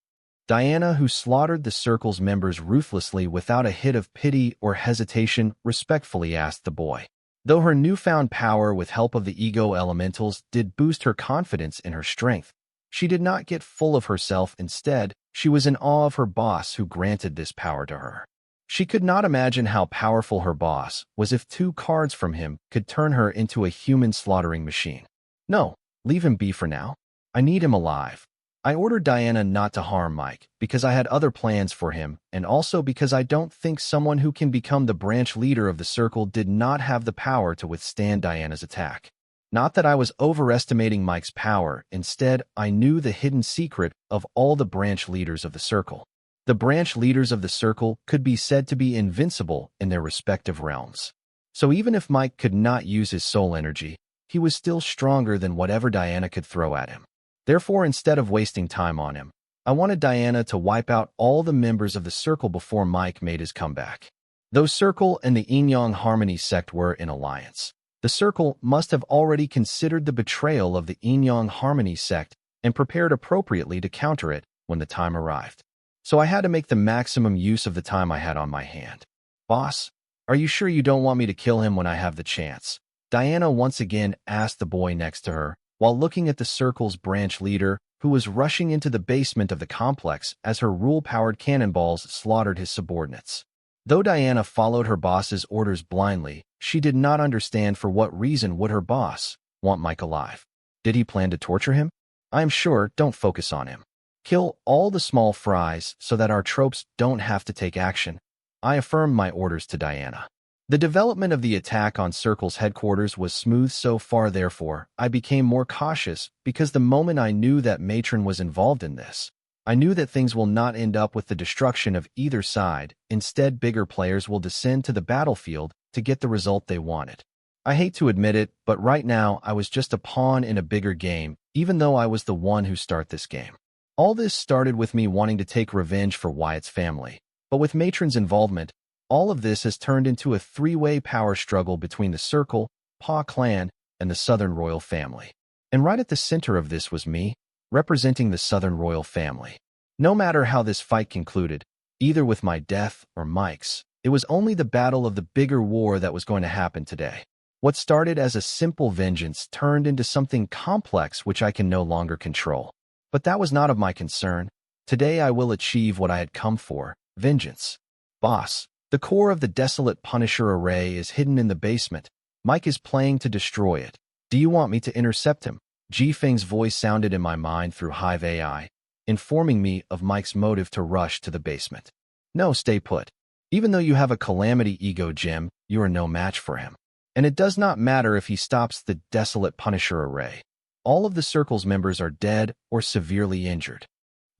A: Diana, who slaughtered the circle's members ruthlessly without a hit of pity or hesitation, respectfully asked the boy. Though her newfound power with help of the ego elementals did boost her confidence in her strength, she did not get full of herself. Instead, she was in awe of her boss who granted this power to her. She could not imagine how powerful her boss was if 2 cards from him could turn her into a human slaughtering machine. No, leave him be for now. I need him alive. I ordered Diana not to harm Mike because I had other plans for him, and also because I don't think someone who can become the branch leader of the circle did not have the power to withstand Diana's attack. Not that I was overestimating Mike's power, instead, I knew the hidden secret of all the branch leaders of the circle. The branch leaders of the circle could be said to be invincible in their respective realms. So even if Mike could not use his soul energy, he was still stronger than whatever Diana could throw at him. Therefore, instead of wasting time on him, I wanted Diana to wipe out all the members of the circle before Mike made his comeback. Though Circle and the Yin-Yang Harmony sect were in alliance, the circle must have already considered the betrayal of the Yin-Yang Harmony sect and prepared appropriately to counter it when the time arrived. So I had to make the maximum use of the time I had on my hand. Boss, are you sure you don't want me to kill him when I have the chance? Diana once again asked the boy next to her, while looking at the circle's branch leader, who was rushing into the basement of the complex as her rule-powered cannonballs slaughtered his subordinates. Though Diana followed her boss's orders blindly, she did not understand for what reason would her boss want Mike alive. Did he plan to torture him? I am sure, don't focus on him. Kill all the small fries so that our tropes don't have to take action. I affirmed my orders to Diana. The development of the attack on Circle's headquarters was smooth so far, therefore, I became more cautious because the moment I knew that Matron was involved in this, I knew that things will not end up with the destruction of either side. Instead, bigger players will descend to the battlefield to get the result they wanted. I hate to admit it, but right now I was just a pawn in a bigger game, even though I was the one who started this game. All this started with me wanting to take revenge for Wyatt's family, but with Matron's involvement, all of this has turned into a three-way power struggle between the Circle, Paw clan, and the Southern Royal family. And right at the center of this was me, representing the Southern Royal family. No matter how this fight concluded, either with my death or Mike's, it was only the battle of the bigger war that was going to happen today. What started as a simple vengeance turned into something complex which I can no longer control. But that was not of my concern. Today I will achieve what I had come for, vengeance. Boss, the core of the desolate Punisher array is hidden in the basement. Mike is playing to destroy it. Do you want me to intercept him? Ji Feng's voice sounded in my mind through Hive AI, informing me of Mike's motive to rush to the basement. No, stay put. Even though you have a calamity ego gem, you are no match for him. And it does not matter if he stops the desolate Punisher array. All of the Circle's members are dead or severely injured.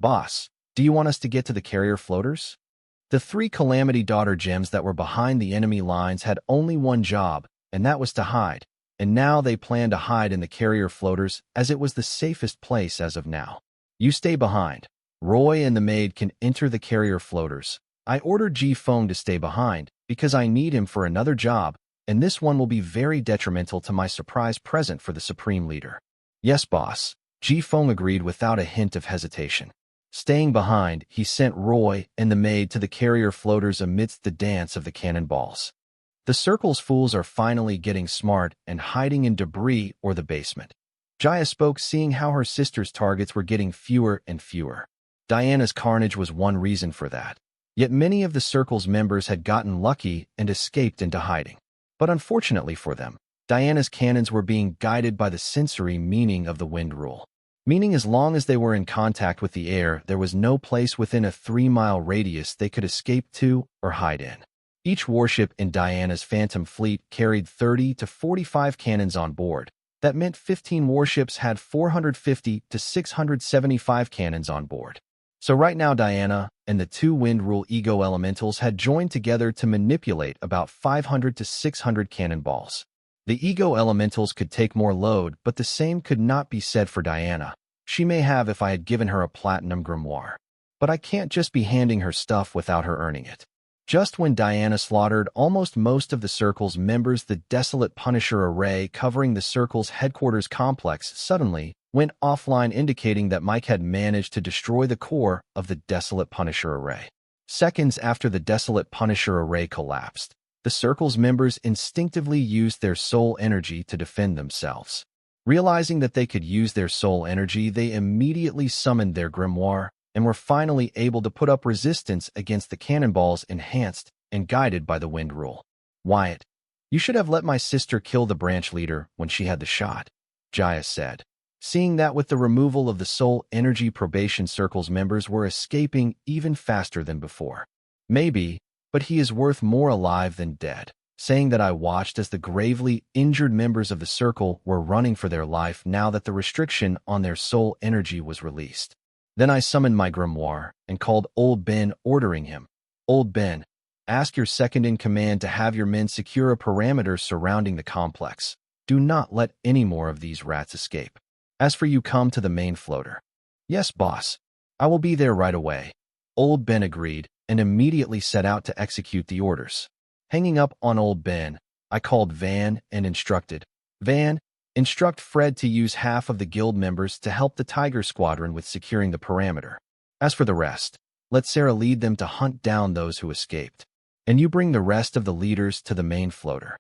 A: Boss, Do you want us to get to the carrier floaters? The three Calamity Daughter gems that were behind the enemy lines had only one job, and that was to hide. And now they plan to hide in the carrier floaters as it was the safest place as of now. You stay behind. Roy and the maid can enter the carrier floaters. I ordered Ji-Feng to stay behind because I need him for another job, and this one will be very detrimental to my surprise present for the Supreme Leader. Yes, boss. Ji-Feng agreed without a hint of hesitation. Staying behind, he sent Roy and the maid to the carrier floaters amidst the dance of the cannonballs. The Circle's fools are finally getting smart and hiding in debris or the basement. Jaya spoke, seeing how her sister's targets were getting fewer and fewer. Diana's carnage was one reason for that. Yet many of the Circle's members had gotten lucky and escaped into hiding. But unfortunately for them, Diana's cannons were being guided by the sensory meaning of the wind rule. Meaning as long as they were in contact with the air, there was no place within a 3-mile radius they could escape to or hide in. Each warship in Diana's Phantom fleet carried 30 to 45 cannons on board. That meant 15 warships had 450 to 675 cannons on board. So right now Diana and the two Wind Rule Ego Elementals had joined together to manipulate about 500 to 600 cannonballs. The Ego Elementals could take more load, but the same could not be said for Diana. She may have if I had given her a platinum grimoire. But I can't just be handing her stuff without her earning it. Just when Diana slaughtered almost most of the Circle's members, the Desolate Punisher array covering the Circle's headquarters complex suddenly went offline, indicating that Mike had managed to destroy the core of the Desolate Punisher array. Seconds after the Desolate Punisher array collapsed, the Circle's members instinctively used their soul energy to defend themselves. Realizing that they could use their soul energy, they immediately summoned their grimoire and were finally able to put up resistance against the cannonballs enhanced and guided by the wind rule. Wyatt, you should have let my sister kill the branch leader when she had the shot, Jaya said. Seeing that with the removal of the soul energy, Probation Circle's members were escaping even faster than before. Maybe, but he is worth more alive than dead, saying that I watched as the gravely injured members of the Circle were running for their life now that the restriction on their soul energy was released. Then I summoned my grimoire and called Old Ben, ordering him, Old Ben, ask your second-in-command to have your men secure a perimeter surrounding the complex. Do not let any more of these rats escape. As for you, come to the main floater. Yes, boss. I will be there right away. Old Ben agreed and immediately set out to execute the orders. Hanging up on Old Ben, I called Van and instructed, Van, instruct Fred to use half of the guild members to help the Tiger Squadron with securing the perimeter. As for the rest, let Sarah lead them to hunt down those who escaped. And you bring the rest of the leaders to the main floater.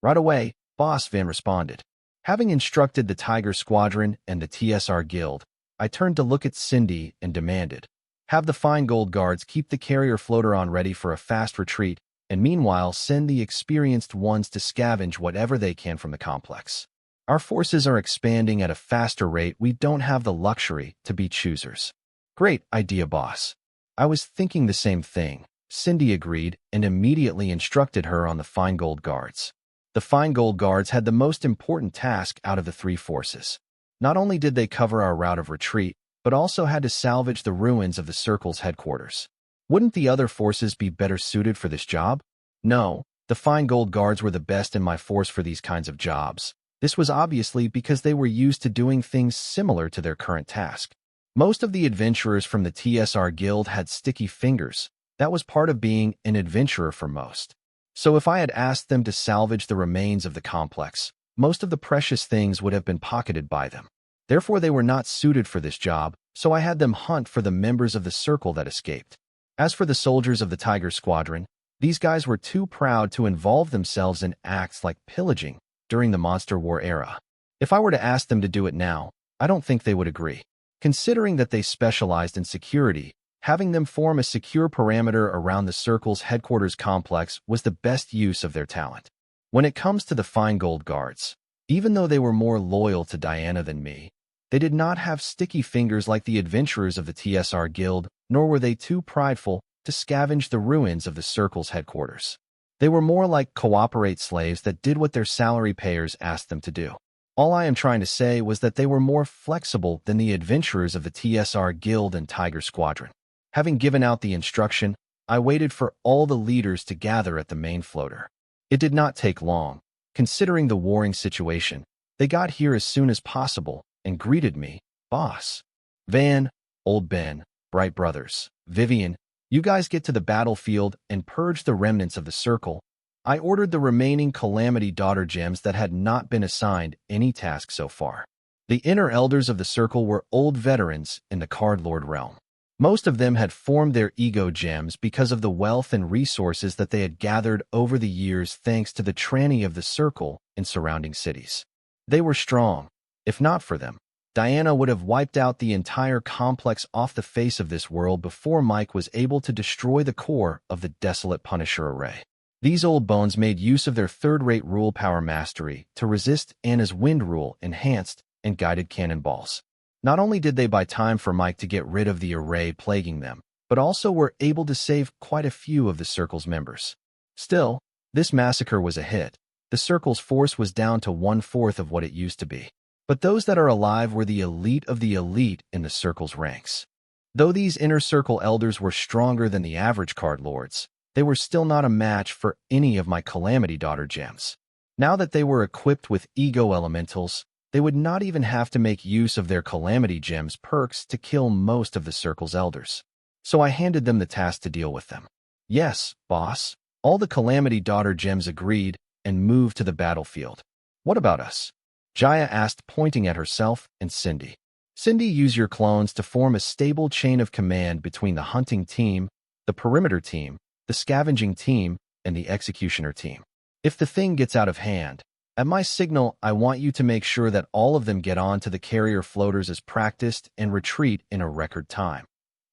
A: Right away, boss, Van responded. Having instructed the Tiger Squadron and the TSR Guild, I turned to look at Cindy and demanded, have the Fine Gold Guards keep the carrier floater on ready for a fast retreat, and meanwhile send the experienced ones to scavenge whatever they can from the complex. Our forces are expanding at a faster rate. We don't have the luxury to be choosers. Great idea, boss. I was thinking the same thing. Cindy agreed and immediately instructed her on the Fine Gold Guards. The Fine Gold Guards had the most important task out of the three forces. Not only did they cover our route of retreat, but also had to salvage the ruins of the Circle's headquarters. Wouldn't the other forces be better suited for this job? No, the Fine Gold Guards were the best in my force for these kinds of jobs. This was obviously because they were used to doing things similar to their current task. Most of the adventurers from the TSR Guild had sticky fingers. That was part of being an adventurer for most. So if I had asked them to salvage the remains of the complex, most of the precious things would have been pocketed by them. Therefore, they were not suited for this job, so I had them hunt for the members of the Circle that escaped. As for the soldiers of the Tiger Squadron, these guys were too proud to involve themselves in acts like pillaging during the Monster War era. If I were to ask them to do it now, I don't think they would agree. Considering that they specialized in security, having them form a secure perimeter around the Circle's headquarters complex was the best use of their talent. When it comes to the Fine Gold Guards, even though they were more loyal to Diana than me, they did not have sticky fingers like the adventurers of the TSR Guild, nor were they too prideful to scavenge the ruins of the Circle's headquarters. They were more like cooperate slaves that did what their salary payers asked them to do. All I am trying to say was that they were more flexible than the adventurers of the TSR Guild and Tiger Squadron. Having given out the instruction, I waited for all the leaders to gather at the main floater. It did not take long. Considering the warring situation, they got here as soon as possible and greeted me, "Boss." Van, Old Ben, Bright Brothers, Vivian, you guys get to the battlefield and purge the remnants of the circle. I ordered the remaining Calamity Daughter gems that had not been assigned any task so far. The inner elders of the circle were old veterans in the Card Lord realm. Most of them had formed their ego gems because of the wealth and resources that they had gathered over the years thanks to the tranny of the circle in surrounding cities. They were strong. If not for them, Diana would have wiped out the entire complex off the face of this world before Mike was able to destroy the core of the desolate Punisher array. These old bones made use of their third-rate rule power mastery to resist Anna's wind rule enhanced and guided cannonballs. Not only did they buy time for Mike to get rid of the array plaguing them, but also were able to save quite a few of the Circle's members. Still, this massacre was a hit. The Circle's force was down to 1/4 of what it used to be. But those that are alive were the elite of the elite in the Circle's ranks. Though these Inner Circle elders were stronger than the average Card Lords, they were still not a match for any of my Calamity Daughter gems. Now that they were equipped with ego elementals, they would not even have to make use of their Calamity Gems perks to kill most of the Circle's elders. So I handed them the task to deal with them. "Yes, boss." All the Calamity Daughter gems agreed and moved to the battlefield. "What about us?" Jaya asked, pointing at herself and Cindy. "Cindy, use your clones to form a stable chain of command between the hunting team, the perimeter team, the scavenging team, and the executioner team. If the thing gets out of hand, at my signal, I want you to make sure that all of them get on to the carrier floaters as practiced and retreat in a record time."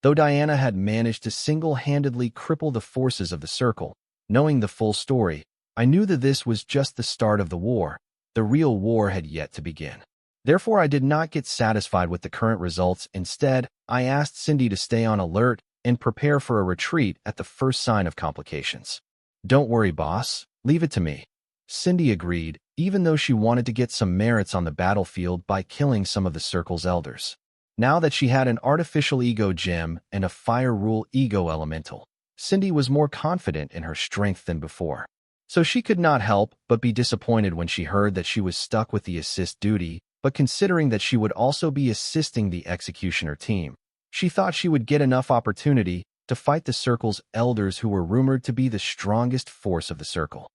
A: Though Diana had managed to single-handedly cripple the forces of the Circle, knowing the full story, I knew that this was just the start of the war. The real war had yet to begin. Therefore, I did not get satisfied with the current results. Instead, I asked Cindy to stay on alert and prepare for a retreat at the first sign of complications. "Don't worry, boss. Leave it to me." Cindy agreed, even though she wanted to get some merits on the battlefield by killing some of the Circle's elders. Now that she had an artificial ego gem and a fire rule ego elemental, Cindy was more confident in her strength than before. So she could not help but be disappointed when she heard that she was stuck with the assist duty, but considering that she would also be assisting the executioner team, she thought she would get enough opportunity to fight the Circle's elders who were rumored to be the strongest force of the Circle.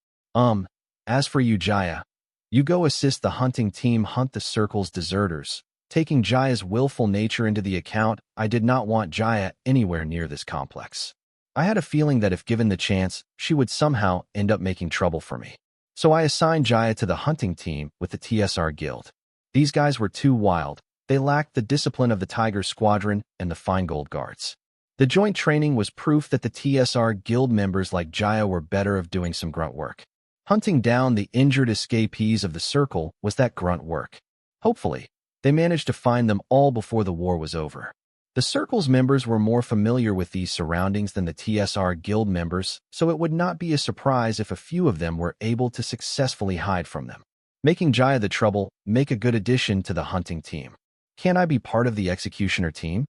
A: As for you, Jaya, you go assist the hunting team hunt the Circle's deserters. Taking Jaya's willful nature into the account, I did not want Jaya anywhere near this complex. I had a feeling that if given the chance, she would somehow end up making trouble for me. So I assigned Jaya to the hunting team with the TSR Guild. These guys were too wild. They lacked the discipline of the Tiger Squadron and the Fine Gold Guards. The joint training was proof that the TSR Guild members like Jaya were better of doing some grunt work. Hunting down the injured escapees of the Circle was that grunt work. Hopefully, they managed to find them all before the war was over. The Circle's members were more familiar with these surroundings than the TSR Guild members, so it would not be a surprise if a few of them were able to successfully hide from them. Making Jaya the trouble make a good addition to the hunting team. "Can I be part of the executioner team?"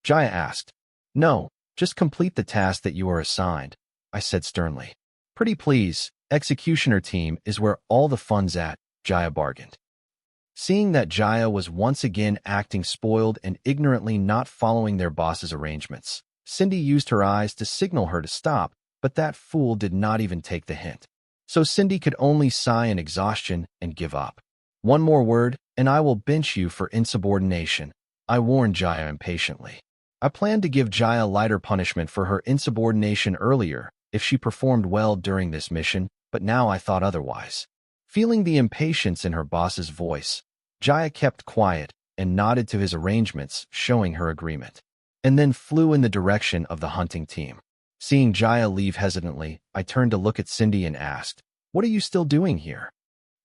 A: Jaya asked. "No, just complete the task that you are assigned," I said sternly. "Pretty please, executioner team is where all the fun's at," Jaya bargained. Seeing that Jaya was once again acting spoiled and ignorantly not following their boss's arrangements, Cindy used her eyes to signal her to stop, but that fool did not even take the hint. So Cindy could only sigh in exhaustion and give up. "One more word, and I will bench you for insubordination," I warned Jaya impatiently. I planned to give Jaya lighter punishment for her insubordination earlier if she performed well during this mission, but now I thought otherwise. Feeling the impatience in her boss's voice, Jaya kept quiet and nodded to his arrangements, showing her agreement, and then flew in the direction of the hunting team. Seeing Jaya leave hesitantly, I turned to look at Cindy and asked, "What are you still doing here?"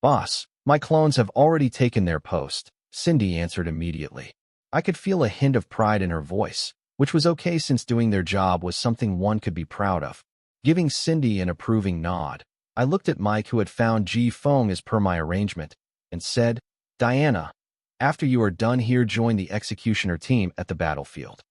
A: "Boss, my clones have already taken their post," Cindy answered immediately. I could feel a hint of pride in her voice, which was okay since doing their job was something one could be proud of. Giving Cindy an approving nod, I looked at Mike, who had found Ji Feng as per my arrangement, and said, "Diana, after you are done here, join the executioner team at the battlefield."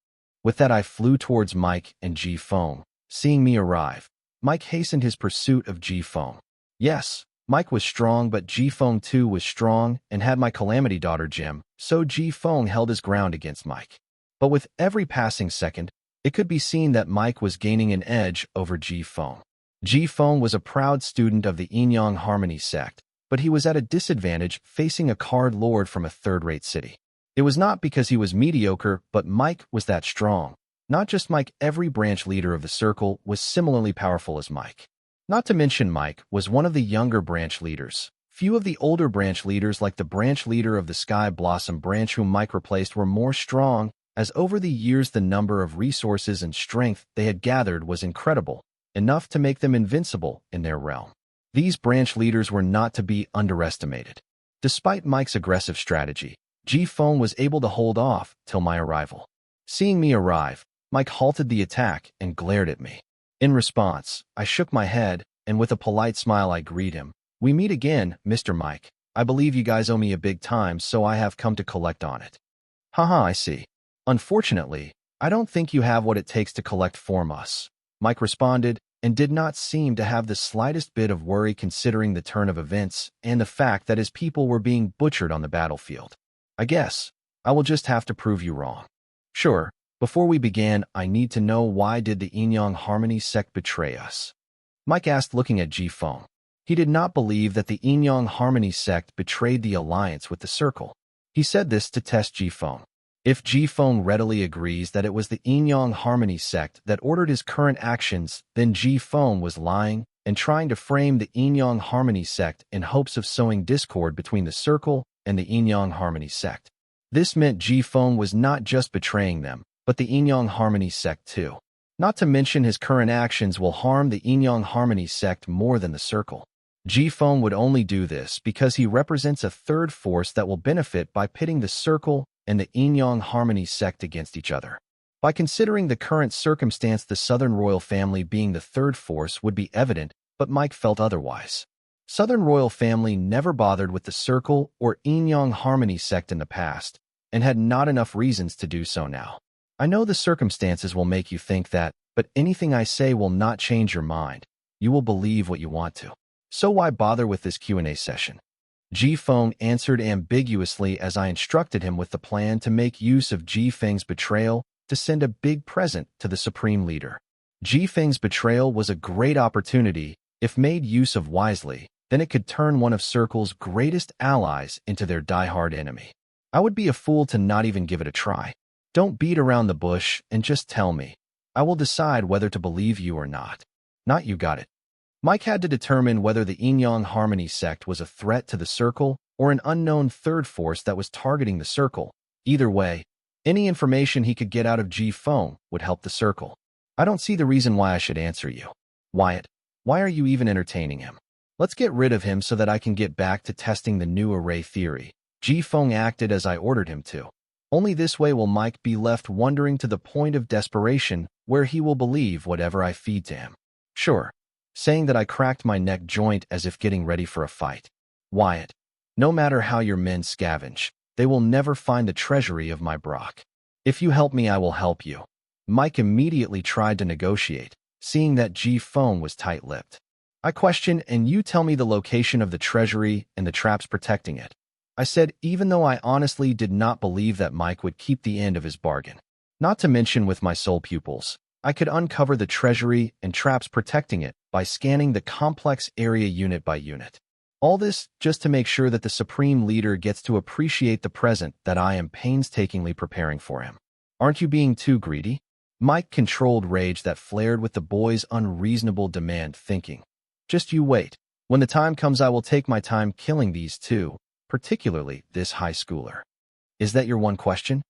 A: With that, I flew towards Mike and Ji-Feng. Seeing me arrive, Mike hastened his pursuit of Ji-Feng. Yes, Mike was strong, but Ji-Feng too was strong and had my calamity daughter gem, so Ji-Feng held his ground against Mike. But with every passing second, it could be seen that Mike was gaining an edge over Ji-Feng. Ji-Feng was a proud student of the Yin-Yang Harmony sect, but he was at a disadvantage facing a card lord from a third-rate city. It was not because he was mediocre, but Mike was that strong. Not just Mike, every branch leader of the circle was similarly powerful as Mike. Not to mention Mike was one of the younger branch leaders. Few of the older branch leaders, like the branch leader of the Sky Blossom branch whom Mike replaced, were more strong, as over the years the number of resources and strength they had gathered was incredible, enough to make them invincible in their realm. These branch leaders were not to be underestimated. Despite Mike's aggressive strategy, Ji-Feng was able to hold off till my arrival. Seeing me arrive, Mike halted the attack and glared at me. In response, I shook my head, and with a polite smile I greeted him. "We meet again, Mr. Mike. I believe you guys owe me a big time, so I have come to collect on it." "Haha, I see. Unfortunately, I don't think you have what it takes to collect from us," Mike responded, and did not seem to have the slightest bit of worry considering the turn of events and the fact that his people were being butchered on the battlefield. "I guess I will just have to prove you wrong." "Sure. Before we begin, I need to know, why did the Yin-Yang Harmony sect betray us?" Mike asked, looking at Ji-Feng. He did not believe that the Yin-Yang Harmony sect betrayed the alliance with the Circle. He said this to test Ji-Feng. If Ji-Feng readily agrees that it was the Yin-Yang Harmony sect that ordered his current actions, then Ji-Feng was lying and trying to frame the Yin-Yang Harmony sect in hopes of sowing discord between the Circle and the Yin-Yang Harmony sect. This meant Ji-Feng was not just betraying them, but the Yin-Yang Harmony sect too. Not to mention his current actions will harm the Yin-Yang Harmony sect more than the Circle. Ji-Feng would only do this because he represents a third force that will benefit by pitting the Circle and the Yin-Yang Harmony sect against each other. By considering the current circumstance, the Southern Royal Family being the third force would be evident, but Mike felt otherwise. Southern Royal Family never bothered with the Circle or Yin-Yang Harmony sect in the past, and had not enough reasons to do so now. I know the circumstances will make you think that, but anything I say will not change your mind. You will believe what you want to. So why bother with this Q&A session? Ji-Feng answered ambiguously as I instructed him with the plan to make use of Ji-Feng's betrayal to send a big present to the Supreme Leader. Ji-Feng's betrayal was a great opportunity. If made use of wisely, then it could turn one of Circle's greatest allies into their die-hard enemy. I would be a fool to not even give it a try. Don't beat around the bush and just tell me. I will decide whether to believe you or not. Not you, got it. Mike had to determine whether the Yin-Yang Harmony sect was a threat to the Circle or an unknown third force that was targeting the Circle. Either way, any information he could get out of Ji-Feng would help the Circle. I don't see the reason why I should answer you. Wyatt, why are you even entertaining him? Let's get rid of him so that I can get back to testing the new array theory. Ji-Feng acted as I ordered him to. Only this way will Mike be left wondering to the point of desperation, where he will believe whatever I feed to him. Sure. Saying that I cracked my neck joint as if getting ready for a fight. Wyatt, no matter how your men scavenge, they will never find the treasury of my Brock. If you help me, I will help you. Mike immediately tried to negotiate, seeing that Ji-Feng was tight-lipped. I question, and you tell me the location of the treasury and the traps protecting it. I said, even though I honestly did not believe that Mike would keep the end of his bargain. Not to mention, with my soul pupils, I could uncover the treasury and traps protecting it by scanning the complex area unit by unit. All this just to make sure that the Supreme Leader gets to appreciate the present that I am painstakingly preparing for him. Aren't you being too greedy? Mike controlled rage that flared with the boy's unreasonable demand, thinking, just you wait. When the time comes, I will take my time killing these two, particularly this high schooler. Is that your one question?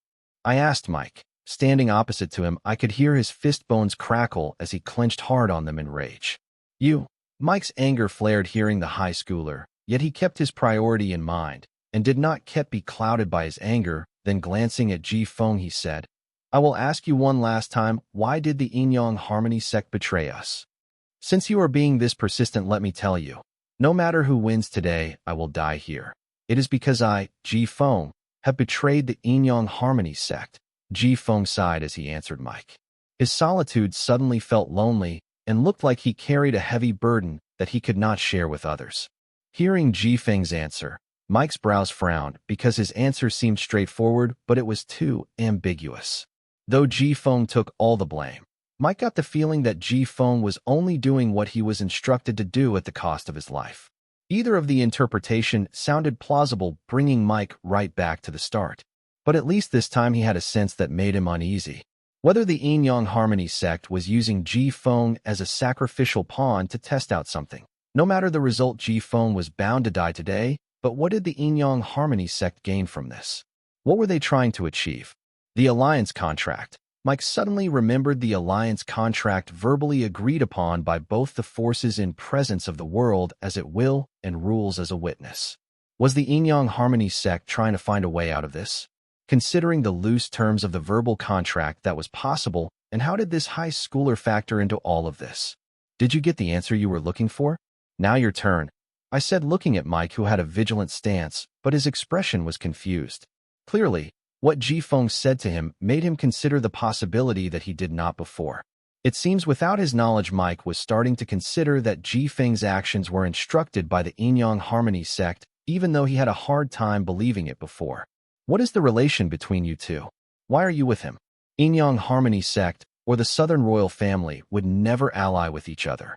A: I asked Mike. Standing opposite to him, I could hear his fist bones crackle as he clenched hard on them in rage. You. Mike's anger flared hearing the high schooler, yet he kept his priority in mind, and did not be clouded by his anger. Then glancing at Ji-Feng, he said, I will ask you one last time, why did the Yin-Yang Harmony sect betray us? Since you are being this persistent, let me tell you, no matter who wins today, I will die here. It is because I, Ji-Feng, have betrayed the Yin-Yang Harmony sect. Ji Feng sighed as he answered Mike. His solitude suddenly felt lonely and looked like he carried a heavy burden that he could not share with others. Hearing Ji Feng's answer, Mike's brows frowned because his answer seemed straightforward, but it was too ambiguous. Though Ji Feng took all the blame, Mike got the feeling that Ji Feng was only doing what he was instructed to do at the cost of his life. Either of the interpretation sounded plausible, bringing Mike right back to the start. But at least this time he had a sense that made him uneasy. Whether the Yin-Yang Harmony sect was using Ji Feng as a sacrificial pawn to test out something. No matter the result, Ji Feng was bound to die today, but what did the Yin-Yang Harmony sect gain from this? What were they trying to achieve? The alliance contract. Mike suddenly remembered the alliance contract verbally agreed upon by both the forces in presence of the world as it will and rules as a witness. Was the Yin-Yang Harmony sect trying to find a way out of this? Considering the loose terms of the verbal contract, that was possible, and how did this high schooler factor into all of this? Did you get the answer you were looking for? Now your turn, I said, looking at Mike, who had a vigilant stance, but his expression was confused. Clearly, what Ji Feng said to him made him consider the possibility that he did not before. It seems without his knowledge, Mike was starting to consider that Ji Feng's actions were instructed by the Yin-Yang Harmony sect, even though he had a hard time believing it before. What is the relation between you two? Why are you with him? Yin-Yang Harmony sect or the Southern royal family would never ally with each other.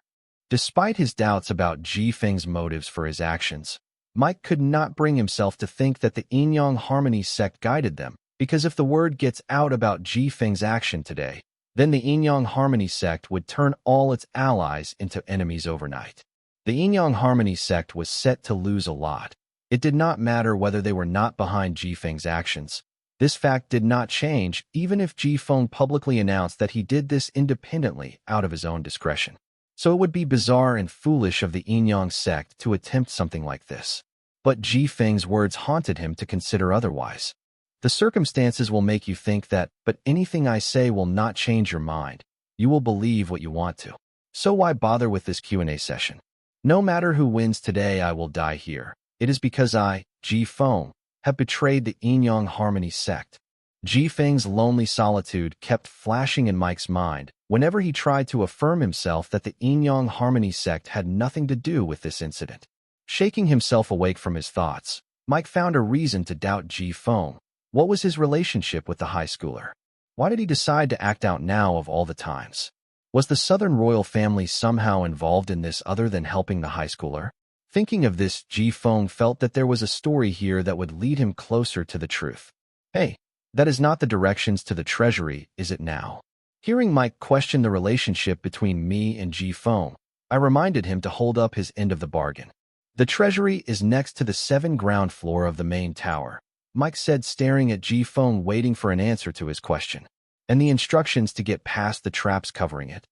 A: Despite his doubts about Ji Feng's motives for his actions, Mike could not bring himself to think that the Yin-Yang Harmony sect guided them, because if the word gets out about Ji Feng's action today, then the Yin-Yang Harmony sect would turn all its allies into enemies overnight. The Yin-Yang Harmony sect was set to lose a lot. It did not matter whether they were not behind Ji Feng's actions. This fact did not change even if Ji Feng publicly announced that he did this independently out of his own discretion. So it would be bizarre and foolish of the Yin-Yang sect to attempt something like this. But Ji Feng's words haunted him to consider otherwise. The circumstances will make you think that, but anything I say will not change your mind. You will believe what you want to. So why bother with this Q&A session? No matter who wins today, I will die here. It is because I, Ji Feng, have betrayed the Yin-Yang Harmony sect. Ji Feng's lonely solitude kept flashing in Mike's mind whenever he tried to affirm himself that the Yin-Yang Harmony sect had nothing to do with this incident. Shaking himself awake from his thoughts, Mike found a reason to doubt Ji Feng. What was his relationship with the high schooler? Why did he decide to act out now of all the times? Was the Southern royal family somehow involved in this other than helping the high schooler? Thinking of this, Ji Feng felt that there was a story here that would lead him closer to the truth. Hey, that is not the directions to the treasury, is it now? Hearing Mike question the relationship between me and Ji Feng, I reminded him to hold up his end of the bargain. The treasury is next to the 7th ground floor of the main tower, Mike said, staring at Ji Feng, waiting for an answer to his question. And the instructions to get past the traps covering it?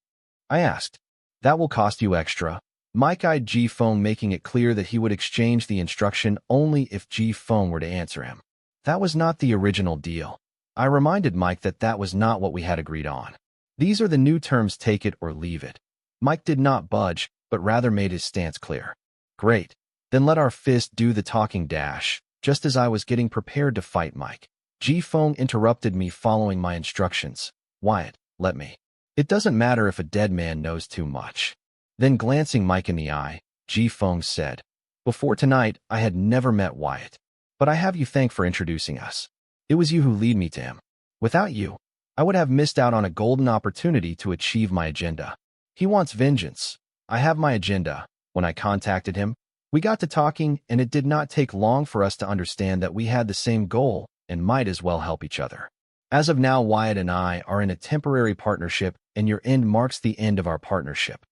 A: I asked. That will cost you extra. Mike eyed Ji Feng, making it clear that he would exchange the instruction only if Ji Feng were to answer him. That was not the original deal. I reminded Mike that that was not what we had agreed on. These are the new terms, take it or leave it. Mike did not budge, but rather made his stance clear. Great. Then let our fist do the talking dash. Just as I was getting prepared to fight Mike, Ji Feng interrupted me, following my instructions. Wyatt, let me. It doesn't matter if a dead man knows too much. Then glancing Mike in the eye, Ji Feng said, before tonight, I had never met Wyatt. But I have you thank for introducing us. It was you who lead me to him. Without you, I would have missed out on a golden opportunity to achieve my agenda. He wants vengeance. I have my agenda. When I contacted him, we got to talking, and it did not take long for us to understand that we had the same goal and might as well help each other. As of now, Wyatt and I are in a temporary partnership, and your end marks the end of our partnership.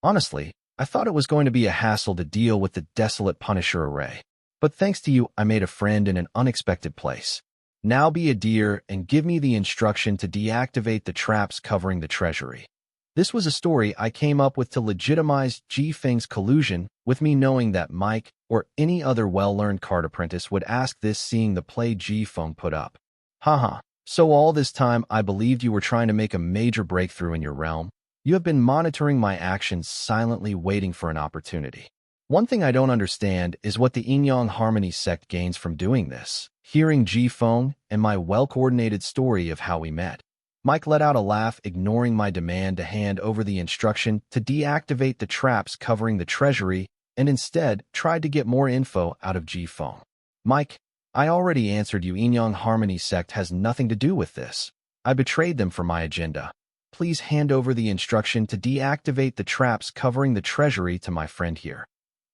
A: Honestly, I thought it was going to be a hassle to deal with the desolate Punisher array. But thanks to you, I made a friend in an unexpected place. Now be a dear and give me the instruction to deactivate the traps covering the treasury. This was a story I came up with to legitimize Ji Feng's collusion with me, knowing that Mike or any other well-learned card apprentice would ask this, seeing the play Ji Feng put up. Haha. So all this time I believed you were trying to make a major breakthrough in your realm. You have been monitoring my actions silently, waiting for an opportunity. One thing I don't understand is what the Yin-Yang Harmony sect gains from doing this. Hearing Ji Feng and my well-coordinated story of how we met. Mike let out a laugh, ignoring my demand to hand over the instruction to deactivate the traps covering the treasury, and instead tried to get more info out of Ji Feng. Mike, I already answered you. Yin-Yang Harmony sect has nothing to do with this. I betrayed them for my agenda. Please hand over the instruction to deactivate the traps covering the treasury to my friend here.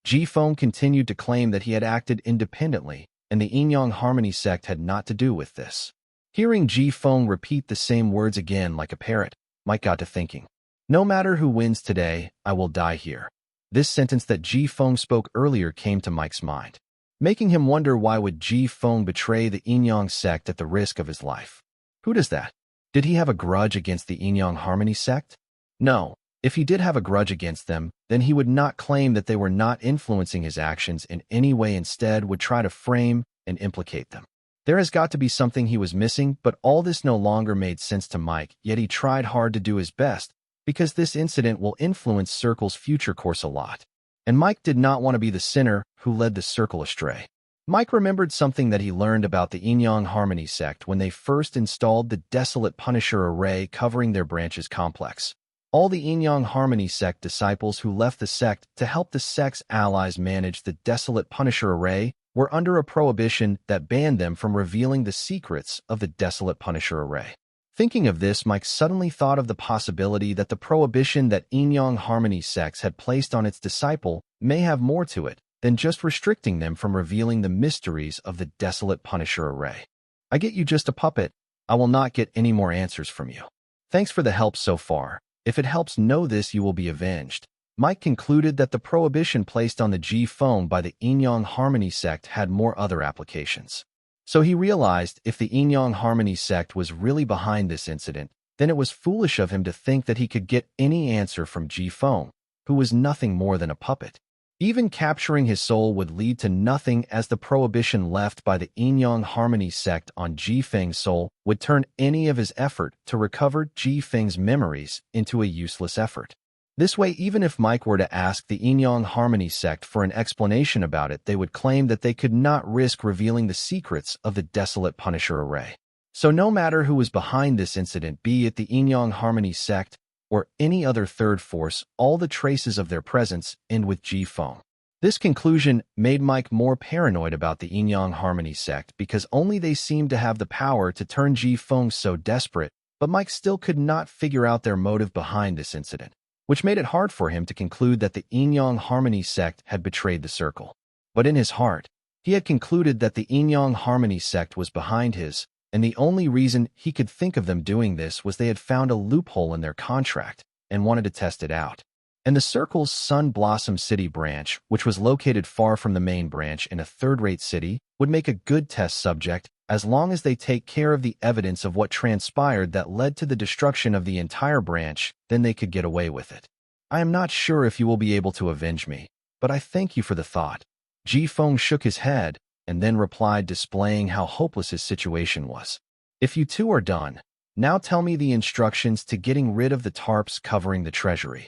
A: Ji Feng continued to claim that he had acted independently, and the Yin-Yang Harmony sect had not to do with this. Hearing Ji Feng repeat the same words again like a parrot, Mike got to thinking. No matter who wins today, I will die here. This sentence that Ji Feng spoke earlier came to Mike's mind, making him wonder why would Ji Feng betray the Yin-Yang sect at the risk of his life. Who does that? Did he have a grudge against the Yin-Yang Harmony sect? No. If he did have a grudge against them, then he would not claim that they were not influencing his actions in any way, instead would try to frame and implicate them. There has got to be something he was missing, but all this no longer made sense to Mike, yet he tried hard to do his best, because this incident will influence Circle's future course a lot. And Mike did not want to be the sinner who led the Circle astray. Mike remembered something that he learned about the Yin-Yang Harmony sect when they first installed the Desolate Punisher array covering their branches complex. All the Yin-Yang Harmony sect disciples who left the sect to help the sect's allies manage the Desolate Punisher array were under a prohibition that banned them from revealing the secrets of the Desolate Punisher array. Thinking of this, Mike suddenly thought of the possibility that the prohibition that Yin-Yang Harmony sects had placed on its disciple may have more to it than just restricting them from revealing the mysteries of the Desolate Punisher array. I get you just a puppet. I will not get any more answers from you. Thanks for the help so far. If it helps know this, you will be avenged. Mike concluded that the prohibition placed on the Ji Feng by the Yin-Yang Harmony sect had more other applications. So he realized if the Yin-Yang Harmony sect was really behind this incident, then it was foolish of him to think that he could get any answer from Ji Feng, who was nothing more than a puppet. Even capturing his soul would lead to nothing, as the prohibition left by the Yin-Yang Harmony sect on Ji Feng's soul would turn any of his effort to recover Ji Feng's memories into a useless effort. This way, even if Mike were to ask the Yin-Yang Harmony sect for an explanation about it, they would claim that they could not risk revealing the secrets of the Desolate Punisher array. So no matter who was behind this incident, be it the Yin-Yang Harmony sect or any other third force, all the traces of their presence end with Ji Feng. This conclusion made Mike more paranoid about the Yin-Yang Harmony sect, because only they seemed to have the power to turn Ji Feng so desperate, but Mike still could not figure out their motive behind this incident, which made it hard for him to conclude that the Yin-Yang Harmony sect had betrayed the Circle. But in his heart, he had concluded that the Yin-Yang Harmony sect was behind his, and the only reason he could think of them doing this was they had found a loophole in their contract and wanted to test it out. And the Circle's Sun Blossom City branch, which was located far from the main branch in a third-rate city, would make a good test subject as long as they take care of the evidence of what transpired that led to the destruction of the entire branch. Then they could get away with it. I am not sure if you will be able to avenge me, but I thank you for the thought. Ji Feng shook his head and then replied, displaying how hopeless his situation was. If you two are done, now tell me the instructions to getting rid of the tarps covering the treasury.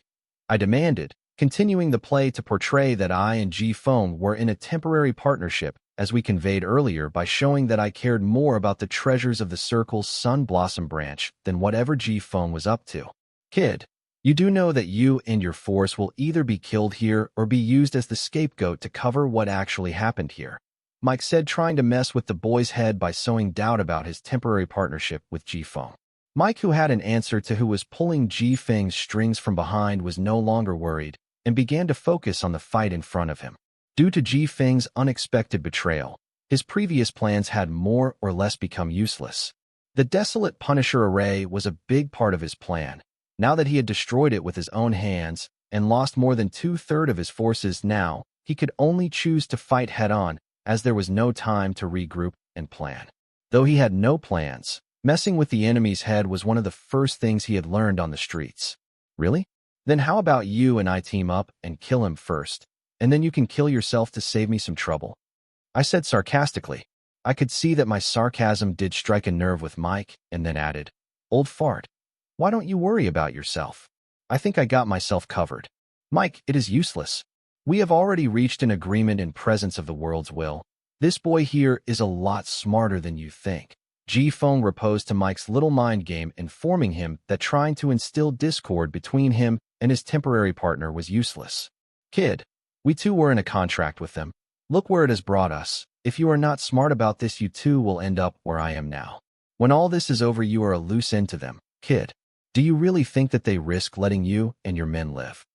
A: I demanded, continuing the play to portray that I and Ji Feng were in a temporary partnership, as we conveyed earlier, by showing that I cared more about the treasures of the Circle's Sun Blossom branch than whatever Ji Feng was up to. Kid, you do know that you and your force will either be killed here or be used as the scapegoat to cover what actually happened here, Mike said, trying to mess with the boy's head by sowing doubt about his temporary partnership with Ji Feng. Mike, who had an answer to who was pulling Ji Feng's strings from behind, was no longer worried and began to focus on the fight in front of him. Due to Ji Feng's unexpected betrayal, his previous plans had more or less become useless. The Desolate Punisher array was a big part of his plan. Now that he had destroyed it with his own hands and lost more than two-thirds of his forces, now he could only choose to fight head-on, as there was no time to regroup and plan. Though he had no plans, messing with the enemy's head was one of the first things he had learned on the streets. Really? Then how about you and I team up and kill him first, and then you can kill yourself to save me some trouble? I said sarcastically. I could see that my sarcasm did strike a nerve with Mike, and then added, "Old fart, why don't you worry about yourself? I think I got myself covered." Mike, it is useless. We have already reached an agreement in presence of the world's will. This boy here is a lot smarter than you think. Ji-Feng reposed to Mike's little mind game, informing him that trying to instill discord between him and his temporary partner was useless. Kid, we too were in a contract with them. Look where it has brought us. If you are not smart about this, you too will end up where I am now. When all this is over, you are a loose end to them. Kid, do you really think that they risk letting you and your men live?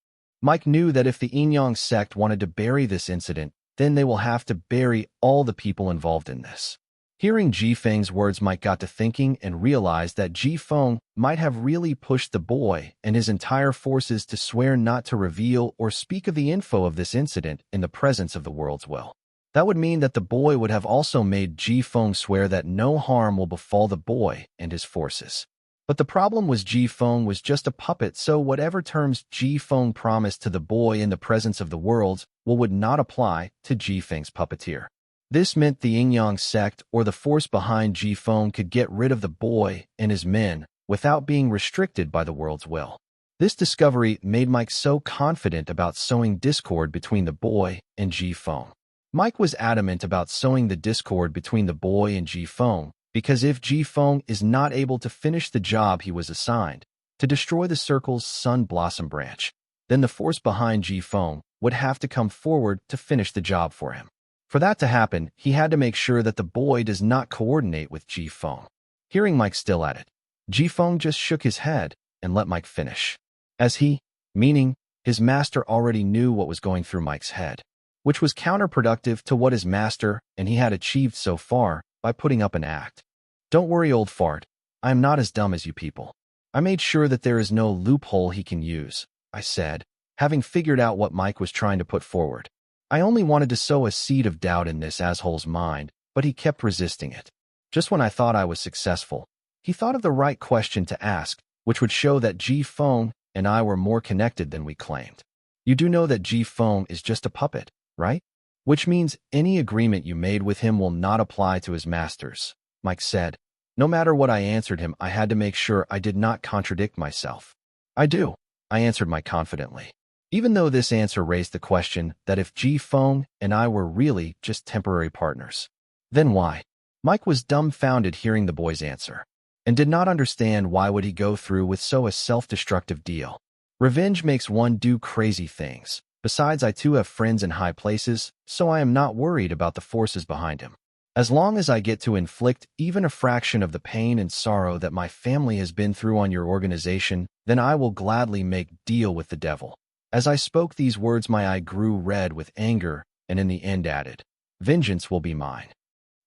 A: Mike knew that if the Yin-Yang sect wanted to bury this incident, then they will have to bury all the people involved in this. Hearing Ji-Feng's words, Mike got to thinking and realized that Ji-Feng might have really pushed the boy and his entire forces to swear not to reveal or speak of the info of this incident in the presence of the world's will. That would mean that the boy would have also made Ji-Feng swear that no harm will befall the boy and his forces. But the problem was Ji-Feng was just a puppet, so whatever terms Ji-Feng promised to the boy in the presence of the world's will would not apply to Ji-Feng's puppeteer. This meant the Yin-Yang sect or the force behind Ji-Feng could get rid of the boy and his men without being restricted by the world's will. This discovery made Mike so confident about sowing discord between the boy and Ji-Feng. Mike was adamant about sowing the discord between the boy and Ji-Feng because if Ji-Feng is not able to finish the job he was assigned, to destroy the circle's sun blossom branch, then the force behind Ji-Feng would have to come forward to finish the job for him. For that to happen, he had to make sure that the boy does not coordinate with Ji-Feng. Hearing Mike still at it, Ji-Feng just shook his head and let Mike finish. As he, meaning his master, already knew what was going through Mike's head, which was counterproductive to what his master and he had achieved so far by putting up an act. Don't worry, old fart. I am not as dumb as you people. I made sure that there is no loophole he can use, I said, having figured out what Mike was trying to put forward. I only wanted to sow a seed of doubt in this asshole's mind, but he kept resisting it. Just when I thought I was successful, he thought of the right question to ask, which would show that Ji-Feng and I were more connected than we claimed. You do know that Ji-Feng is just a puppet, right? Which means any agreement you made with him will not apply to his masters, Mike said. No matter what I answered him, I had to make sure I did not contradict myself. I do, I answered Mike confidently. Even though this answer raised the question that if Ji-Feng and I were really just temporary partners, then why? Mike was dumbfounded hearing the boy's answer, and did not understand why would he go through with so a self-destructive deal. Revenge makes one do crazy things. Besides, I too have friends in high places, so I am not worried about the forces behind him. As long as I get to inflict even a fraction of the pain and sorrow that my family has been through on your organization, then I will gladly make deal with the devil. As I spoke these words, my eye grew red with anger, and in the end added, vengeance will be mine.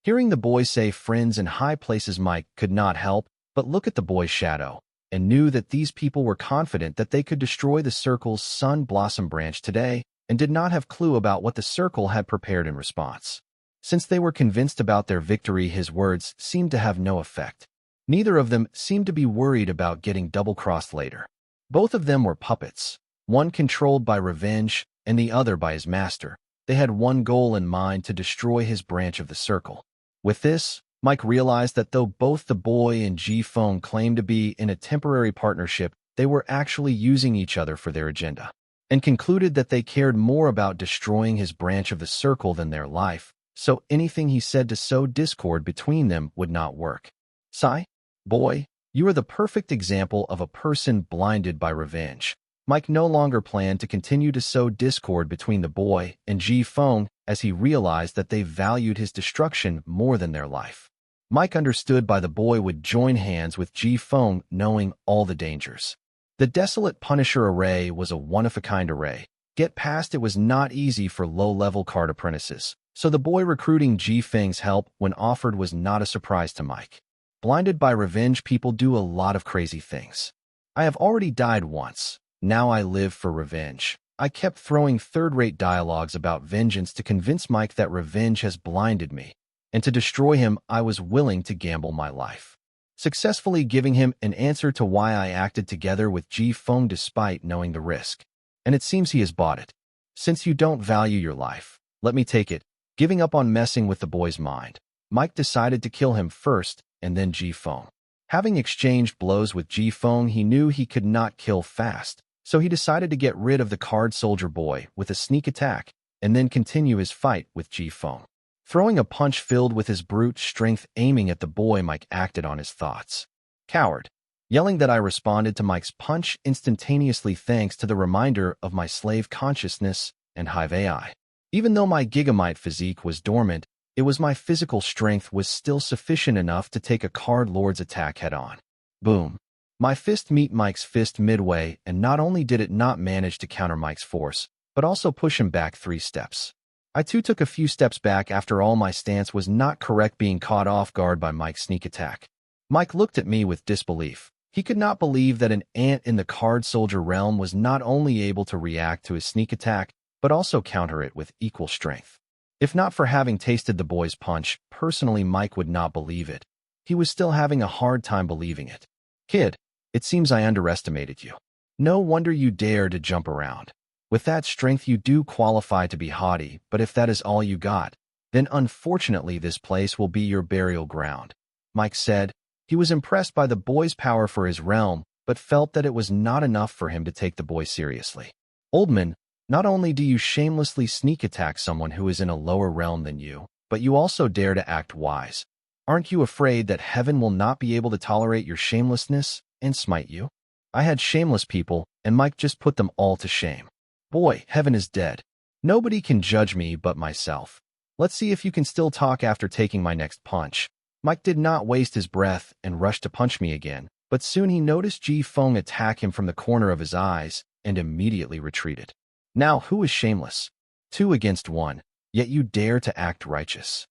A: Hearing the boy say friends in high places, Mike could not help but look at the boy's shadow, and knew that these people were confident that they could destroy the circle's sun blossom branch today, and did not have clue about what the circle had prepared in response. Since they were convinced about their victory, his words seemed to have no effect. Neither of them seemed to be worried about getting double-crossed later. Both of them were puppets, one controlled by revenge and the other by his master. They had one goal in mind: to destroy his branch of the circle. With this, Mike realized that though both the boy and Ji-Feng claimed to be in a temporary partnership, they were actually using each other for their agenda, and concluded that they cared more about destroying his branch of the circle than their life, so anything he said to sow discord between them would not work. Sigh, boy, you are the perfect example of a person blinded by revenge. Mike no longer planned to continue to sow discord between the boy and Ji-Feng, as he realized that they valued his destruction more than their life. Mike understood why the boy would join hands with Ji-Feng, knowing all the dangers. The Desolate Punisher array was a one-of-a-kind array. Get past it was not easy for low-level card apprentices, so the boy recruiting Ji-Feng's help when offered was not a surprise to Mike. Blinded by revenge, people do a lot of crazy things. I have already died once. Now I live for revenge. I kept throwing third-rate dialogues about vengeance to convince Mike that revenge has blinded me, and to destroy him I was willing to gamble my life, successfully giving him an answer to why I acted together with Ji-Feng despite knowing the risk. And it seems he has bought it. Since you don't value your life, let me take it. Giving up on messing with the boy's mind, Mike decided to kill him first and then Ji-Feng. Having exchanged blows with Ji-Feng, he knew he could not kill fast, So he decided to get rid of the card soldier boy with a sneak attack and then continue his fight with Ji-Feng. Throwing a punch filled with his brute strength aiming at the boy, Mike acted on his thoughts. Coward. Yelling that I responded to Mike's punch instantaneously thanks to the reminder of my slave consciousness and hive AI. Even though my gigamite physique was dormant, it was my physical strength was still sufficient enough to take a card lord's attack head-on. Boom. My fist met Mike's fist midway, and not only did it not manage to counter Mike's force, but also push him back 3 steps. I too took a few steps back. After all, my stance was not correct, being caught off guard by Mike's sneak attack. Mike looked at me with disbelief. He could not believe that an ant in the card soldier realm was not only able to react to his sneak attack, but also counter it with equal strength. If not for having tasted the boy's punch, personally Mike would not believe it. He was still having a hard time believing it. Kid, it seems I underestimated you. No wonder you dare to jump around. With that strength you do qualify to be haughty, but if that is all you got, then unfortunately this place will be your burial ground, Mike said. He was impressed by the boy's power for his realm, but felt that it was not enough for him to take the boy seriously. Old man, not only do you shamelessly sneak attack someone who is in a lower realm than you, but you also dare to act wise. Aren't you afraid that heaven will not be able to tolerate your shamelessness and smite you? I had shameless people, and Mike just put them all to shame. Boy, heaven is dead. Nobody can judge me but myself. Let's see if you can still talk after taking my next punch. Mike did not waste his breath and rushed to punch me again, but soon he noticed Ji-Feng attack him from the corner of his eyes and immediately retreated. Now, who is shameless? 2 against 1, yet you dare to act righteous.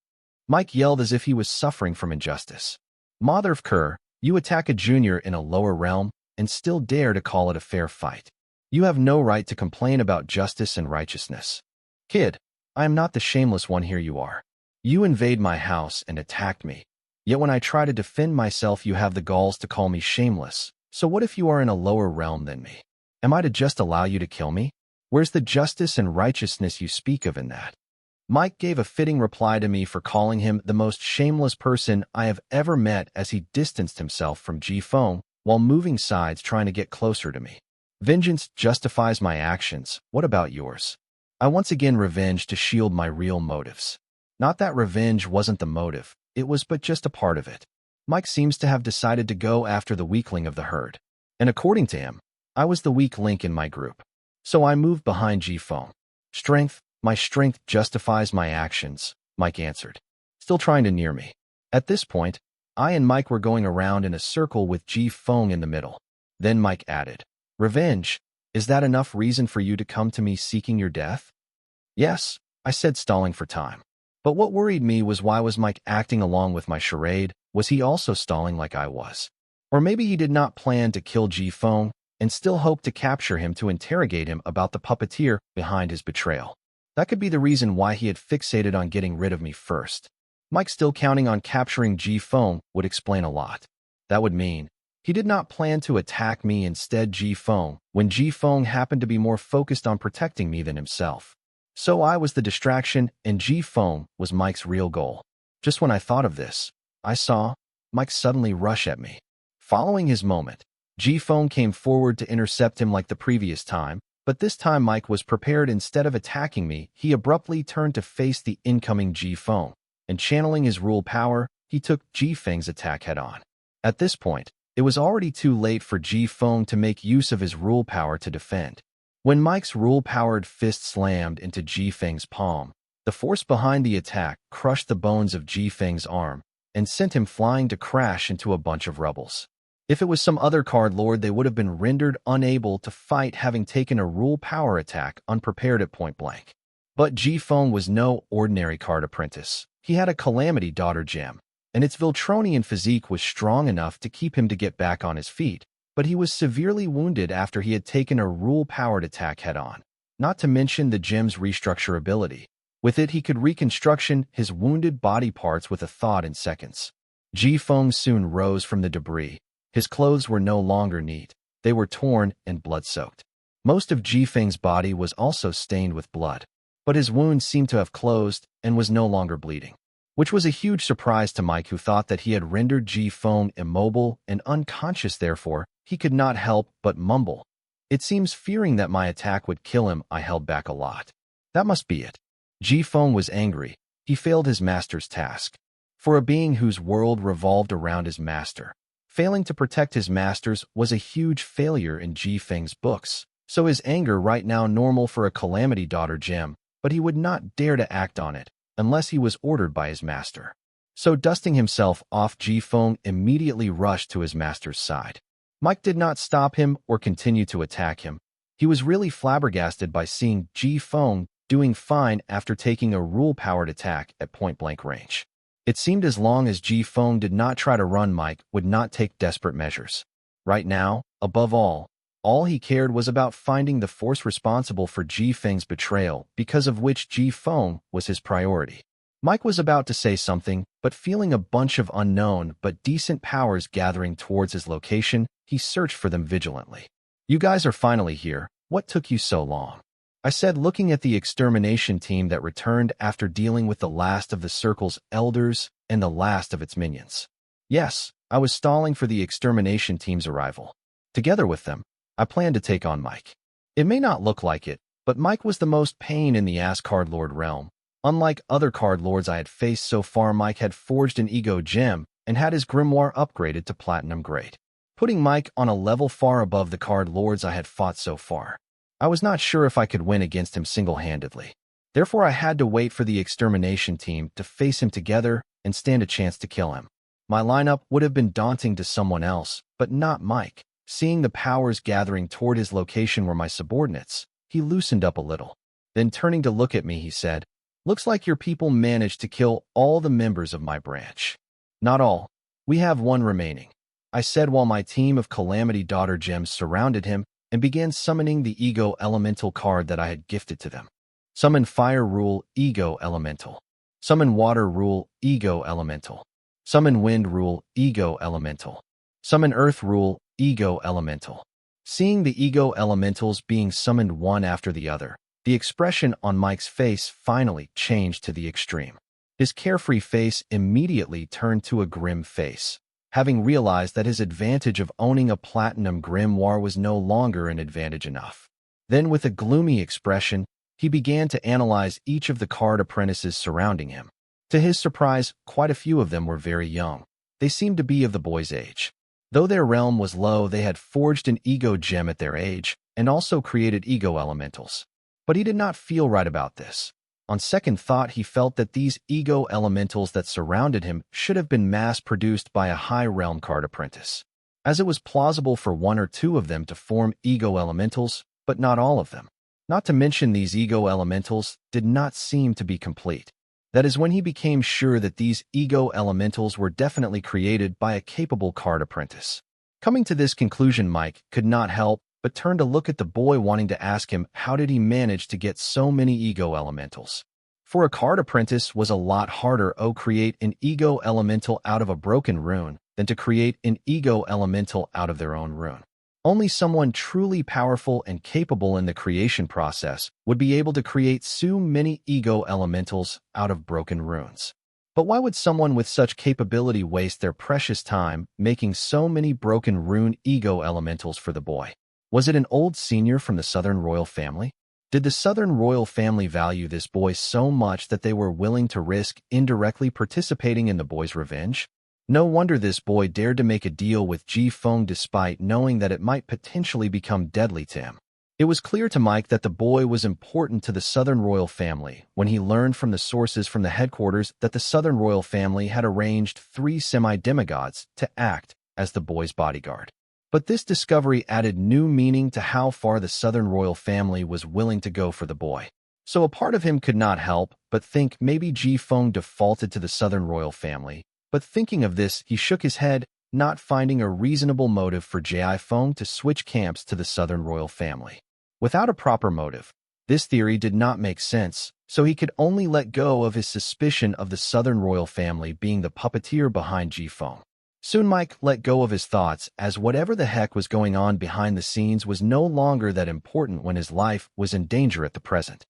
A: Mike yelled as if he was suffering from injustice. Motherfucker, you attack a junior in a lower realm and still dare to call it a fair fight. You have no right to complain about justice and righteousness. Kid, I am not the shameless one here, you are. You invade my house and attacked me. Yet when I try to defend myself you have the galls to call me shameless. So what if you are in a lower realm than me? Am I to just allow you to kill me? Where's the justice and righteousness you speak of in that? Mike gave a fitting reply to me for calling him the most shameless person I have ever met as he distanced himself from Ji-Feng while moving sides trying to get closer to me. Vengeance justifies my actions. What about yours? I once again revenged to shield my real motives. Not that revenge wasn't the motive. It was but just a part of it. Mike seems to have decided to go after the weakling of the herd. And according to him, I was the weak link in my group. So I moved behind Ji-Feng. My strength justifies my actions, Mike answered, still trying to near me. At this point, I and Mike were going around in a circle with Ji-Feng in the middle. Then Mike added, Revenge, is that enough reason for you to come to me seeking your death? Yes, I said, stalling for time. But what worried me was, why was Mike acting along with my charade? Was he also stalling like I was? Or maybe he did not plan to kill Ji-Feng and still hoped to capture him to interrogate him about the puppeteer behind his betrayal. That could be the reason why he had fixated on getting rid of me first. Mike still counting on capturing Ji-Feng would explain a lot. That would mean he did not plan to attack me, instead Ji-Feng, when Ji-Feng happened to be more focused on protecting me than himself. So I was the distraction, and Ji-Feng was Mike's real goal. Just when I thought of this, I saw Mike suddenly rush at me. Following his moment, Ji-Feng came forward to intercept him like the previous time, but this time Mike was prepared. Instead of attacking me, he abruptly turned to face the incoming Ji-Feng, and channeling his rule power, he took Ji-Feng's attack head-on. At this point, it was already too late for Ji-Feng to make use of his rule power to defend. When Mike's rule-powered fist slammed into Ji-Feng's palm, the force behind the attack crushed the bones of Ji-Feng's arm and sent him flying to crash into a bunch of rubbles. If it was some other card lord, they would have been rendered unable to fight, having taken a rule power attack unprepared at point blank. But Ji-Feng was no ordinary card apprentice. He had a Calamity Daughter gem, and its Viltronian physique was strong enough to keep him to get back on his feet, but he was severely wounded after he had taken a rule-powered attack head-on. Not to mention the gem's restructure ability. With it, he could reconstruction his wounded body parts with a thought in seconds. Ji-Feng soon rose from the debris. His clothes were no longer neat. They were torn and blood-soaked. Most of Ji-Feng's body was also stained with blood, but his wounds seemed to have closed and was no longer bleeding, which was a huge surprise to Mike, who thought that he had rendered Ji-Feng immobile and unconscious. Therefore, he could not help but mumble, It seems fearing that my attack would kill him, I held back a lot. That must be it. Ji-Feng was angry. He failed his master's task. For a being whose world revolved around his master, failing to protect his masters was a huge failure in Ji-Feng's books. So his anger right now normal for a calamity daughter gem, but he would not dare to act on it unless he was ordered by his master. So dusting himself off, Ji-Feng immediately rushed to his master's side. Mike did not stop him or continue to attack him. He was really flabbergasted by seeing Ji-Feng doing fine after taking a rule-powered attack at point-blank range. It seemed as long as Ji-Feng did not try to run, Mike would not take desperate measures. Right now, above all he cared was about finding the force responsible for Ji-Feng's betrayal, because of which Ji-Feng was his priority. Mike was about to say something, but feeling a bunch of unknown but decent powers gathering towards his location, he searched for them vigilantly. "You guys are finally here. What took you so long?" I said, looking at the extermination team that returned after dealing with the last of the Circle's elders and the last of its minions. Yes, I was stalling for the extermination team's arrival. Together with them, I planned to take on Mike. It may not look like it, but Mike was the most pain in the ass card lord realm. Unlike other card lords I had faced so far, Mike had forged an ego gem and had his grimoire upgraded to platinum grade, putting Mike on a level far above the card lords I had fought so far. I was not sure if I could win against him single-handedly. Therefore, I had to wait for the extermination team to face him together and stand a chance to kill him. My lineup would have been daunting to someone else, but not Mike. Seeing the powers gathering toward his location were my subordinates, he loosened up a little. Then turning to look at me, he said, "Looks like your people managed to kill all the members of my branch." "Not all. We have one remaining," I said while my team of Calamity Daughter gems surrounded him and began summoning the Ego Elemental card that I had gifted to them. Summon Fire Rule, Ego Elemental. Summon Water Rule, Ego Elemental. Summon Wind Rule, Ego Elemental. Summon Earth Rule, Ego Elemental. Seeing the Ego Elementals being summoned one after the other, the expression on Mike's face finally changed to the extreme. His carefree face immediately turned to a grim face, having realized that his advantage of owning a platinum grimoire was no longer an advantage enough. Then with a gloomy expression, he began to analyze each of the card apprentices surrounding him. To his surprise, quite a few of them were very young. They seemed to be of the boy's age. Though their realm was low, they had forged an ego gem at their age and also created ego elementals. But he did not feel right about this. On second thought, he felt that these ego elementals that surrounded him should have been mass-produced by a high realm card apprentice, as it was plausible for one or two of them to form ego elementals, but not all of them. Not to mention these ego elementals did not seem to be complete. That is when he became sure that these ego elementals were definitely created by a capable card apprentice. Coming to this conclusion, Mike could not help but turn to look at the boy, wanting to ask him how did he manage to get so many ego elementals. For a card apprentice was a lot harder to create an ego elemental out of a broken rune than to create an ego elemental out of their own rune. Only someone truly powerful and capable in the creation process would be able to create so many ego elementals out of broken runes. But why would someone with such capability waste their precious time making so many broken rune ego elementals for the boy? Was it an old senior from the Southern royal family? Did the Southern royal family value this boy so much that they were willing to risk indirectly participating in the boy's revenge? No wonder this boy dared to make a deal with Ji-Feng despite knowing that it might potentially become deadly to him. It was clear to Mike that the boy was important to the Southern royal family when he learned from the sources from the headquarters that the Southern royal family had arranged 3 semi-demigods to act as the boy's bodyguard. But this discovery added new meaning to how far the Southern royal family was willing to go for the boy. So a part of him could not help but think maybe Ji-Feng defaulted to the Southern royal family. But thinking of this, he shook his head, not finding a reasonable motive for Ji-Feng to switch camps to the Southern royal family. Without a proper motive, this theory did not make sense, so he could only let go of his suspicion of the Southern royal family being the puppeteer behind Ji-Feng. Soon Mike let go of his thoughts, as whatever the heck was going on behind the scenes was no longer that important when his life was in danger at the present.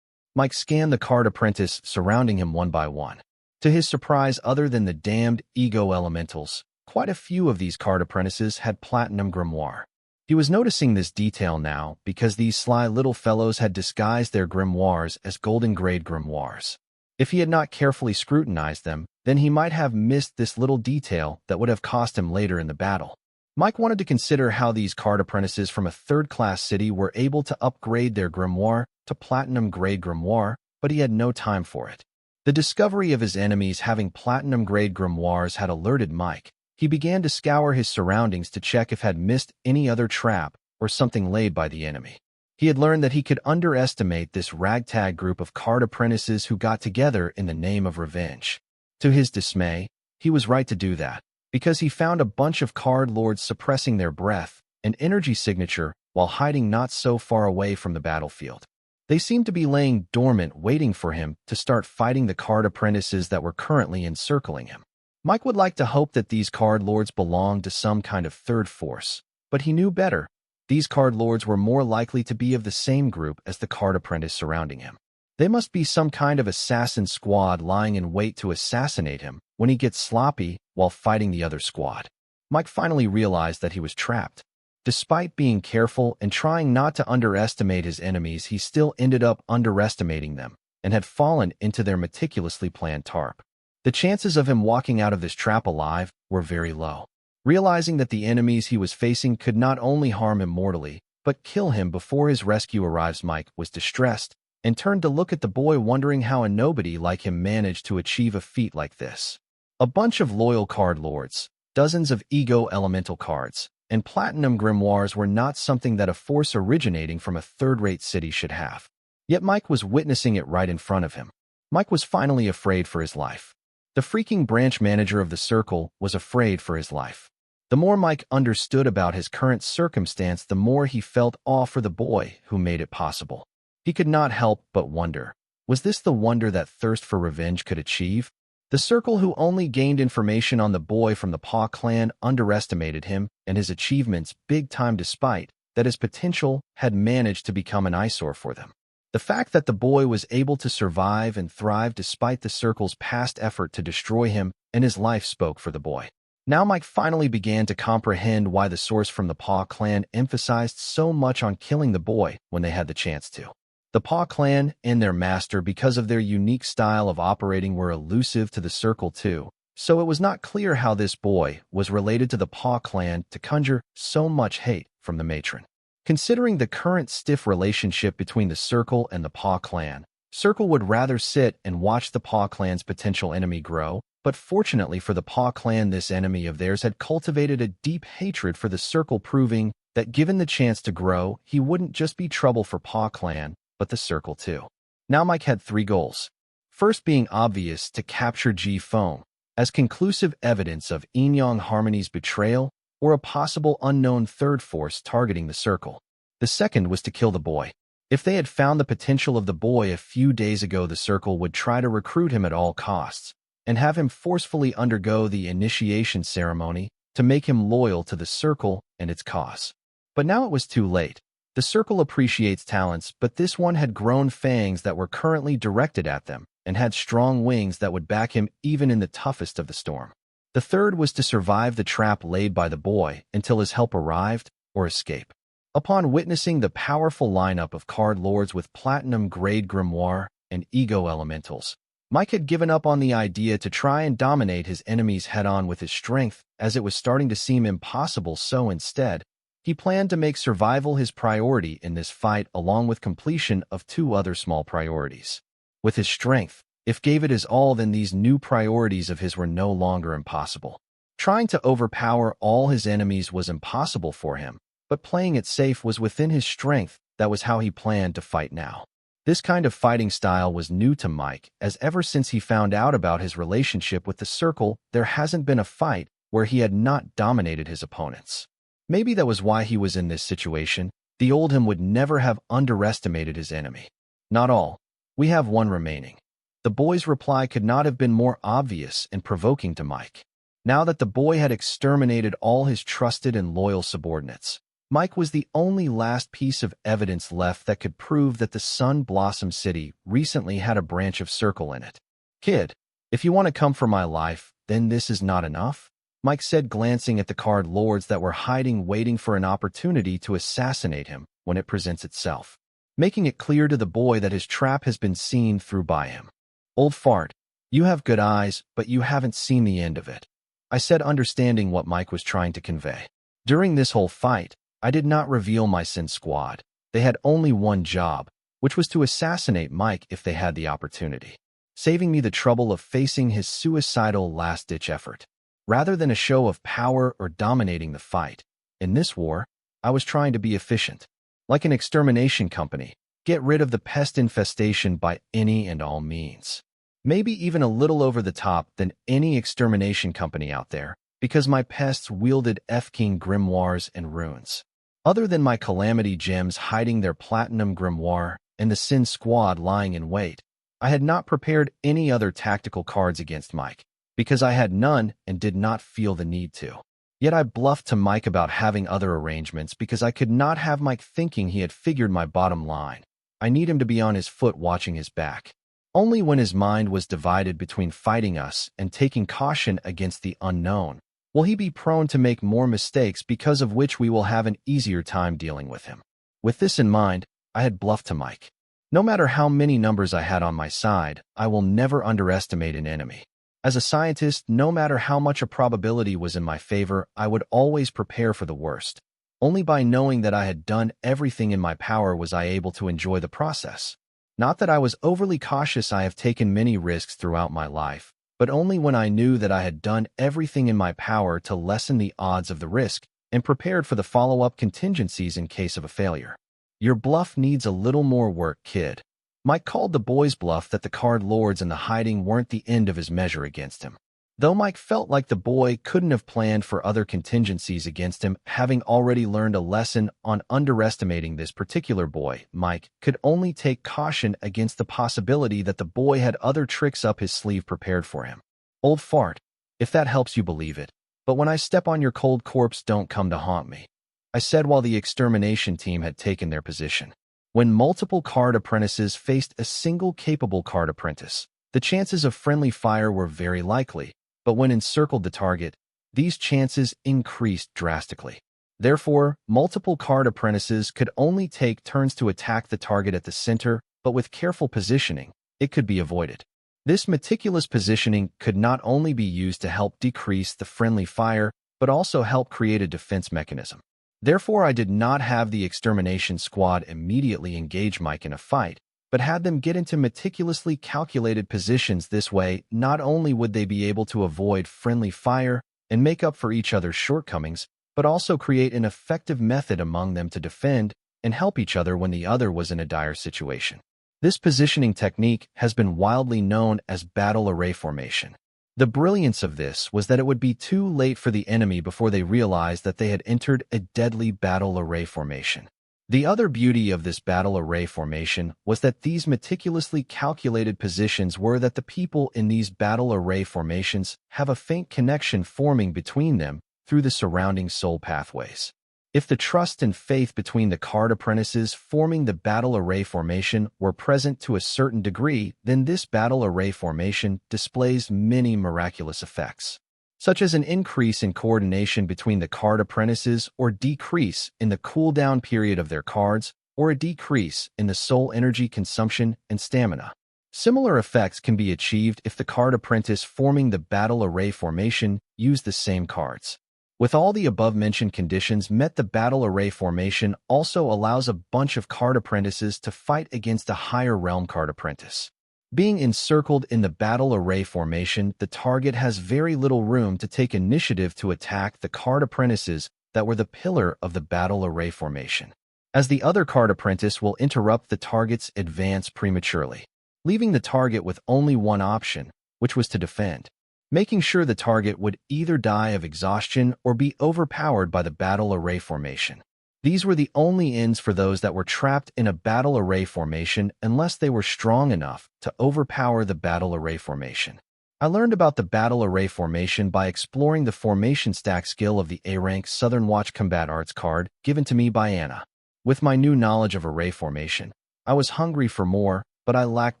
A: Mike scanned the card apprentice surrounding him one by one. To his surprise, other than the damned ego elementals, quite a few of these card apprentices had platinum grimoire. He was noticing this detail now because these sly little fellows had disguised their grimoires as golden-grade grimoires. If he had not carefully scrutinized them, then he might have missed this little detail that would have cost him later in the battle. Mike wanted to consider how these card apprentices from a third-class city were able to upgrade their grimoire to platinum-grade grimoire, but he had no time for it. The discovery of his enemies having platinum-grade grimoires had alerted Mike. He began to scour his surroundings to check if had missed any other trap or something laid by the enemy. He had learned that he could underestimate this ragtag group of card apprentices who got together in the name of revenge. To his dismay, he was right to do that, because he found a bunch of card lords suppressing their breath and energy signature while hiding not so far away from the battlefield. They seemed to be laying dormant, waiting for him to start fighting the card apprentices that were currently encircling him. Mike would like to hope that these card lords belonged to some kind of third force, but he knew better. These card lords were more likely to be of the same group as the card apprentice surrounding him. They must be some kind of assassin squad lying in wait to assassinate him when he gets sloppy while fighting the other squad. Mike finally realized that he was trapped. Despite being careful and trying not to underestimate his enemies, he still ended up underestimating them and had fallen into their meticulously planned trap. The chances of him walking out of this trap alive were very low. Realizing that the enemies he was facing could not only harm him mortally, but kill him before his rescue arrives, Mike was distressed and turned to look at the boy, wondering how a nobody like him managed to achieve a feat like this. A bunch of loyal card lords, dozens of ego elemental cards, and platinum grimoires were not something that a force originating from a third-rate city should have. Yet Mike was witnessing it right in front of him. Mike was finally afraid for his life. The freaking branch manager of the circle was afraid for his life. The more Mike understood about his current circumstance, the more he felt awe for the boy who made it possible. He could not help but wonder, was this the wonder that thirst for revenge could achieve? The circle, who only gained information on the boy from the Paw clan, underestimated him and his achievements big time, despite that his potential had managed to become an eyesore for them. The fact that the boy was able to survive and thrive despite the circle's past effort to destroy him and his life spoke for the boy. Now Mike finally began to comprehend why the source from the Paw clan emphasized so much on killing the boy when they had the chance to. The Paw clan and their master, because of their unique style of operating, were elusive to the circle too, so it was not clear how this boy was related to the Paw clan to conjure so much hate from the matron. Considering the current stiff relationship between the circle and the Paw clan, Circle would rather sit and watch the Paw clan's potential enemy grow, but fortunately for the Paw clan, this enemy of theirs had cultivated a deep hatred for the circle, proving that given the chance to grow, he wouldn't just be trouble for Paw clan, but the circle too. Now Mike had 3 goals. First being obvious, to capture G-Foam as conclusive evidence of Enyang Harmony's betrayal or a possible unknown third force targeting the circle. The second was to kill the boy. If they had found the potential of the boy a few days ago, the circle would try to recruit him at all costs and have him forcefully undergo the initiation ceremony to make him loyal to the circle and its cause. But now it was too late. The circle appreciates talents, but this one had grown fangs that were currently directed at them and had strong wings that would back him even in the toughest of the storm. The third was to survive the trap laid by the boy until his help arrived or escape. Upon witnessing the powerful lineup of card lords with platinum-grade grimoire and ego elementals, Mike had given up on the idea to try and dominate his enemies head-on with his strength, as it was starting to seem impossible. So instead, he planned to make survival his priority in this fight, along with completion of 2 other small priorities. With his strength, if gave it his all, then these new priorities of his were no longer impossible. Trying to overpower all his enemies was impossible for him, but playing it safe was within his strength. That was how he planned to fight now. This kind of fighting style was new to Mike, as ever since he found out about his relationship with the circle, there hasn't been a fight where he had not dominated his opponents. Maybe that was why he was in this situation. The old him would never have underestimated his enemy. Not all. We have 1 remaining. The boy's reply could not have been more obvious and provoking to Mike. Now that the boy had exterminated all his trusted and loyal subordinates, Mike was the only last piece of evidence left that could prove that the Sun Blossom City recently had a branch of Circle in it. Kid, if you want to come for my life, then this is not enough? Mike said, glancing at the card lords that were hiding, waiting for an opportunity to assassinate him when it presents itself, making it clear to the boy that his trap has been seen through by him. Old fart, you have good eyes, but you haven't seen the end of it, I said, understanding what Mike was trying to convey. During this whole fight, I did not reveal my Sin Squad. They had only one job, which was to assassinate Mike if they had the opportunity, saving me the trouble of facing his suicidal last-ditch effort. Rather than a show of power or dominating the fight, in this war, I was trying to be efficient. Like an extermination company, get rid of the pest infestation by any and all means. Maybe even a little over the top than any extermination company out there, because my pests wielded F-King grimoires and runes. Other than my calamity gems hiding their platinum grimoire and the Sin Squad lying in wait, I had not prepared any other tactical cards against Mike, because I had none and did not feel the need to. Yet I bluffed to Mike about having other arrangements because I could not have Mike thinking he had figured my bottom line. I need him to be on his foot watching his back. Only when his mind was divided between fighting us and taking caution against the unknown will he be prone to make more mistakes, because of which we will have an easier time dealing with him. With this in mind, I had bluffed to Mike. No matter how many numbers I had on my side, I will never underestimate an enemy. As a scientist, no matter how much a probability was in my favor, I would always prepare for the worst. Only by knowing that I had done everything in my power was I able to enjoy the process. Not that I was overly cautious. I have taken many risks throughout my life, but only when I knew that I had done everything in my power to lessen the odds of the risk and prepared for the follow-up contingencies in case of a failure. Your bluff needs a little more work, kid. Mike called the boy's bluff that the card lords and the hiding weren't the end of his measure against him. Though Mike felt like the boy couldn't have planned for other contingencies against him, having already learned a lesson on underestimating this particular boy, Mike could only take caution against the possibility that the boy had other tricks up his sleeve prepared for him. Old fart, if that helps you believe it. But when I step on your cold corpse, don't come to haunt me, I said while the extermination team had taken their position. When multiple card apprentices faced a single capable card apprentice, the chances of friendly fire were very likely, but when encircled the target, these chances increased drastically. Therefore, multiple card apprentices could only take turns to attack the target at the center, but with careful positioning, it could be avoided. This meticulous positioning could not only be used to help decrease the friendly fire, but also help create a defense mechanism. Therefore, I did not have the extermination squad immediately engage Mike in a fight, but had them get into meticulously calculated positions. This way, not only would they be able to avoid friendly fire and make up for each other's shortcomings, but also create an effective method among them to defend and help each other when the other was in a dire situation. This positioning technique has been widely known as battle array formation. The brilliance of this was that it would be too late for the enemy before they realized that they had entered a deadly battle array formation. The other beauty of this battle array formation was that these meticulously calculated positions were that the people in these battle array formations have a faint connection forming between them through the surrounding soul pathways. If the trust and faith between the card apprentices forming the battle array formation were present to a certain degree, then this battle array formation displays many miraculous effects, such as an increase in coordination between the card apprentices or decrease in the cooldown period of their cards, or a decrease in the soul energy consumption and stamina. Similar effects can be achieved if the card apprentice forming the battle array formation used the same cards. With all the above-mentioned conditions met, the battle array formation also allows a bunch of card apprentices to fight against a higher realm card apprentice. Being encircled in the battle array formation, the target has very little room to take initiative to attack the card apprentices that were the pillar of the battle array formation, as the other card apprentice will interrupt the target's advance prematurely, leaving the target with only one option, which was to defend, making sure the target would either die of exhaustion or be overpowered by the battle array formation. These were the only ends for those that were trapped in a battle array formation unless they were strong enough to overpower the battle array formation. I learned about the battle array formation by exploring the formation stack skill of the A-rank Southern Watch Combat Arts card given to me by Anna. With my new knowledge of array formation, I was hungry for more, but I lacked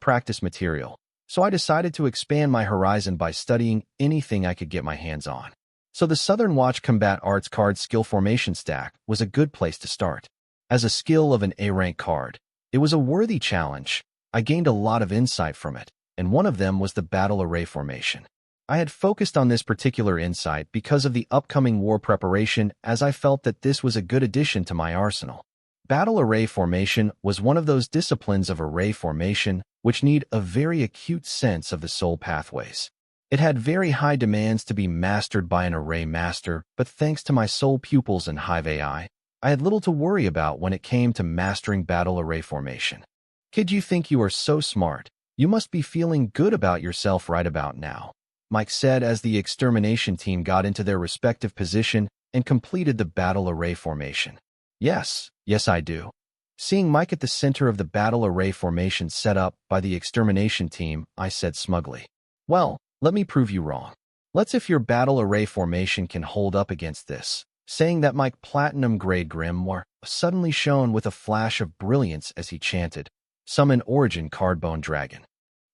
A: practice material. So I decided to expand my horizon by studying anything I could get my hands on. So the Southern Watch Combat Arts card skill formation stack was a good place to start. As a skill of an A-rank card, it was a worthy challenge. I gained a lot of insight from it, and one of them was the battle array formation. I had focused on this particular insight because of the upcoming war preparation, as I felt that this was a good addition to my arsenal. Battle array formation was one of those disciplines of array formation which need a very acute sense of the soul pathways. It had very high demands to be mastered by an array master, but thanks to my soul pupils and Hive AI, I had little to worry about when it came to mastering battle array formation. Kid, you think you are so smart. You must be feeling good about yourself right about now, Mike said as the extermination team got into their respective position and completed the battle array formation. Yes, I do. Seeing Mike at the center of the battle array formation set up by the extermination team, I said smugly. Well, let me prove you wrong. Let's if your battle array formation can hold up against this. Saying that, Mike Platinum Grade Grimoire suddenly shone with a flash of brilliance as he chanted, Summon Origin Cardbone Dragon.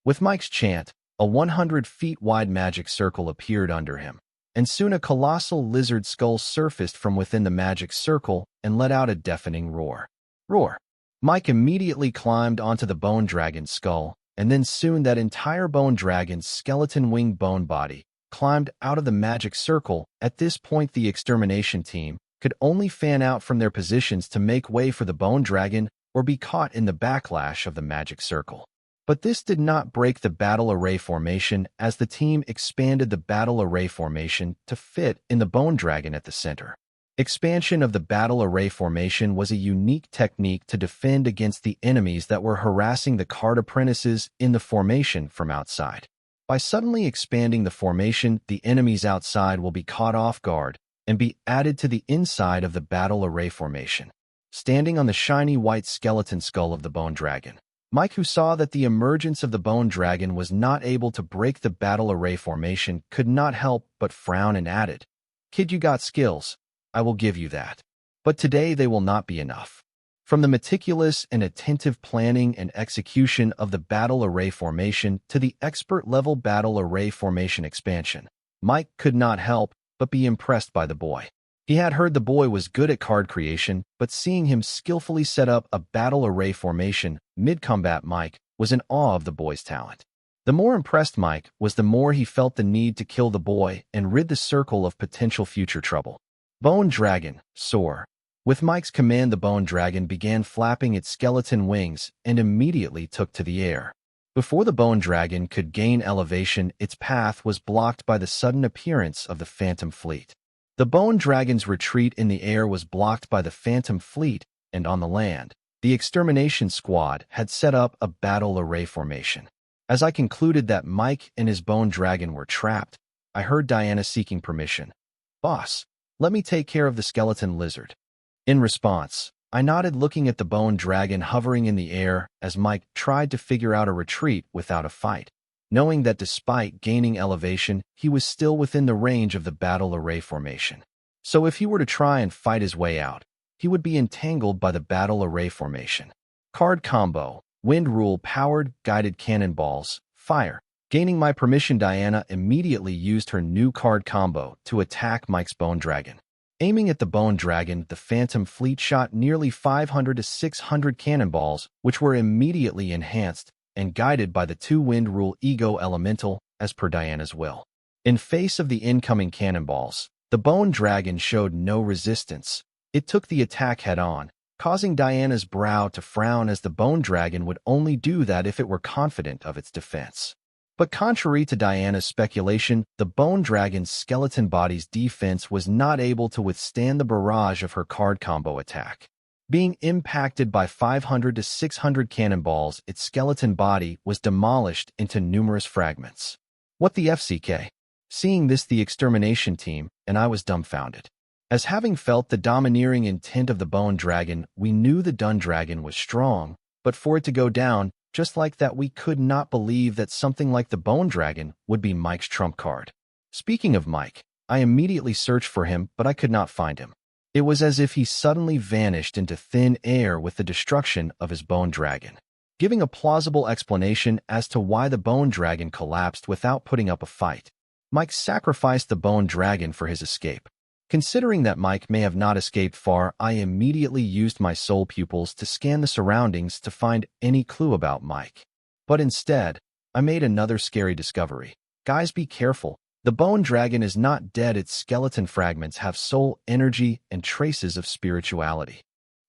A: With Mike's chant, a 100 feet wide magic circle appeared under him, and soon a colossal lizard skull surfaced from within the magic circle and let out a deafening roar. Roar! Mike immediately climbed onto the bone dragon's skull, and then soon that entire bone dragon's skeleton-winged bone body climbed out of the magic circle. At this point, the extermination team could only fan out from their positions to make way for the bone dragon or be caught in the backlash of the magic circle. But this did not break the battle array formation, as the team expanded the battle array formation to fit in the bone dragon at the center. Expansion of the battle array formation was a unique technique to defend against the enemies that were harassing the card apprentices in the formation from outside. By suddenly expanding the formation, the enemies outside will be caught off guard and be added to the inside of the battle array formation. Standing on the shiny white skeleton skull of the bone dragon, Mike, who saw that the emergence of the bone dragon was not able to break the battle array formation, could not help but frown and added, Kid, you got skills. I will give you that. But today they will not be enough. From the meticulous and attentive planning and execution of the battle array formation to the expert-level battle array formation expansion, Mike could not help but be impressed by the boy. He had heard the boy was good at card creation, but seeing him skillfully set up a battle array formation mid-combat, Mike was in awe of the boy's talent. The more impressed Mike was, the more he felt the need to kill the boy and rid the circle of potential future trouble. Bone Dragon, soar. With Mike's command, the bone dragon began flapping its skeleton wings and immediately took to the air. Before the bone dragon could gain elevation, its path was blocked by the sudden appearance of the Phantom Fleet. The bone dragon's retreat in the air was blocked by the Phantom Fleet, and on the land, the extermination squad had set up a battle array formation. As I concluded that Mike and his bone dragon were trapped, I heard Diana seeking permission. Boss, let me take care of the skeleton lizard. In response, I nodded, looking at the bone dragon hovering in the air as Mike tried to figure out a retreat without a fight, knowing that despite gaining elevation, he was still within the range of the battle array formation. So if he were to try and fight his way out, he would be entangled by the battle array formation. Card combo, Wind Rule powered guided cannonballs, fire. Gaining my permission, Diana immediately used her new card combo to attack Mike's bone dragon. Aiming at the bone dragon, the Phantom Fleet shot nearly 500 to 600 cannonballs, which were immediately enhanced and guided by the 2 Wind Rule Ego Elemental, as per Diana's will. In face of the incoming cannonballs, the bone dragon showed no resistance. It took the attack head-on, causing Diana's brow to frown, as the bone dragon would only do that if it were confident of its defense. But contrary to Diana's speculation, the bone dragon's skeleton body's defense was not able to withstand the barrage of her card combo attack. Being impacted by 500 to 600 cannonballs, its skeleton body was demolished into numerous fragments. What the FCK? Seeing this, the extermination team and I was dumbfounded. As having felt the domineering intent of the bone dragon, we knew the Dun Dragon was strong, but for it to go down just like that, we could not believe that something like the bone dragon would be Mike's trump card. Speaking of Mike, I immediately searched for him, but I could not find him. It was as if he suddenly vanished into thin air with the destruction of his bone dragon. Giving a plausible explanation as to why the bone dragon collapsed without putting up a fight, Mike sacrificed the bone dragon for his escape. Considering that Mike may have not escaped far, I immediately used my soul pupils to scan the surroundings to find any clue about Mike. But instead, I made another scary discovery. Guys, be careful. The bone dragon is not dead. Its skeleton fragments have soul, energy, and traces of spirituality.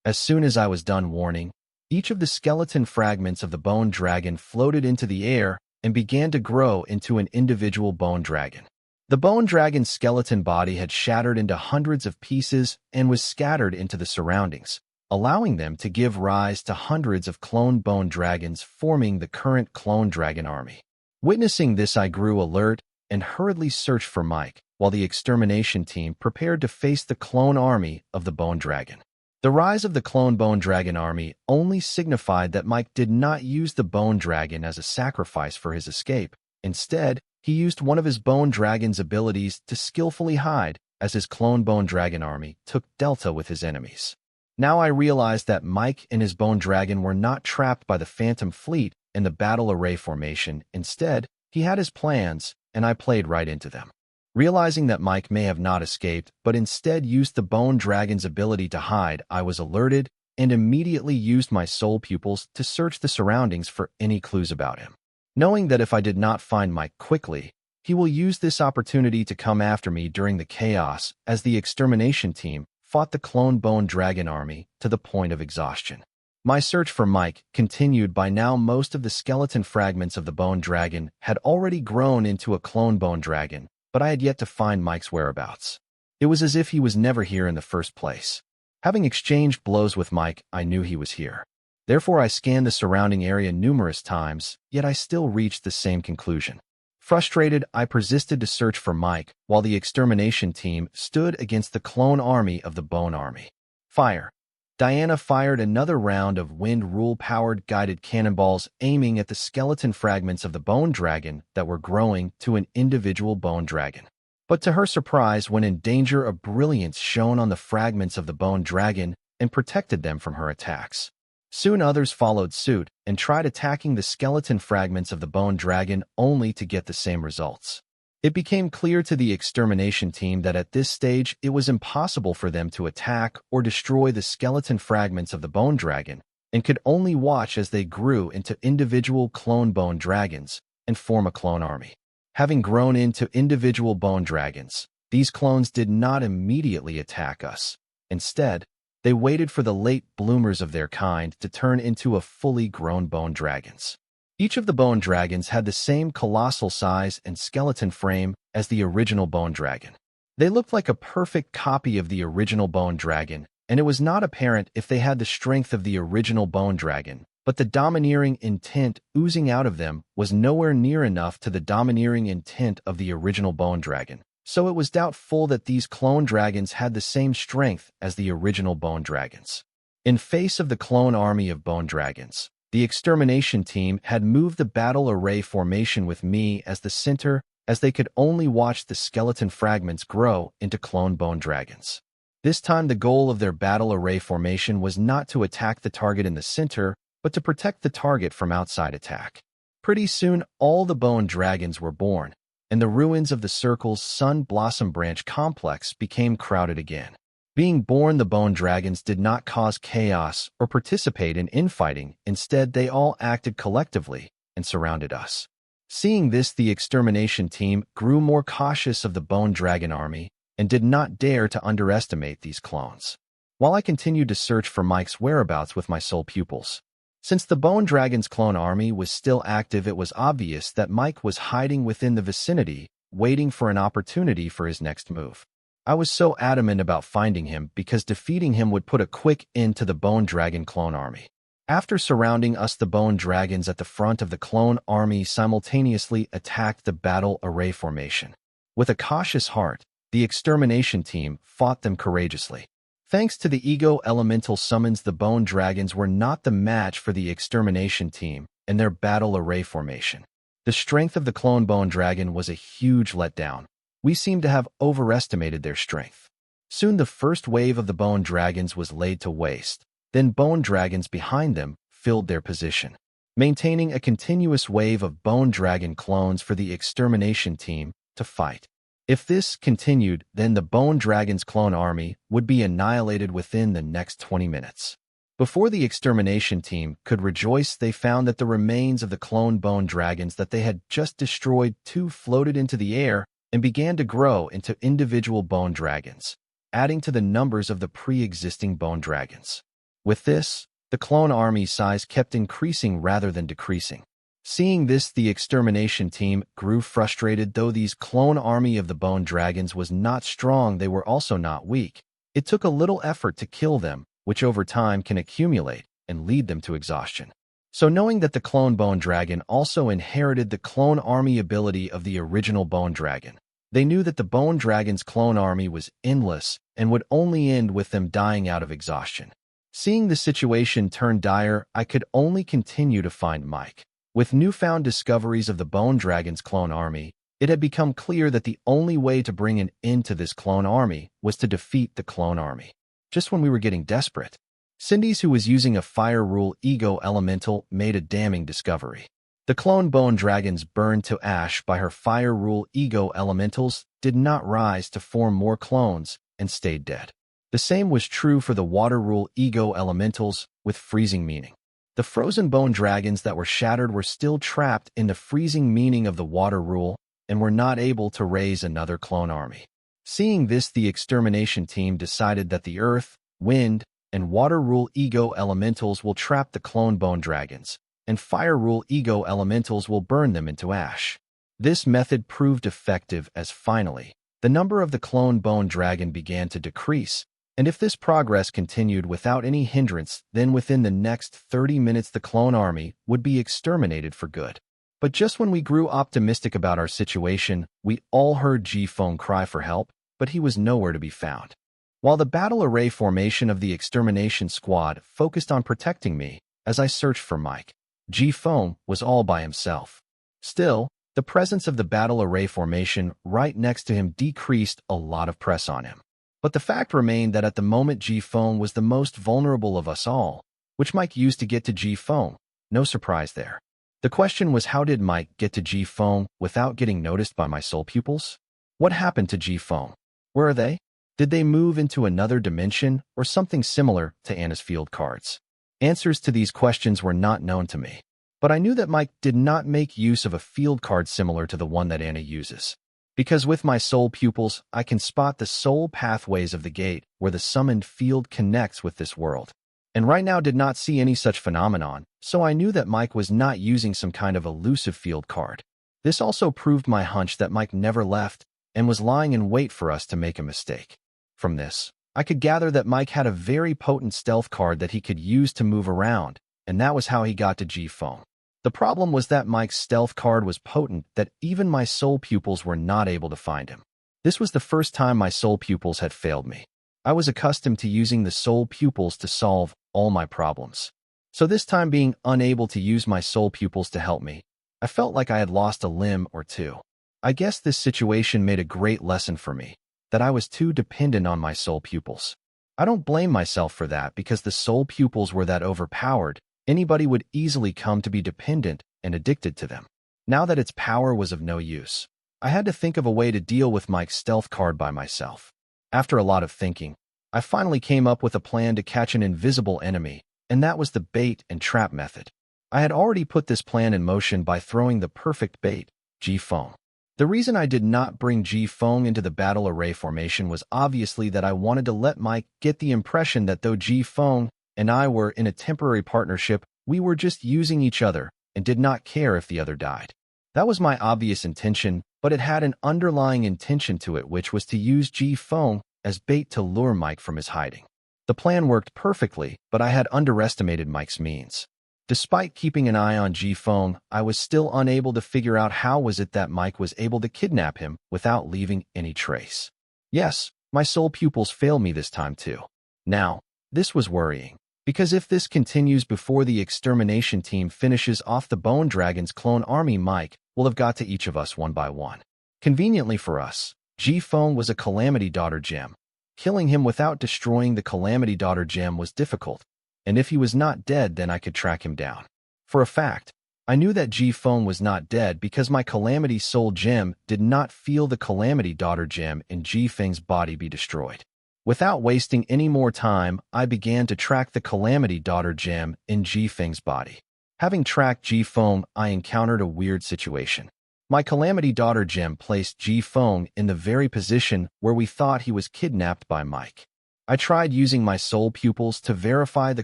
A: As soon as I was done warning, each of the skeleton fragments of the bone dragon floated into the air and began to grow into an individual bone dragon. The bone dragon's skeleton body had shattered into hundreds of pieces and was scattered into the surroundings, allowing them to give rise to hundreds of clone bone dragons, forming the current clone dragon army. Witnessing this, I grew alert and hurriedly searched for Mike, while the extermination team prepared to face the clone army of the bone dragon. The rise of the clone bone dragon army only signified that Mike did not use the bone dragon as a sacrifice for his escape. Instead, he used one of his bone dragon's abilities to skillfully hide as his clone bone dragon army took delta with his enemies. Now I realized that Mike and his bone dragon were not trapped by the Phantom Fleet in the battle array formation. Instead, he had his plans, and I played right into them. Realizing that Mike may have not escaped, but instead used the bone dragon's ability to hide, I was alerted and immediately used my soul pupils to search the surroundings for any clues about him. Knowing that if I did not find Mike quickly, he will use this opportunity to come after me during the chaos as the extermination team fought the clone bone dragon army to the point of exhaustion. My search for Mike continued. By now, most of the skeleton fragments of the bone dragon had already grown into a clone bone dragon, but I had yet to find Mike's whereabouts. It was as if he was never here in the first place. Having exchanged blows with Mike, I knew he was here. Therefore, I scanned the surrounding area numerous times, yet I still reached the same conclusion. Frustrated, I persisted to search for Mike, while the extermination team stood against the clone army of the bone army. Fire. Diana fired another round of wind rule-powered guided cannonballs aiming at the skeleton fragments of the bone dragon that were growing to an individual bone dragon. But to her surprise, when in danger, a brilliance shone on the fragments of the bone dragon and protected them from her attacks. Soon others followed suit and tried attacking the skeleton fragments of the bone dragon only to get the same results. It became clear to the extermination team that at this stage it was impossible for them to attack or destroy the skeleton fragments of the bone dragon and could only watch as they grew into individual clone bone dragons and form a clone army. Having grown into individual bone dragons, these clones did not immediately attack us. Instead, they waited for the late bloomers of their kind to turn into a fully grown bone dragons. Each of the bone dragons had the same colossal size and skeleton frame as the original bone dragon. They looked like a perfect copy of the original bone dragon, and it was not apparent if they had the strength of the original bone dragon, but the domineering intent oozing out of them was nowhere near enough to the domineering intent of the original bone dragon. So it was doubtful that these clone dragons had the same strength as the original bone dragons. In face of the clone army of bone dragons, the extermination team had moved the battle array formation with me as the center, as they could only watch the skeleton fragments grow into clone bone dragons. This time the goal of their battle array formation was not to attack the target in the center, but to protect the target from outside attack. Pretty soon all the bone dragons were born, and the ruins of the Circle's Sun Blossom Branch complex became crowded again. Being born, the bone dragons did not cause chaos or participate in infighting. Instead, they all acted collectively and surrounded us. Seeing this, the extermination team grew more cautious of the bone dragon army and did not dare to underestimate these clones. While I continued to search for Mike's whereabouts with my soul pupils. Since the bone dragon's clone army was still active, it was obvious that Mike was hiding within the vicinity, waiting for an opportunity for his next move. I was so adamant about finding him because defeating him would put a quick end to the bone dragon clone army. After surrounding us, the bone dragons at the front of the clone army simultaneously attacked the battle array formation. With a cautious heart, the extermination team fought them courageously. Thanks to the ego elemental summons, the bone dragons were not the match for the extermination team and their battle array formation. The strength of the clone bone dragon was a huge letdown. We seemed to have overestimated their strength. Soon the first wave of the bone dragons was laid to waste. Then bone dragons behind them filled their position. Maintaining a continuous wave of bone dragon clones for the extermination team to fight. If this continued, then the Bone Dragon's clone army would be annihilated within the next 20 minutes. Before the extermination team could rejoice, they found that the remains of the clone bone dragons that they had just destroyed too floated into the air and began to grow into individual bone dragons, adding to the numbers of the pre-existing bone dragons. With this, the clone army's size kept increasing rather than decreasing. Seeing this, the extermination team grew frustrated. Though these clone army of the bone dragons was not strong, they were also not weak. It took a little effort to kill them, which over time can accumulate and lead them to exhaustion. So knowing that the clone bone dragon also inherited the clone army ability of the original bone dragon, they knew that the bone dragon's clone army was endless and would only end with them dying out of exhaustion. Seeing the situation turn dire, I could only continue to find Mike. With newfound discoveries of the bone dragon's clone army, it had become clear that the only way to bring an end to this clone army was to defeat the clone army. Just when we were getting desperate, Cindy's, who was using a fire rule ego elemental, made a damning discovery. The clone bone dragons burned to ash by her fire rule ego elementals did not rise to form more clones and stayed dead. The same was true for the water rule ego elementals with freezing meaning. The frozen bone dragons that were shattered were still trapped in the freezing meaning of the water rule and were not able to raise another clone army. Seeing this, the extermination team decided that the earth, wind, and water rule ego elementals will trap the clone bone dragons, and fire rule ego elementals will burn them into ash. This method proved effective as finally, the number of the clone bone dragon began to decrease, and if this progress continued without any hindrance, then within the next 30 minutes the clone army would be exterminated for good. But just when we grew optimistic about our situation, we all heard Ji-Feng cry for help, but he was nowhere to be found. While the battle array formation of the extermination squad focused on protecting me as I searched for Mike, Ji-Feng was all by himself. Still, the presence of the battle array formation right next to him decreased a lot of press on him. But the fact remained that at the moment Ji-Feng was the most vulnerable of us all, which Mike used to get to Ji-Feng. No surprise there. The question was, how did Mike get to Ji-Feng without getting noticed by my soul pupils? What happened to Ji-Feng? Where are they? Did they move into another dimension or something similar to Anna's field cards? Answers to these questions were not known to me, but I knew that Mike did not make use of a field card similar to the one that Anna uses. Because with my soul pupils, I can spot the soul pathways of the gate where the summoned field connects with this world. And right now did not see any such phenomenon, so I knew that Mike was not using some kind of elusive field card. This also proved my hunch that Mike never left and was lying in wait for us to make a mistake. From this, I could gather that Mike had a very potent stealth card that he could use to move around, and that was how he got to Ji-Feng. The problem was that Mike's stealth card was potent that even my soul pupils were not able to find him. This was the first time my soul pupils had failed me. I was accustomed to using the soul pupils to solve all my problems. So this time, being unable to use my soul pupils to help me, I felt like I had lost a limb or two. I guess this situation made a great lesson for me, that I was too dependent on my soul pupils. I don't blame myself for that because the soul pupils were that overpowered, anybody would easily come to be dependent and addicted to them. Now that its power was of no use, I had to think of a way to deal with Mike's stealth card by myself. After a lot of thinking, I finally came up with a plan to catch an invisible enemy, and that was the bait and trap method. I had already put this plan in motion by throwing the perfect bait, Ji-Feng. The reason I did not bring Ji-Feng into the battle array formation was obviously that I wanted to let Mike get the impression that though Ji-Feng and I were in a temporary partnership, we were just using each other and did not care if the other died. That was my obvious intention, but it had an underlying intention to it, which was to use Ji-Feng as bait to lure Mike from his hiding. The plan worked perfectly, but I had underestimated Mike's means. Despite keeping an eye on Ji-Feng, I was still unable to figure out how was it that Mike was able to kidnap him without leaving any trace. Yes, my soul pupils failed me this time too. Now, this was worrying, because if this continues before the extermination team finishes off the Bone Dragon's clone army, Mike will have got to each of us one by one. Conveniently for us, Ji-Feng was a Calamity Daughter gem. Killing him without destroying the Calamity Daughter gem was difficult, and if he was not dead, then I could track him down. For a fact, I knew that Ji Feng was not dead because my Calamity Soul Gem did not feel the Calamity Daughter Gem in Ji Feng's body be destroyed. Without wasting any more time, I began to track the Calamity Daughter Gem in Ji Feng's body. Having tracked Ji Feng, I encountered a weird situation. My Calamity Daughter Gem placed Ji Feng in the very position where we thought he was kidnapped by Mike. I tried using my soul pupils to verify the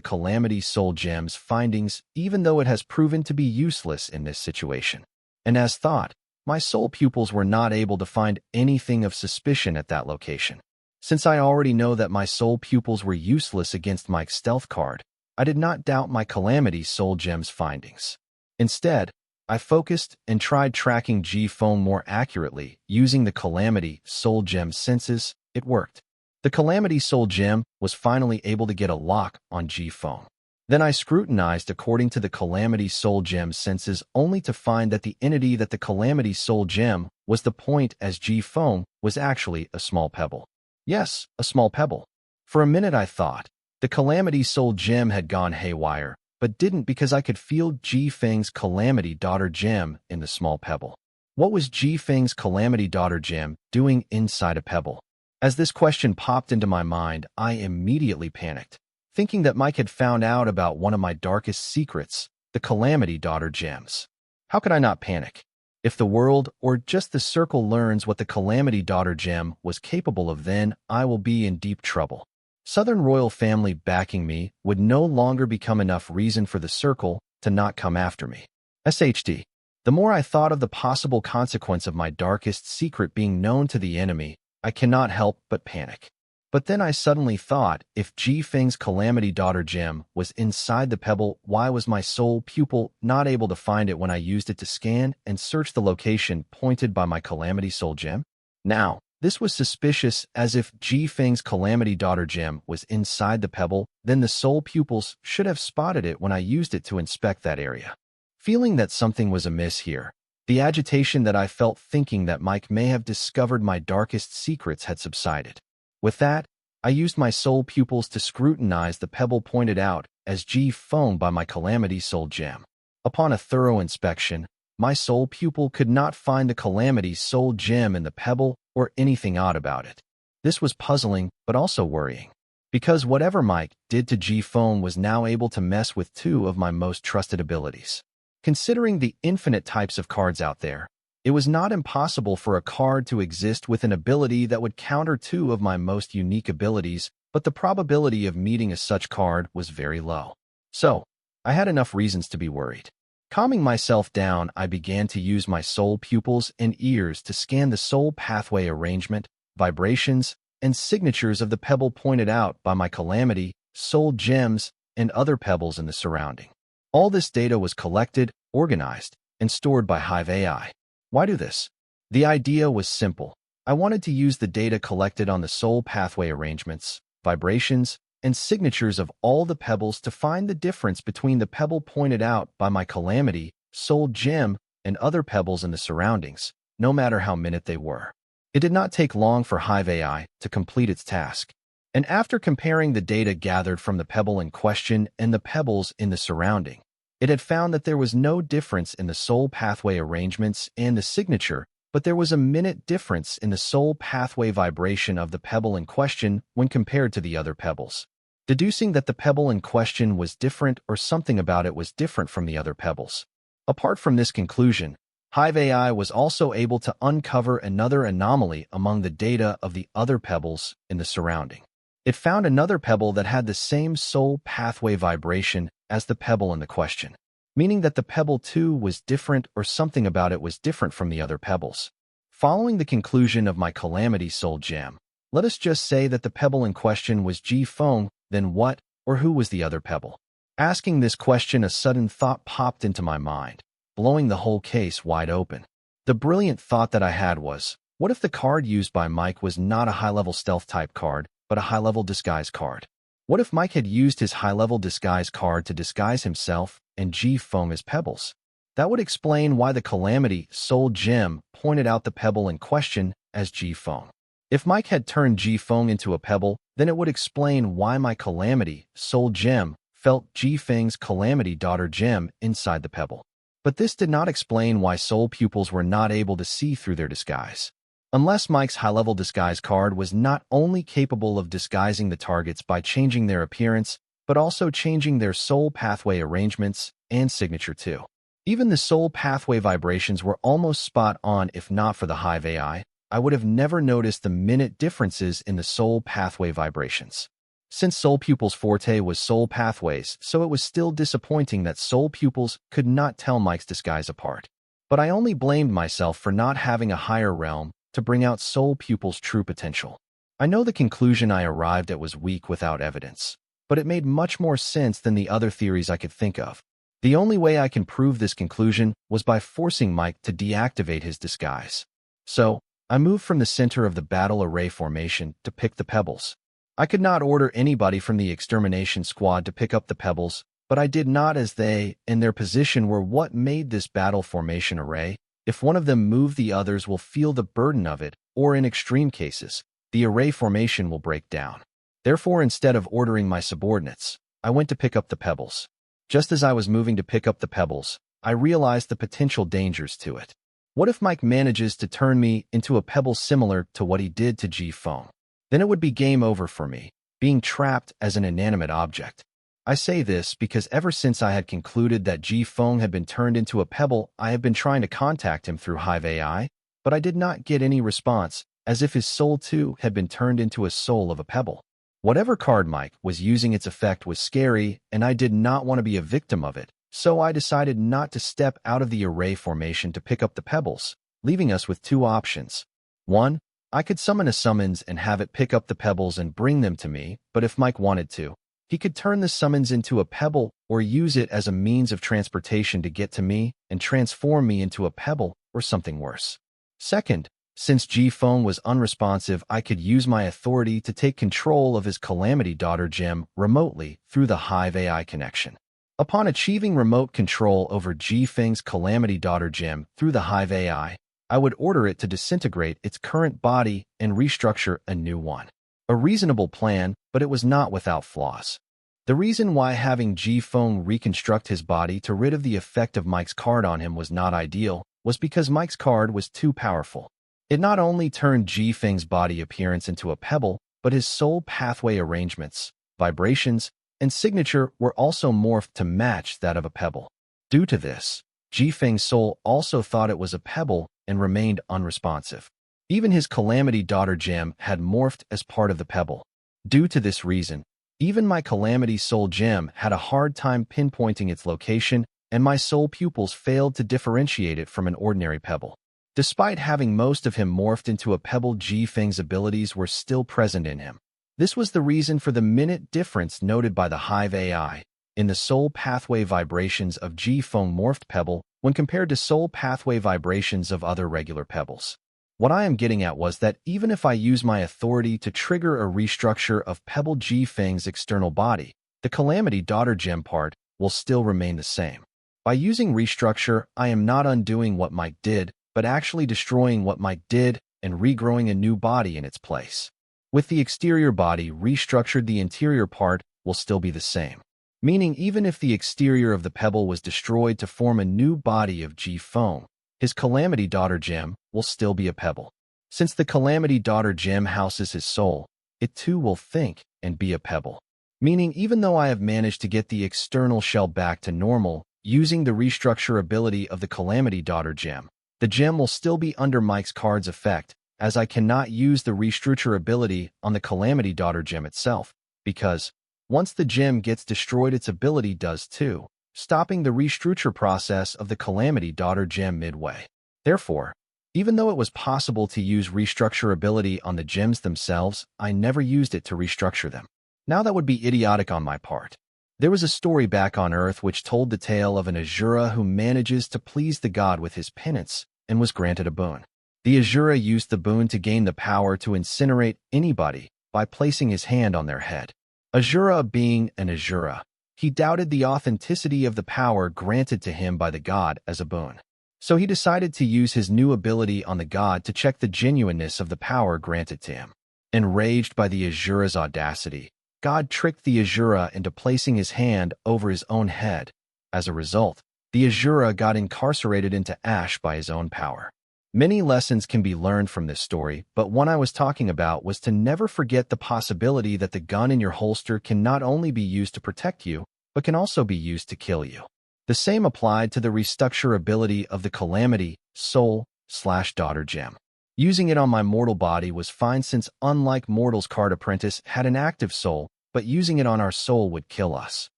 A: Calamity Soul Gem's findings, even though it has proven to be useless in this situation. And as thought, my soul pupils were not able to find anything of suspicion at that location. Since I already know that my soul pupils were useless against Mike's stealth card, I did not doubt my Calamity Soul Gem's findings. Instead, I focused and tried tracking Ji Feng more accurately using the Calamity Soul Gem's senses. It worked. The Calamity Soul Gem was finally able to get a lock on Ji Feng. Then I scrutinized according to the Calamity Soul Gem's senses only to find that the entity that the Calamity Soul Gem was the point as Ji Feng was actually a small pebble. Yes, a small pebble. For a minute I thought the Calamity Soul Gem had gone haywire, but didn't because I could feel Ji Feng's Calamity Daughter Gem in the small pebble. What was Ji Feng's Calamity Daughter Gem doing inside a pebble? As this question popped into my mind, I immediately panicked, thinking that Mike had found out about one of my darkest secrets, the Calamity Daughter Gems. How could I not panic? If the world, or just the circle, learns what the Calamity Daughter Gem was capable of, then I will be in deep trouble. Southern royal family backing me would no longer become enough reason for the circle to not come after me. SHD. The more I thought of the possible consequence of my darkest secret being known to the enemy, I cannot help but panic. But then I suddenly thought, if Ji Feng's Calamity Daughter Gem was inside the pebble, why was my soul pupil not able to find it when I used it to scan and search the location pointed by my Calamity Soul Gem? Now, this was suspicious, as if Ji Feng's Calamity Daughter Gem was inside the pebble, then the soul pupils should have spotted it when I used it to inspect that area. Feeling that something was amiss here, the agitation that I felt thinking that Mike may have discovered my darkest secrets had subsided. With that, I used my soul pupils to scrutinize the pebble pointed out as Ji Feng by my Calamity Soul Gem. Upon a thorough inspection, my soul pupil could not find the Calamity Soul Gem in the pebble or anything odd about it. This was puzzling, but also worrying, because whatever Mike did to Ji Feng was now able to mess with two of my most trusted abilities. Considering the infinite types of cards out there, it was not impossible for a card to exist with an ability that would counter two of my most unique abilities, but the probability of meeting a such card was very low. So, I had enough reasons to be worried. Calming myself down, I began to use my soul pupils and ears to scan the soul pathway arrangement, vibrations, and signatures of the pebble pointed out by my Calamity Soul Gems and other pebbles in the surrounding. All this data was collected, organized, and stored by Hive AI. Why do this? The idea was simple. I wanted to use the data collected on the soul pathway arrangements, vibrations, and signatures of all the pebbles to find the difference between the pebble pointed out by my Calamity Soul Gem and other pebbles in the surroundings, no matter how minute they were. It did not take long for Hive AI to complete its task. And after comparing the data gathered from the pebble in question and the pebbles in the surrounding, it had found that there was no difference in the soul pathway arrangements and the signature, but there was a minute difference in the soul pathway vibration of the pebble in question when compared to the other pebbles. Deducing that the pebble in question was different or something about it was different from the other pebbles. Apart from this conclusion, Hive AI was also able to uncover another anomaly among the data of the other pebbles in the surrounding. It found another pebble that had the same soul pathway vibration as the pebble in the question, meaning that the pebble too was different or something about it was different from the other pebbles. Following the conclusion of my Calamity Soul Gem, let us just say that the pebble in question was Ji Feng, then what or who was the other pebble? Asking this question, a sudden thought popped into my mind, blowing the whole case wide open. The brilliant thought that I had was, what if the card used by Mike was not a high-level stealth type card, but a high-level disguise card? What if Mike had used his high-level disguise card to disguise himself and Ji Feng as pebbles? That would explain why the Calamity Soul Gem pointed out the pebble in question as Ji Feng. If Mike had turned Ji Feng into a pebble, then it would explain why my Calamity Soul Gem felt Ji Feng's Calamity Daughter Gem inside the pebble. But this did not explain why soul pupils were not able to see through their disguise. Unless Mike's high-level disguise card was not only capable of disguising the targets by changing their appearance, but also changing their soul pathway arrangements and signature too. Even the soul pathway vibrations were almost spot on. If not for the Hive AI, I would have never noticed the minute differences in the soul pathway vibrations. Since Soul Pupil's forte was soul pathways, so it was still disappointing that Soul Pupils could not tell Mike's disguise apart. But I only blamed myself for not having a higher realm to bring out Soul Pupil's true potential. I know the conclusion I arrived at was weak without evidence, but it made much more sense than the other theories I could think of. The only way I can prove this conclusion was by forcing Mike to deactivate his disguise. So, I moved from the center of the battle array formation to pick the pebbles. I could not order anybody from the extermination squad to pick up the pebbles, but I did not, as they, in their position, were what made this battle formation array. If one of them moved, the others will feel the burden of it, or in extreme cases, the array formation will break down. Therefore, instead of ordering my subordinates, I went to pick up the pebbles. Just as I was moving to pick up the pebbles, I realized the potential dangers to it. What if Mike manages to turn me into a pebble similar to what he did to Ji-Feng? Then it would be game over for me, being trapped as an inanimate object. I say this because ever since I had concluded that Ji-Feng had been turned into a pebble, I have been trying to contact him through Hive AI, but I did not get any response, as if his soul too had been turned into a soul of a pebble. Whatever card Mike was using, its effect was scary, and I did not want to be a victim of it, so I decided not to step out of the array formation to pick up the pebbles, leaving us with two options. 1. I could summon a summons and have it pick up the pebbles and bring them to me, but if Mike wanted to, he could turn the summons into a pebble or use it as a means of transportation to get to me and transform me into a pebble or something worse. Second, since Ji-Feng was unresponsive, I could use my authority to take control of his Calamity Daughter gem remotely through the Hive AI connection. Upon achieving remote control over Ji-Feng's Calamity Daughter gem through the Hive AI, I would order it to disintegrate its current body and restructure a new one. A reasonable plan, but it was not without flaws. The reason why having Ji-Feng reconstruct his body to rid of the effect of Mike's card on him was not ideal was because Mike's card was too powerful. It not only turned Ji-Feng's body appearance into a pebble, but his soul pathway arrangements, vibrations, and signature were also morphed to match that of a pebble. Due to this, Ji-Feng's soul also thought it was a pebble and remained unresponsive. Even his Calamity Daughter gem had morphed as part of the pebble. Due to this reason, even my Calamity Soul gem had a hard time pinpointing its location, and my soul pupils failed to differentiate it from an ordinary pebble. Despite having most of him morphed into a pebble, Ji-Feng's abilities were still present in him. This was the reason for the minute difference noted by the Hive AI in the soul pathway vibrations of Ji-Feng morphed pebble when compared to soul pathway vibrations of other regular pebbles. What I am getting at was that even if I use my authority to trigger a restructure of pebble Ji-Feng's external body, the Calamity Daughter gem part will still remain the same. By using restructure, I am not undoing what Mike did, but actually destroying what Mike did and regrowing a new body in its place. With the exterior body restructured, the interior part will still be the same. Meaning even if the exterior of the pebble was destroyed to form a new body of Ji-Feng, his Calamity Daughter gem will still be a pebble. Since the Calamity Daughter gem houses his soul, it too will think and be a pebble. Meaning even though I have managed to get the external shell back to normal using the restructure ability of the Calamity Daughter gem, the gem will still be under Mike's card's effect, as I cannot use the restructure ability on the Calamity Daughter gem itself, because once the gem gets destroyed, its ability does too, stopping the restructure process of the Calamity Daughter gem midway. Therefore, even though it was possible to use restructure ability on the gems themselves, I never used it to restructure them. Now that would be idiotic on my part. There was a story back on Earth which told the tale of an Asura who manages to please the god with his penance and was granted a boon. The Asura used the boon to gain the power to incinerate anybody by placing his hand on their head. Asura being an Asura, he doubted the authenticity of the power granted to him by the god as a boon. So he decided to use his new ability on the god to check the genuineness of the power granted to him. Enraged by the Asura's audacity, God tricked the Asura into placing his hand over his own head. As a result, The Azura got incarcerated into ash by his own power. Many lessons can be learned from this story, but one I was talking about was to never forget the possibility that the gun in your holster can not only be used to protect you, but can also be used to kill you. The same applied to the restructure ability of the Calamity Soul/Daughter gem. Using it on my mortal body was fine since, unlike mortal's card apprentice had an active soul, but using it on our soul would kill us.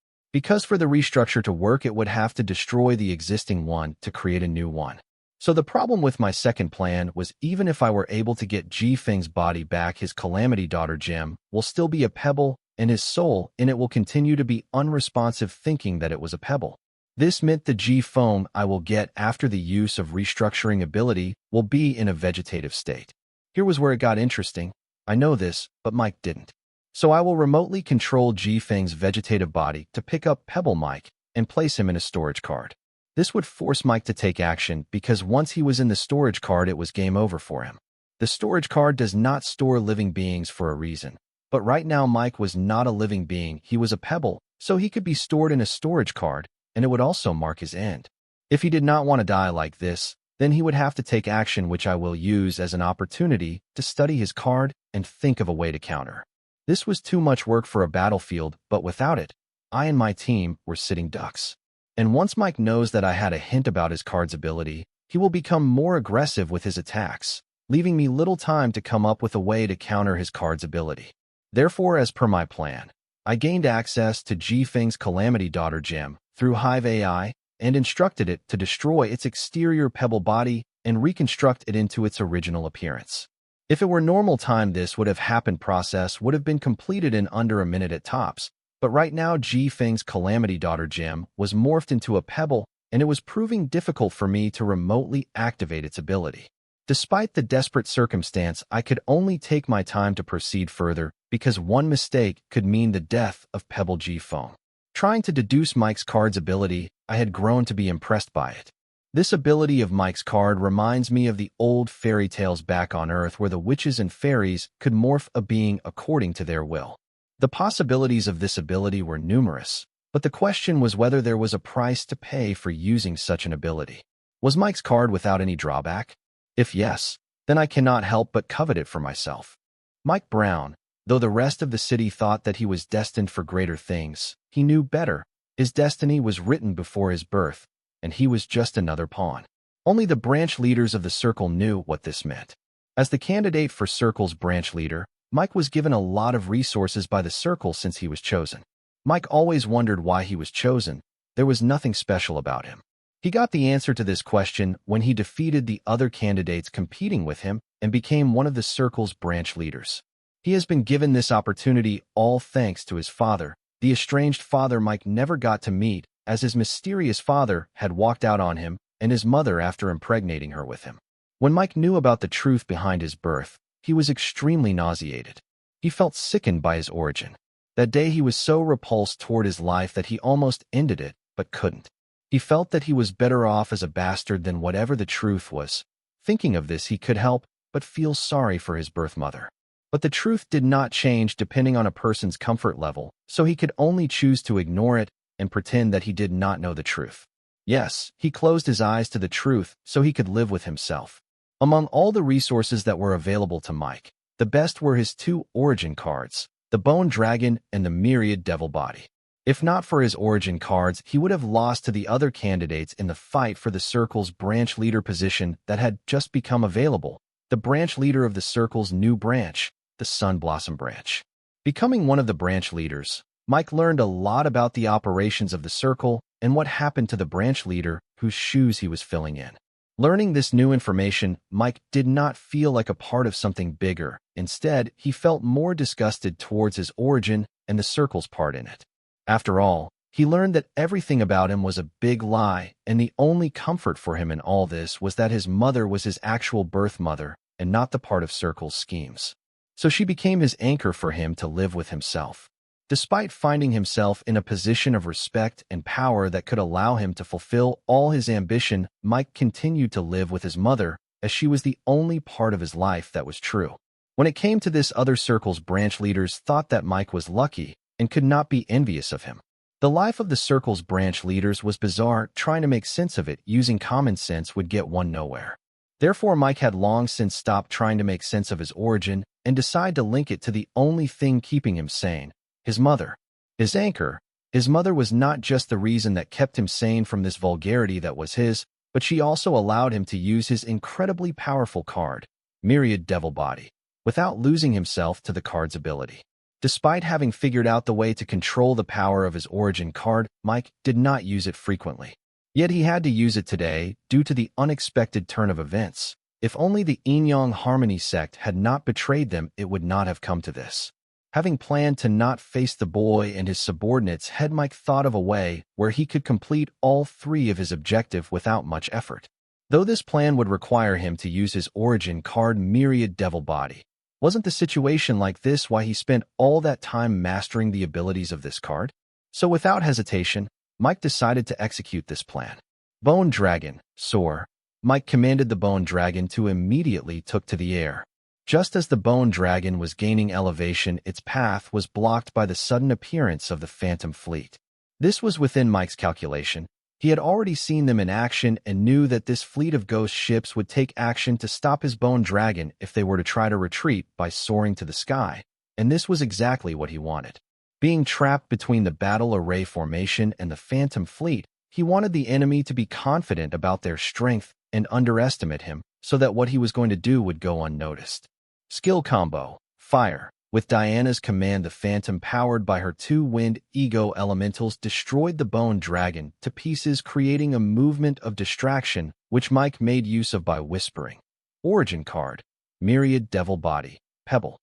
A: Because for the restructure to work, it would have to destroy the existing one to create a new one. So the problem with my second plan was, even if I were able to get Ji-Feng's body back, his Calamity Daughter gem will still be a pebble, and his soul in it will continue to be unresponsive, thinking that it was a pebble. This meant the Ji-Foam I will get after the use of restructuring ability will be in a vegetative state. Here was where it got interesting. I know this, but Mike didn't. So I will remotely control Ji-Feng's vegetative body to pick up Pebble Mike and place him in a storage card. This would force Mike to take action, because once he was in the storage card, it was game over for him. The storage card does not store living beings for a reason. But right now Mike was not a living being, he was a pebble, so he could be stored in a storage card, and it would also mark his end. If he did not want to die like this, then he would have to take action, which I will use as an opportunity to study his card and think of a way to counter. This was too much work for a battlefield, but without it, I and my team were sitting ducks. And once Mike knows that I had a hint about his card's ability, he will become more aggressive with his attacks, leaving me little time to come up with a way to counter his card's ability. Therefore, as per my plan, I gained access to Ji-Feng's Calamity Daughter gem through Hive AI and instructed it to destroy its exterior pebble body and reconstruct it into its original appearance. If it were normal time, this would have happened. Process would have been completed in under a minute at tops. But right now, Ji-Feng's Calamity Daughter gem was morphed into a pebble, and it was proving difficult for me to remotely activate its ability. Despite the desperate circumstance, I could only take my time to proceed further, because one mistake could mean the death of Pebble Ji-Foam. Trying to deduce Mike's card's ability, I had grown to be impressed by it. This ability of Mike's card reminds me of the old fairy tales back on Earth, where the witches and fairies could morph a being according to their will. The possibilities of this ability were numerous, but the question was whether there was a price to pay for using such an ability. Was Mike's card without any drawback? If yes, then I cannot help but covet it for myself. Mike Brown, though the rest of the city thought that he was destined for greater things, he knew better. His destiny was written before his birth, and he was just another pawn. Only the branch leaders of the circle knew what this meant. As the candidate for Circle's branch leader, Mike was given a lot of resources by the circle since he was chosen. Mike always wondered why he was chosen. There was nothing special about him. He got the answer to this question when he defeated the other candidates competing with him and became one of the circle's branch leaders. He has been given this opportunity all thanks to his father, the estranged father Mike never got to meet, as his mysterious father had walked out on him, and his mother after impregnating her with him. When Mike knew about the truth behind his birth, he was extremely nauseated. He felt sickened by his origin. That day he was so repulsed toward his life that he almost ended it, but couldn't. He felt that he was better off as a bastard than whatever the truth was. Thinking of this, he could help but feel sorry for his birth mother. But the truth did not change depending on a person's comfort level, so he could only choose to ignore it and pretend that he did not know the truth. Yes, he closed his eyes to the truth so he could live with himself. Among all the resources that were available to Mike, the best were his two origin cards, the Bone Dragon and the Myriad Devil Body. If not for his origin cards, he would have lost to the other candidates in the fight for the circle's branch leader position that had just become available, the branch leader of the circle's new branch, the Sun Blossom branch. Becoming one of the branch leaders, Mike learned a lot about the operations of the circle and what happened to the branch leader whose shoes he was filling in. Learning this new information, Mike did not feel like a part of something bigger. Instead, he felt more disgusted towards his origin and the circle's part in it. After all, he learned that everything about him was a big lie, and the only comfort for him in all this was that his mother was his actual birth mother and not the part of Circle's schemes. So she became his anchor for him to live with himself. Despite finding himself in a position of respect and power that could allow him to fulfill all his ambition, Mike continued to live with his mother, as she was the only part of his life that was true. When it came to this, other circle's branch leaders thought that Mike was lucky and could not be envious of him. The life of the Circle's branch leaders was bizarre. Trying to make sense of it using common sense would get one nowhere. Therefore, Mike had long since stopped trying to make sense of his origin and decided to link it to the only thing keeping him sane: his mother. His anchor. His mother was not just the reason that kept him sane from this vulgarity that was his, but she also allowed him to use his incredibly powerful card, Myriad Devil Body, without losing himself to the card's ability. Despite having figured out the way to control the power of his origin card, Mike did not use it frequently. Yet he had to use it today due to the unexpected turn of events. If only the Yin-Yang Harmony sect had not betrayed them, it would not have come to this. Having planned to not face the boy and his subordinates, Mike thought of a way where he could complete all three of his objectives without much effort. Though this plan would require him to use his origin card Myriad Devil Body. Wasn't the situation like this why he spent all that time mastering the abilities of this card? So without hesitation, Mike decided to execute this plan. Bone Dragon, soar. Mike commanded the Bone Dragon to immediately took to the air. Just as the Bone Dragon was gaining elevation, its path was blocked by the sudden appearance of the Phantom Fleet. This was within Mike's calculation. He had already seen them in action and knew that this fleet of ghost ships would take action to stop his Bone Dragon if they were to try to retreat by soaring to the sky, and this was exactly what he wanted. Being trapped between the battle array formation and the Phantom Fleet, he wanted the enemy to be confident about their strength and underestimate him so that what he was going to do would go unnoticed. Skill combo, Fire. With Diana's command, the Phantom, powered by her two wind ego elementals, destroyed the Bone Dragon to pieces, creating a movement of distraction, which Mike made use of by whispering. Origin card, Myriad Devil Body, Pebble.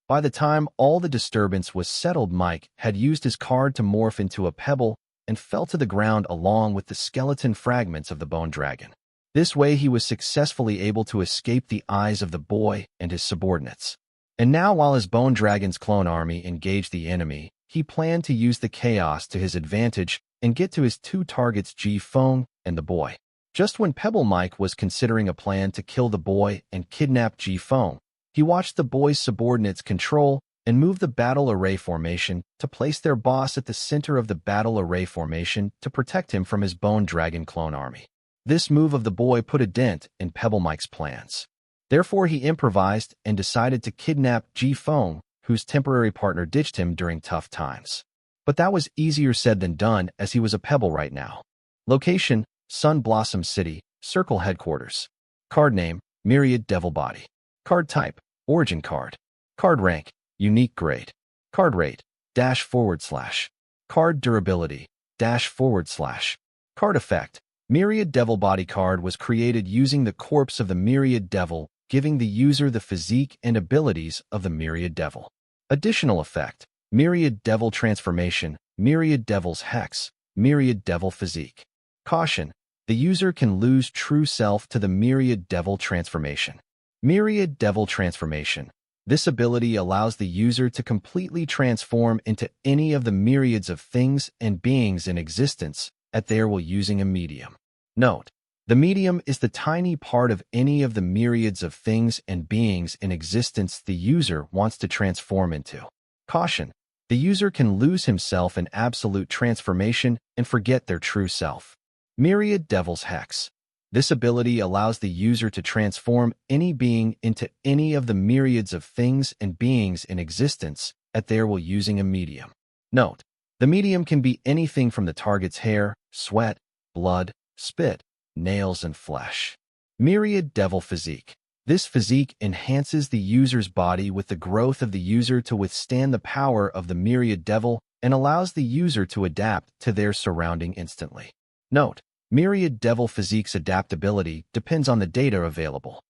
A: By the time all the disturbance was settled, Mike had used his card to morph into a pebble and fell to the ground along with the skeleton fragments of the Bone Dragon. This way he was successfully able to escape the eyes of the boy and his subordinates. And now, while his Bone Dragon's clone army engaged the enemy, he planned to use the chaos to his advantage and get to his two targets, Ji-Feng and the boy. Just when Pebble Mike was considering a plan to kill the boy and kidnap Ji-Feng, he watched the boy's subordinates control and move the battle array formation to place their boss at the center of the battle array formation to protect him from his Bone Dragon clone army. This move of the boy put a dent in Pebble Mike's plans. Therefore, he improvised and decided to kidnap Ji-Feng, whose temporary partner ditched him during tough times. But that was easier said than done, as he was a pebble right now. Location, Sun Blossom City, Circle Headquarters. Card name, Myriad Devil Body. Card type, Origin card. Card rank, Unique grade. Card rate, --. Card durability, --. Card effect, Myriad Devil Body card was created using the corpse of the Myriad Devil, giving the user the physique and abilities of the Myriad Devil. Additional effect, Myriad Devil Transformation, Myriad Devil's Hex, Myriad Devil Physique. Caution, the user can lose true self to the Myriad Devil Transformation. Myriad Devil Transformation. This ability allows the user to completely transform into any of the myriads of things and beings in existence at their will using a medium. Note, the medium is the tiny part of any of the myriads of things and beings in existence the user wants to transform into. Caution, the user can lose himself in absolute transformation and forget their true self. Myriad Devil's Hex. This ability allows the user to transform any being into any of the myriads of things and beings in existence at their will using a medium. Note, the medium can be anything from the target's hair, sweat, blood, spit, nails, and flesh. Myriad Devil Physique. This physique enhances the user's body with the growth of the user to withstand the power of the Myriad Devil and allows the user to adapt to their surrounding instantly. Note, Myriad Devil Physique's adaptability depends on the data available.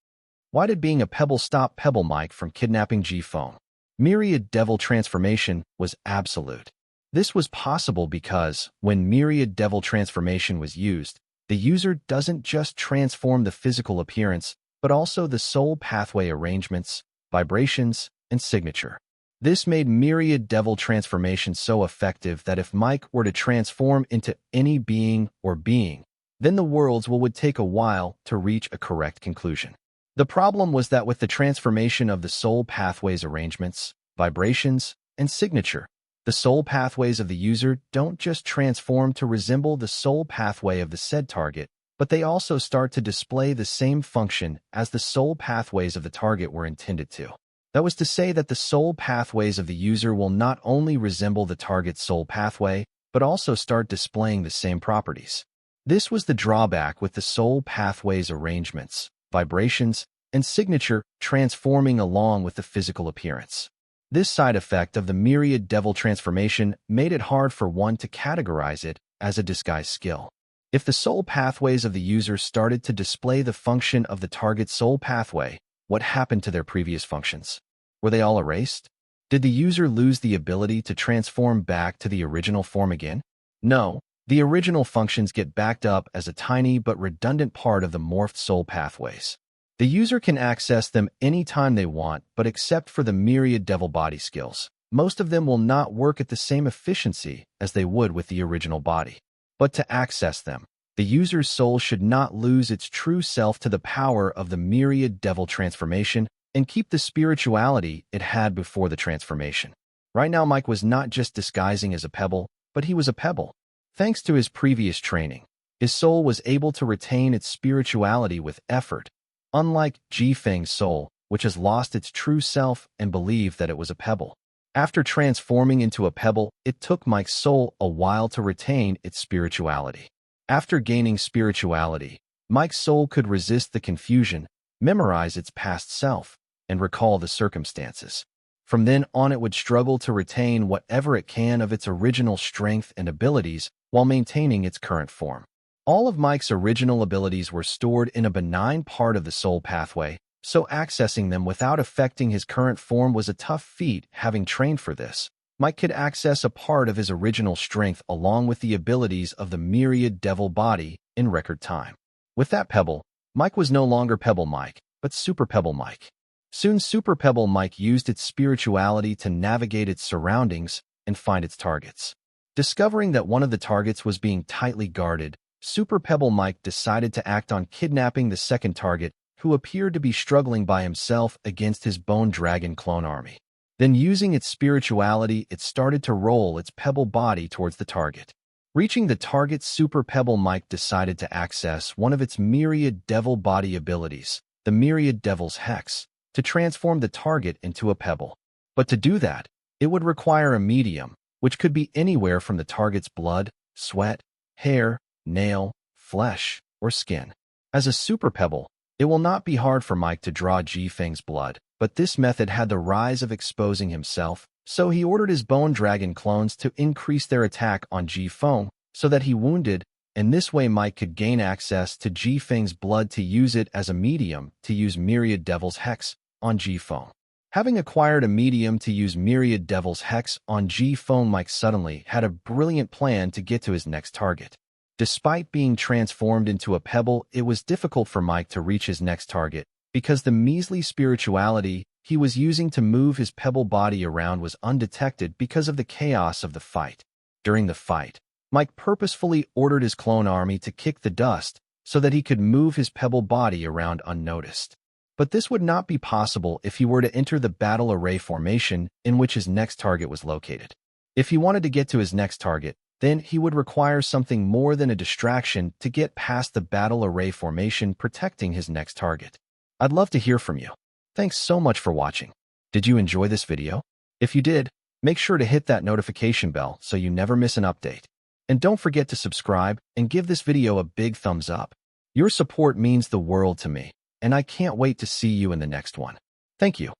A: Why did being a pebble stop Pebble Mike from kidnapping Ji-Feng? Myriad Devil Transformation was absolute. This was possible because, when Myriad Devil Transformation was used, the user doesn't just transform the physical appearance, but also the soul pathway arrangements, vibrations, and signature. This made Myriad Devil Transformation so effective that if Mike were to transform into any being or being, then the worlds would take a while to reach a correct conclusion. The problem was that with the transformation of the soul pathways arrangements, vibrations, and signature, The soul pathways of the user don't just transform to resemble the soul pathway of the said target, but they also start to display the same function as the soul pathways of the target were intended to. That was to say that the soul pathways of the user will not only resemble the target's soul pathway, but also start displaying the same properties. This was the drawback with the soul pathways arrangements, vibrations, and signature transforming along with the physical appearance. This side effect of the myriad devil transformation made it hard for one to categorize it as a disguise skill. If the soul pathways of the user started to display the function of the target's soul pathway, what happened to their previous functions? Were they all erased? Did the user lose the ability to transform back to the original form again? No, the original functions get backed up as a tiny but redundant part of the morphed soul pathways. The user can access them anytime they want, but except for the myriad devil body skills, most of them will not work at the same efficiency as they would with the original body. But to access them, the user's soul should not lose its true self to the power of the myriad devil transformation and keep the spirituality it had before the transformation. Right now, Mike was not just disguising as a pebble, but he was a pebble. Thanks to his previous training, his soul was able to retain its spirituality with effort, unlike Ji-Feng's soul, which has lost its true self and believed that it was a pebble. After transforming into a pebble, it took Mike's soul a while to retain its spirituality. After gaining spirituality, Mike's soul could resist the confusion, memorize its past self, and recall the circumstances. From then on, it would struggle to retain whatever it can of its original strength and abilities while maintaining its current form. All of Mike's original abilities were stored in a benign part of the soul pathway, so accessing them without affecting his current form was a tough feat. Having trained for this, Mike could access a part of his original strength along with the abilities of the myriad devil body in record time. With that pebble, Mike was no longer Pebble Mike, but Super Pebble Mike. Soon Super Pebble Mike used its spirituality to navigate its surroundings and find its targets. Discovering that one of the targets was being tightly guarded, Super Pebble Mike decided to act on kidnapping the second target, who appeared to be struggling by himself against his Bone Dragon clone army. Then using its spirituality, it started to roll its pebble body towards the target. Reaching the target, Super Pebble Mike decided to access one of its myriad devil body abilities, the Myriad Devil's Hex, to transform the target into a pebble. But to do that, it would require a medium, which could be anywhere from the target's blood, sweat, hair, nail, flesh, or skin. As a super pebble, it will not be hard for Mike to draw Ji-Feng's blood, but this method had the rise of exposing himself, so he ordered his Bone Dragon clones to increase their attack on Ji-Feng so that he wounded, and this way Mike could gain access to Ji-Feng's blood to use it as a medium to use Myriad Devil's Hex on Ji-Feng. Having acquired a medium to use Myriad Devil's Hex on Ji-Feng, Mike suddenly had a brilliant plan to get to his next target. Despite being transformed into a pebble, it was difficult for Mike to reach his next target because the measly spirituality he was using to move his pebble body around was undetected because of the chaos of the fight. During the fight, Mike purposefully ordered his clone army to kick the dust so that he could move his pebble body around unnoticed. But this would not be possible if he were to enter the battle array formation in which his next target was located. If he wanted to get to his next target, then he would require something more than a distraction to get past the battle array formation protecting his next target. I'd love to hear from you. Thanks so much for watching. Did you enjoy this video? If you did, make sure to hit that notification bell so you never miss an update. And don't forget to subscribe and give this video a big thumbs up. Your support means the world to me, and I can't wait to see you in the next one. Thank you.